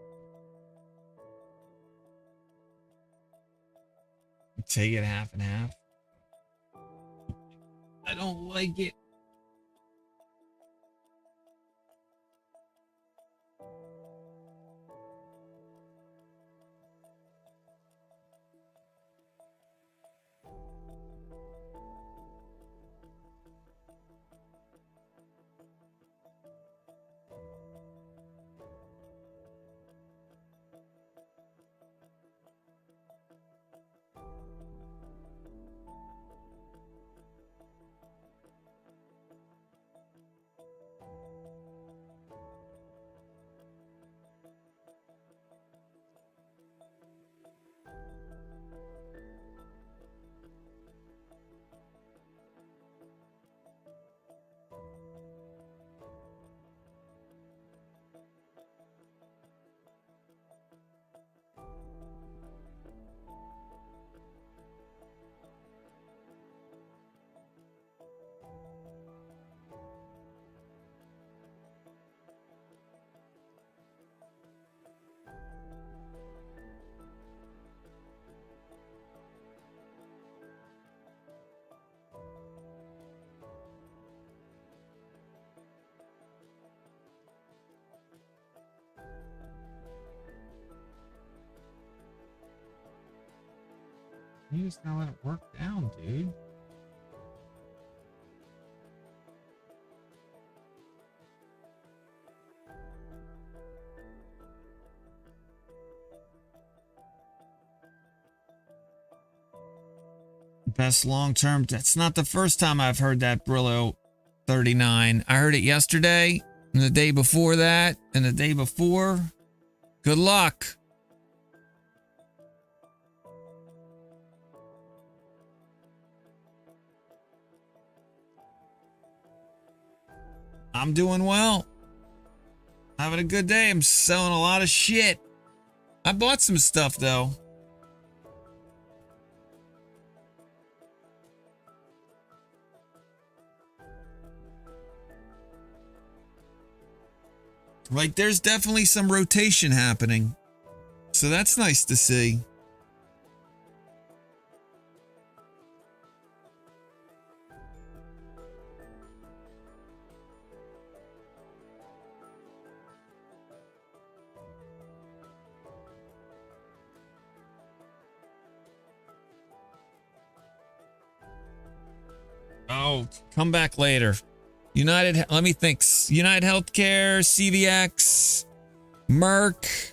Take it half and half. I don't like it. You just gotta let it work down, dude. Best long-term. That's not the first time I've heard that Brillo 39. I heard it yesterday and the day before that and the day before. Good luck. I'm doing well. Having a good day. I'm selling a lot of shit. I bought some stuff though. Like there's definitely some rotation happening. So that's nice to see. Oh, come back later. United, let me think. United Healthcare, CVX, Merck.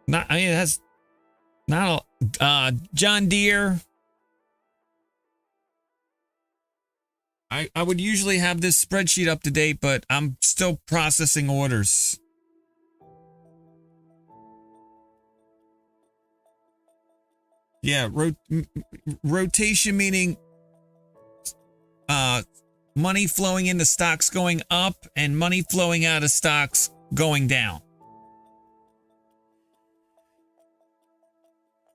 Not, I mean, it has not John Deere. I would usually have this spreadsheet up to date, but I'm still processing orders. Yeah, rotation meaning money flowing into stocks going up and money flowing out of stocks going down.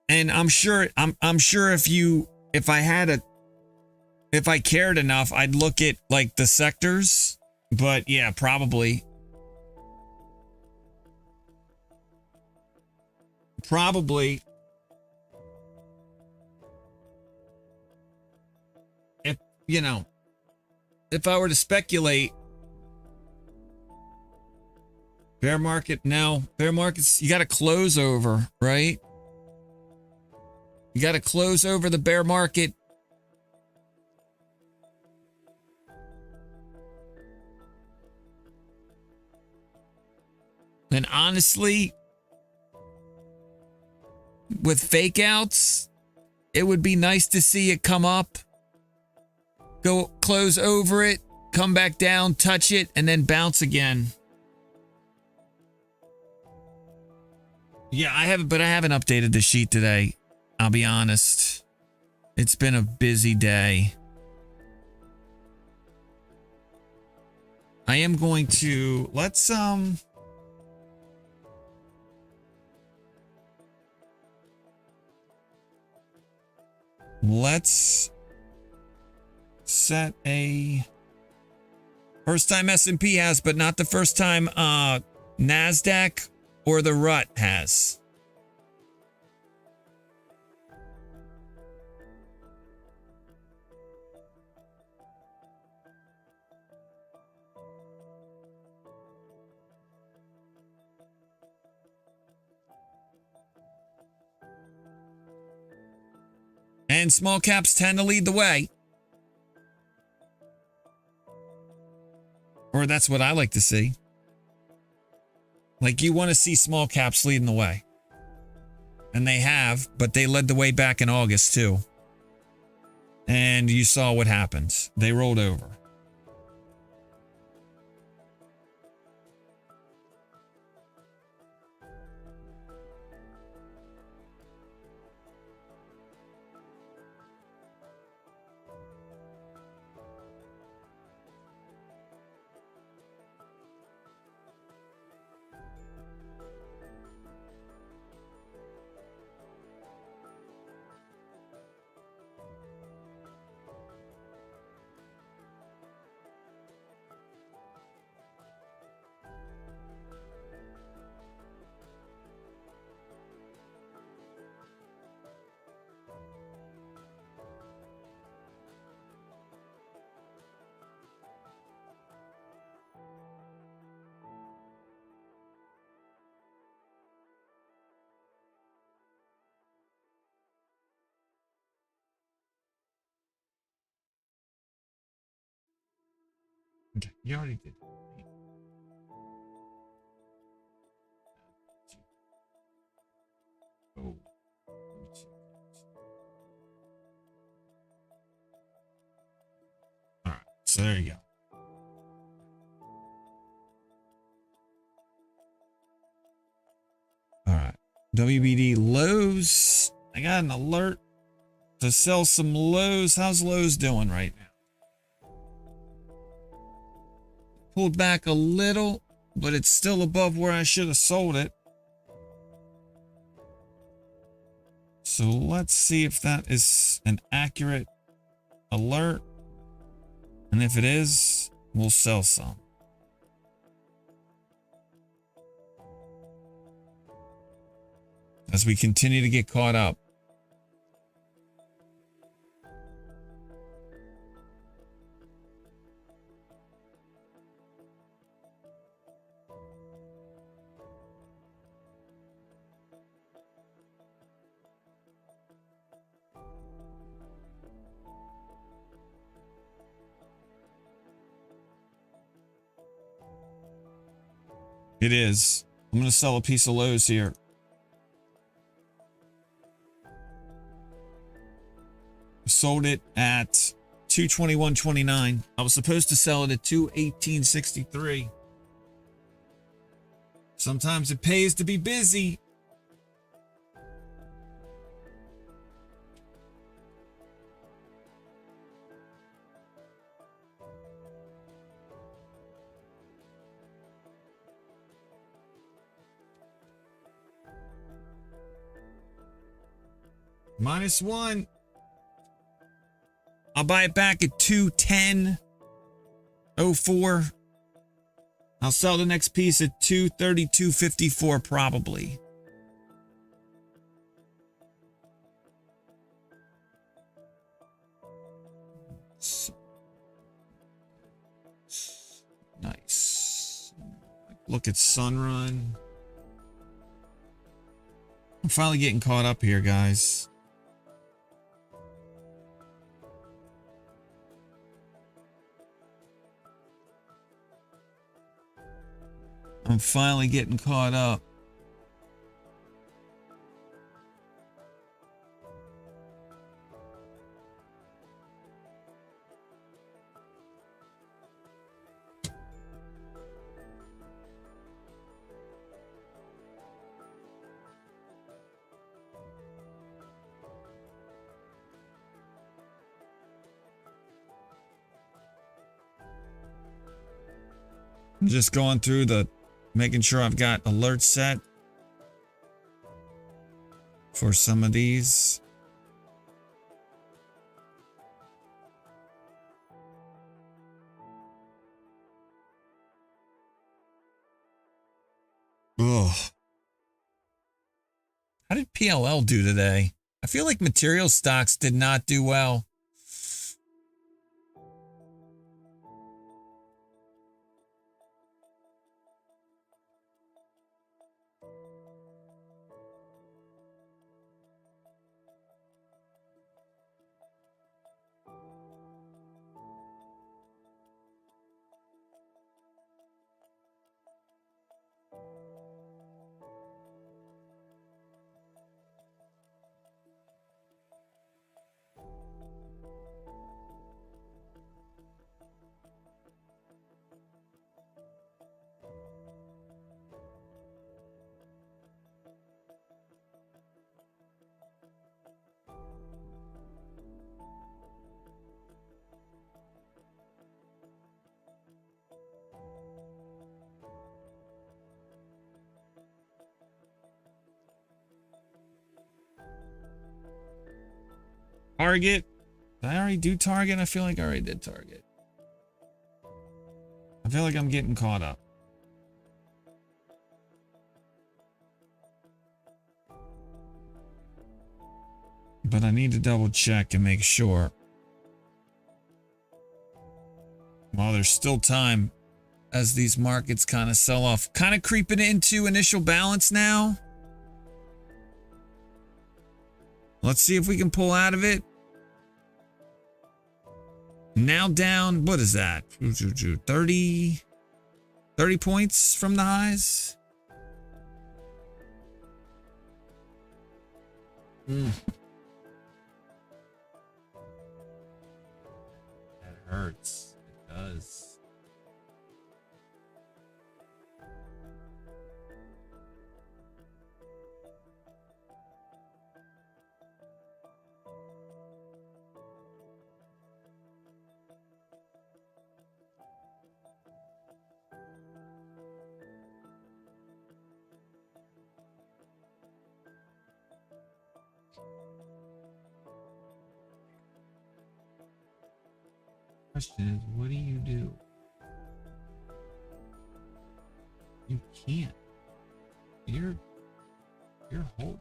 And I'm sure if you if I cared enough, I'd look at like the sectors, but yeah, probably if, you know, if I were to speculate, bear market, no, bear markets, you got to close over, right? You got to close over the bear market. And honestly, with fake outs, it would be nice to see it come up, go close over it, come back down, touch it, and then bounce again. Yeah, I haven't updated the sheet today. I'll be honest. It's been a busy day. I am going to, let's set a first time S&P has, but not the first time NASDAQ or the RUT has. And small caps tend to lead the way. Or that's what I like to see. Like, you want to see small caps leading the way. And they have, but they led the way back in August too. And you saw what happened. They rolled over. Okay, you already did. Oh. All right, so there you go. All right, WBD lows. I got an alert to sell some lows. How's lows doing right now? Pulled back a little, but it's still above where I should have sold it. So let's see if that is an accurate alert. And if it is, we'll sell some. As we continue to get caught up. It is. I'm going to sell a piece of lows here. Sold it at 221.29. I was supposed to sell it at 218.63. Sometimes it pays to be busy. -1. I'll buy it back at 210.04. I'll sell the next piece at 232.54 probably. Nice. Look at Sunrun. I'm finally getting caught up here, guys. I'm finally getting caught up. I'm just going through the, making sure I've got alerts set for some of these. Ugh. How did PLL do today? I feel like material stocks did not do well. Target. Did I already do Target? I feel like I already did Target. I feel like I'm getting caught up. But I need to double check and make sure. While there's still time as these markets kind of sell off. Kind of creeping into initial balance now. Let's see if we can pull out of it. Now down, what is that? 30 points from the highs. That hurts. It does. Question is, what do? You can't. You're hold.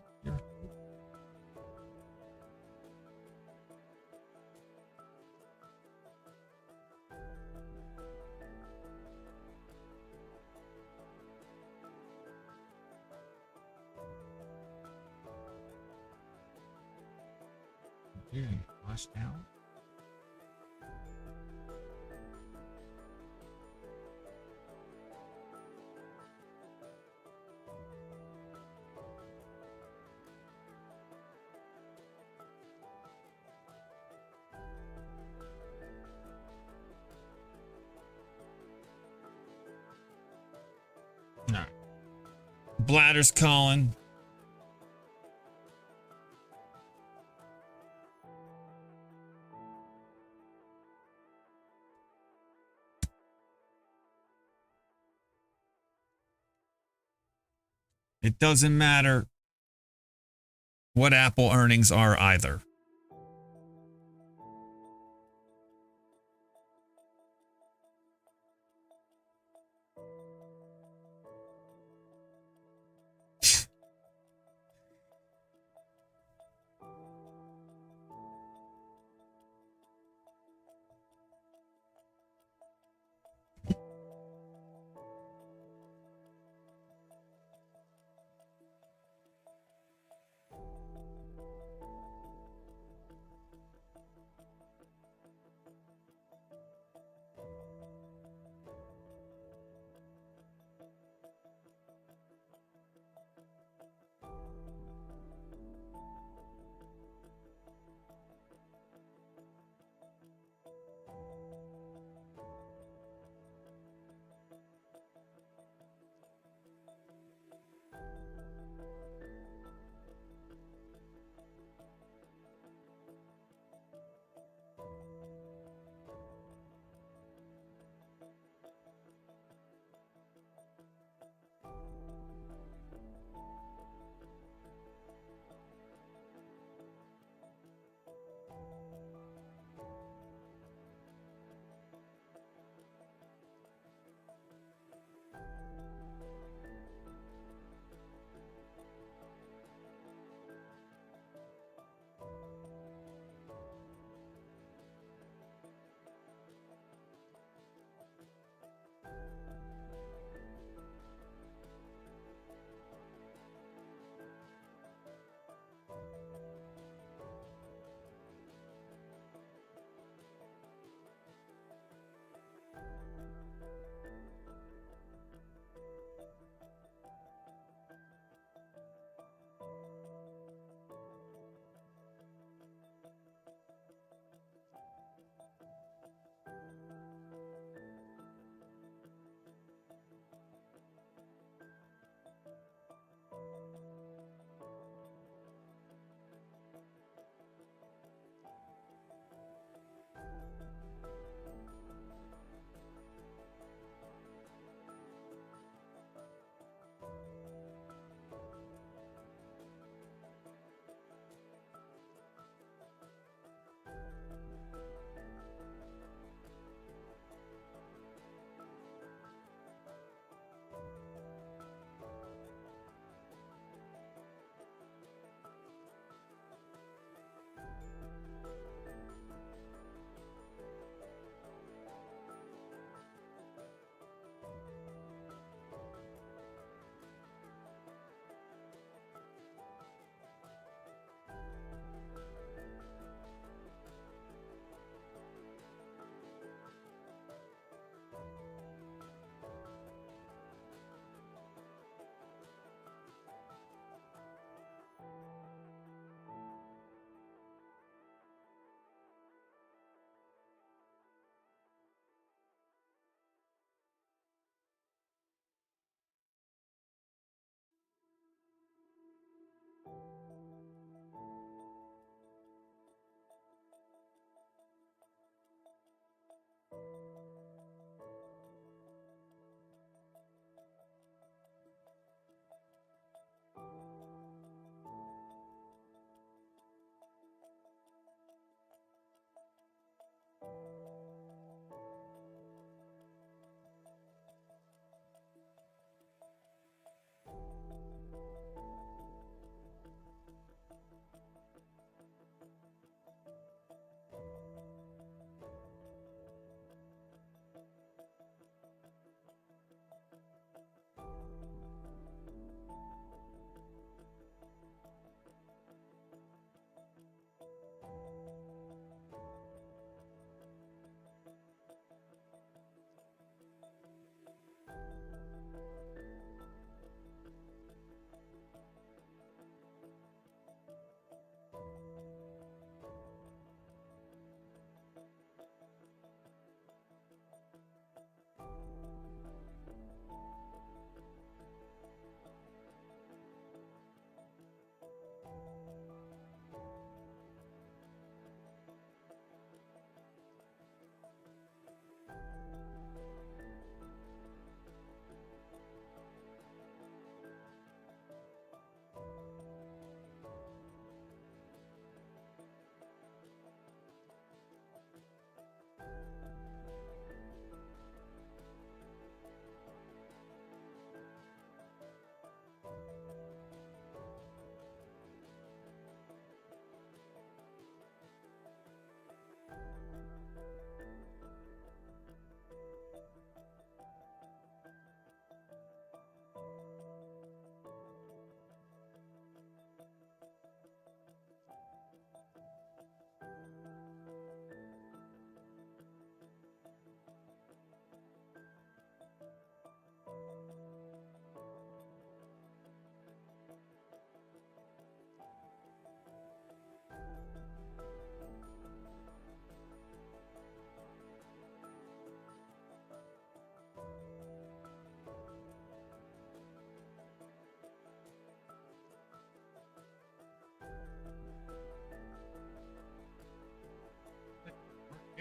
You're getting flushed out. No. Bladder's calling. It doesn't matter what Apple earnings are either.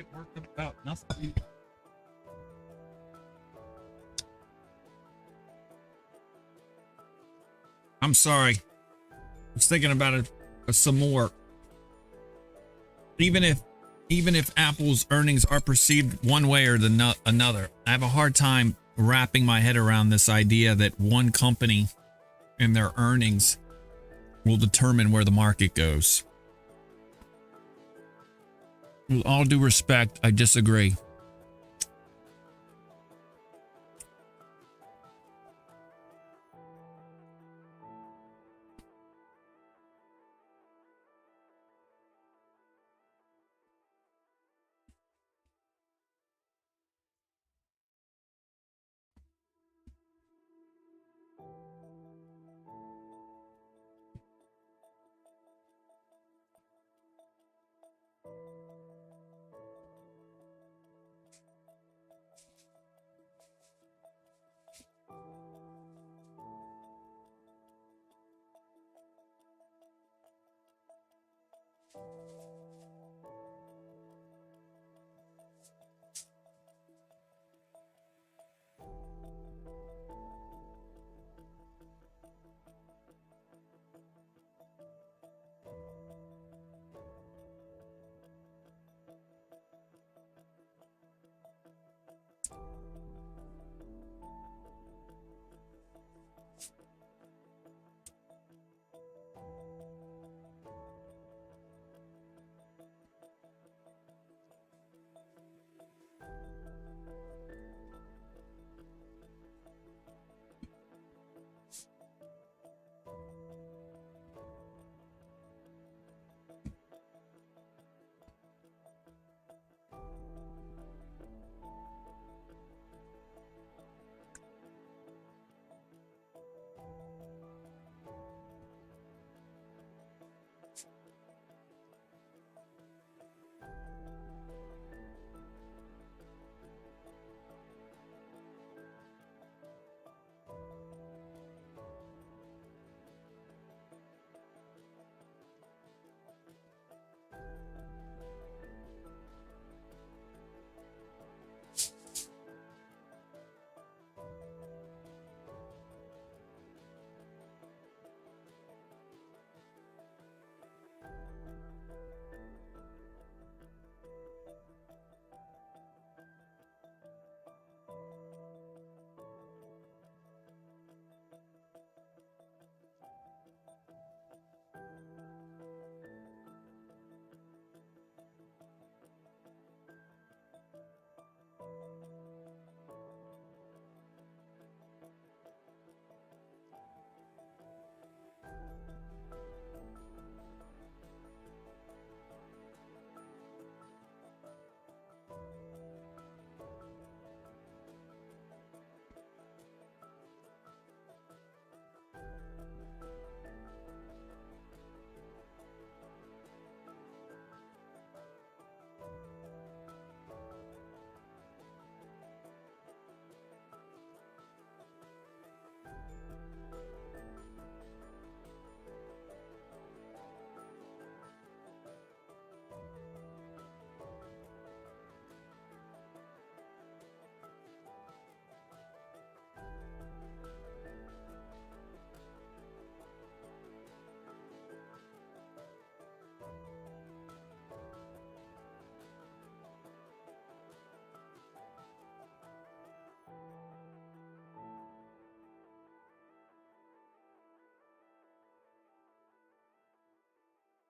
get worked up about nothing. I'm sorry. I was thinking about it some more. Even if Apple's earnings are perceived one way or another, I have a hard time wrapping my head around this idea that one company and their earnings will determine where the market goes. With all due respect, I disagree.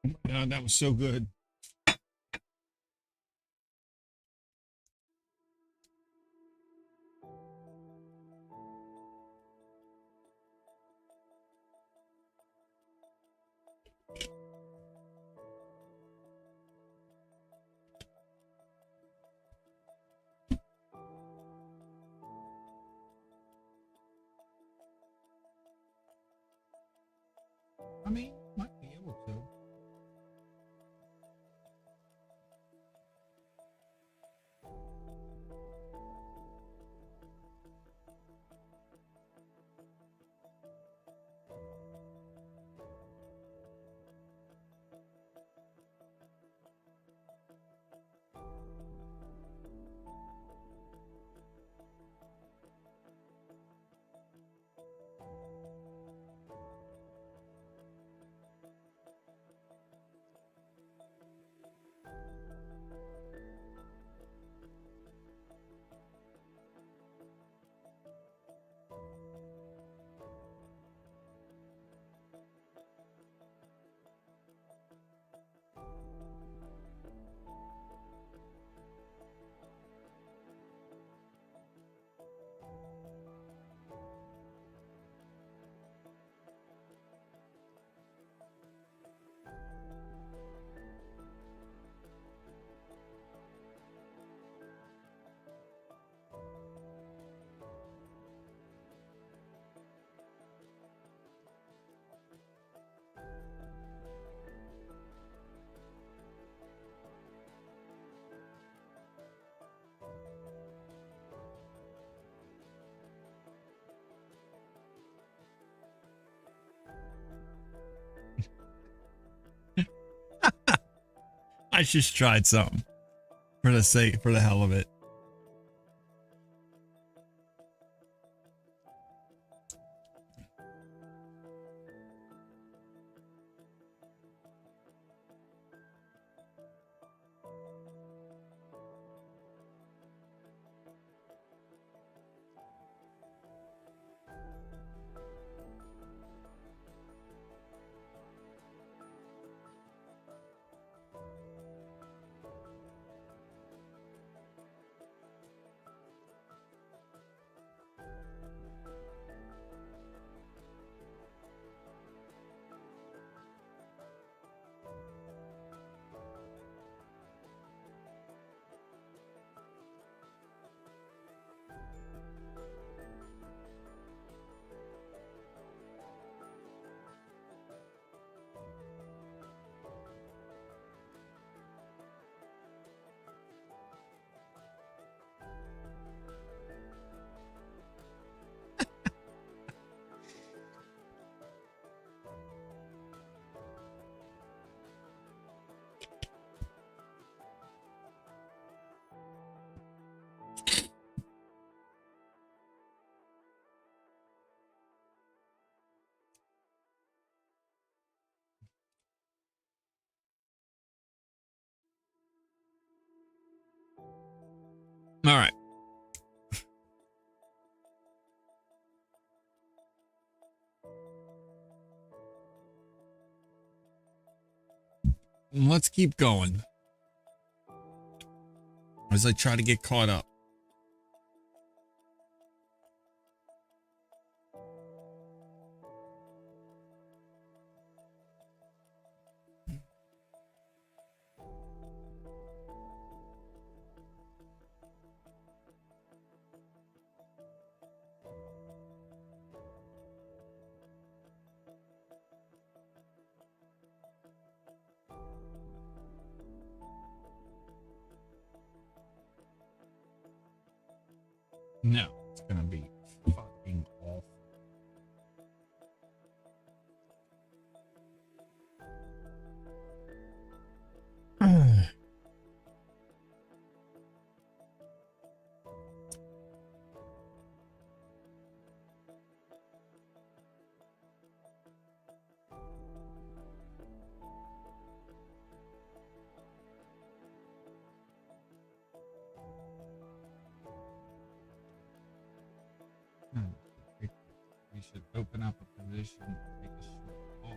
Oh my God, that was so good. I mean, might be able to. I just tried something for the hell of it. All right. Let's keep going as I try to get caught up. No, it's gonna be fucking awful. We should open up a position and take a short call.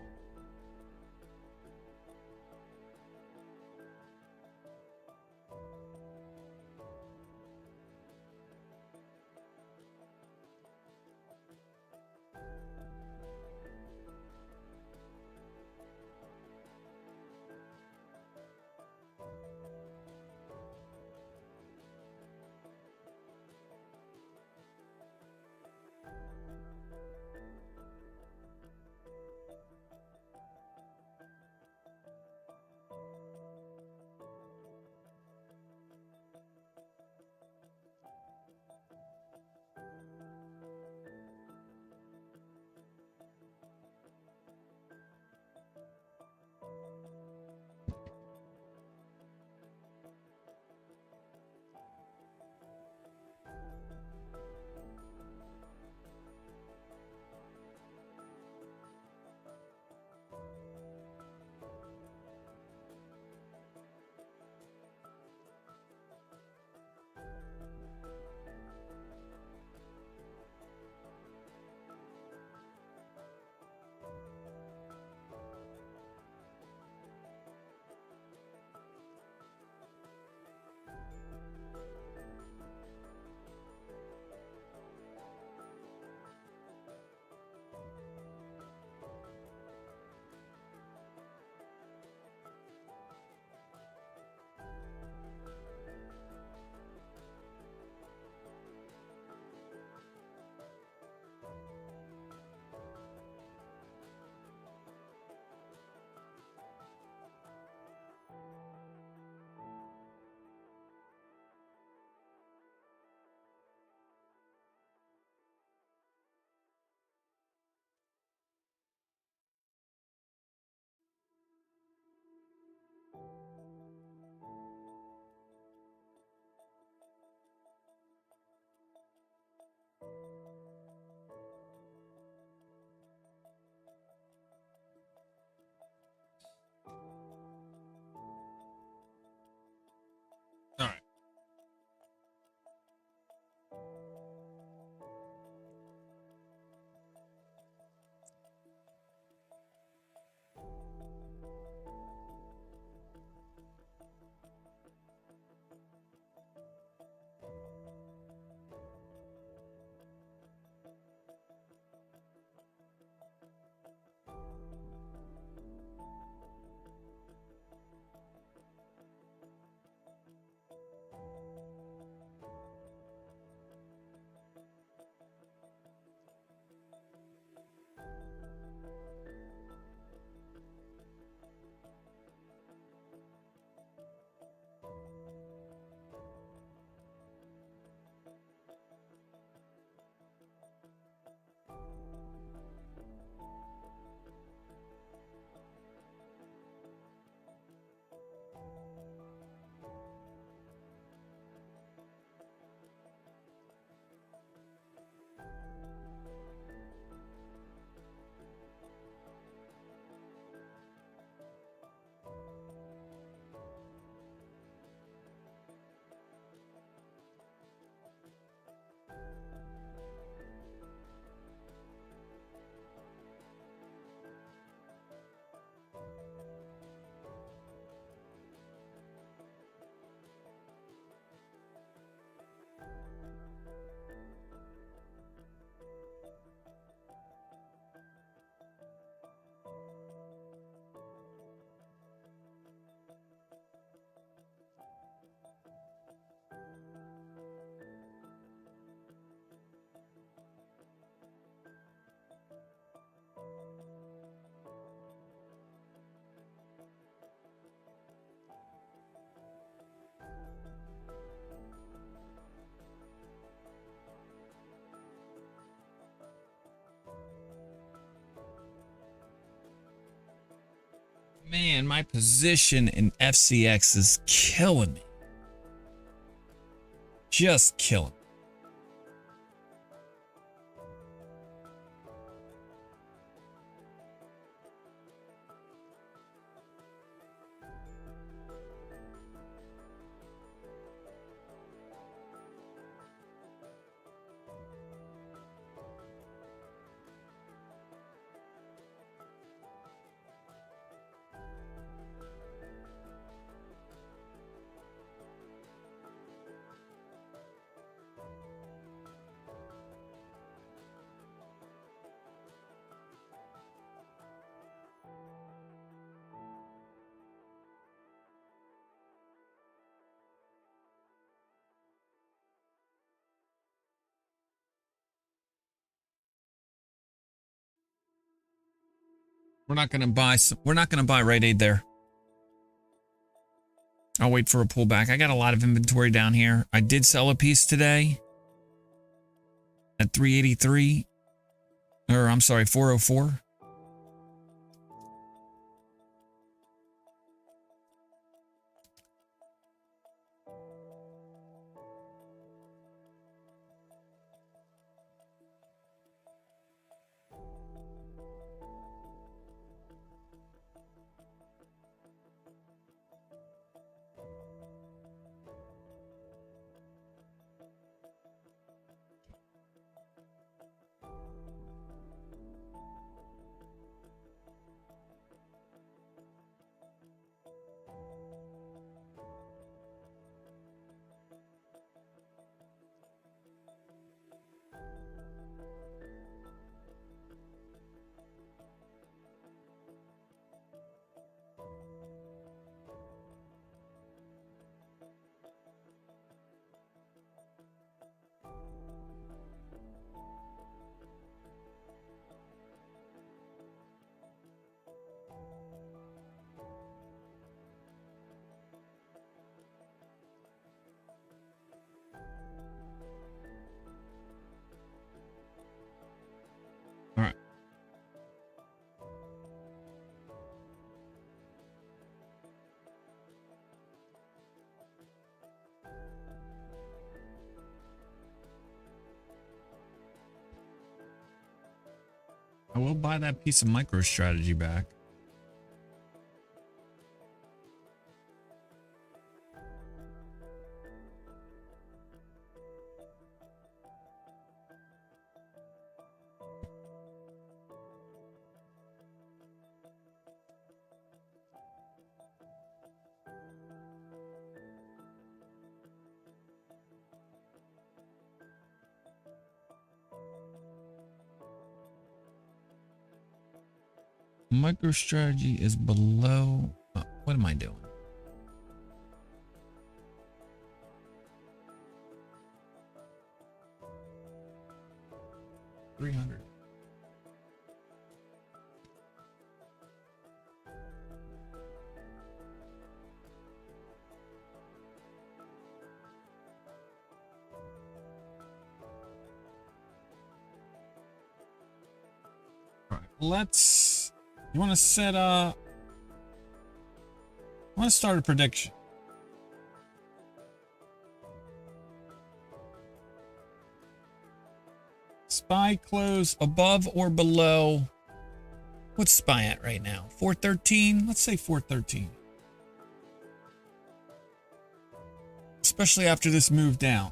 Man, my position in FCX is killing me. Just killing me. We're not gonna buy Rite Aid there. I'll wait for a pullback. I got a lot of inventory down here. I did sell a piece today at 383, or I'm sorry, 404. All right. I will buy that piece of MicroStrategy back. MicroStrategy is below. What am I doing? $300. All right, let's. You want to set I want to start a prediction. SPY close above or below. What's SPY at right now? 413. Let's say 413. Especially after this move down.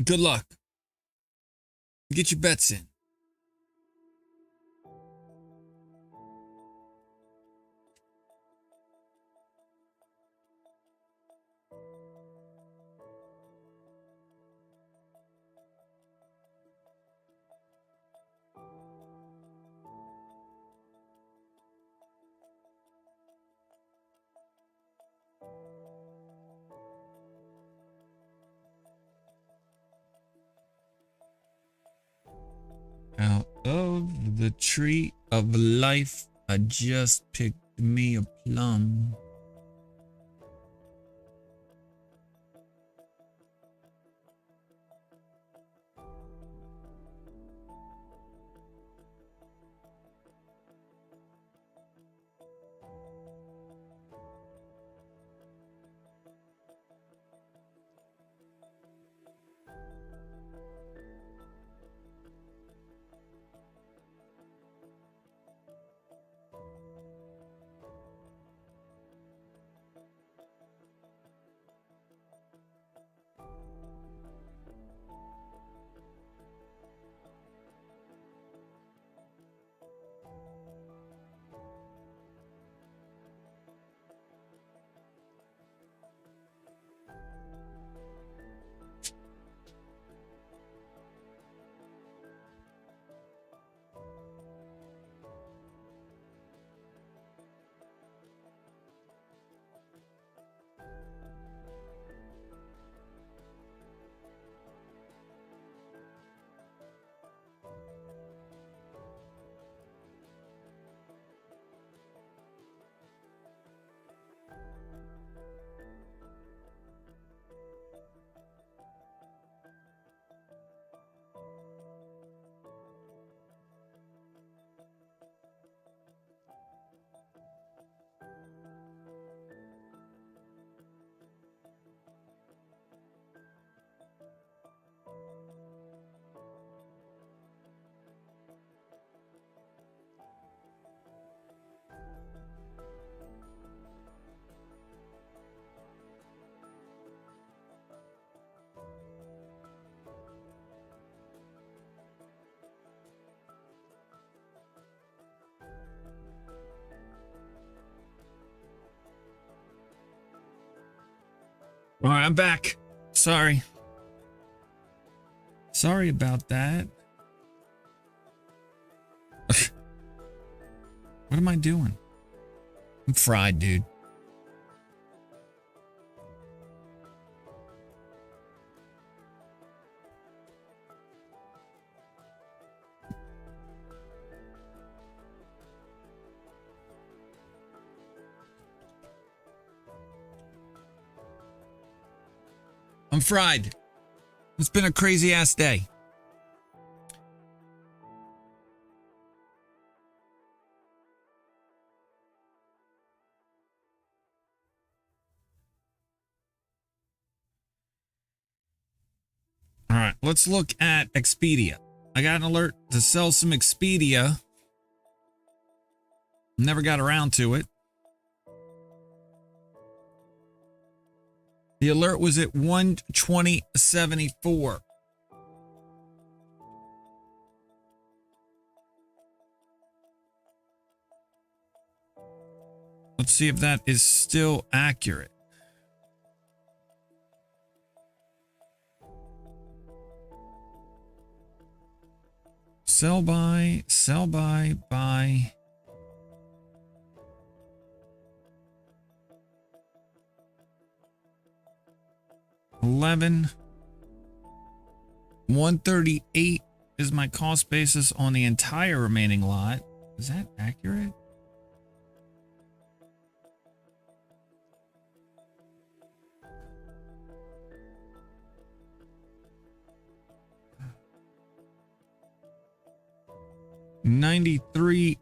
Good luck. Get your bets in. Out of the tree of life, I just picked me a plum. All right, I'm back. Sorry. Sorry about that. What am I doing? I'm fried, dude. I'm fried. It's been a crazy ass day. All right, let's look at Expedia. I got an alert to sell some Expedia. Never got around to it. The alert was at 120.74. Let's see if that is still accurate. Sell by, buy. $11,138 is my cost basis on the entire remaining lot. Is that accurate? $93.14.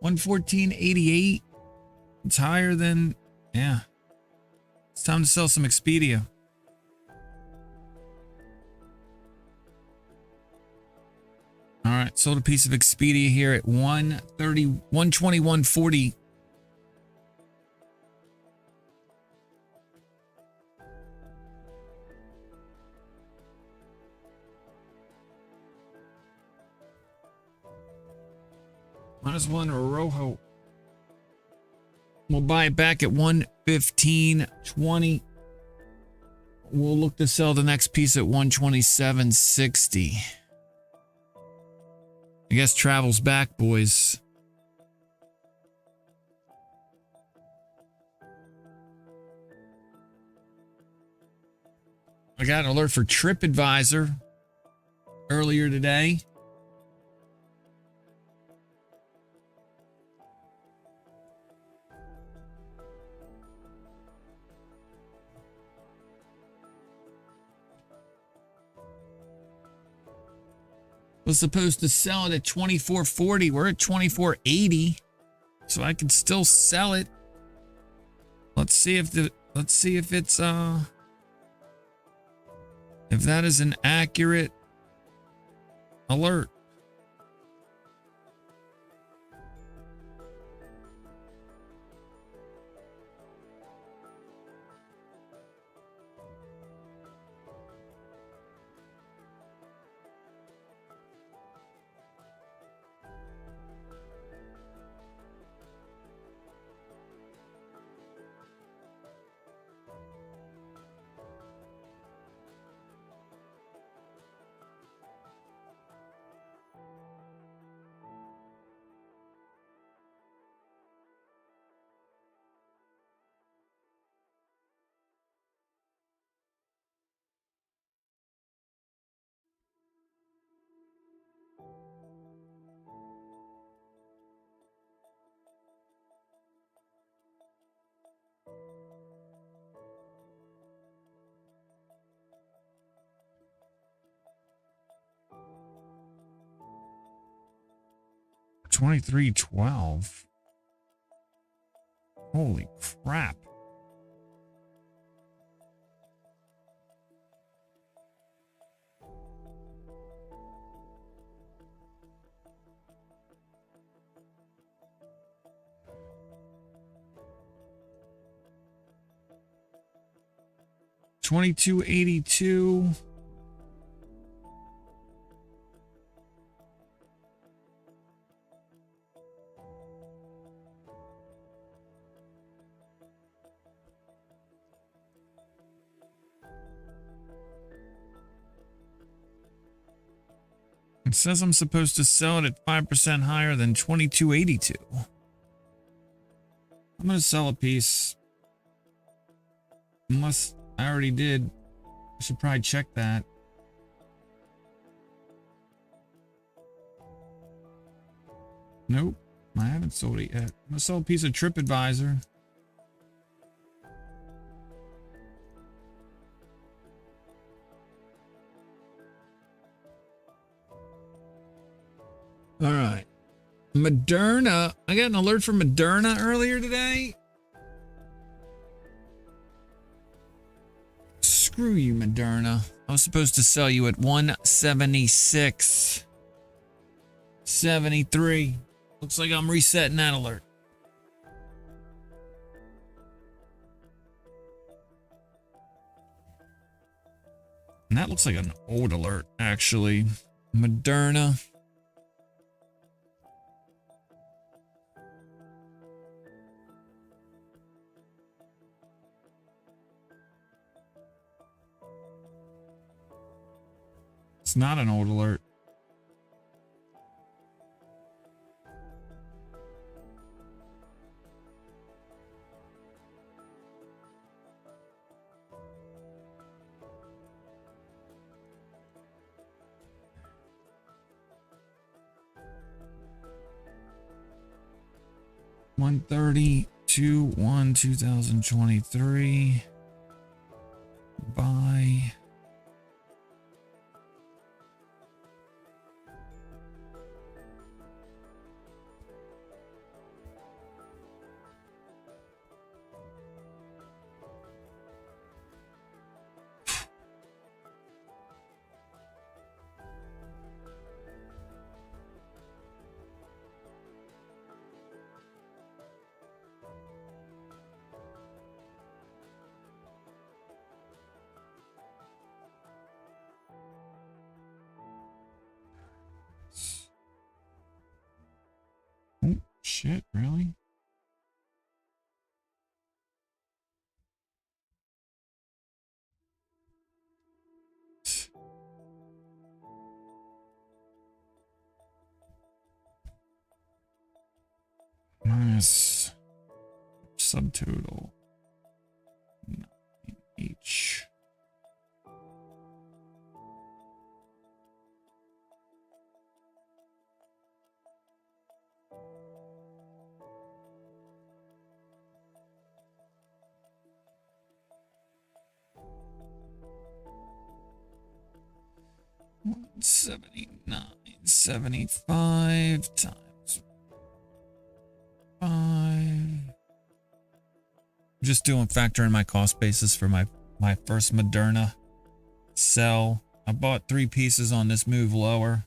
114.88. It's higher than, yeah. It's time to sell some Expedia. All right, sold a piece of Expedia here at 121.40. Minus one Rojo. We'll buy it back at 115.20. We'll look to sell the next piece at 127.60. I guess travel's back, boys. I got an alert for TripAdvisor earlier today. Was supposed to sell it at 24.40. We're at 24.80, so I can still sell it. Let's see if it's if that is an accurate alert. $23.12. Holy crap. $22.82. It says I'm supposed to sell it at 5% higher than 22.82. I'm going to sell a piece. Unless I already did. I should probably check that. Nope. I haven't sold it yet. I'm going to sell a piece of TripAdvisor. All right. Moderna. I got an alert from Moderna earlier today. Screw you, Moderna. I was supposed to sell you at 176.73. Looks like I'm resetting that alert. And that looks like an old alert, actually. Moderna. It's not an old alert. $130.21/2023. Buy. Oh, shit, really? Minus subtotal 9H. $179.75 times 5. Just doing factoring my cost basis for my first Moderna sell. I bought 3 pieces on this move lower.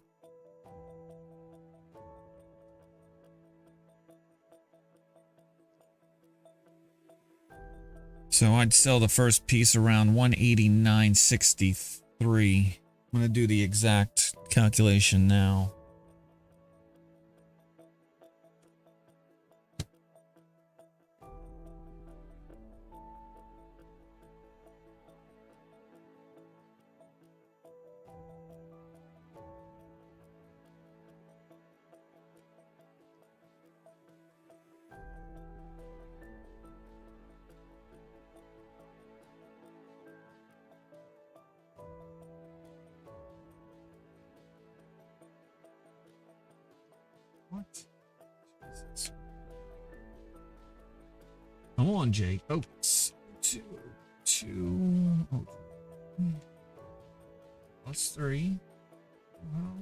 So I'd sell the first piece around 189.63. I'm going to do the exact calculation now. What? Jesus. Come on, Jake. Oh, it's 202. Oh, plus 3. Well,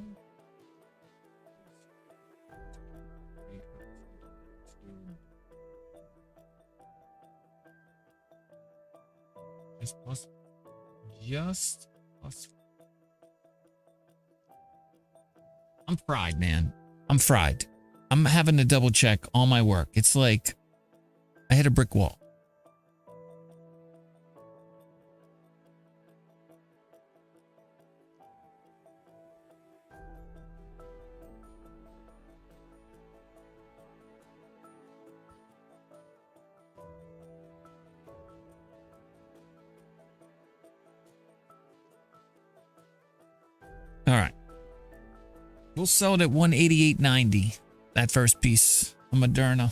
just plus. I'm fried, man. I'm fried. I'm having to double check all my work. It's like I hit a brick wall. All right. We'll sell it at 188.90. That first piece of Moderna.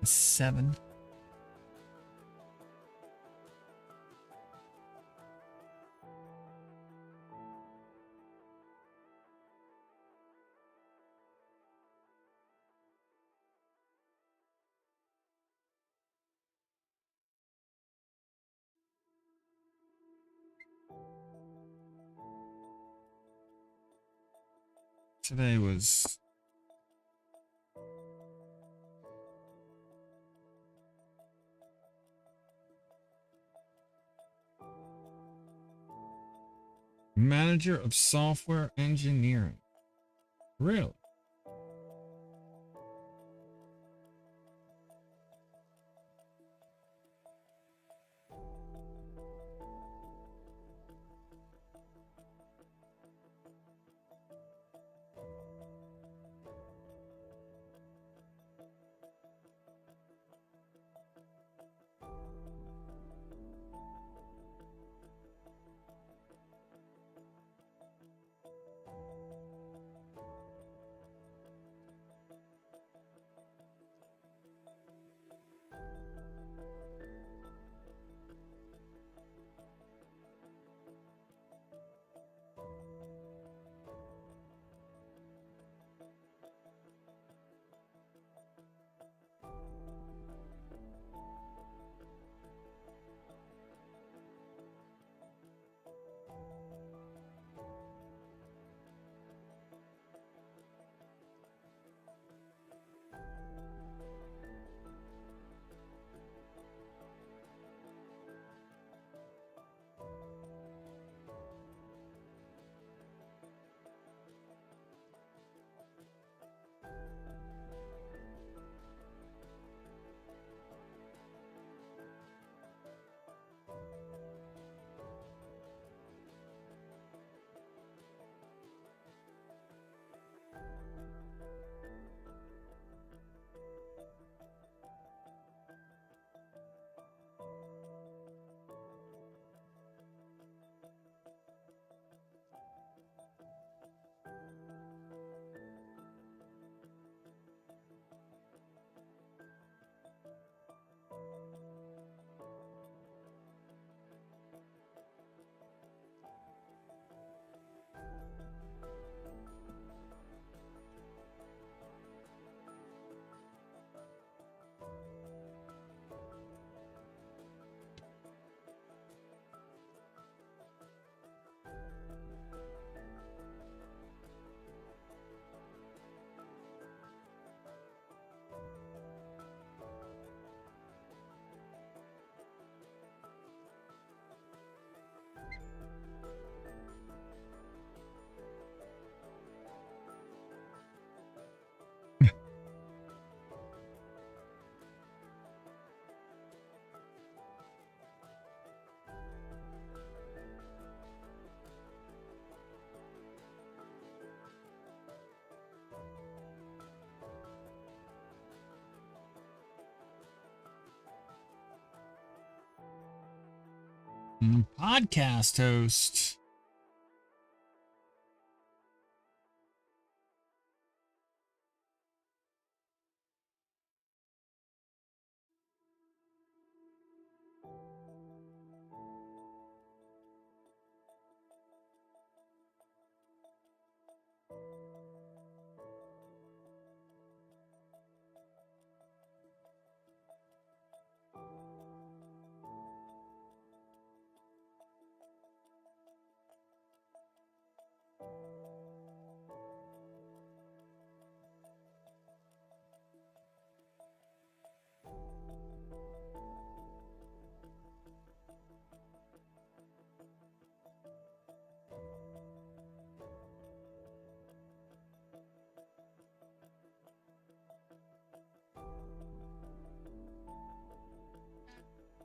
Seven. Today was manager of software engineering. Really? Podcast host.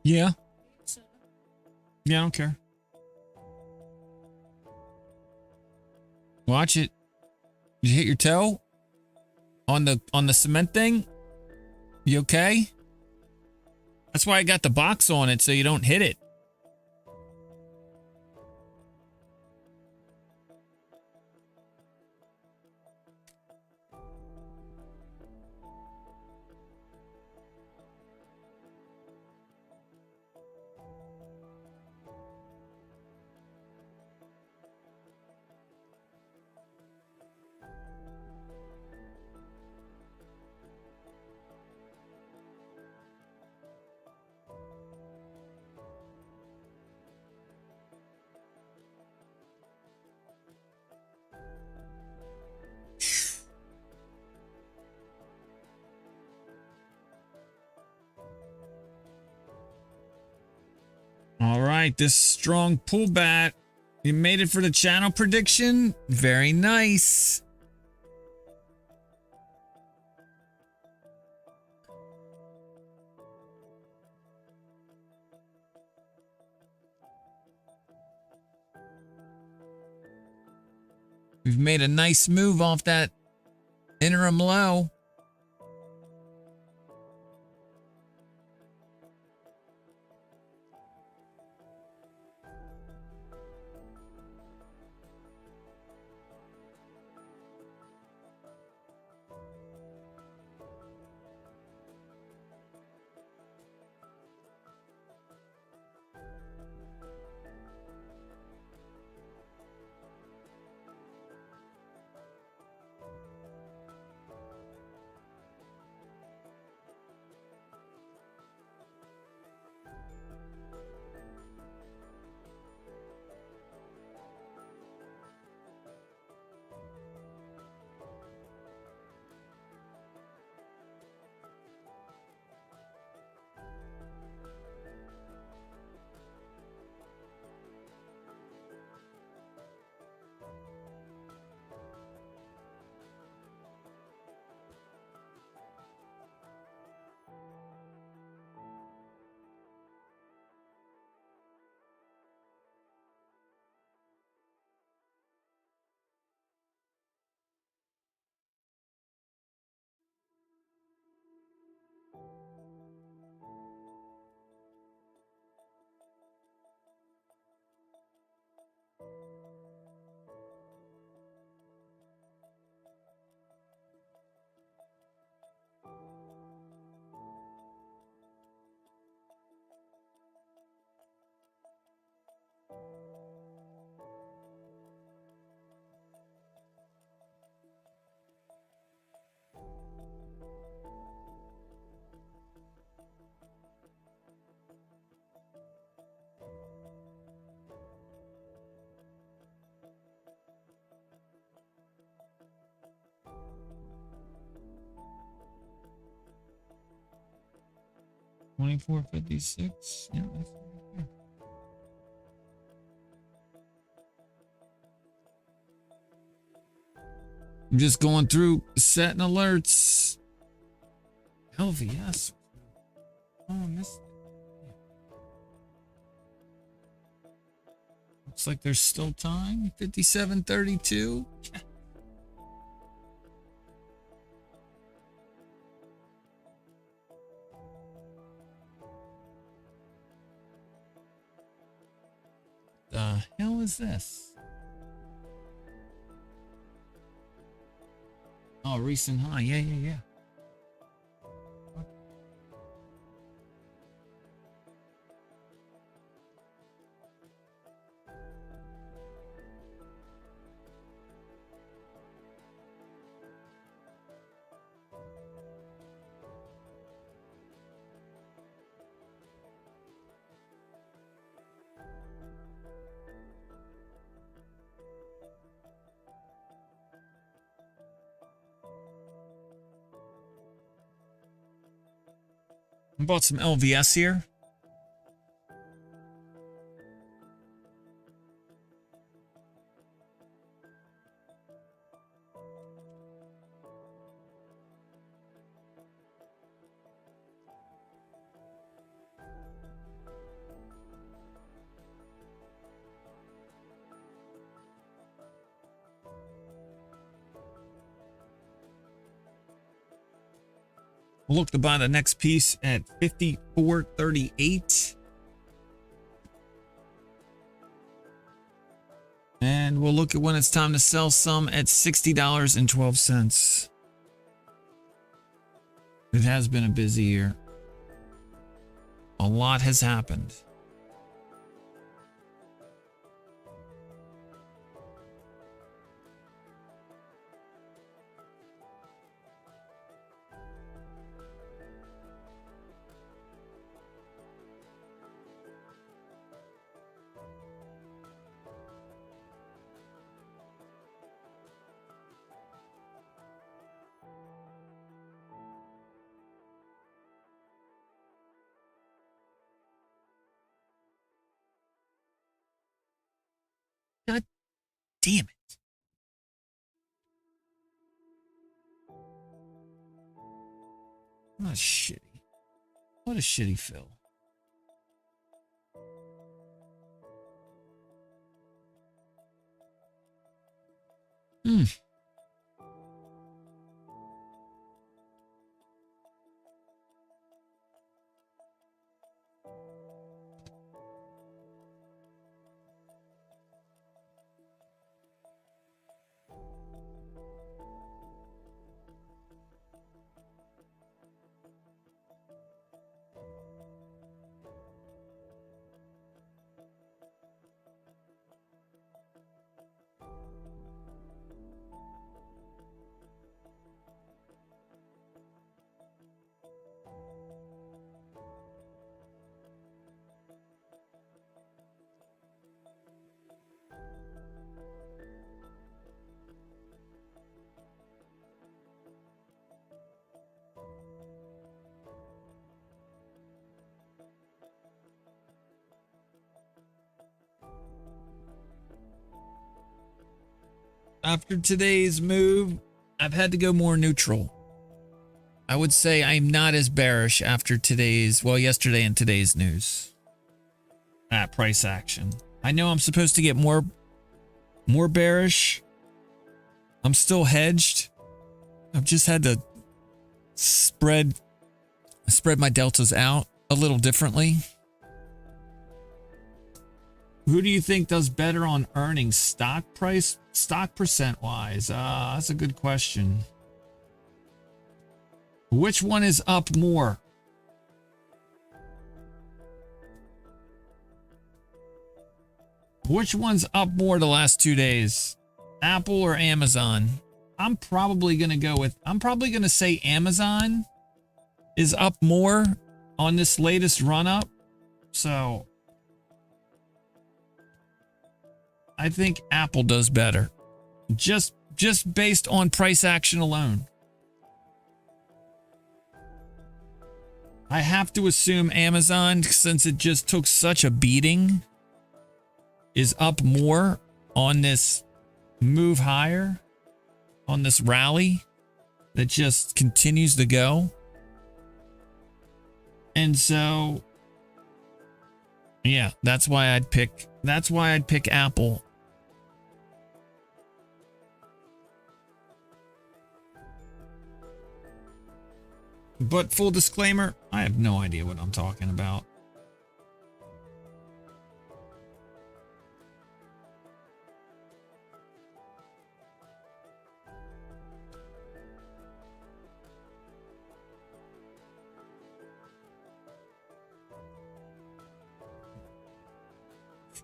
Yeah. Yeah, I don't care. Watch it. Did you hit your toe on the cement thing? You okay? That's why I got the box on it so you don't hit it. All right, this strong pullback. You made it for the channel prediction. Very nice. We've made a nice move off that interim low. $24.56. Yeah, that's right there. I'm just going through setting alerts. LVS. Oh, I missed it. Looks like there's still time. 57.32. the hell is this? Oh, recent high. Yeah. I bought some LVS here. We'll look to buy the next piece at 54.38. And we'll look at when it's time to sell some at $60.12. It has been a busy year. A lot has happened. God damn it. What a shitty. What a shitty fill. After today's move, I've had to go more neutral. I would say I'm not as bearish after today's, well, yesterday and today's news. At price action. I know I'm supposed to get more bearish. I'm still hedged. I've just had to spread my deltas out a little differently. Who do you think does better on earnings? Stock percent wise? That's a good question. Which one is up more? Which one's up more the last 2 days? Apple or Amazon? I'm probably going to say Amazon is up more on this latest run up. So I think Apple does better. Just based on price action alone. I have to assume Amazon, since it just took such a beating, is up more on this move higher, on this rally that just continues to go. And so, yeah, that's why I'd pick Apple. But full disclaimer, I have no idea what I'm talking about.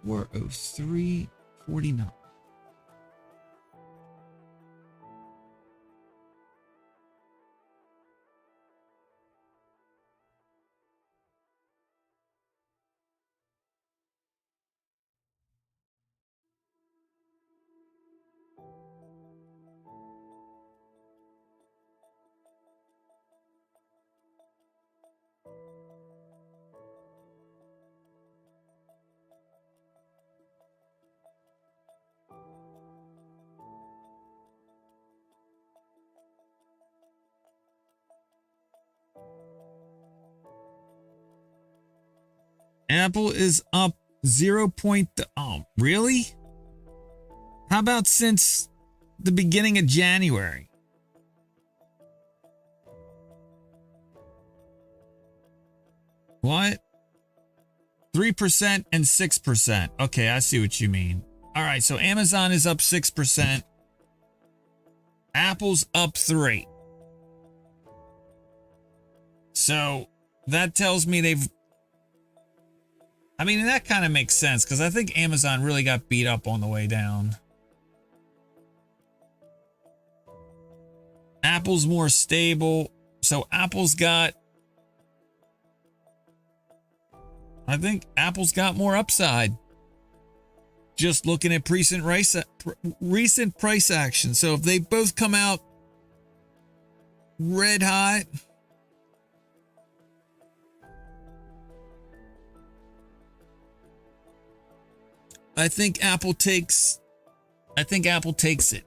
403.49. Apple is up 0. Oh, really? How about since the beginning of January? What? 3% and 6%. Okay, I see what you mean. All right, so Amazon is up 6%. Apple's up 3. So that tells me they've... I mean, that kind of makes sense because I think Amazon really got beat up on the way down. Apple's more stable. So Apple's got... I think Apple's got more upside. Just looking at recent price action. So if they both come out red hot... I think Apple takes it.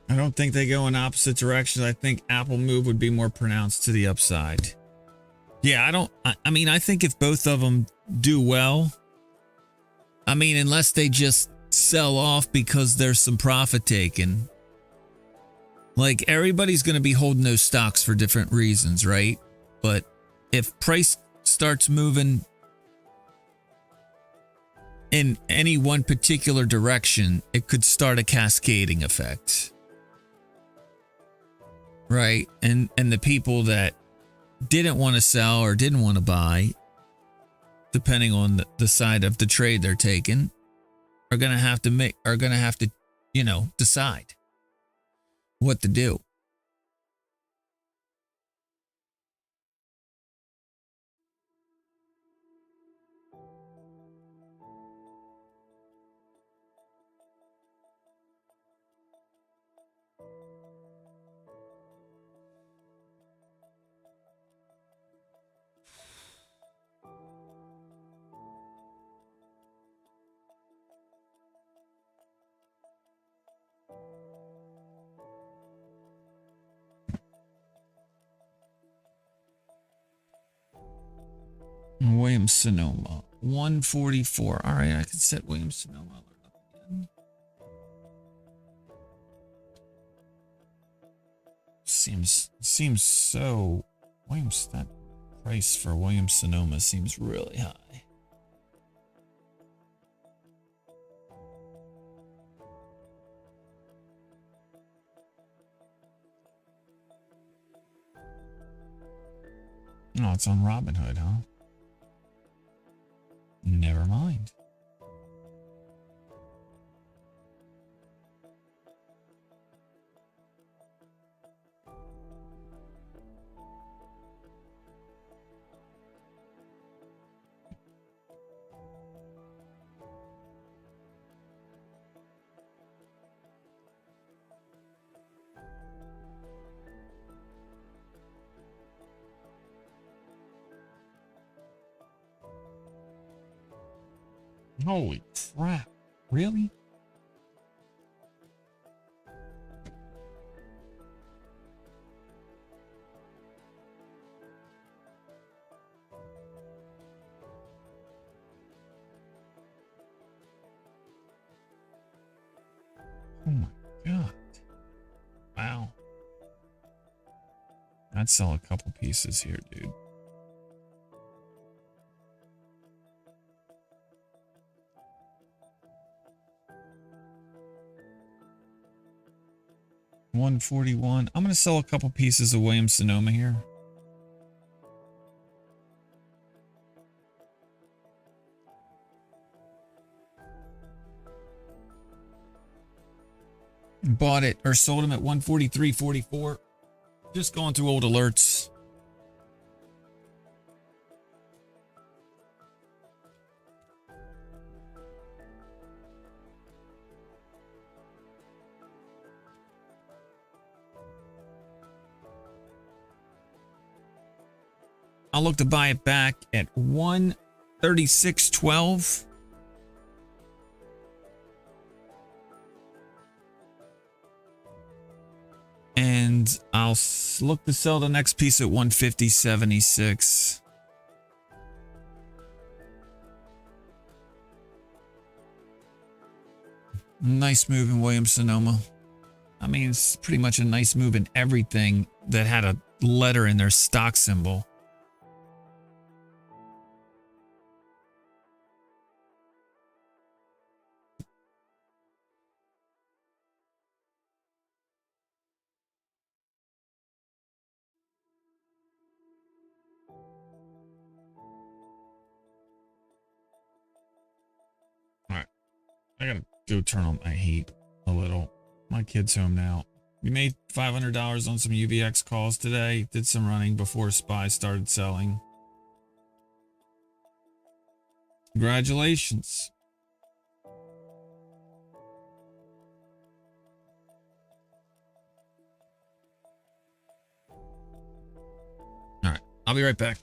I don't think they go in opposite directions. I think Apple move would be more pronounced to the upside. Yeah, I mean, I think if both of them do well, I mean, unless they just sell off because there's some profit taken. Like, everybody's going to be holding those stocks for different reasons, right? But if price starts moving in any one particular direction, it could start a cascading effect. Right? And the people that didn't want to sell or didn't want to buy, depending on the side of the trade they're taking, are going to have to, you know, decide what to do. Williams Sonoma 144. All right, I can set Williams Sonoma alert up again. Seems so. Williams, that price for Williams Sonoma seems really high. Oh, it's on Robinhood, huh? Never mind. Holy crap. Really? Oh my God. Wow. I'd sell a couple pieces here, dude. $141. I'm gonna sell a couple pieces of Williams-Sonoma here. Bought it or sold them at 143.44. Just going through old alerts. I'll look to buy it back at 136.12. And I'll look to sell the next piece at 150.76. Nice move in Williams-Sonoma. I mean, it's pretty much a nice move in everything that had a letter in their stock symbol. I gotta go turn on my heat a little. My kid's home now. We made $500 on some UVX calls today. Did some running before SPY started selling. Congratulations. All right, I'll be right back.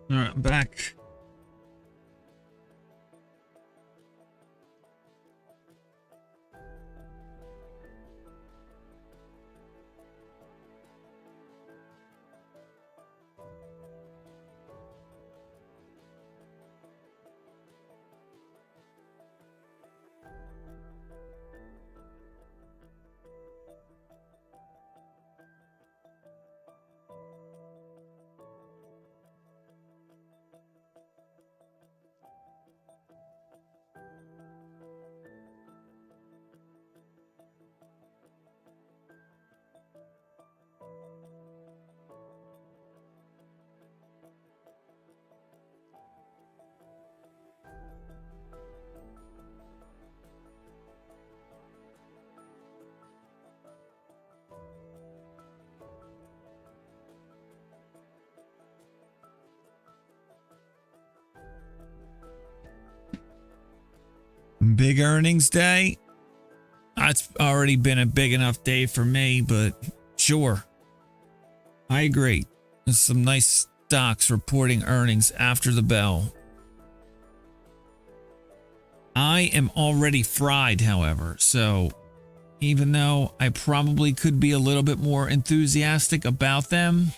All right, I'm back. Big earnings day. That's already been a big enough day for me, but sure. I agree. There's some nice stocks reporting earnings after the bell. I am already fried, however, so even though I probably could be a little bit more enthusiastic about them,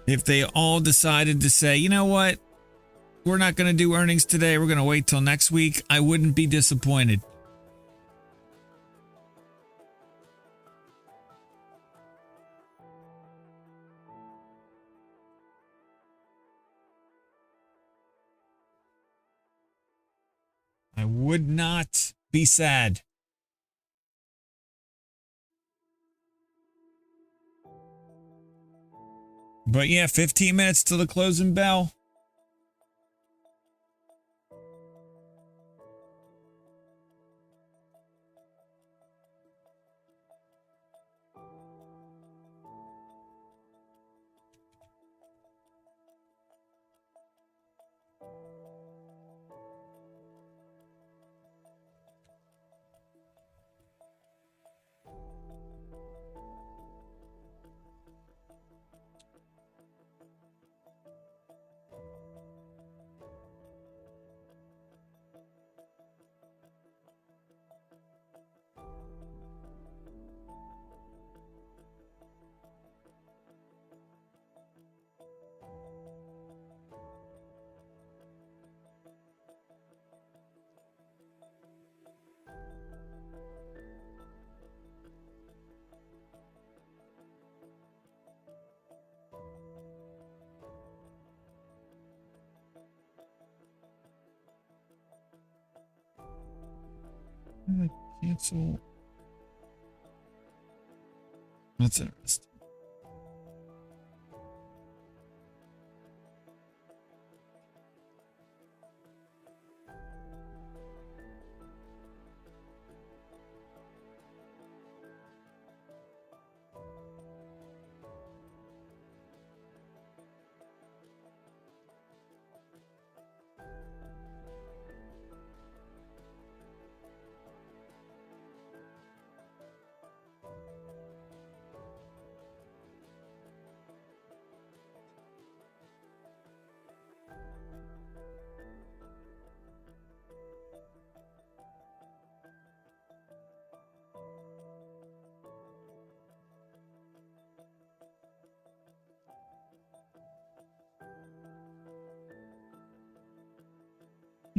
if they all decided to say, you know what, we're not going to do earnings today. We're going to wait till next week. I wouldn't be disappointed. I would not be sad. But yeah, 15 minutes till the closing bell. Cancel. That's interesting.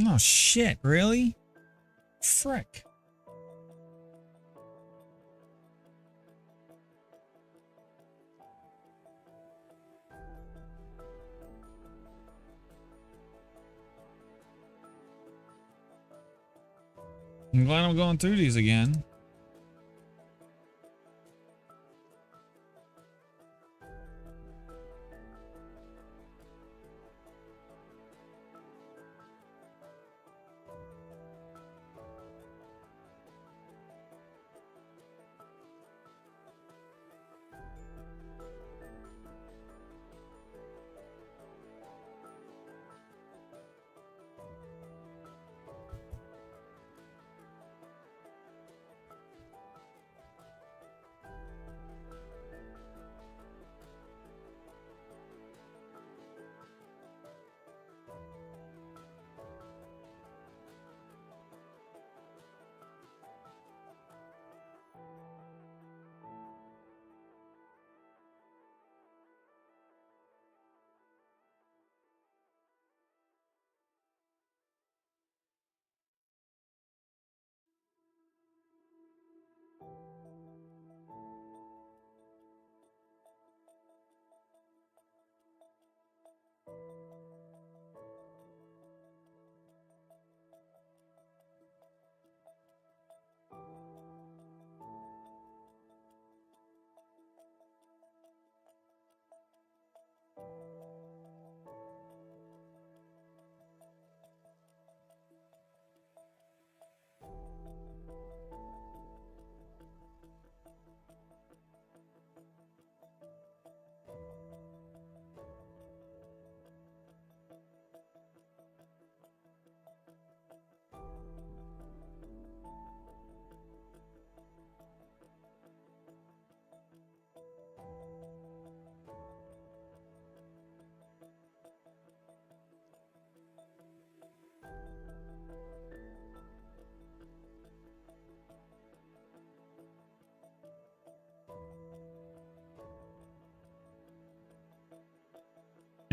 Oh shit, really? Frick. I'm glad I'm going through these again.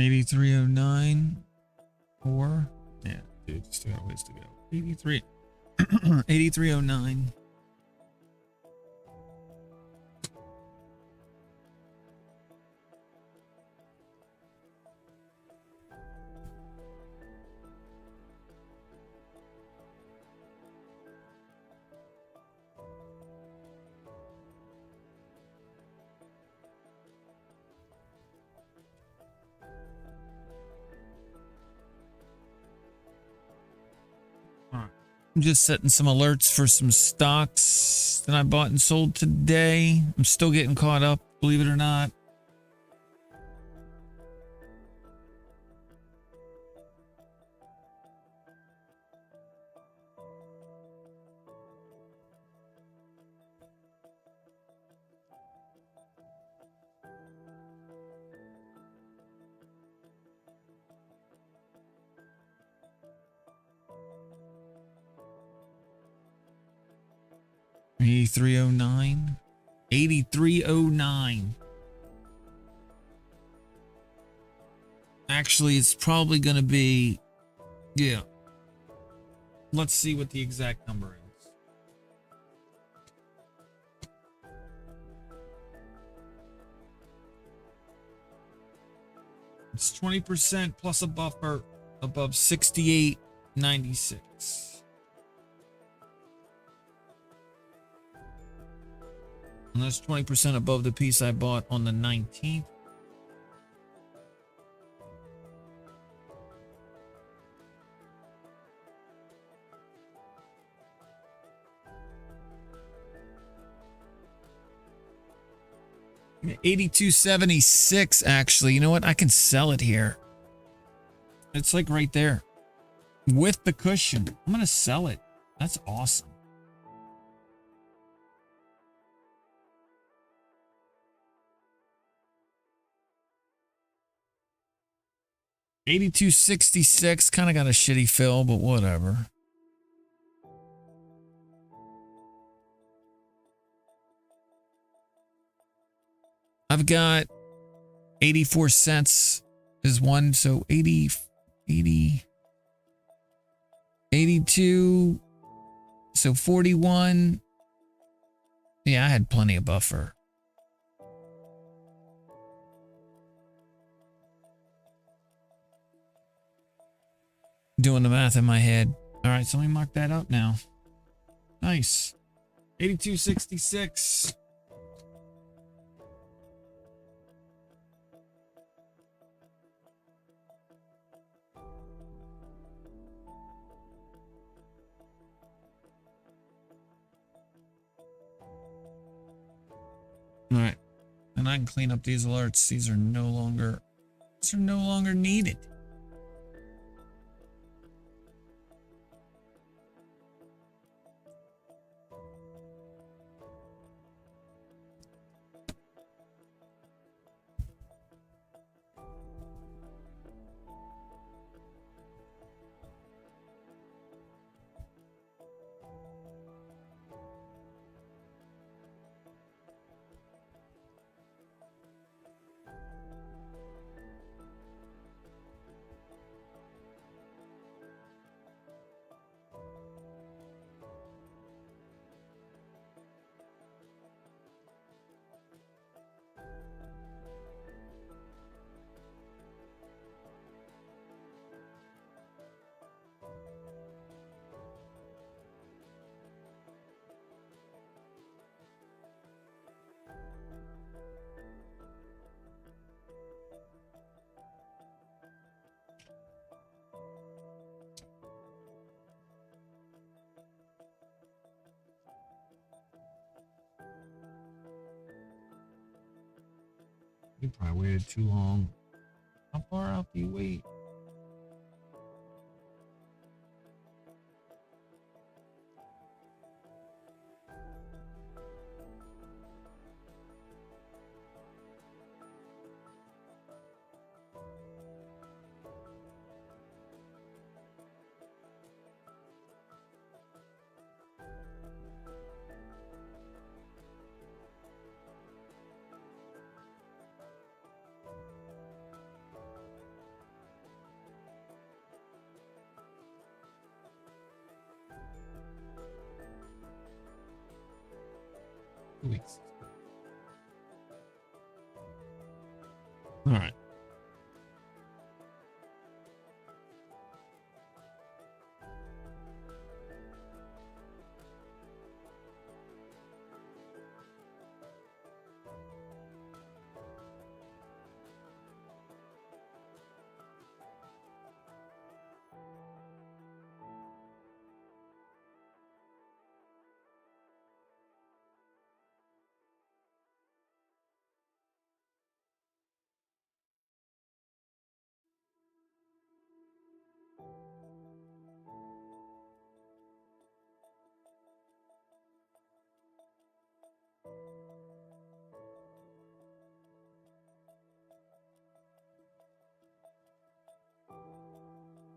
$83.09. Or yeah, dude, still got ways to go. 83, 8309. I'm just setting some alerts for some stocks that I bought and sold today. I'm still getting caught up, believe it or not. $83.09. $83.09. Actually, it's probably going to be, yeah. Let's see what the exact number is. It's 20% plus a buffer above 68.96. And that's 20% above the piece I bought on the 19th. $82.76 actually. You know what? I can sell it here. It's like right there. With the cushion. I'm going to sell it. That's awesome. $82.66, kind of got a shitty fill, but whatever. I've got 84 cents is one, so 80, 82, so 41. Yeah, I had plenty of buffer. Doing the math in my head. All right, so let me mark that up now. Nice. 82.66. All right. And I can clean up these alerts. These are no longer needed. You probably waited too long. How far out do you wait? weeks. All right.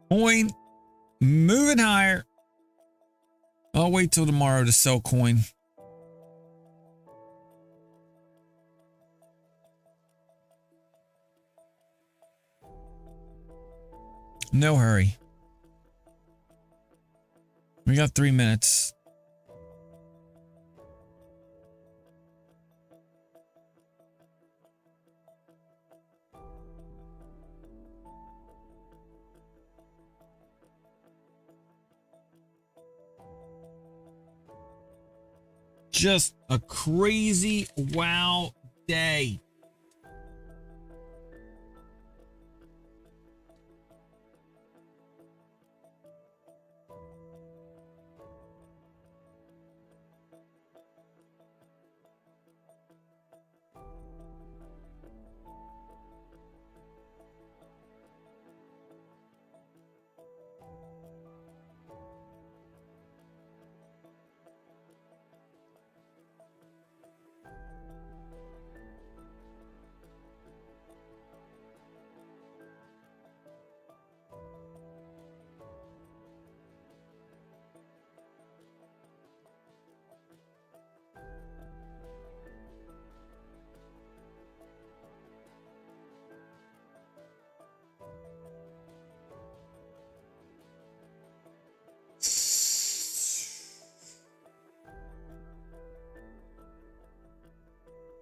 Coin moving higher. I'll wait till tomorrow to sell coin. No hurry. We got 3 minutes. Just a crazy wow day.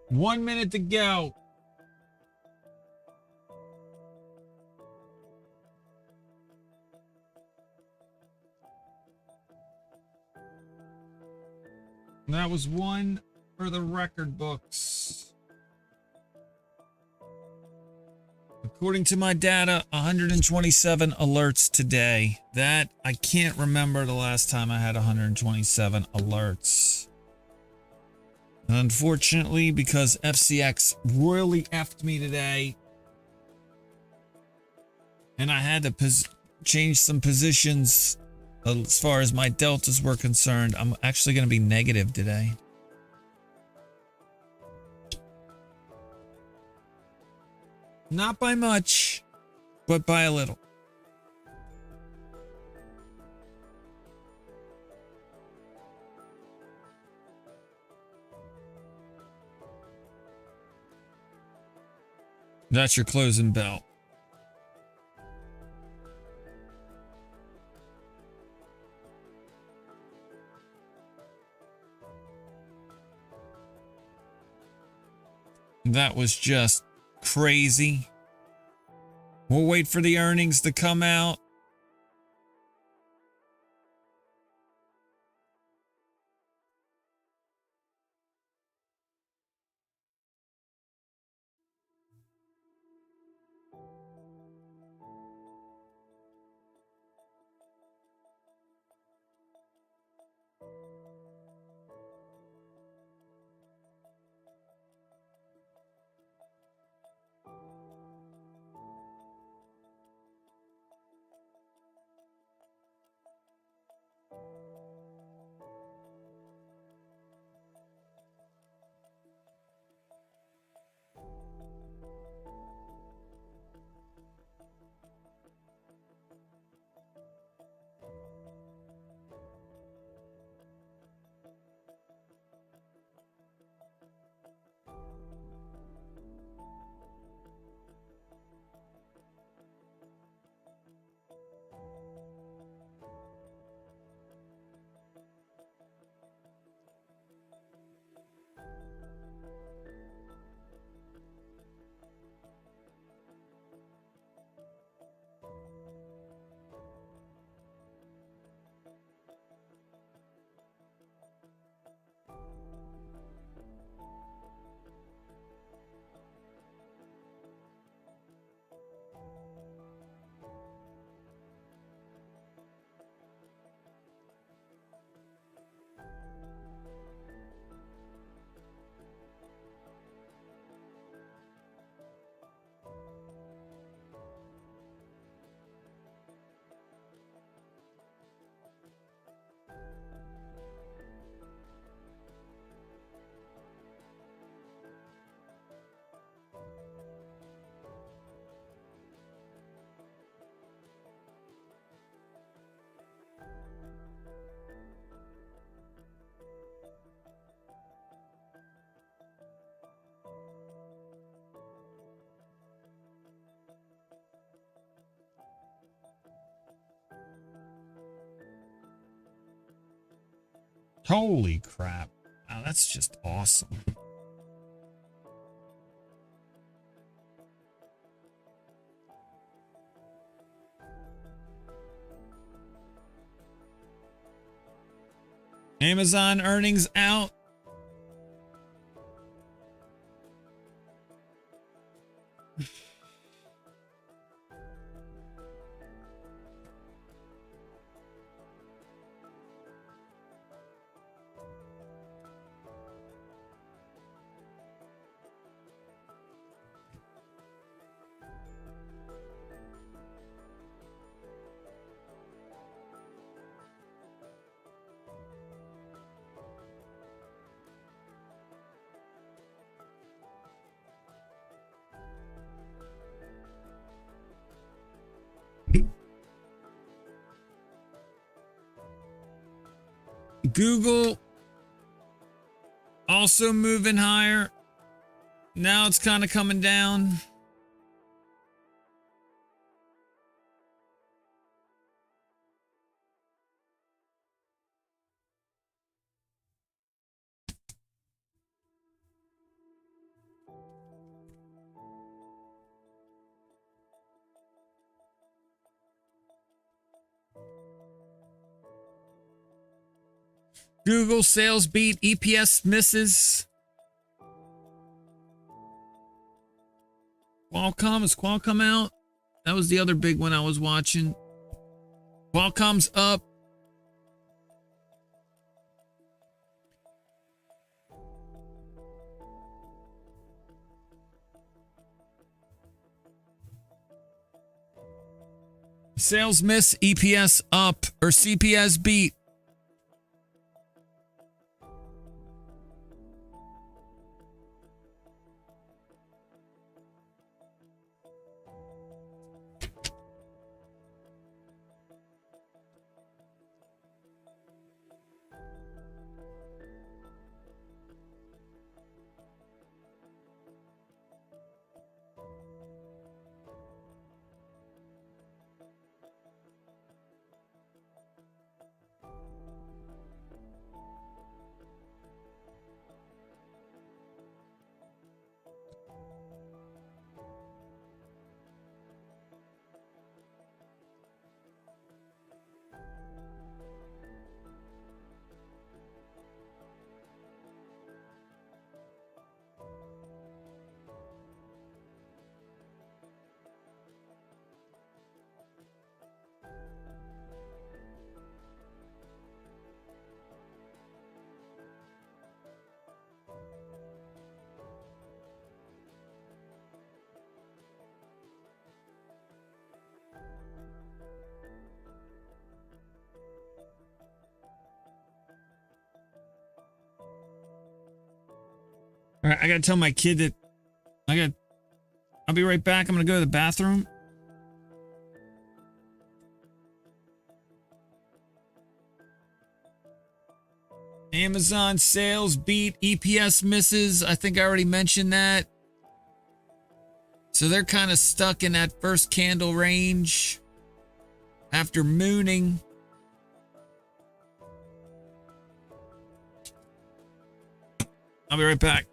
One minute to go. That was one for the record books. According to my data, 127 alerts today. That, I can't remember the last time I had 127 alerts. Unfortunately, because FCX royally effed me today, and I had to change some positions as far as my deltas were concerned, I'm actually going to be negative today. Not by much, but by a little. That's your closing bell. That was just crazy. We'll wait for the earnings to come out. Holy crap. Wow, that's just awesome. Amazon earnings out. Google also moving higher. Now it's kind of coming down. Google sales beat, EPS misses. Qualcomm, is Qualcomm out? That was the other big one I was watching. Qualcomm's up. Sales miss, EPS up, or CPS beat. All right, I gotta tell my kid that I'll be right back. I'm gonna go to the bathroom. Amazon sales beat, EPS misses. I think I already mentioned that. So they're kind of stuck in that first candle range after mooning. I'll be right back.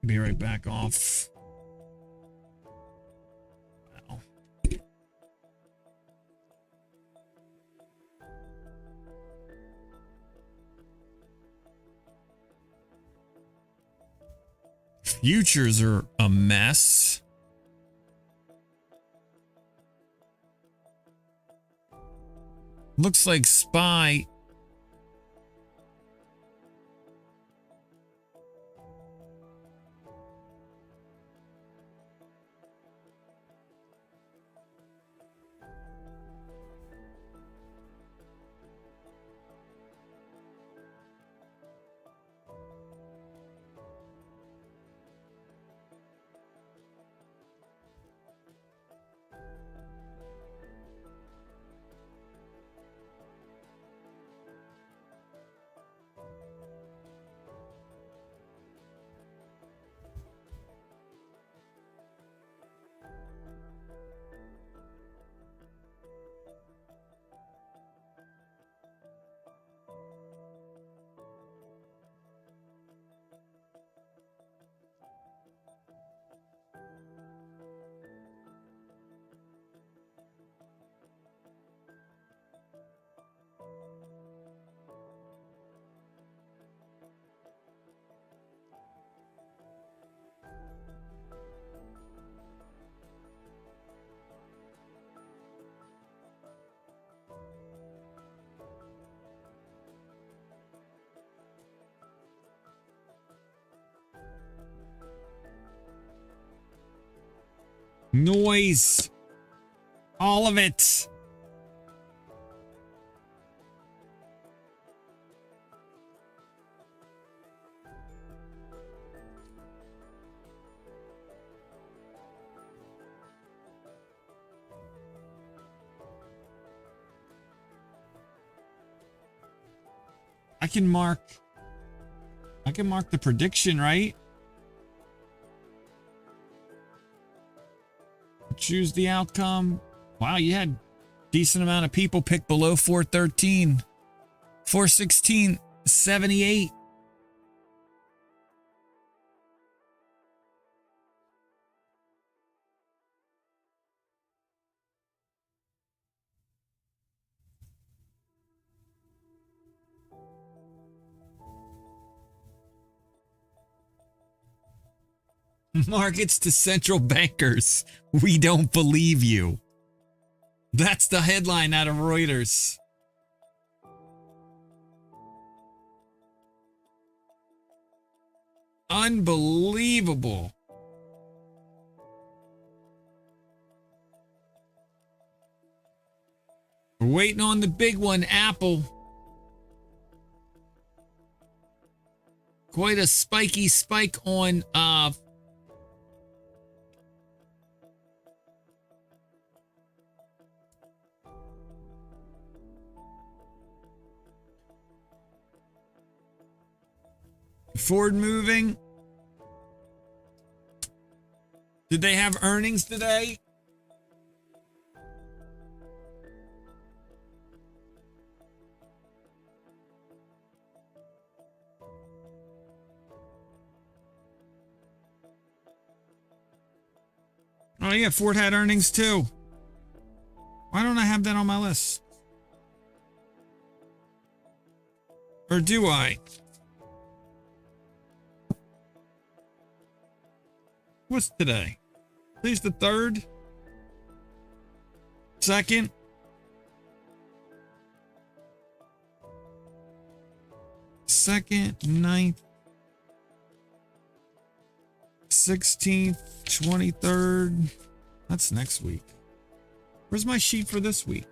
Be right back off. Wow. Futures are a mess. Looks like SPY. Noise. All of it. I can mark the prediction, right? Choose the outcome. Wow, you had decent amount of people pick below 413. 416.78. Markets to central bankers. We don't believe you. That's the headline out of Reuters. Unbelievable. We're waiting on the big one, Apple. Quite a spiky spike on Ford moving. Did they have earnings today? Oh yeah, Ford had earnings too. Why don't I have that on my list? Or do I? What's today? Today's the 3rd? 2nd? Second, 9th, 16th, 23rd. That's next week. Where's my sheet for this week?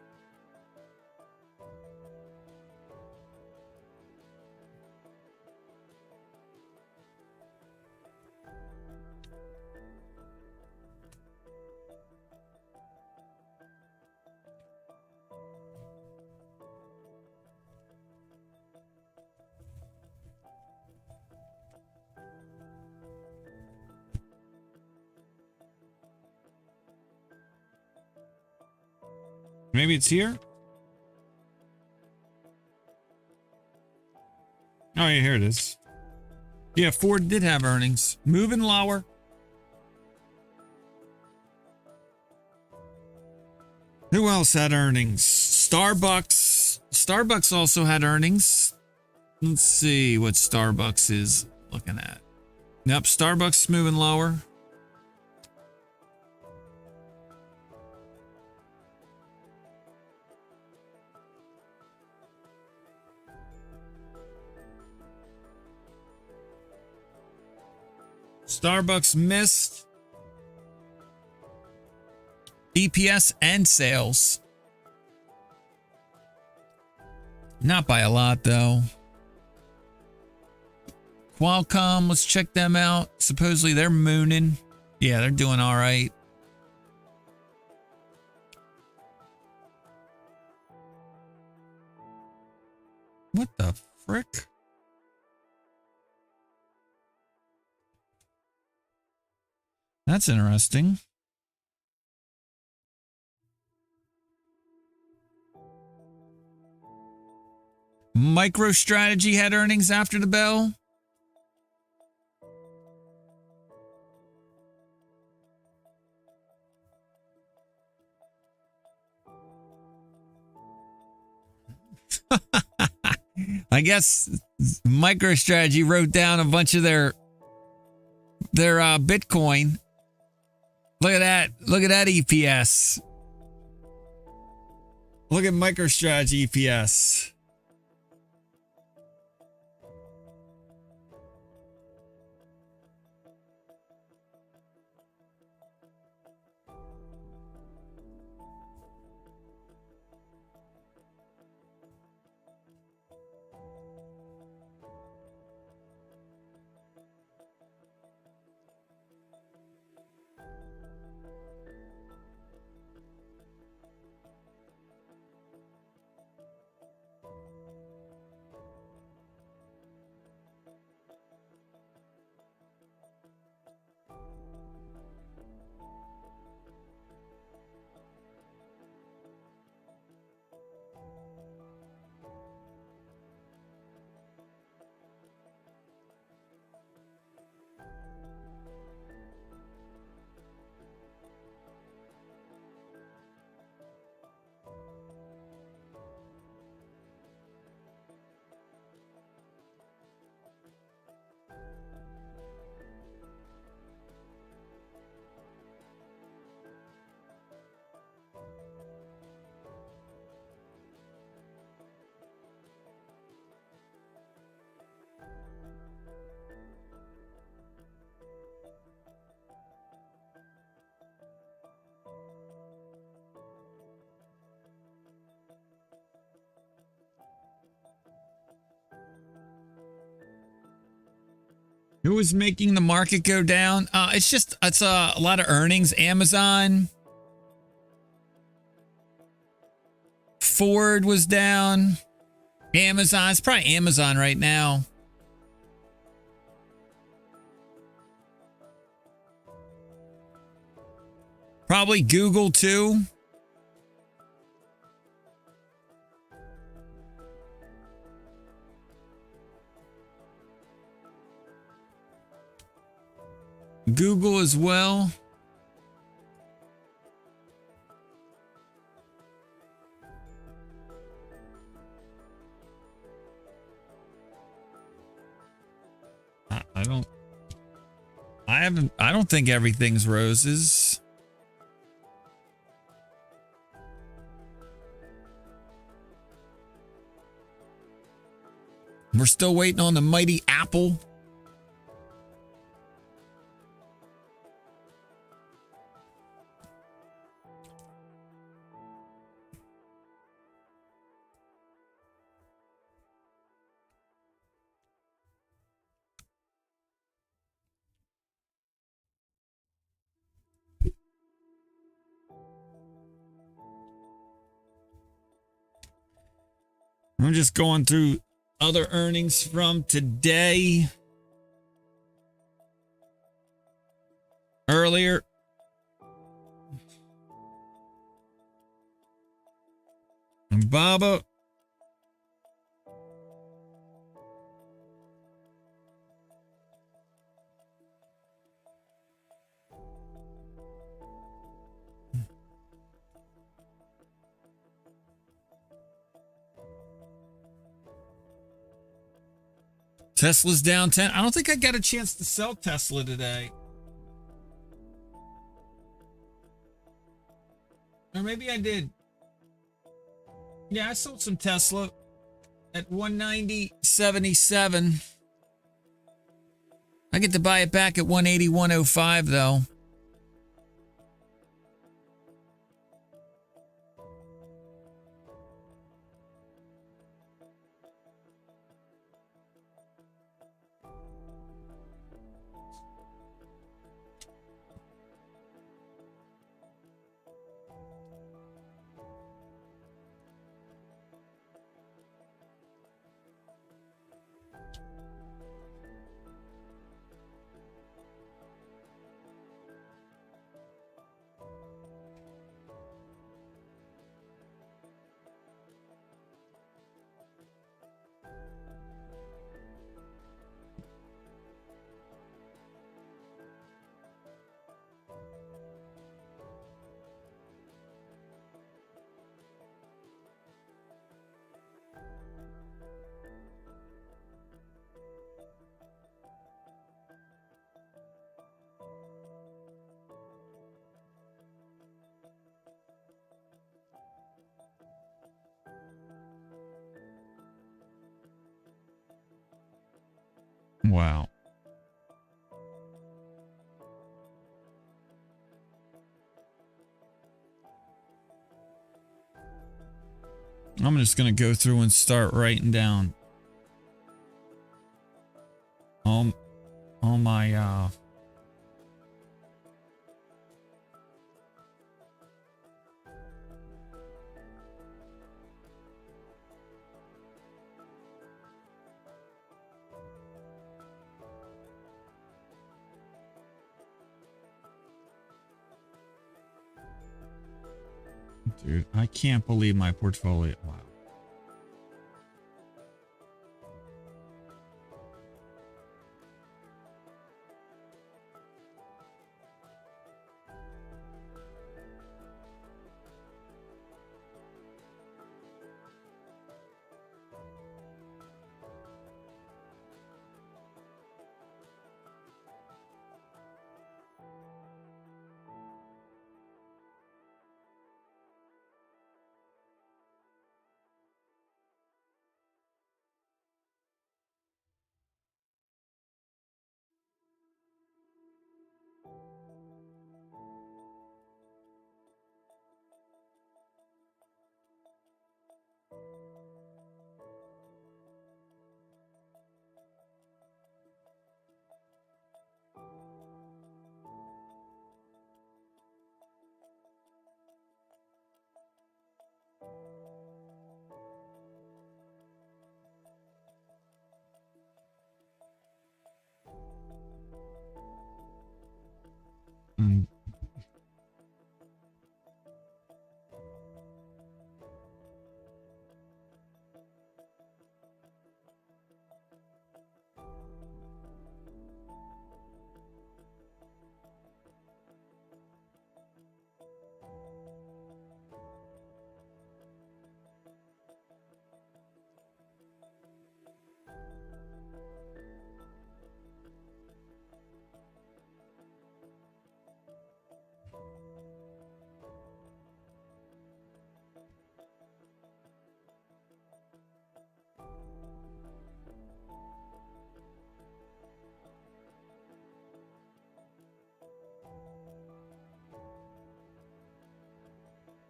Maybe it's here? Oh yeah, here it is. Yeah, Ford did have earnings. Moving lower. Who else had earnings? Starbucks. Starbucks also had earnings. Let's see what Starbucks is looking at. Yep, Starbucks moving lower. Starbucks missed EPS and sales. Not by a lot, though. Qualcomm, let's check them out. Supposedly they're mooning. Yeah, they're doing all right. What the frick? That's interesting. MicroStrategy had earnings after the bell. I guess MicroStrategy wrote down a bunch of their Bitcoin. Look at that. Look at that EPS. Look at MicroStrategy EPS. Who is making the market go down? It's a lot of earnings. Amazon. Ford was down. Amazon. It's probably Amazon right now. Probably Google too. Google as well. I don't think everything's roses. We're still waiting on the mighty Apple. I'm just going through other earnings from today. Earlier. Baba. Tesla's down 10. I don't think I got a chance to sell Tesla today. Or maybe I did. Yeah, I sold some Tesla at 190.77. I get to buy it back at 180.105 though. Wow. I'm just going to go through and start writing down all my dude, I can't believe my portfolio. Wow.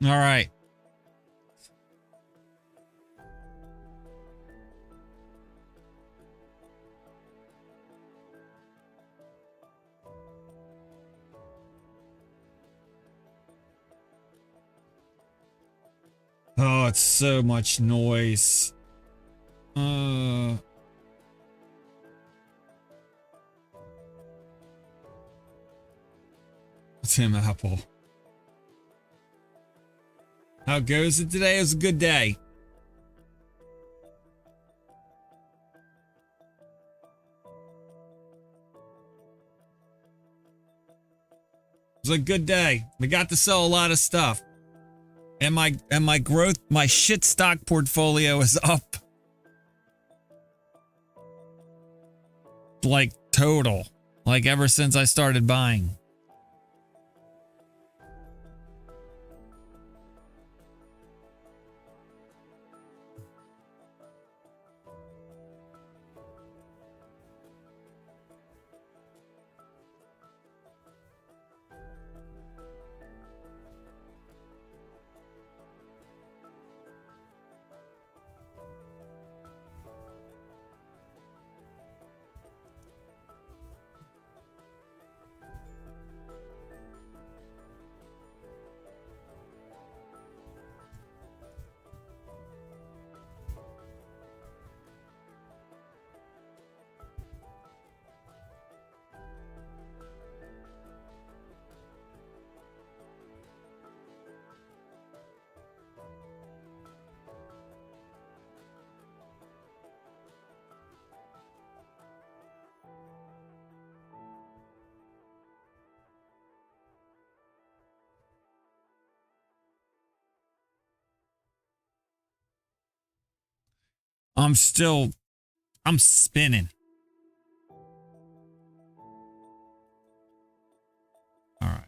All right. Oh, it's so much noise. Tim Apple. How goes it today? It was a good day. It was a good day. We got to sell a lot of stuff. And my growth, my shit stock portfolio is up. like total, like ever since I started buying. I'm spinning. All right.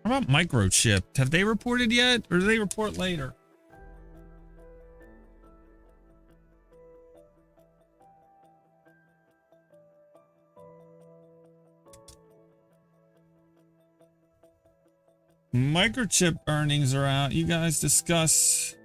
How about Microchip? Have they reported yet, or do they report later? Microchip earnings are out. You guys discuss.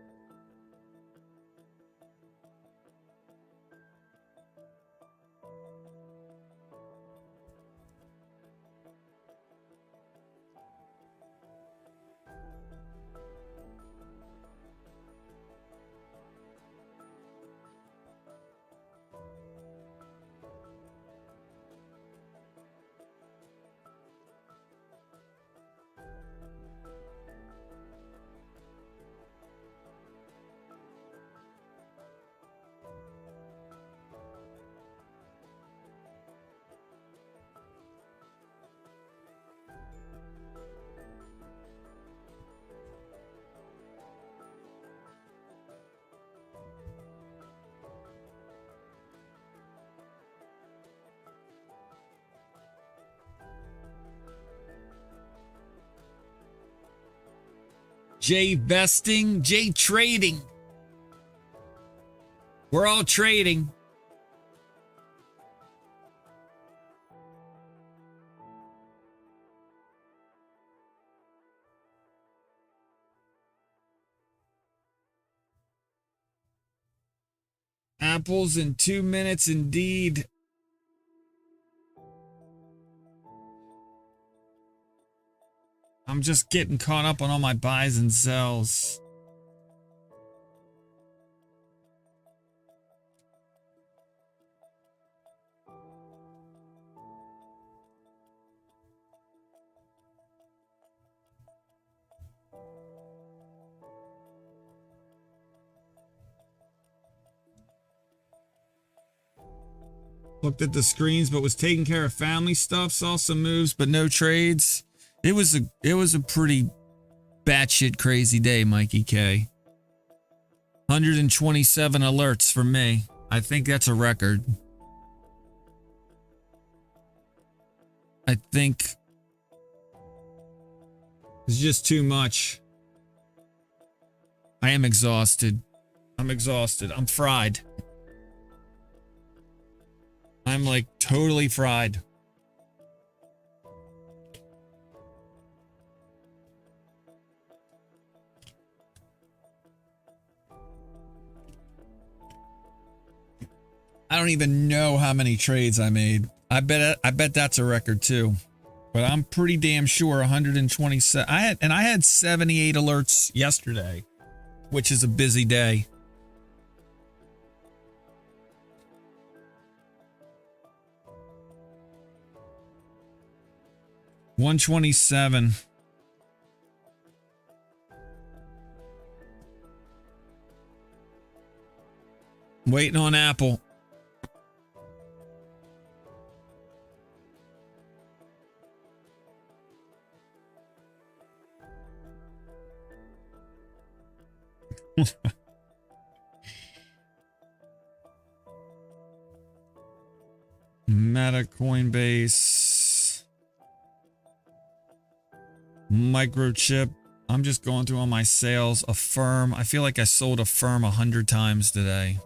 Jay vesting, Jay trading. We're all trading. Apples in 2 minutes indeed. I'm just getting caught up on all my buys and sells. Looked at the screens, but was taking care of family stuff. Saw some moves, but no trades. It was a pretty batshit crazy day, Mikey K. 127 alerts for me. I think that's a record. I think it's just too much. I am exhausted. I'm exhausted. I'm fried. I'm like totally fried. I don't even know how many trades I made. I bet that's a record too. But I'm pretty damn sure 127. I had 78 alerts yesterday, which is a busy day. $127. Waiting on Apple. Meta, Coinbase, Microchip. I'm just going through all my sales. Affirm. I feel like I sold Affirm 100 times today.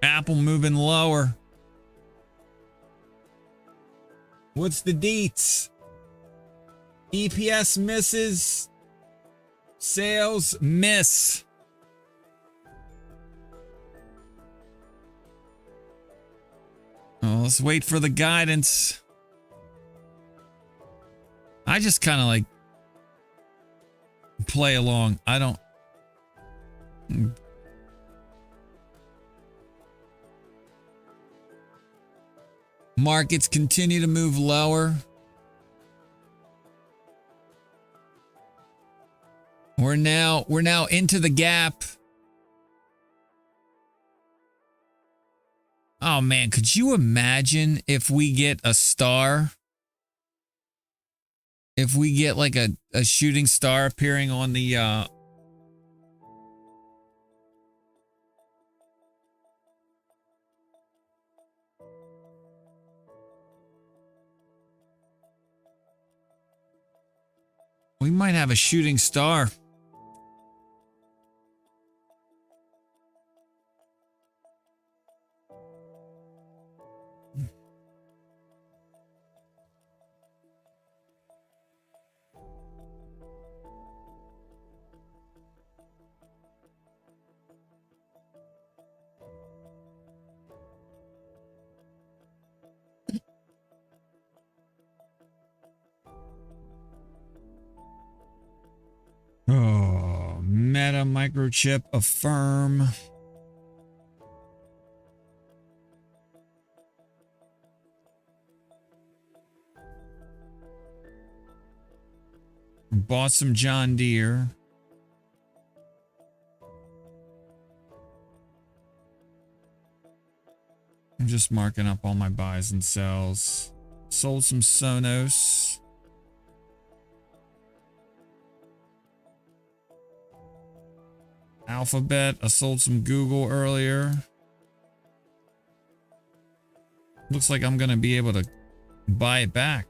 Apple moving lower. What's the deets? EPS misses. Sales miss. Oh, let's wait for the guidance. I just kind of like play along. I don't. Markets continue to move lower. We're now into the gap. Oh man, could you imagine if we get a star? If we get like a shooting star appearing on the we might have a shooting star. Oh, Meta, Microchip, Affirm. Bought some John Deere. I'm just marking up all my buys and sells. Sold some Sonos. Alphabet. I sold some Google earlier. Looks like I'm going to be able to buy it back.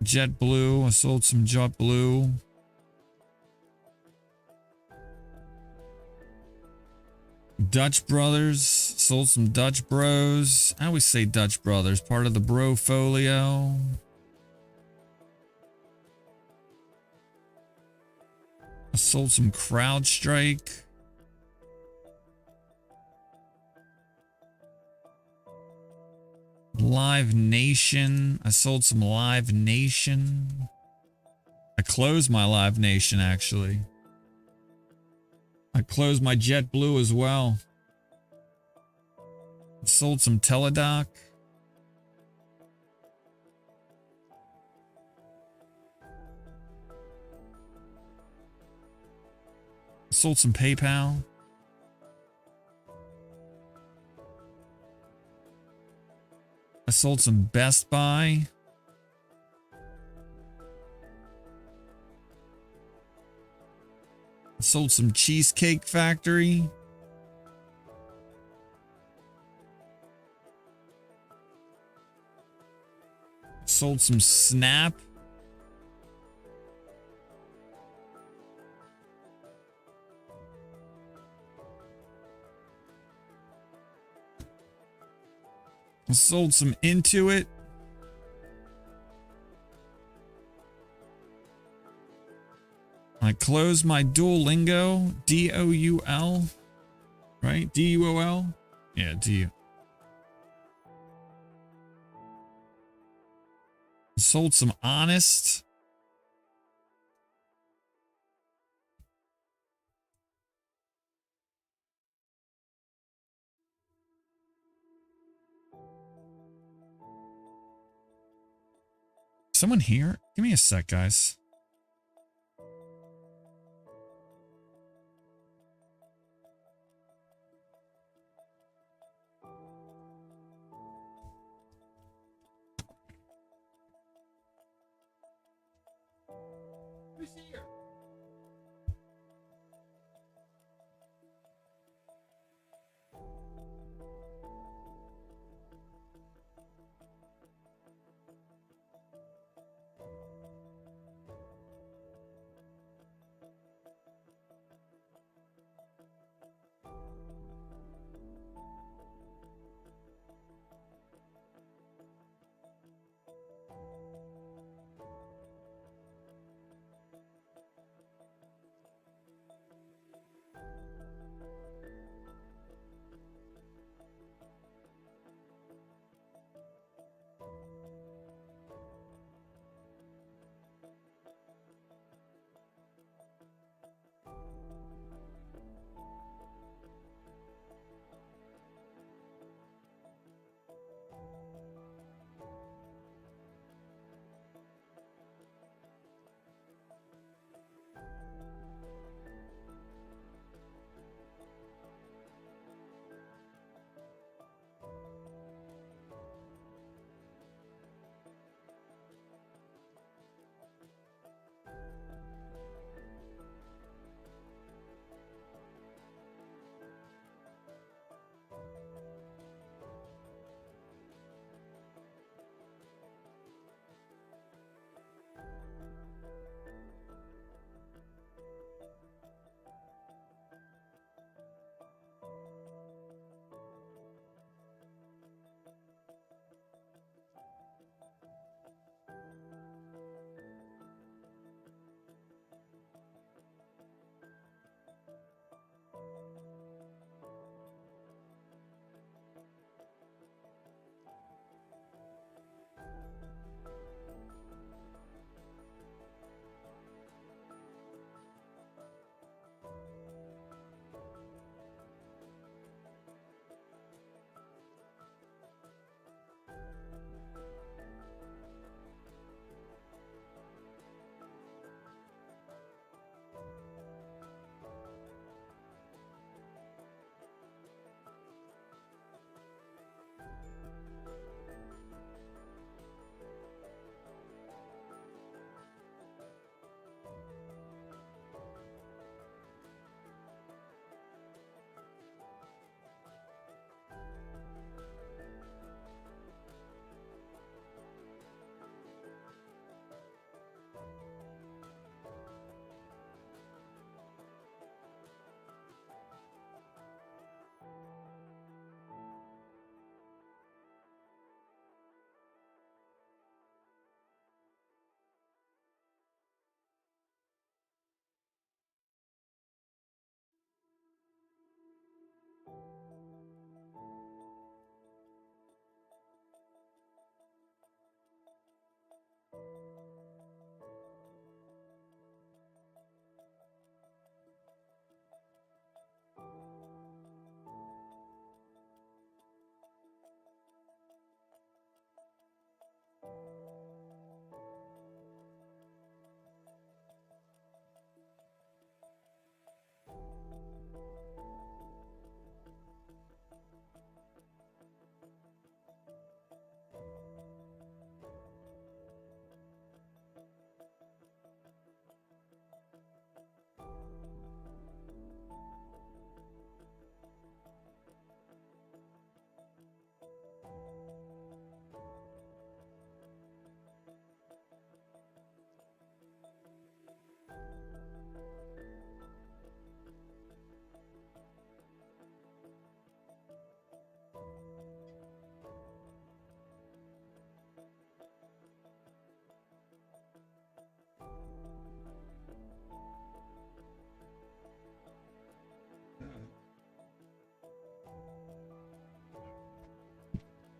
JetBlue. I sold some JetBlue. Dutch Brothers. Sold some Dutch Bros. I always say Dutch Brothers. Part of the bro folio. I sold some CrowdStrike. Live Nation. I sold some Live Nation. I closed my Live Nation, actually. I closed my JetBlue as well. I sold some TeleDoc. I sold some PayPal. I sold some Best Buy. I sold some Cheesecake Factory. Sold some Snap. I sold some INTU. I closed my Duolingo, DOUL, right? DUOL? Yeah, D. Sold some Honest. Someone here? Give me a sec, guys.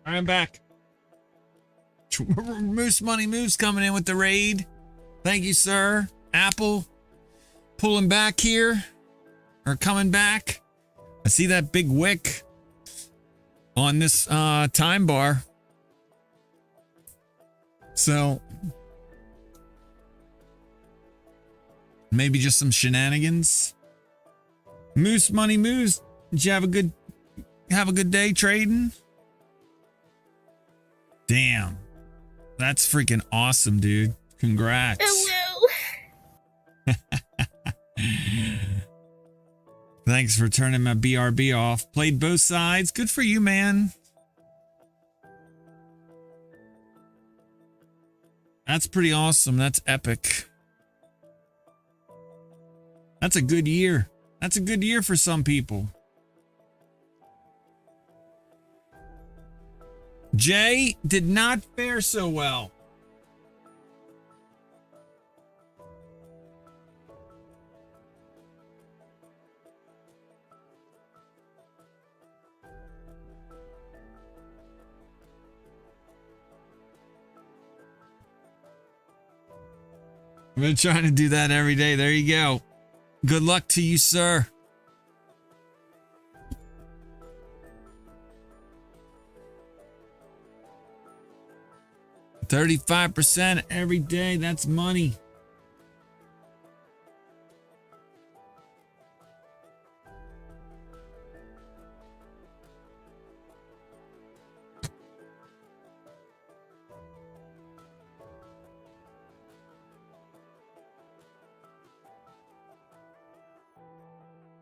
All right, I'm back. Moose Money Moose coming in with the raid. Thank you, sir. Apple pulling back here, or coming back. I see that big wick on this time bar. So maybe just some shenanigans. Moose Money Moose, did you have a good day trading? Damn. That's freaking awesome, dude. Congrats. Thanks for turning my BRB off. Played both sides. Good for you, man. That's pretty awesome. That's epic. That's a good year. That's a good year for some people. Jay did not fare so well. I've been trying to do that every day. There you go. Good luck to you, sir. $35% every day. That's money.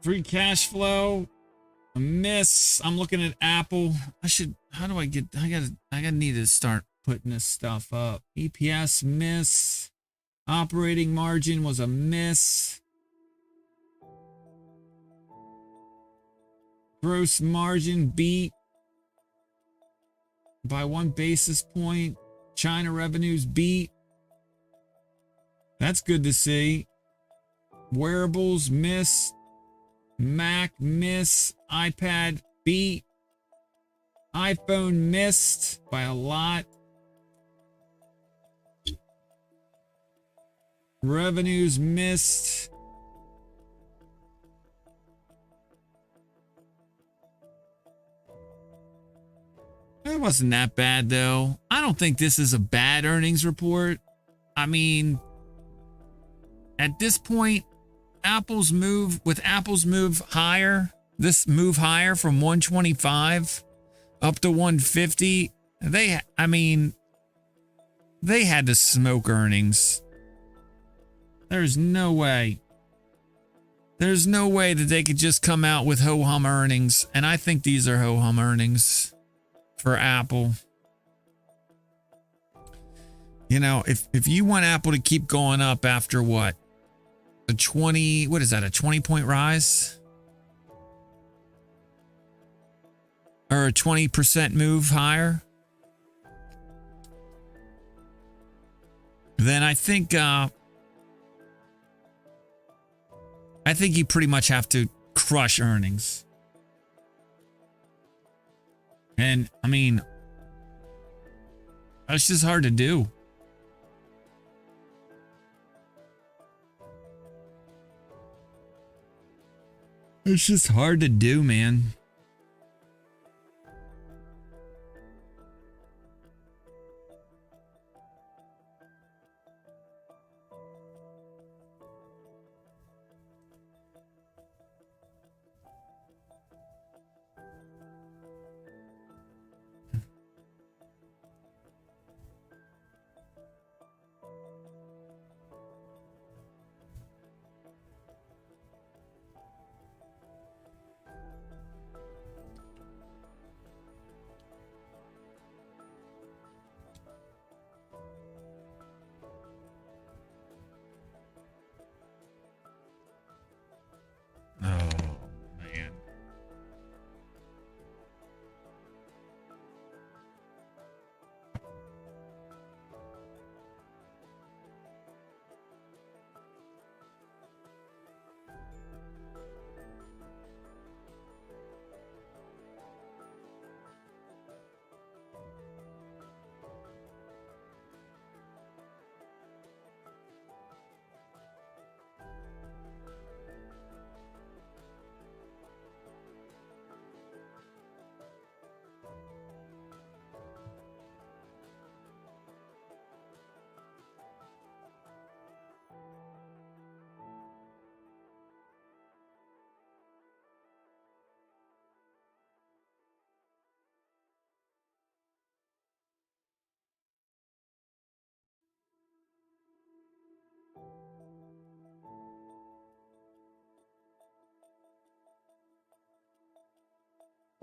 Free cash flow, a miss. I'm looking at Apple. How do I get, I gotta need to start putting this stuff up. EPS miss. Operating margin was a miss. Gross margin beat by 1 basis point. China revenues beat. That's good to see. Wearables miss. Mac miss. iPad beat. iPhone missed by a lot. Revenues missed. It wasn't that bad though. I don't think this is a bad earnings report. I mean, at this point, Apple's move higher, this move higher from 125 up to 150, they had to smoke earnings. There's no way. There's no way that they could just come out with ho-hum earnings. And I think these are ho-hum earnings for Apple. You know, if you want Apple to keep going up after what? A 20-point rise? Or a 20% move higher? Then I think you pretty much have to crush earnings. And I mean, that's just hard to do. It's just hard to do, man. Oh, man.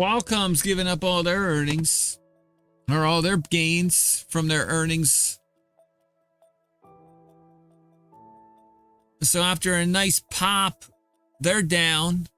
Qualcomm's giving up all their earnings, or all their gains from their earnings. So after a nice pop, they're down.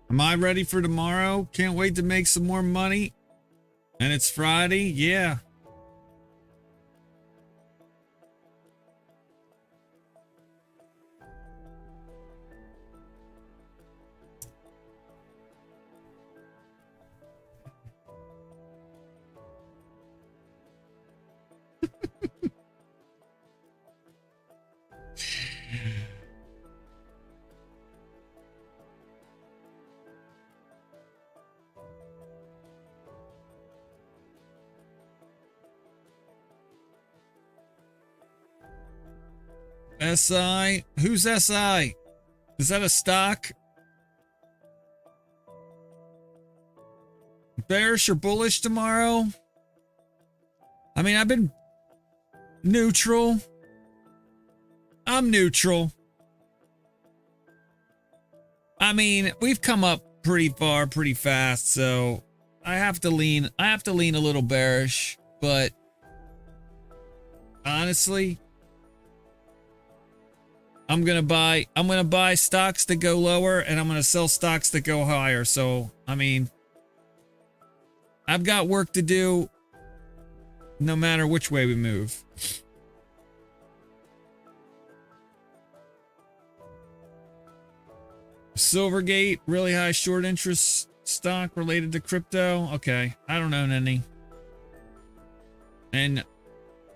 Am I ready for tomorrow? Can't wait to make some more money. And it's Friday? Yeah. SI? Who's SI? Is that a stock? Bearish or bullish tomorrow? I mean, I've been neutral. I'm neutral. I mean, we've come up pretty far, pretty fast, so I have to lean a little bearish, but honestly, I'm gonna buy stocks that go lower, and I'm gonna sell stocks that go higher. So, I mean, I've got work to do no matter which way we move. Silvergate, really high short interest stock related to crypto. Okay, I don't own any. And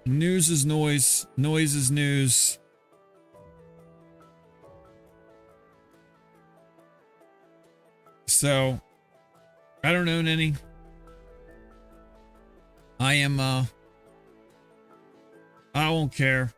news is noise. Noise is news. So, I don't own any. I won't care.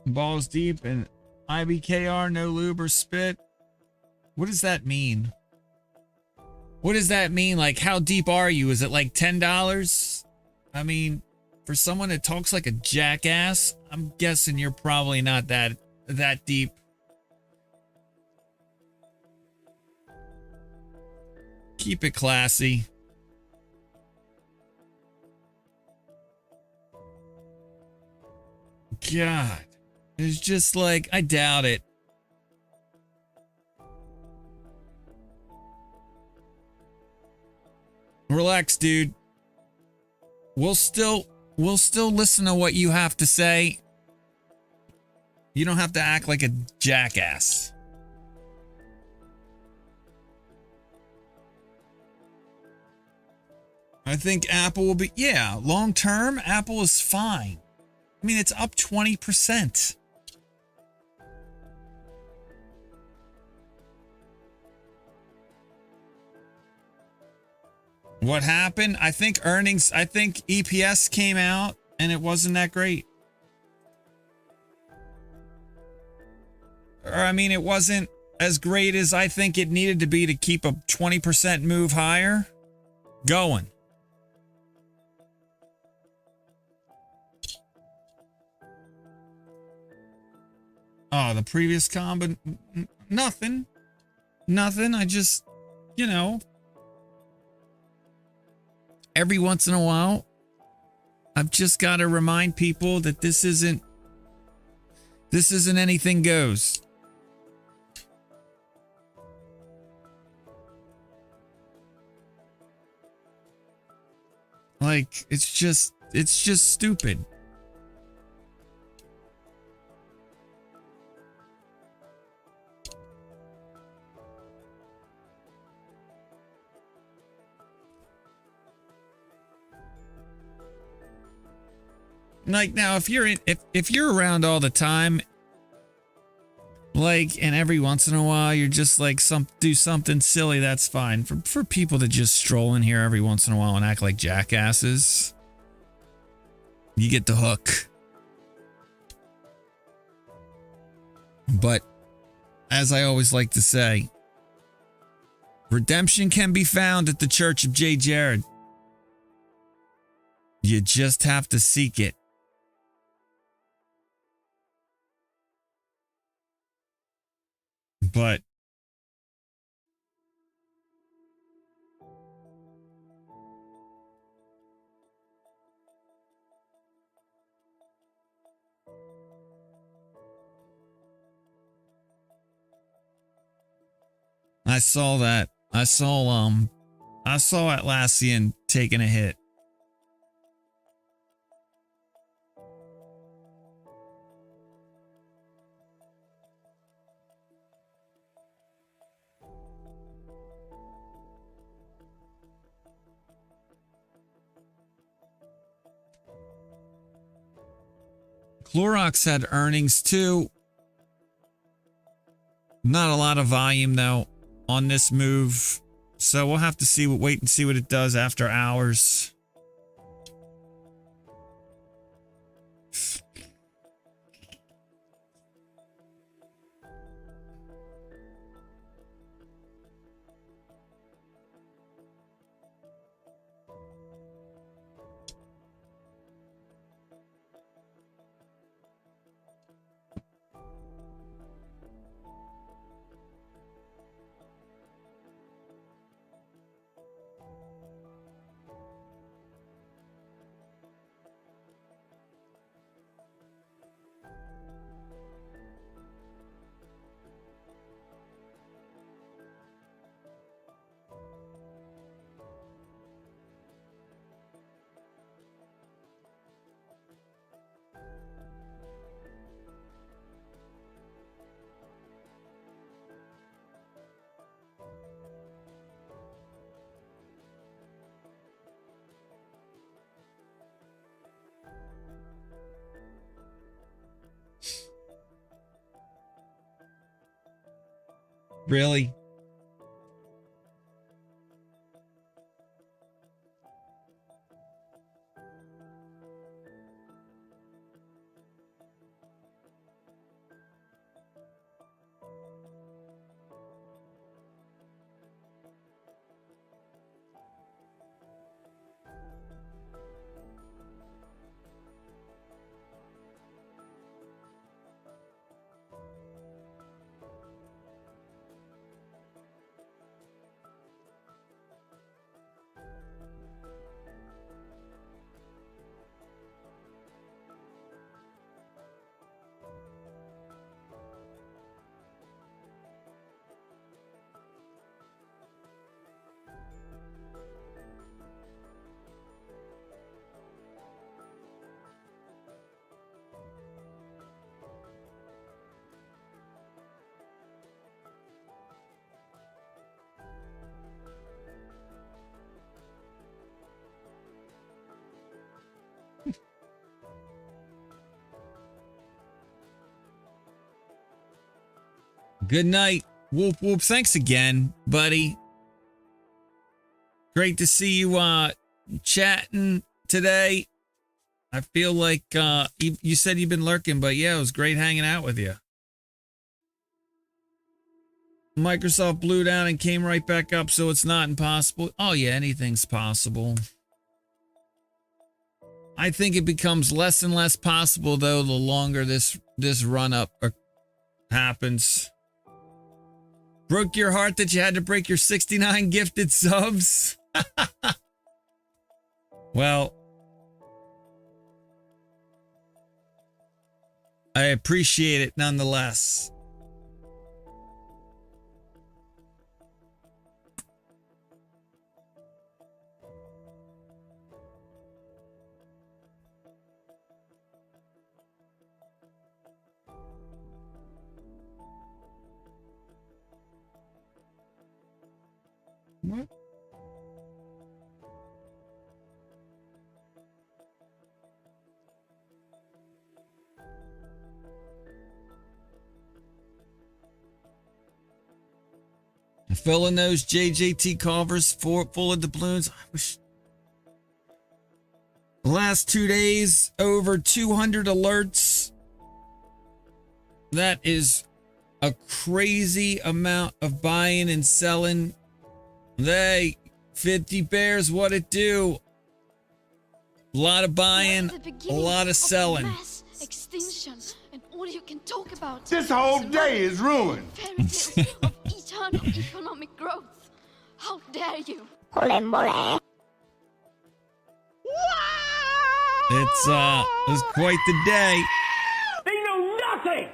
Balls deep and IBKR, no lube or spit. What does that mean? What does that mean? Like, how deep are you? Is it like $10? I mean, for someone that talks like a jackass, I'm guessing you're probably not that deep. Keep it classy. God, it's just like, I doubt it. Relax, dude. We'll still listen to what you have to say. You don't have to act like a jackass. I think Apple will be, yeah, long term, Apple is fine. I mean, it's up 20%. What happened? I think EPS came out and it wasn't that great. Or, I mean, it wasn't as great as I think it needed to be to keep a 20% move higher going. Oh, the previous combo, nothing. I just, you know, every once in a while, I've just got to remind people that this isn't anything goes. Like, it's just stupid. Like, now, if you're around all the time, like, and every once in a while you're just like do something silly, that's fine. For people to just stroll in here every once in a while and act like jackasses, you get the hook. But as I always like to say, redemption can be found at the Church of Jay Jared. You just have to seek it. But I saw that. I saw Atlassian taking a hit. Clorox had earnings too. Not a lot of volume though on this move. So we'll have to wait and see what it does after hours. Really? Good night. Whoop whoop. Thanks again, buddy. Great to see you chatting today. I feel like you said you've been lurking, but yeah, it was great hanging out with you. Microsoft blew down and came right back up, so it's not impossible. Oh yeah, anything's possible. I think it becomes less and less possible though the longer this run up happens. Broke your heart that you had to break your 69 gifted subs? Well, I appreciate it nonetheless. What? Filling those JJT covers full of doubloons. I wish. The last 2 days, over 200 alerts. That is a crazy amount of buying and selling. They 50 bears, what it do? A lot of buying, a lot of selling. Mass extinction, and all you can talk about. This whole day is ruined. Fairy tales of eternal economic growth. How dare you? It's quite the day. They know nothing.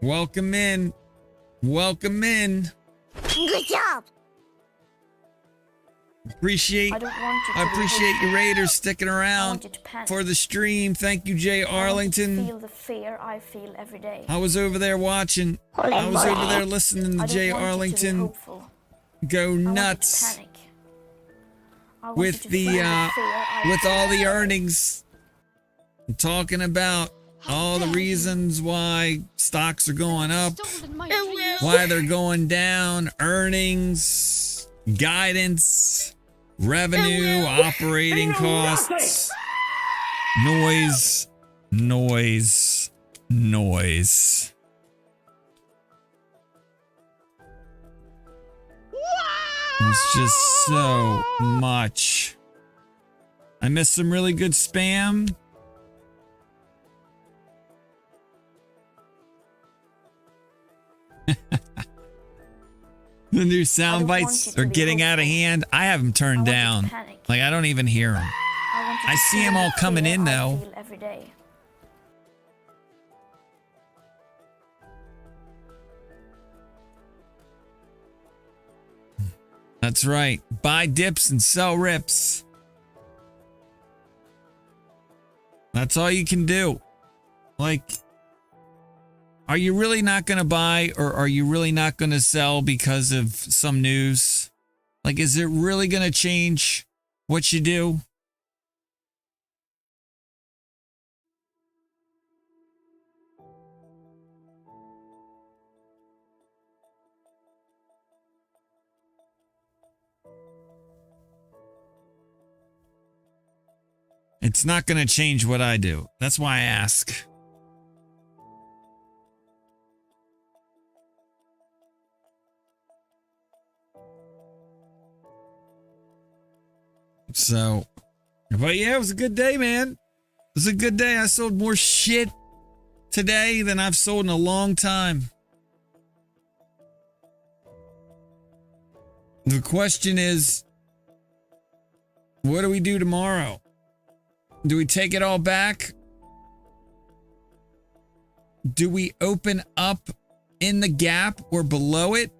Welcome in. Welcome in. Good job. Appreciate I appreciate you Raiders sticking around for the stream. Thank you, Jay Arlington. Feel the fear I feel every day. I was over there watching. I was over there listening to Jay Arlington go nuts with the with all the earnings, talking about all the reasons why stocks are going up, why they're going down, earnings, guidance, revenue, operating costs, noise. It's just so much. I missed some really good spam. The new sound bites are getting out of hand. I have them turned down. Like, I don't even hear them. I see them all coming in though. That's right. Buy dips and sell rips. That's all you can do. Like, are you really not going to buy, or are you really not going to sell because of some news? Like, is it really going to change what you do? It's not going to change what I do. That's why I ask. So, but yeah, it was a good day, man. It was a good day. I sold more shit today than I've sold in a long time. The question is, what do we do tomorrow? Do we take it all back? Do we open up in the gap or below it?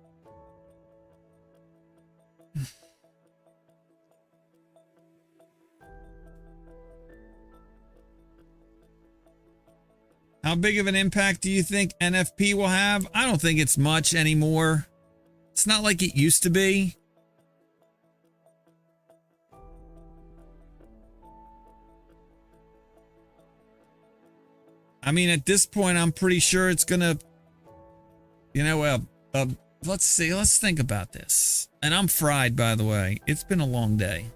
How big of an impact do you think NFP will have? I don't think it's much anymore. It's not like it used to be. I mean, at this point, I'm pretty sure it's gonna You know, let's see. Let's think about this. And I'm fried, by the way. It's been a long day.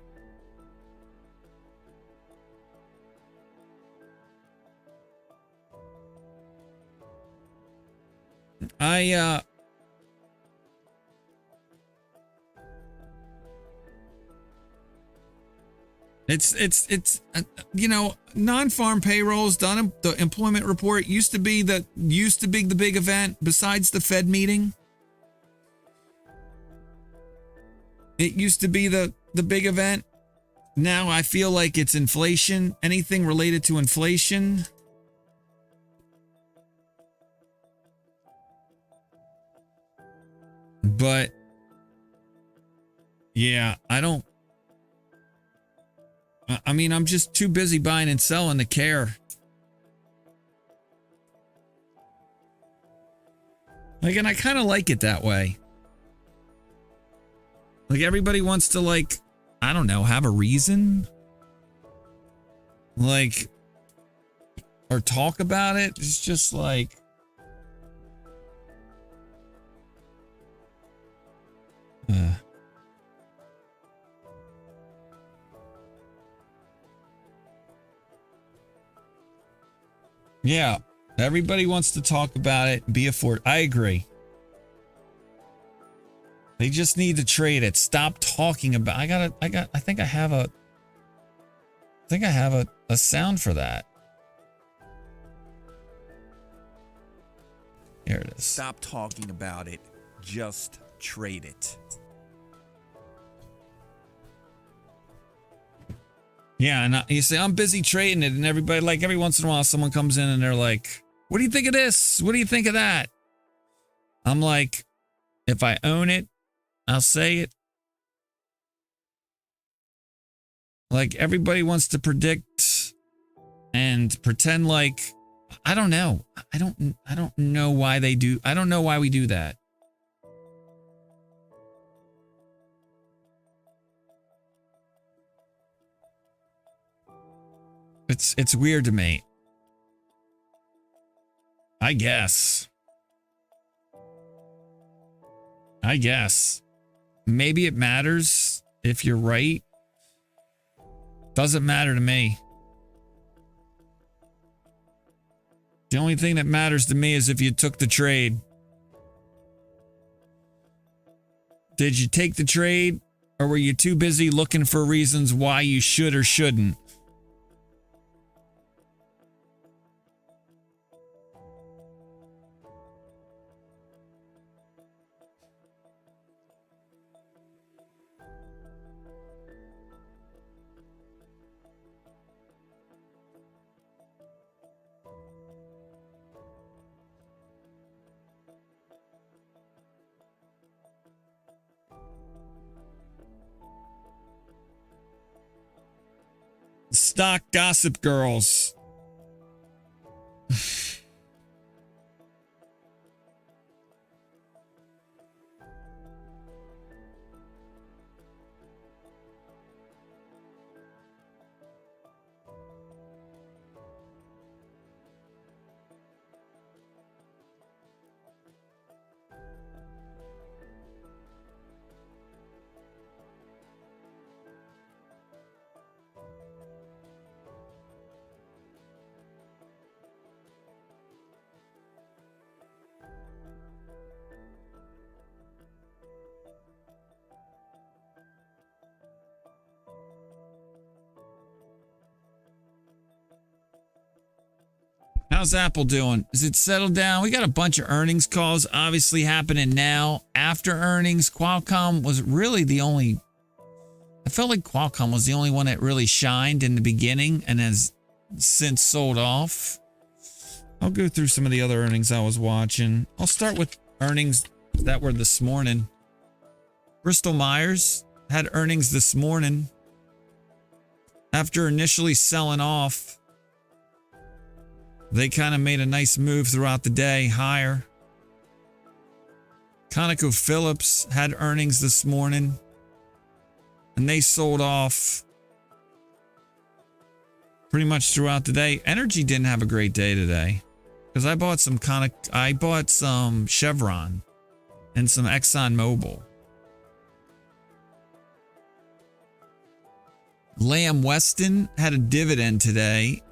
It's you know, non-farm payrolls done. The employment report used to be the big event besides the Fed meeting. It used to be the big event. Now I feel like it's inflation, anything related to inflation. But yeah, I mean, I'm just too busy buying and selling to care. Like, and I kind of like it that way. Like, everybody wants to, like, I don't know, have a reason. Like, or talk about it. It's just like, yeah, everybody wants to talk about it, be afforded. I agree. They just need to trade it. Stop talking about. I think I have a sound for that. Here it is. Stop talking about it. Just trade it. Yeah, and you say, I'm busy trading it, and everybody, like, every once in a while, someone comes in and they're like, what do you think of this? What do you think of that? I'm like, if I own it, I'll say it. Like, everybody wants to predict and pretend like, I don't know. I don't know why they do. I don't know why we do that. It's weird to me. I guess. Maybe it matters if you're right. Doesn't matter to me. The only thing that matters to me is if you took the trade. Did you take the trade, or were you too busy looking for reasons why you should or shouldn't? Stock gossip girls. How's Apple doing? Is it settled down? We got a bunch of earnings calls obviously happening now. After earnings, Qualcomm was really the only... I felt like Qualcomm was the only one that really shined in the beginning and has since sold off. I'll go through some of the other earnings I was watching. I'll start with earnings that were this morning. Bristol Myers had earnings this morning. After initially selling off, they kind of made a nice move throughout the day, higher. ConocoPhillips had earnings this morning, and they sold off pretty much throughout the day. Energy didn't have a great day today. Because I bought some Chevron and some Exxon Mobil. Lamb Weston had a dividend today.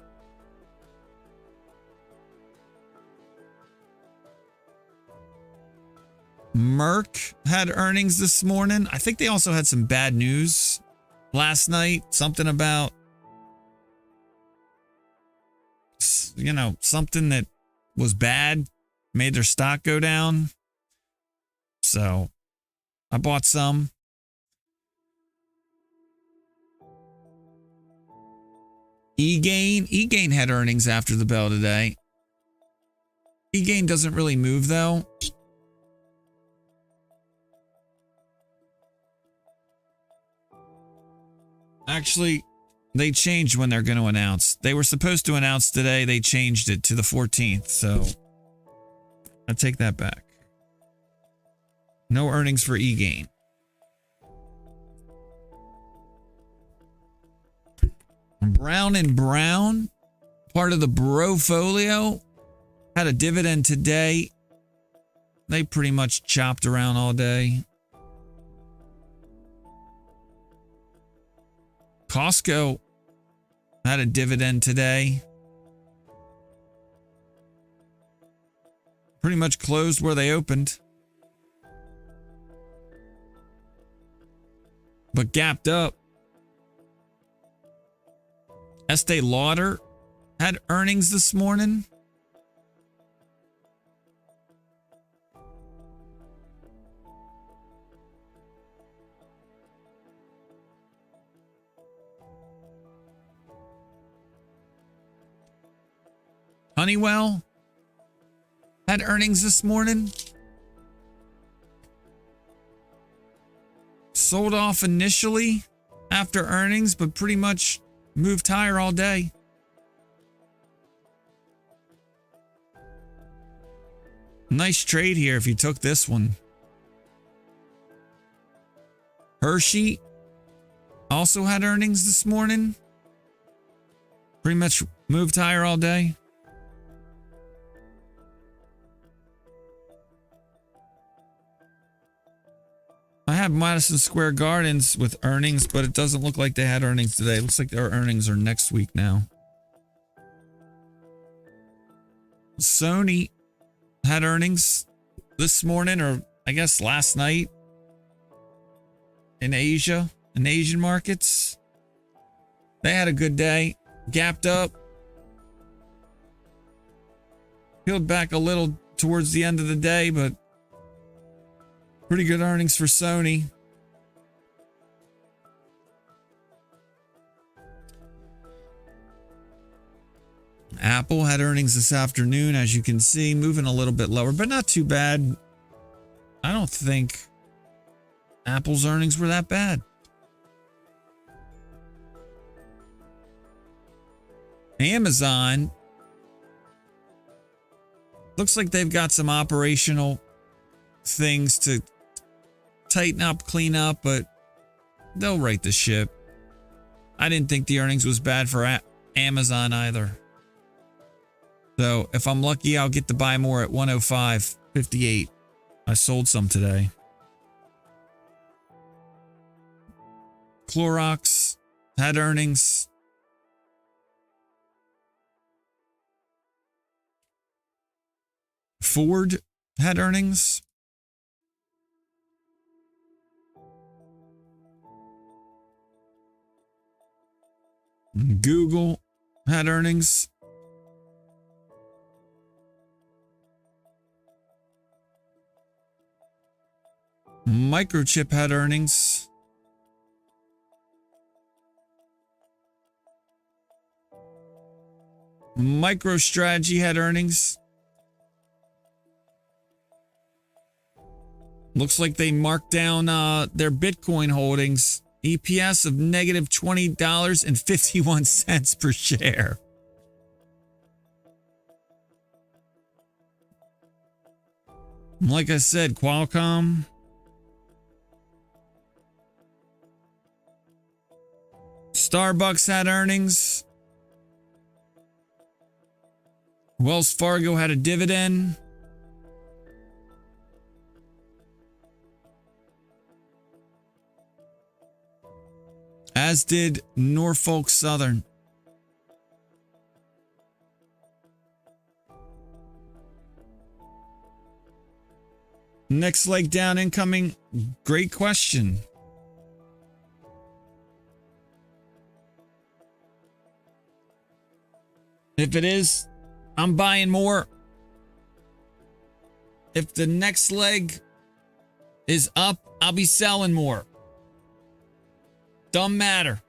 Merck had earnings this morning. I think they also had some bad news last night. Something about, you know, something that was bad, made their stock go down. So I bought some. Egain had earnings after the bell today. Egain doesn't really move though. Actually, they changed when they're going to announce. They were supposed to announce today. They changed it to the 14th. So I take that back. No earnings for Egain. Brown and Brown, part of the Brofolio, had a dividend today. They pretty much chopped around all day. Costco had a dividend today. Pretty much closed where they opened. But gapped up. Estee Lauder had earnings this morning. Honeywell had earnings this morning. Sold off initially after earnings, but pretty much moved higher all day. Nice trade here if you took this one. Hershey also had earnings this morning. Pretty much moved higher all day. I have Madison Square Gardens with earnings, but it doesn't look like they had earnings today. It looks like their earnings are next week now. Sony had earnings this morning, or I guess last night, in Asia, in Asian markets. They had a good day, gapped up, peeled back a little towards the end of the day, but pretty good earnings for Sony. Apple had earnings this afternoon, as you can see, moving a little bit lower, but not too bad. I don't think Apple's earnings were that bad. Amazon looks like they've got some operational things to tighten up, clean up, but they'll right the ship. I didn't think the earnings was bad for Amazon either. So if I'm lucky, I'll get to buy more at 105.58. I sold some today. Clorox had earnings. Ford had earnings. Google had earnings. Microchip had earnings. MicroStrategy had earnings. Looks like they marked down their Bitcoin holdings. EPS of negative $20.51 per share. Like I said, Qualcomm. Starbucks had earnings. Wells Fargo had a dividend. As did Norfolk Southern. Next leg down incoming. Great question. If it is, I'm buying more. If the next leg is up, I'll be selling more. Don't matter.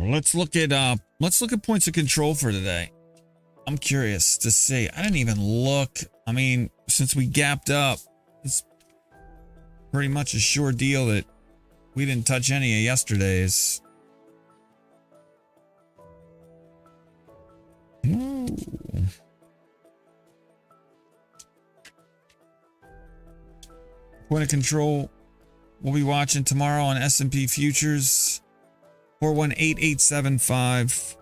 Let's look at points of control for today. I'm curious to see. I didn't even look. I mean, since we gapped up, it's pretty much a sure deal that we didn't touch any of yesterday's. Ooh. Point of control we'll be watching tomorrow on S&P futures. 418875.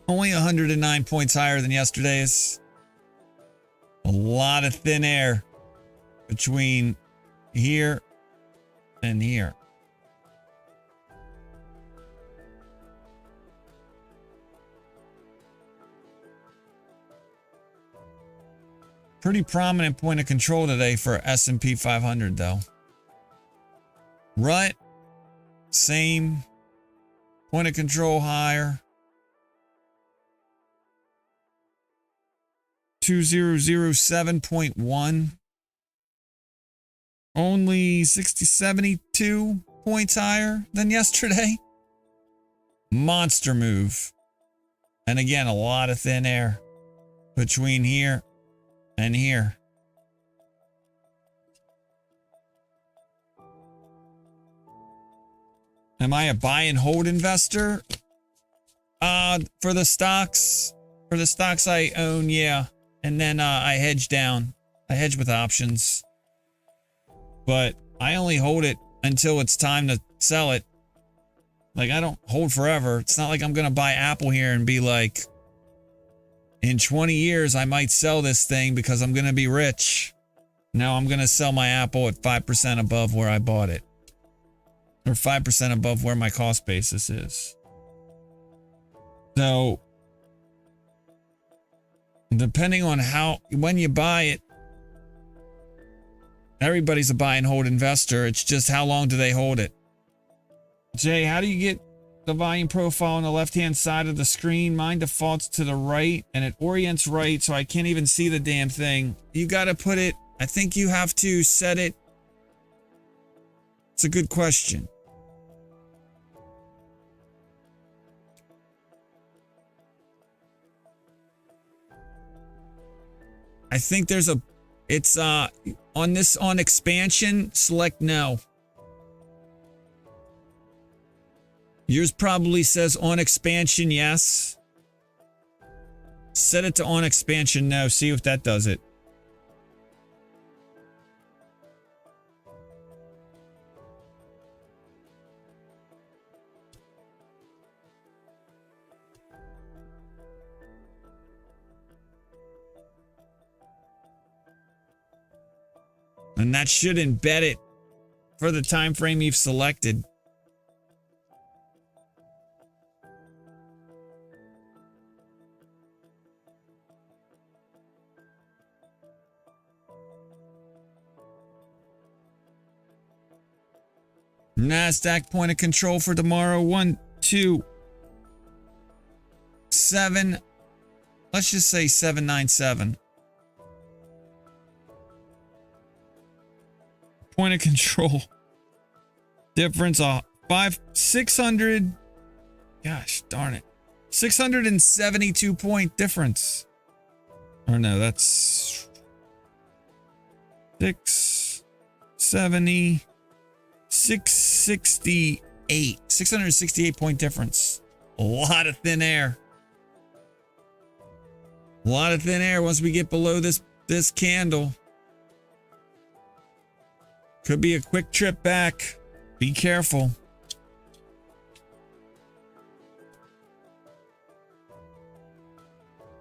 Only 109 points higher than yesterday's. A lot of thin air between here and here. Pretty prominent point of control today for S&P 500 though. Rut, same. Point of control higher. 2007.1. Only 72 points higher than yesterday. Monster move. And again, a lot of thin air between here and here. Am I a buy and hold investor? For the stocks I own, yeah. And then I hedge down. I hedge with options. But I only hold it until it's time to sell it. Like, I don't hold forever. It's not like I'm going to buy Apple here and be like, in 20 years, I might sell this thing because I'm going to be rich. Now I'm going to sell my Apple at 5% above where I bought it. Or 5% above where my cost basis is. So, depending on when you buy it, everybody's a buy and hold investor. It's just how long do they hold it? Jay, how do you get the volume profile on the left-hand side of the screen? Mine defaults to the right and it orients right, so I can't even see the damn thing. You got to put it, I think you have to set it. It's a good question. I think there's it's on expansion, select no. Yours probably says on expansion, yes. Set it to on expansion, no. See if that does it. And that should embed it for the time frame you've selected. NASDAQ point of control for tomorrow. 1, 2, 7. Let's just say 797. of control difference, 600, gosh darn it, 672 point difference. Or no, that's 670, 668 point difference. A lot of thin air. A lot of thin air once we get below this candle. Could be a quick trip back. Be careful.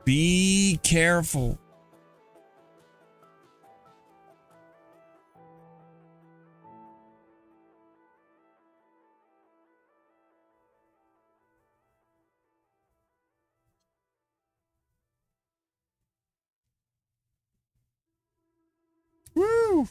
Be careful. Woo!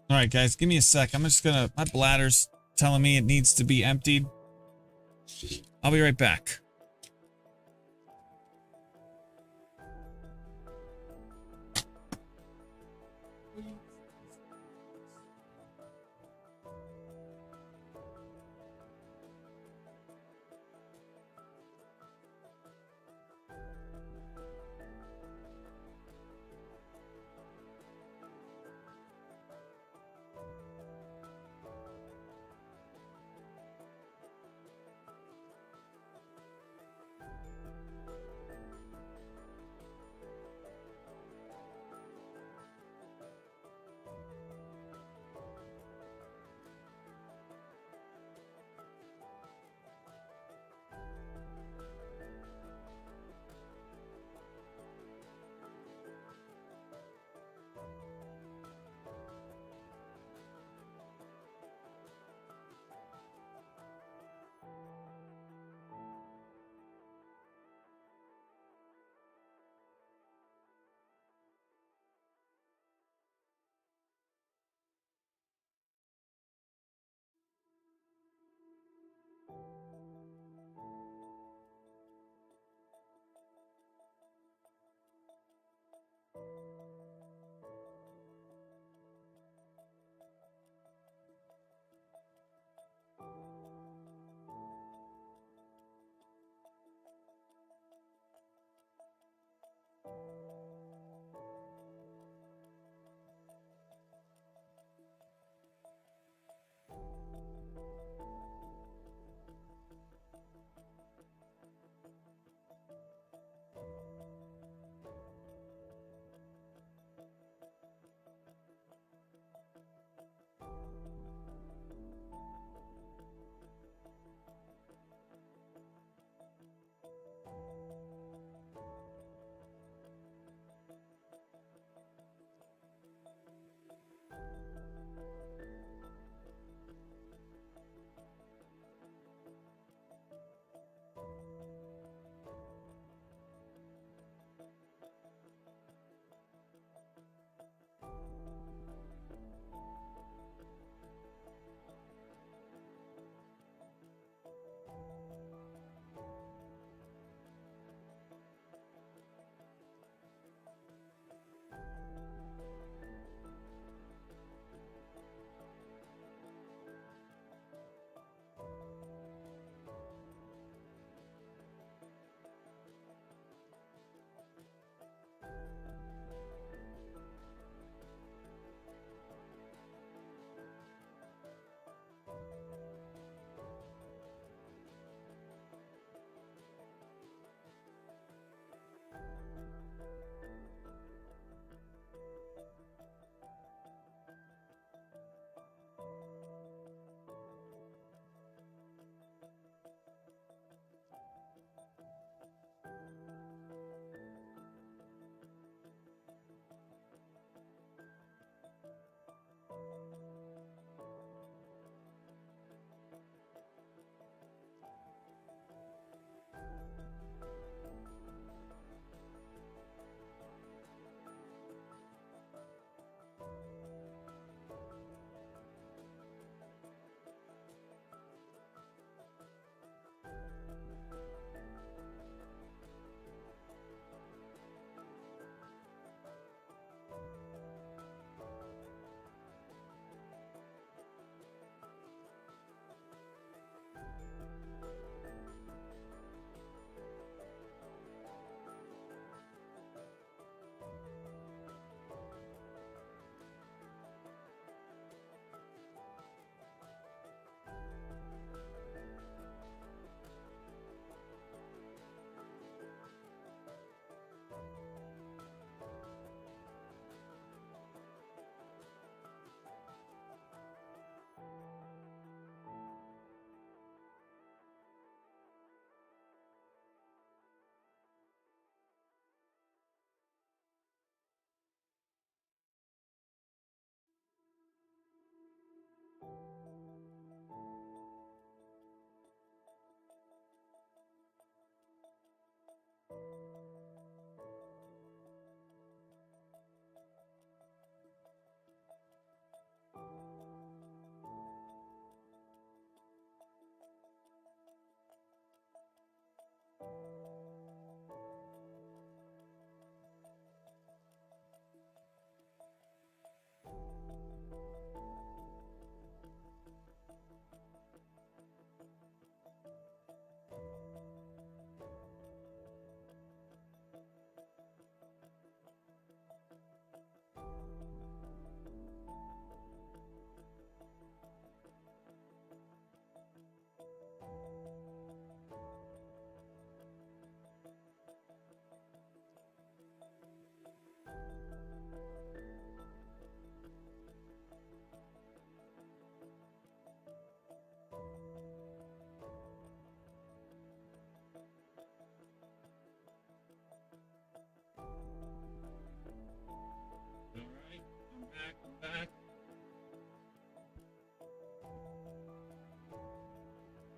All right, guys, give me a sec. I'm just gonna, my bladder's telling me it needs to be emptied. I'll be right back.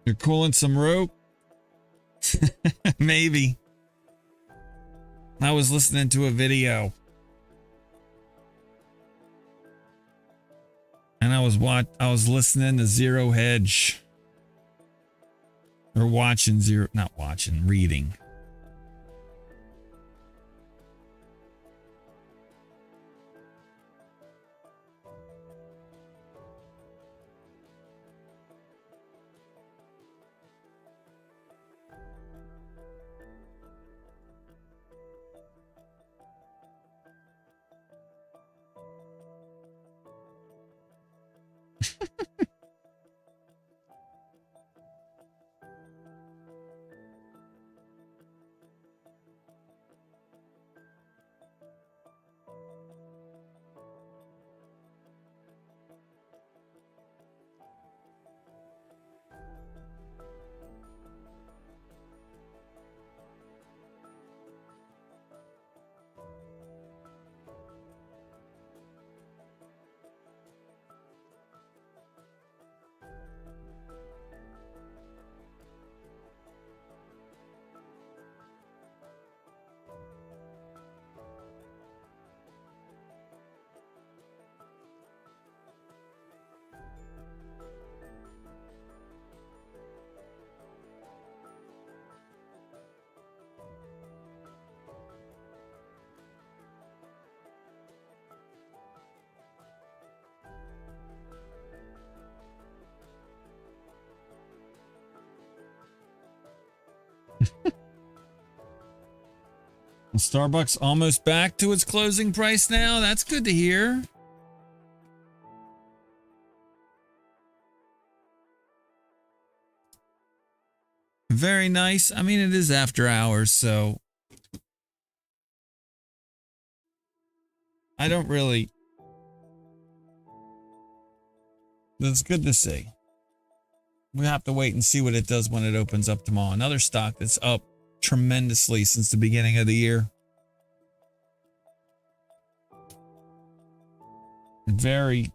You're cooling some rope? Maybe. I was listening to a video. And I was listening to Zero Hedge. Or watching reading. Starbucks almost back to its closing price now. That's good to hear. Very nice. I mean, it is after hours, so I don't really. That's good to see. We have to wait and see what it does when it opens up tomorrow. Another stock that's up tremendously since the beginning of the year. Very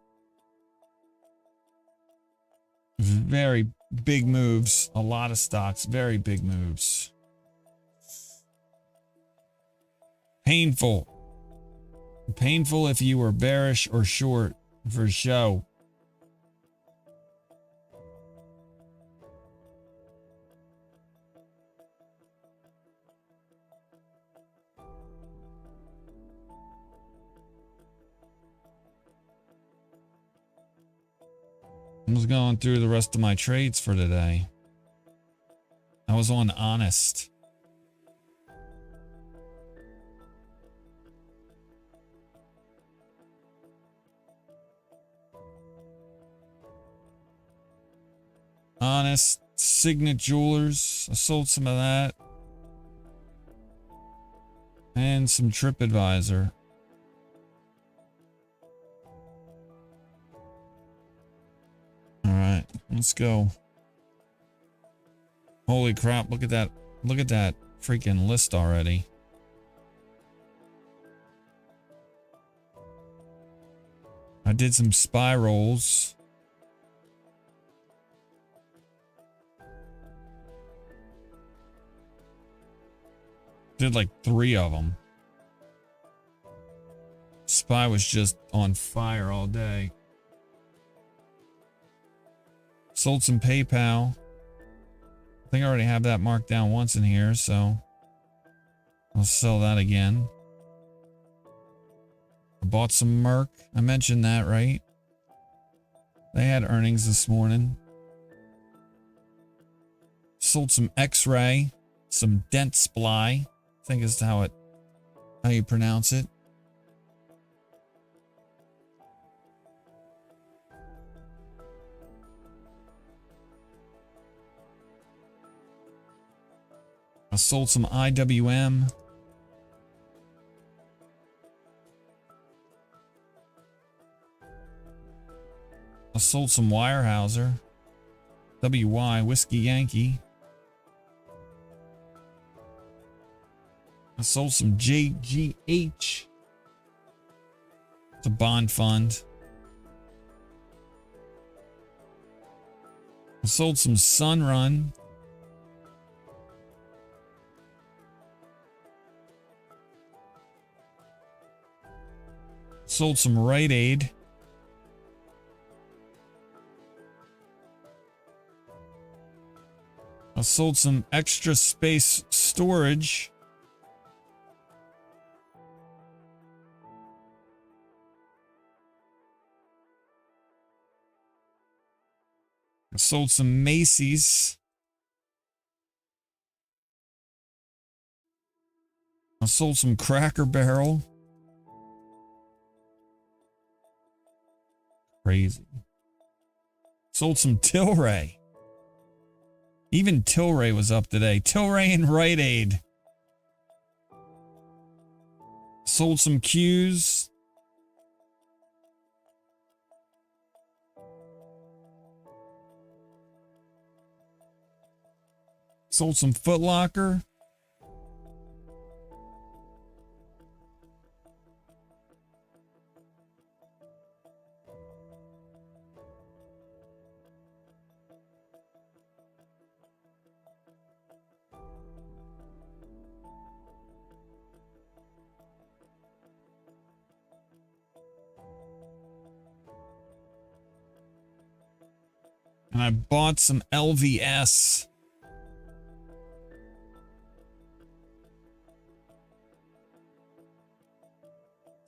big moves. A lot of stocks, very big moves. Painful. Painful if you were bearish or short, for show. I was going through the rest of my trades for today. I was on Honest. Honest, Signet Jewelers. I sold some of that. And some TripAdvisor. All right, let's go. Holy crap, look at that. Look at that freaking list already. I did some spirals. Did like 3 of them. SPY was just on fire all day. Sold some PayPal. I think I already have that marked down once in here, so I'll sell that again. I bought some Merck. I mentioned that, right? They had earnings this morning. Sold some XRAY, some Dentsply, I think is how you pronounce it. I sold some IWM. I sold some Weyerhaeuser. WY, Whiskey Yankee. I sold some JGH. It's a bond fund. I sold some Sunrun. Sold some Rite Aid. I sold some Extra Space Storage. I sold some Macy's. I sold some Cracker Barrel. Crazy. Sold some TLRY. Even TLRY was up today. TLRY and Rite Aid. Sold some Q's. Sold some Foot Locker. And I bought some LVS.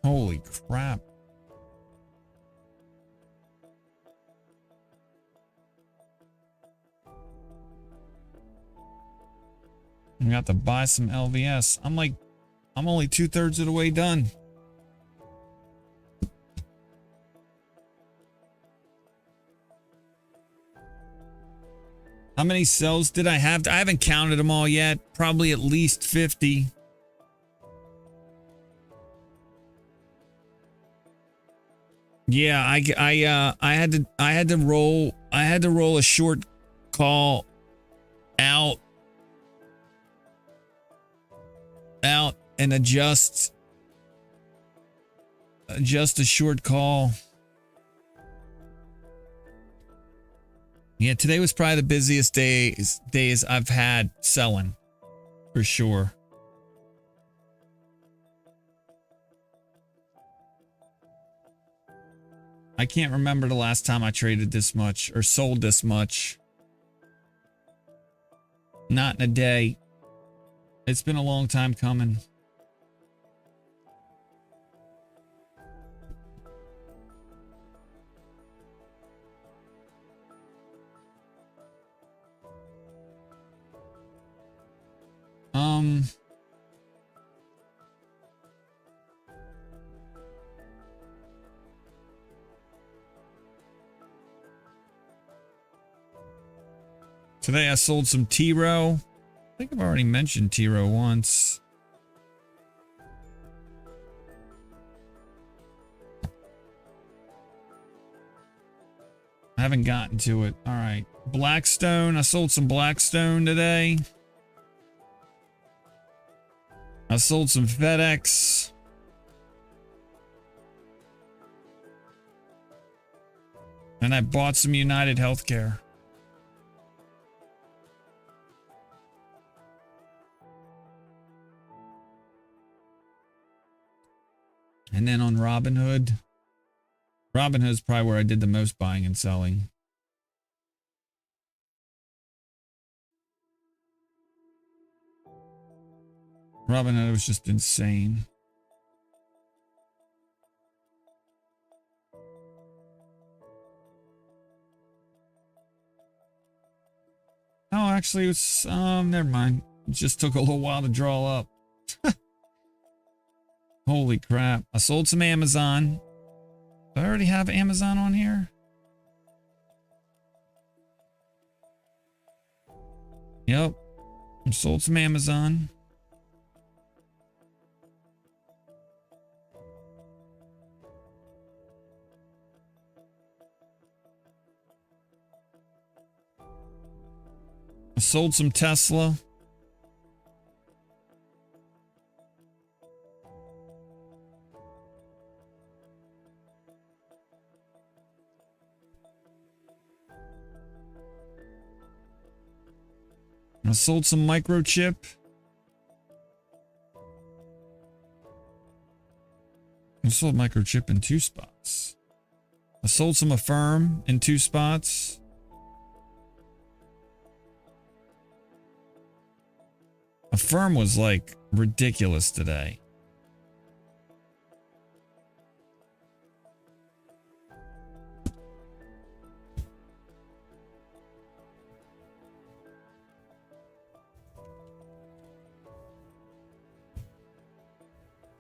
Holy crap. I got to buy some LVS. I'm only 2/3 of the way done. How many cells did I have? I haven't counted them all yet. Probably at least 50. Yeah, I had to roll a short call out and adjust a short call. Yeah, today was probably the busiest days I've had selling, for sure. I can't remember the last time I traded this much or sold this much. Not in a day. It's been a long time coming. Today I sold some TROW. I think I've already mentioned TROW once. I haven't gotten to it. All right. Blackstone. I sold some Blackstone today. I sold some FedEx. And I bought some United Healthcare. And then on Robinhood. Robinhood's probably where I did the most buying and selling. Robinhood was just insane. Oh, actually, it was, never mind. It just took a little while to draw up. Holy crap. I sold some Amazon. Do I already have Amazon on here? Yep. I sold some Amazon. I sold some Tesla. I sold some microchip. I sold microchip in 2 spots. I sold some AFRM in 2 spots. AFRM was like ridiculous today.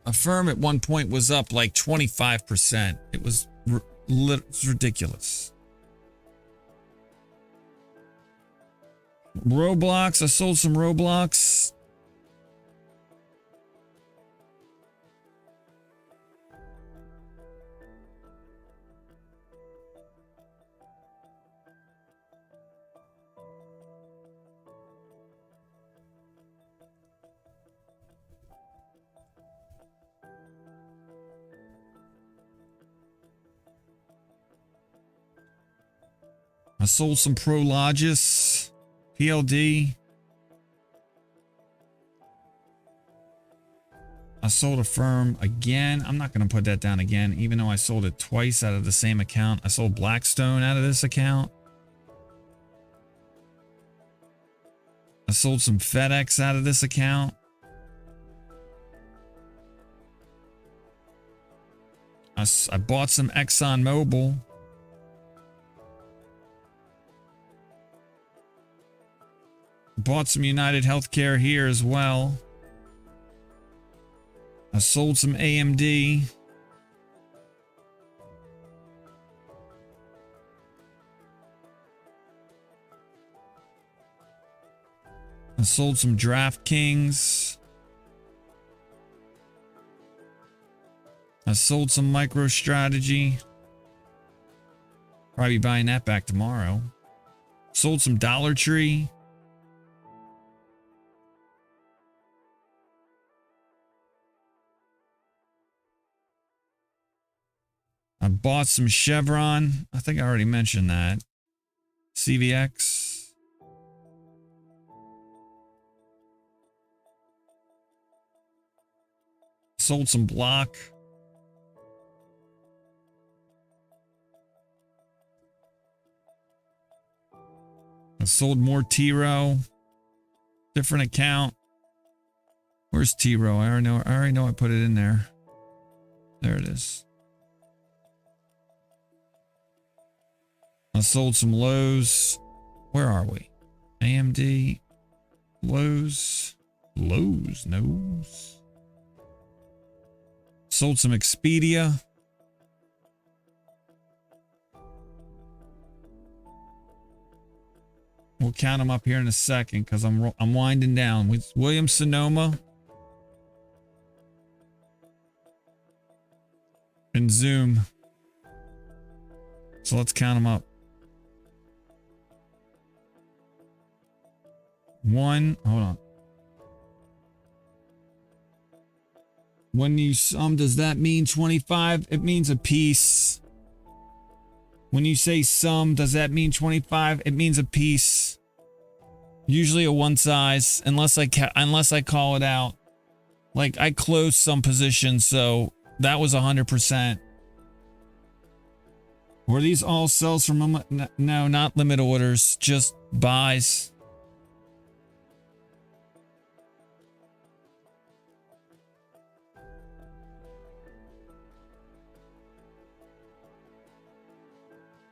AFRM at one point was up like 25%. It was ridiculous. Roblox, I sold some Roblox. I sold some Prologis, PLD. I sold AFRM again. I'm not going to put that down again, even though I sold it twice out of the same account. I sold Blackstone out of this account. I sold some FedEx out of this account. I bought some ExxonMobil. Bought some United Healthcare here as well. I sold some AMD. I sold some DraftKings. I sold some MicroStrategy. Probably buying that back tomorrow. Sold some Dollar Tree. I bought some Chevron. I think I already mentioned that. CVX. Sold some Block. I sold more TROW. Different account. Where's TROW? I already know I put it in there. There it is. I sold some Lowe's. Where are we? AMD. Lowe's. Lowe's knows. Sold some Expedia. We'll count them up here in a second because I'm winding down with Williams Sonoma and Zoom. So let's count them up. Hold on. When you sum, does that mean 25? It means a piece. When you say sum, does that mean 25? It means a piece. Usually a one size, unless I call it out. Like I closed some positions, so that was 100%. Were these all sells from? No, not limit orders, just buys.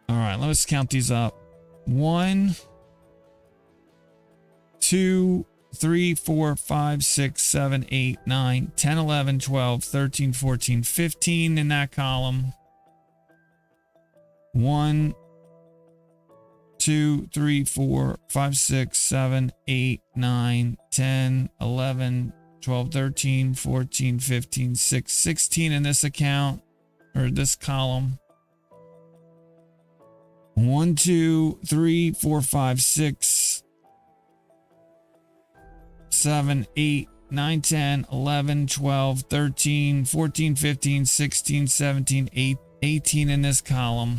All right, let's count these up. 1, 2, 3, 4, 5, 6, 7, 8, 9, 10, 11, 12, 13, 14, 15 in that column. 1, 2, 3, 4, 5, 6, 7, 8, 9, 10, 11, 12, 13, 14, 15, 16 in this account or this column. 1, 2, 3, 4, 5, 6, 7, 8, 9, 10, 11, 12, 13, 14, 15, 16, 17, 18 in this column.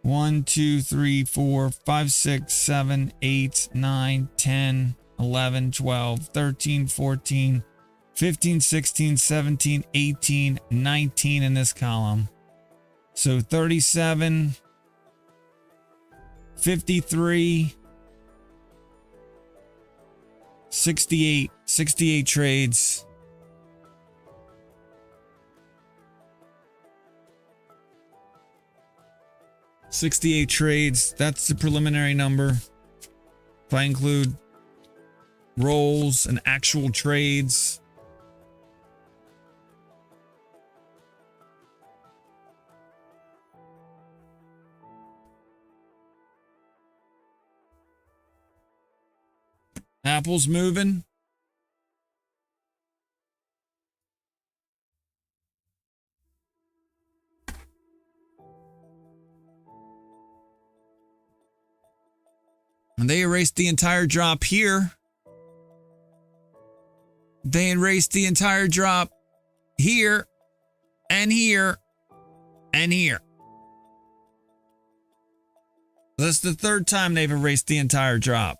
1, 2, 3, 4, 5, 6, 7, 8, 9, 10, 11, 12, 13, 14, 15, 16, 17, 18, 19 in this column. So 37, 53, 68 trades. That's the preliminary number. If I include rolls and actual trades. Apple's moving. And they erased the entire drop here. They erased the entire drop here and here and here. That's the third time they've erased the entire drop.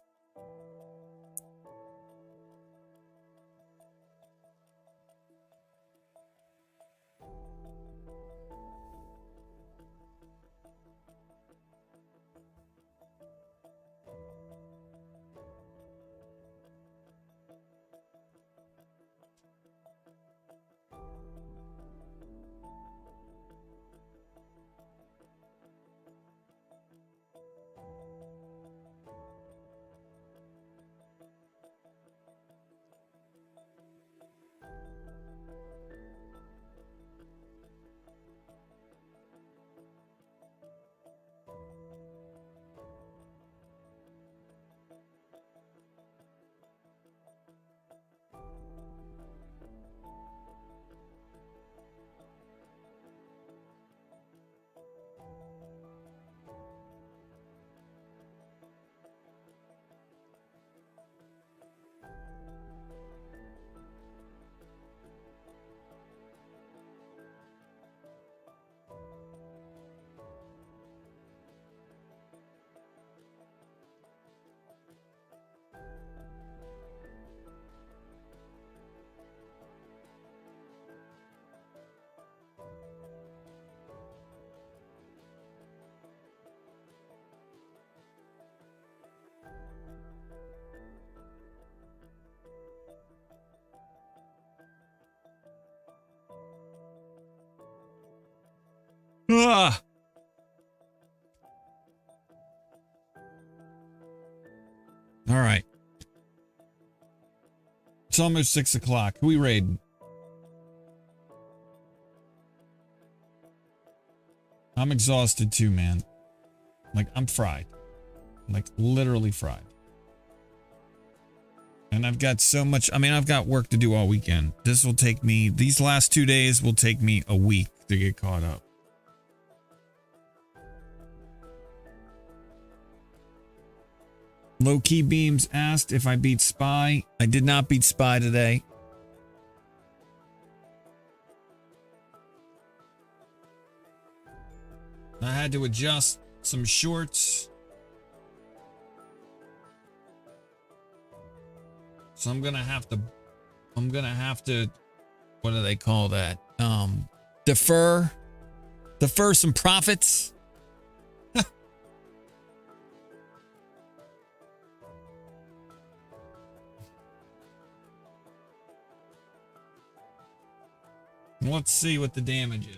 Ah. All right. It's almost 6 o'clock. Who we raiding? I'm exhausted too, man. Like, I'm fried. Like, literally fried. And I've got so much, I've got work to do all weekend. This will take me, these last 2 days will take me a week to get caught up. Low Key Beams asked if I beat SPY. I did not beat SPY today. I had to adjust some shorts. So I'm gonna have to, what do they call that? Defer some profits. Let's see what the damage is.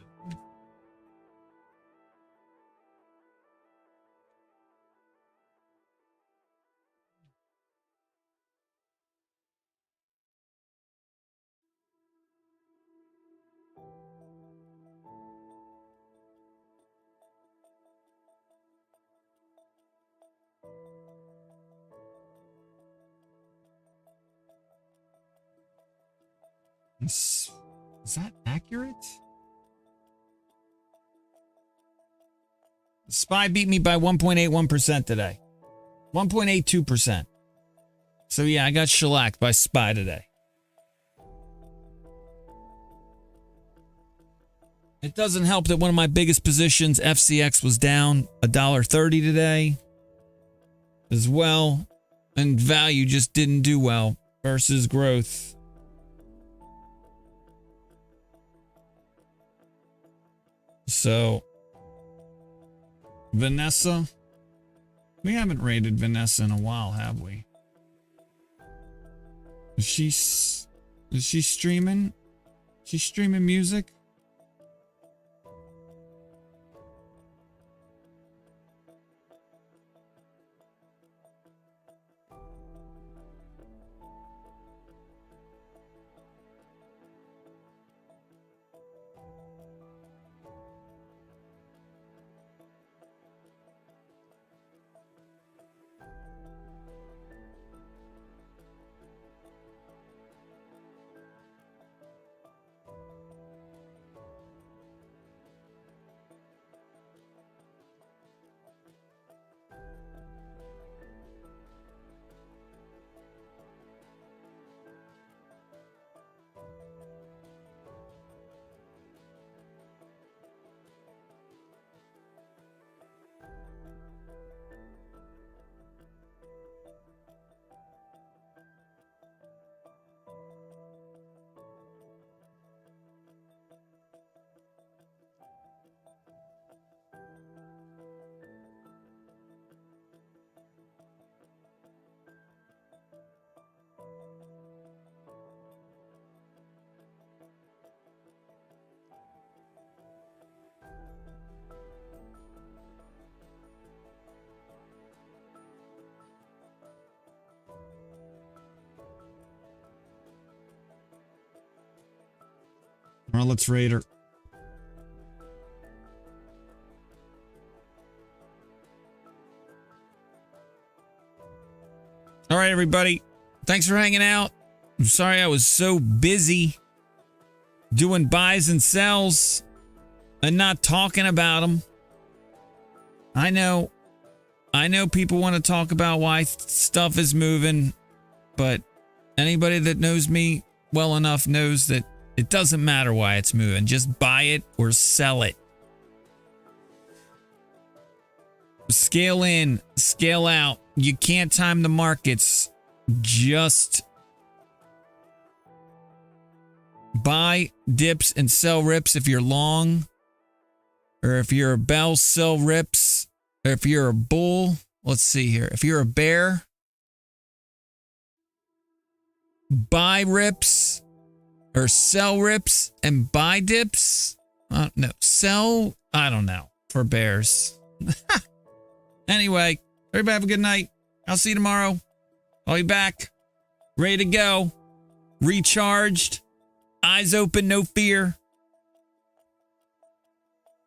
Is that accurate? SPY beat me by 1.81% today. 1.82%. So yeah, I got shellacked by SPY today. It doesn't help that one of my biggest positions, FCX, was down $1.30 today as well. And value just didn't do well versus growth. So, Vanessa. We haven't rated Vanessa in a while, have we? Is she streaming? She's streaming music? All right, let's rate her. All right, everybody. Thanks for hanging out. I'm sorry I was so busy doing buys and sells and not talking about them. I know people want to talk about why stuff is moving, but anybody that knows me well enough knows that it doesn't matter why it's moving. Just buy it or sell it. Scale in, scale out. You can't time the markets. Just buy dips and sell rips if you're long. Or if you're a bell, sell rips. Or if you're a bull, let's see here. If you're a bear, buy rips. Or sell rips and buy dips? No, sell, I don't know, for bears. Anyway, everybody have a good night. I'll see you tomorrow. I'll be back. Ready to go. Recharged. Eyes open, no fear.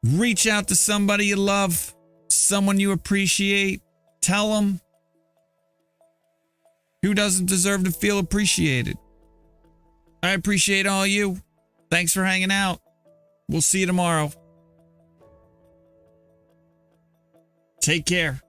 Reach out to somebody you love. Someone you appreciate. Tell them. Who doesn't deserve to feel appreciated? I appreciate all you. Thanks for hanging out. We'll see you tomorrow. Take care.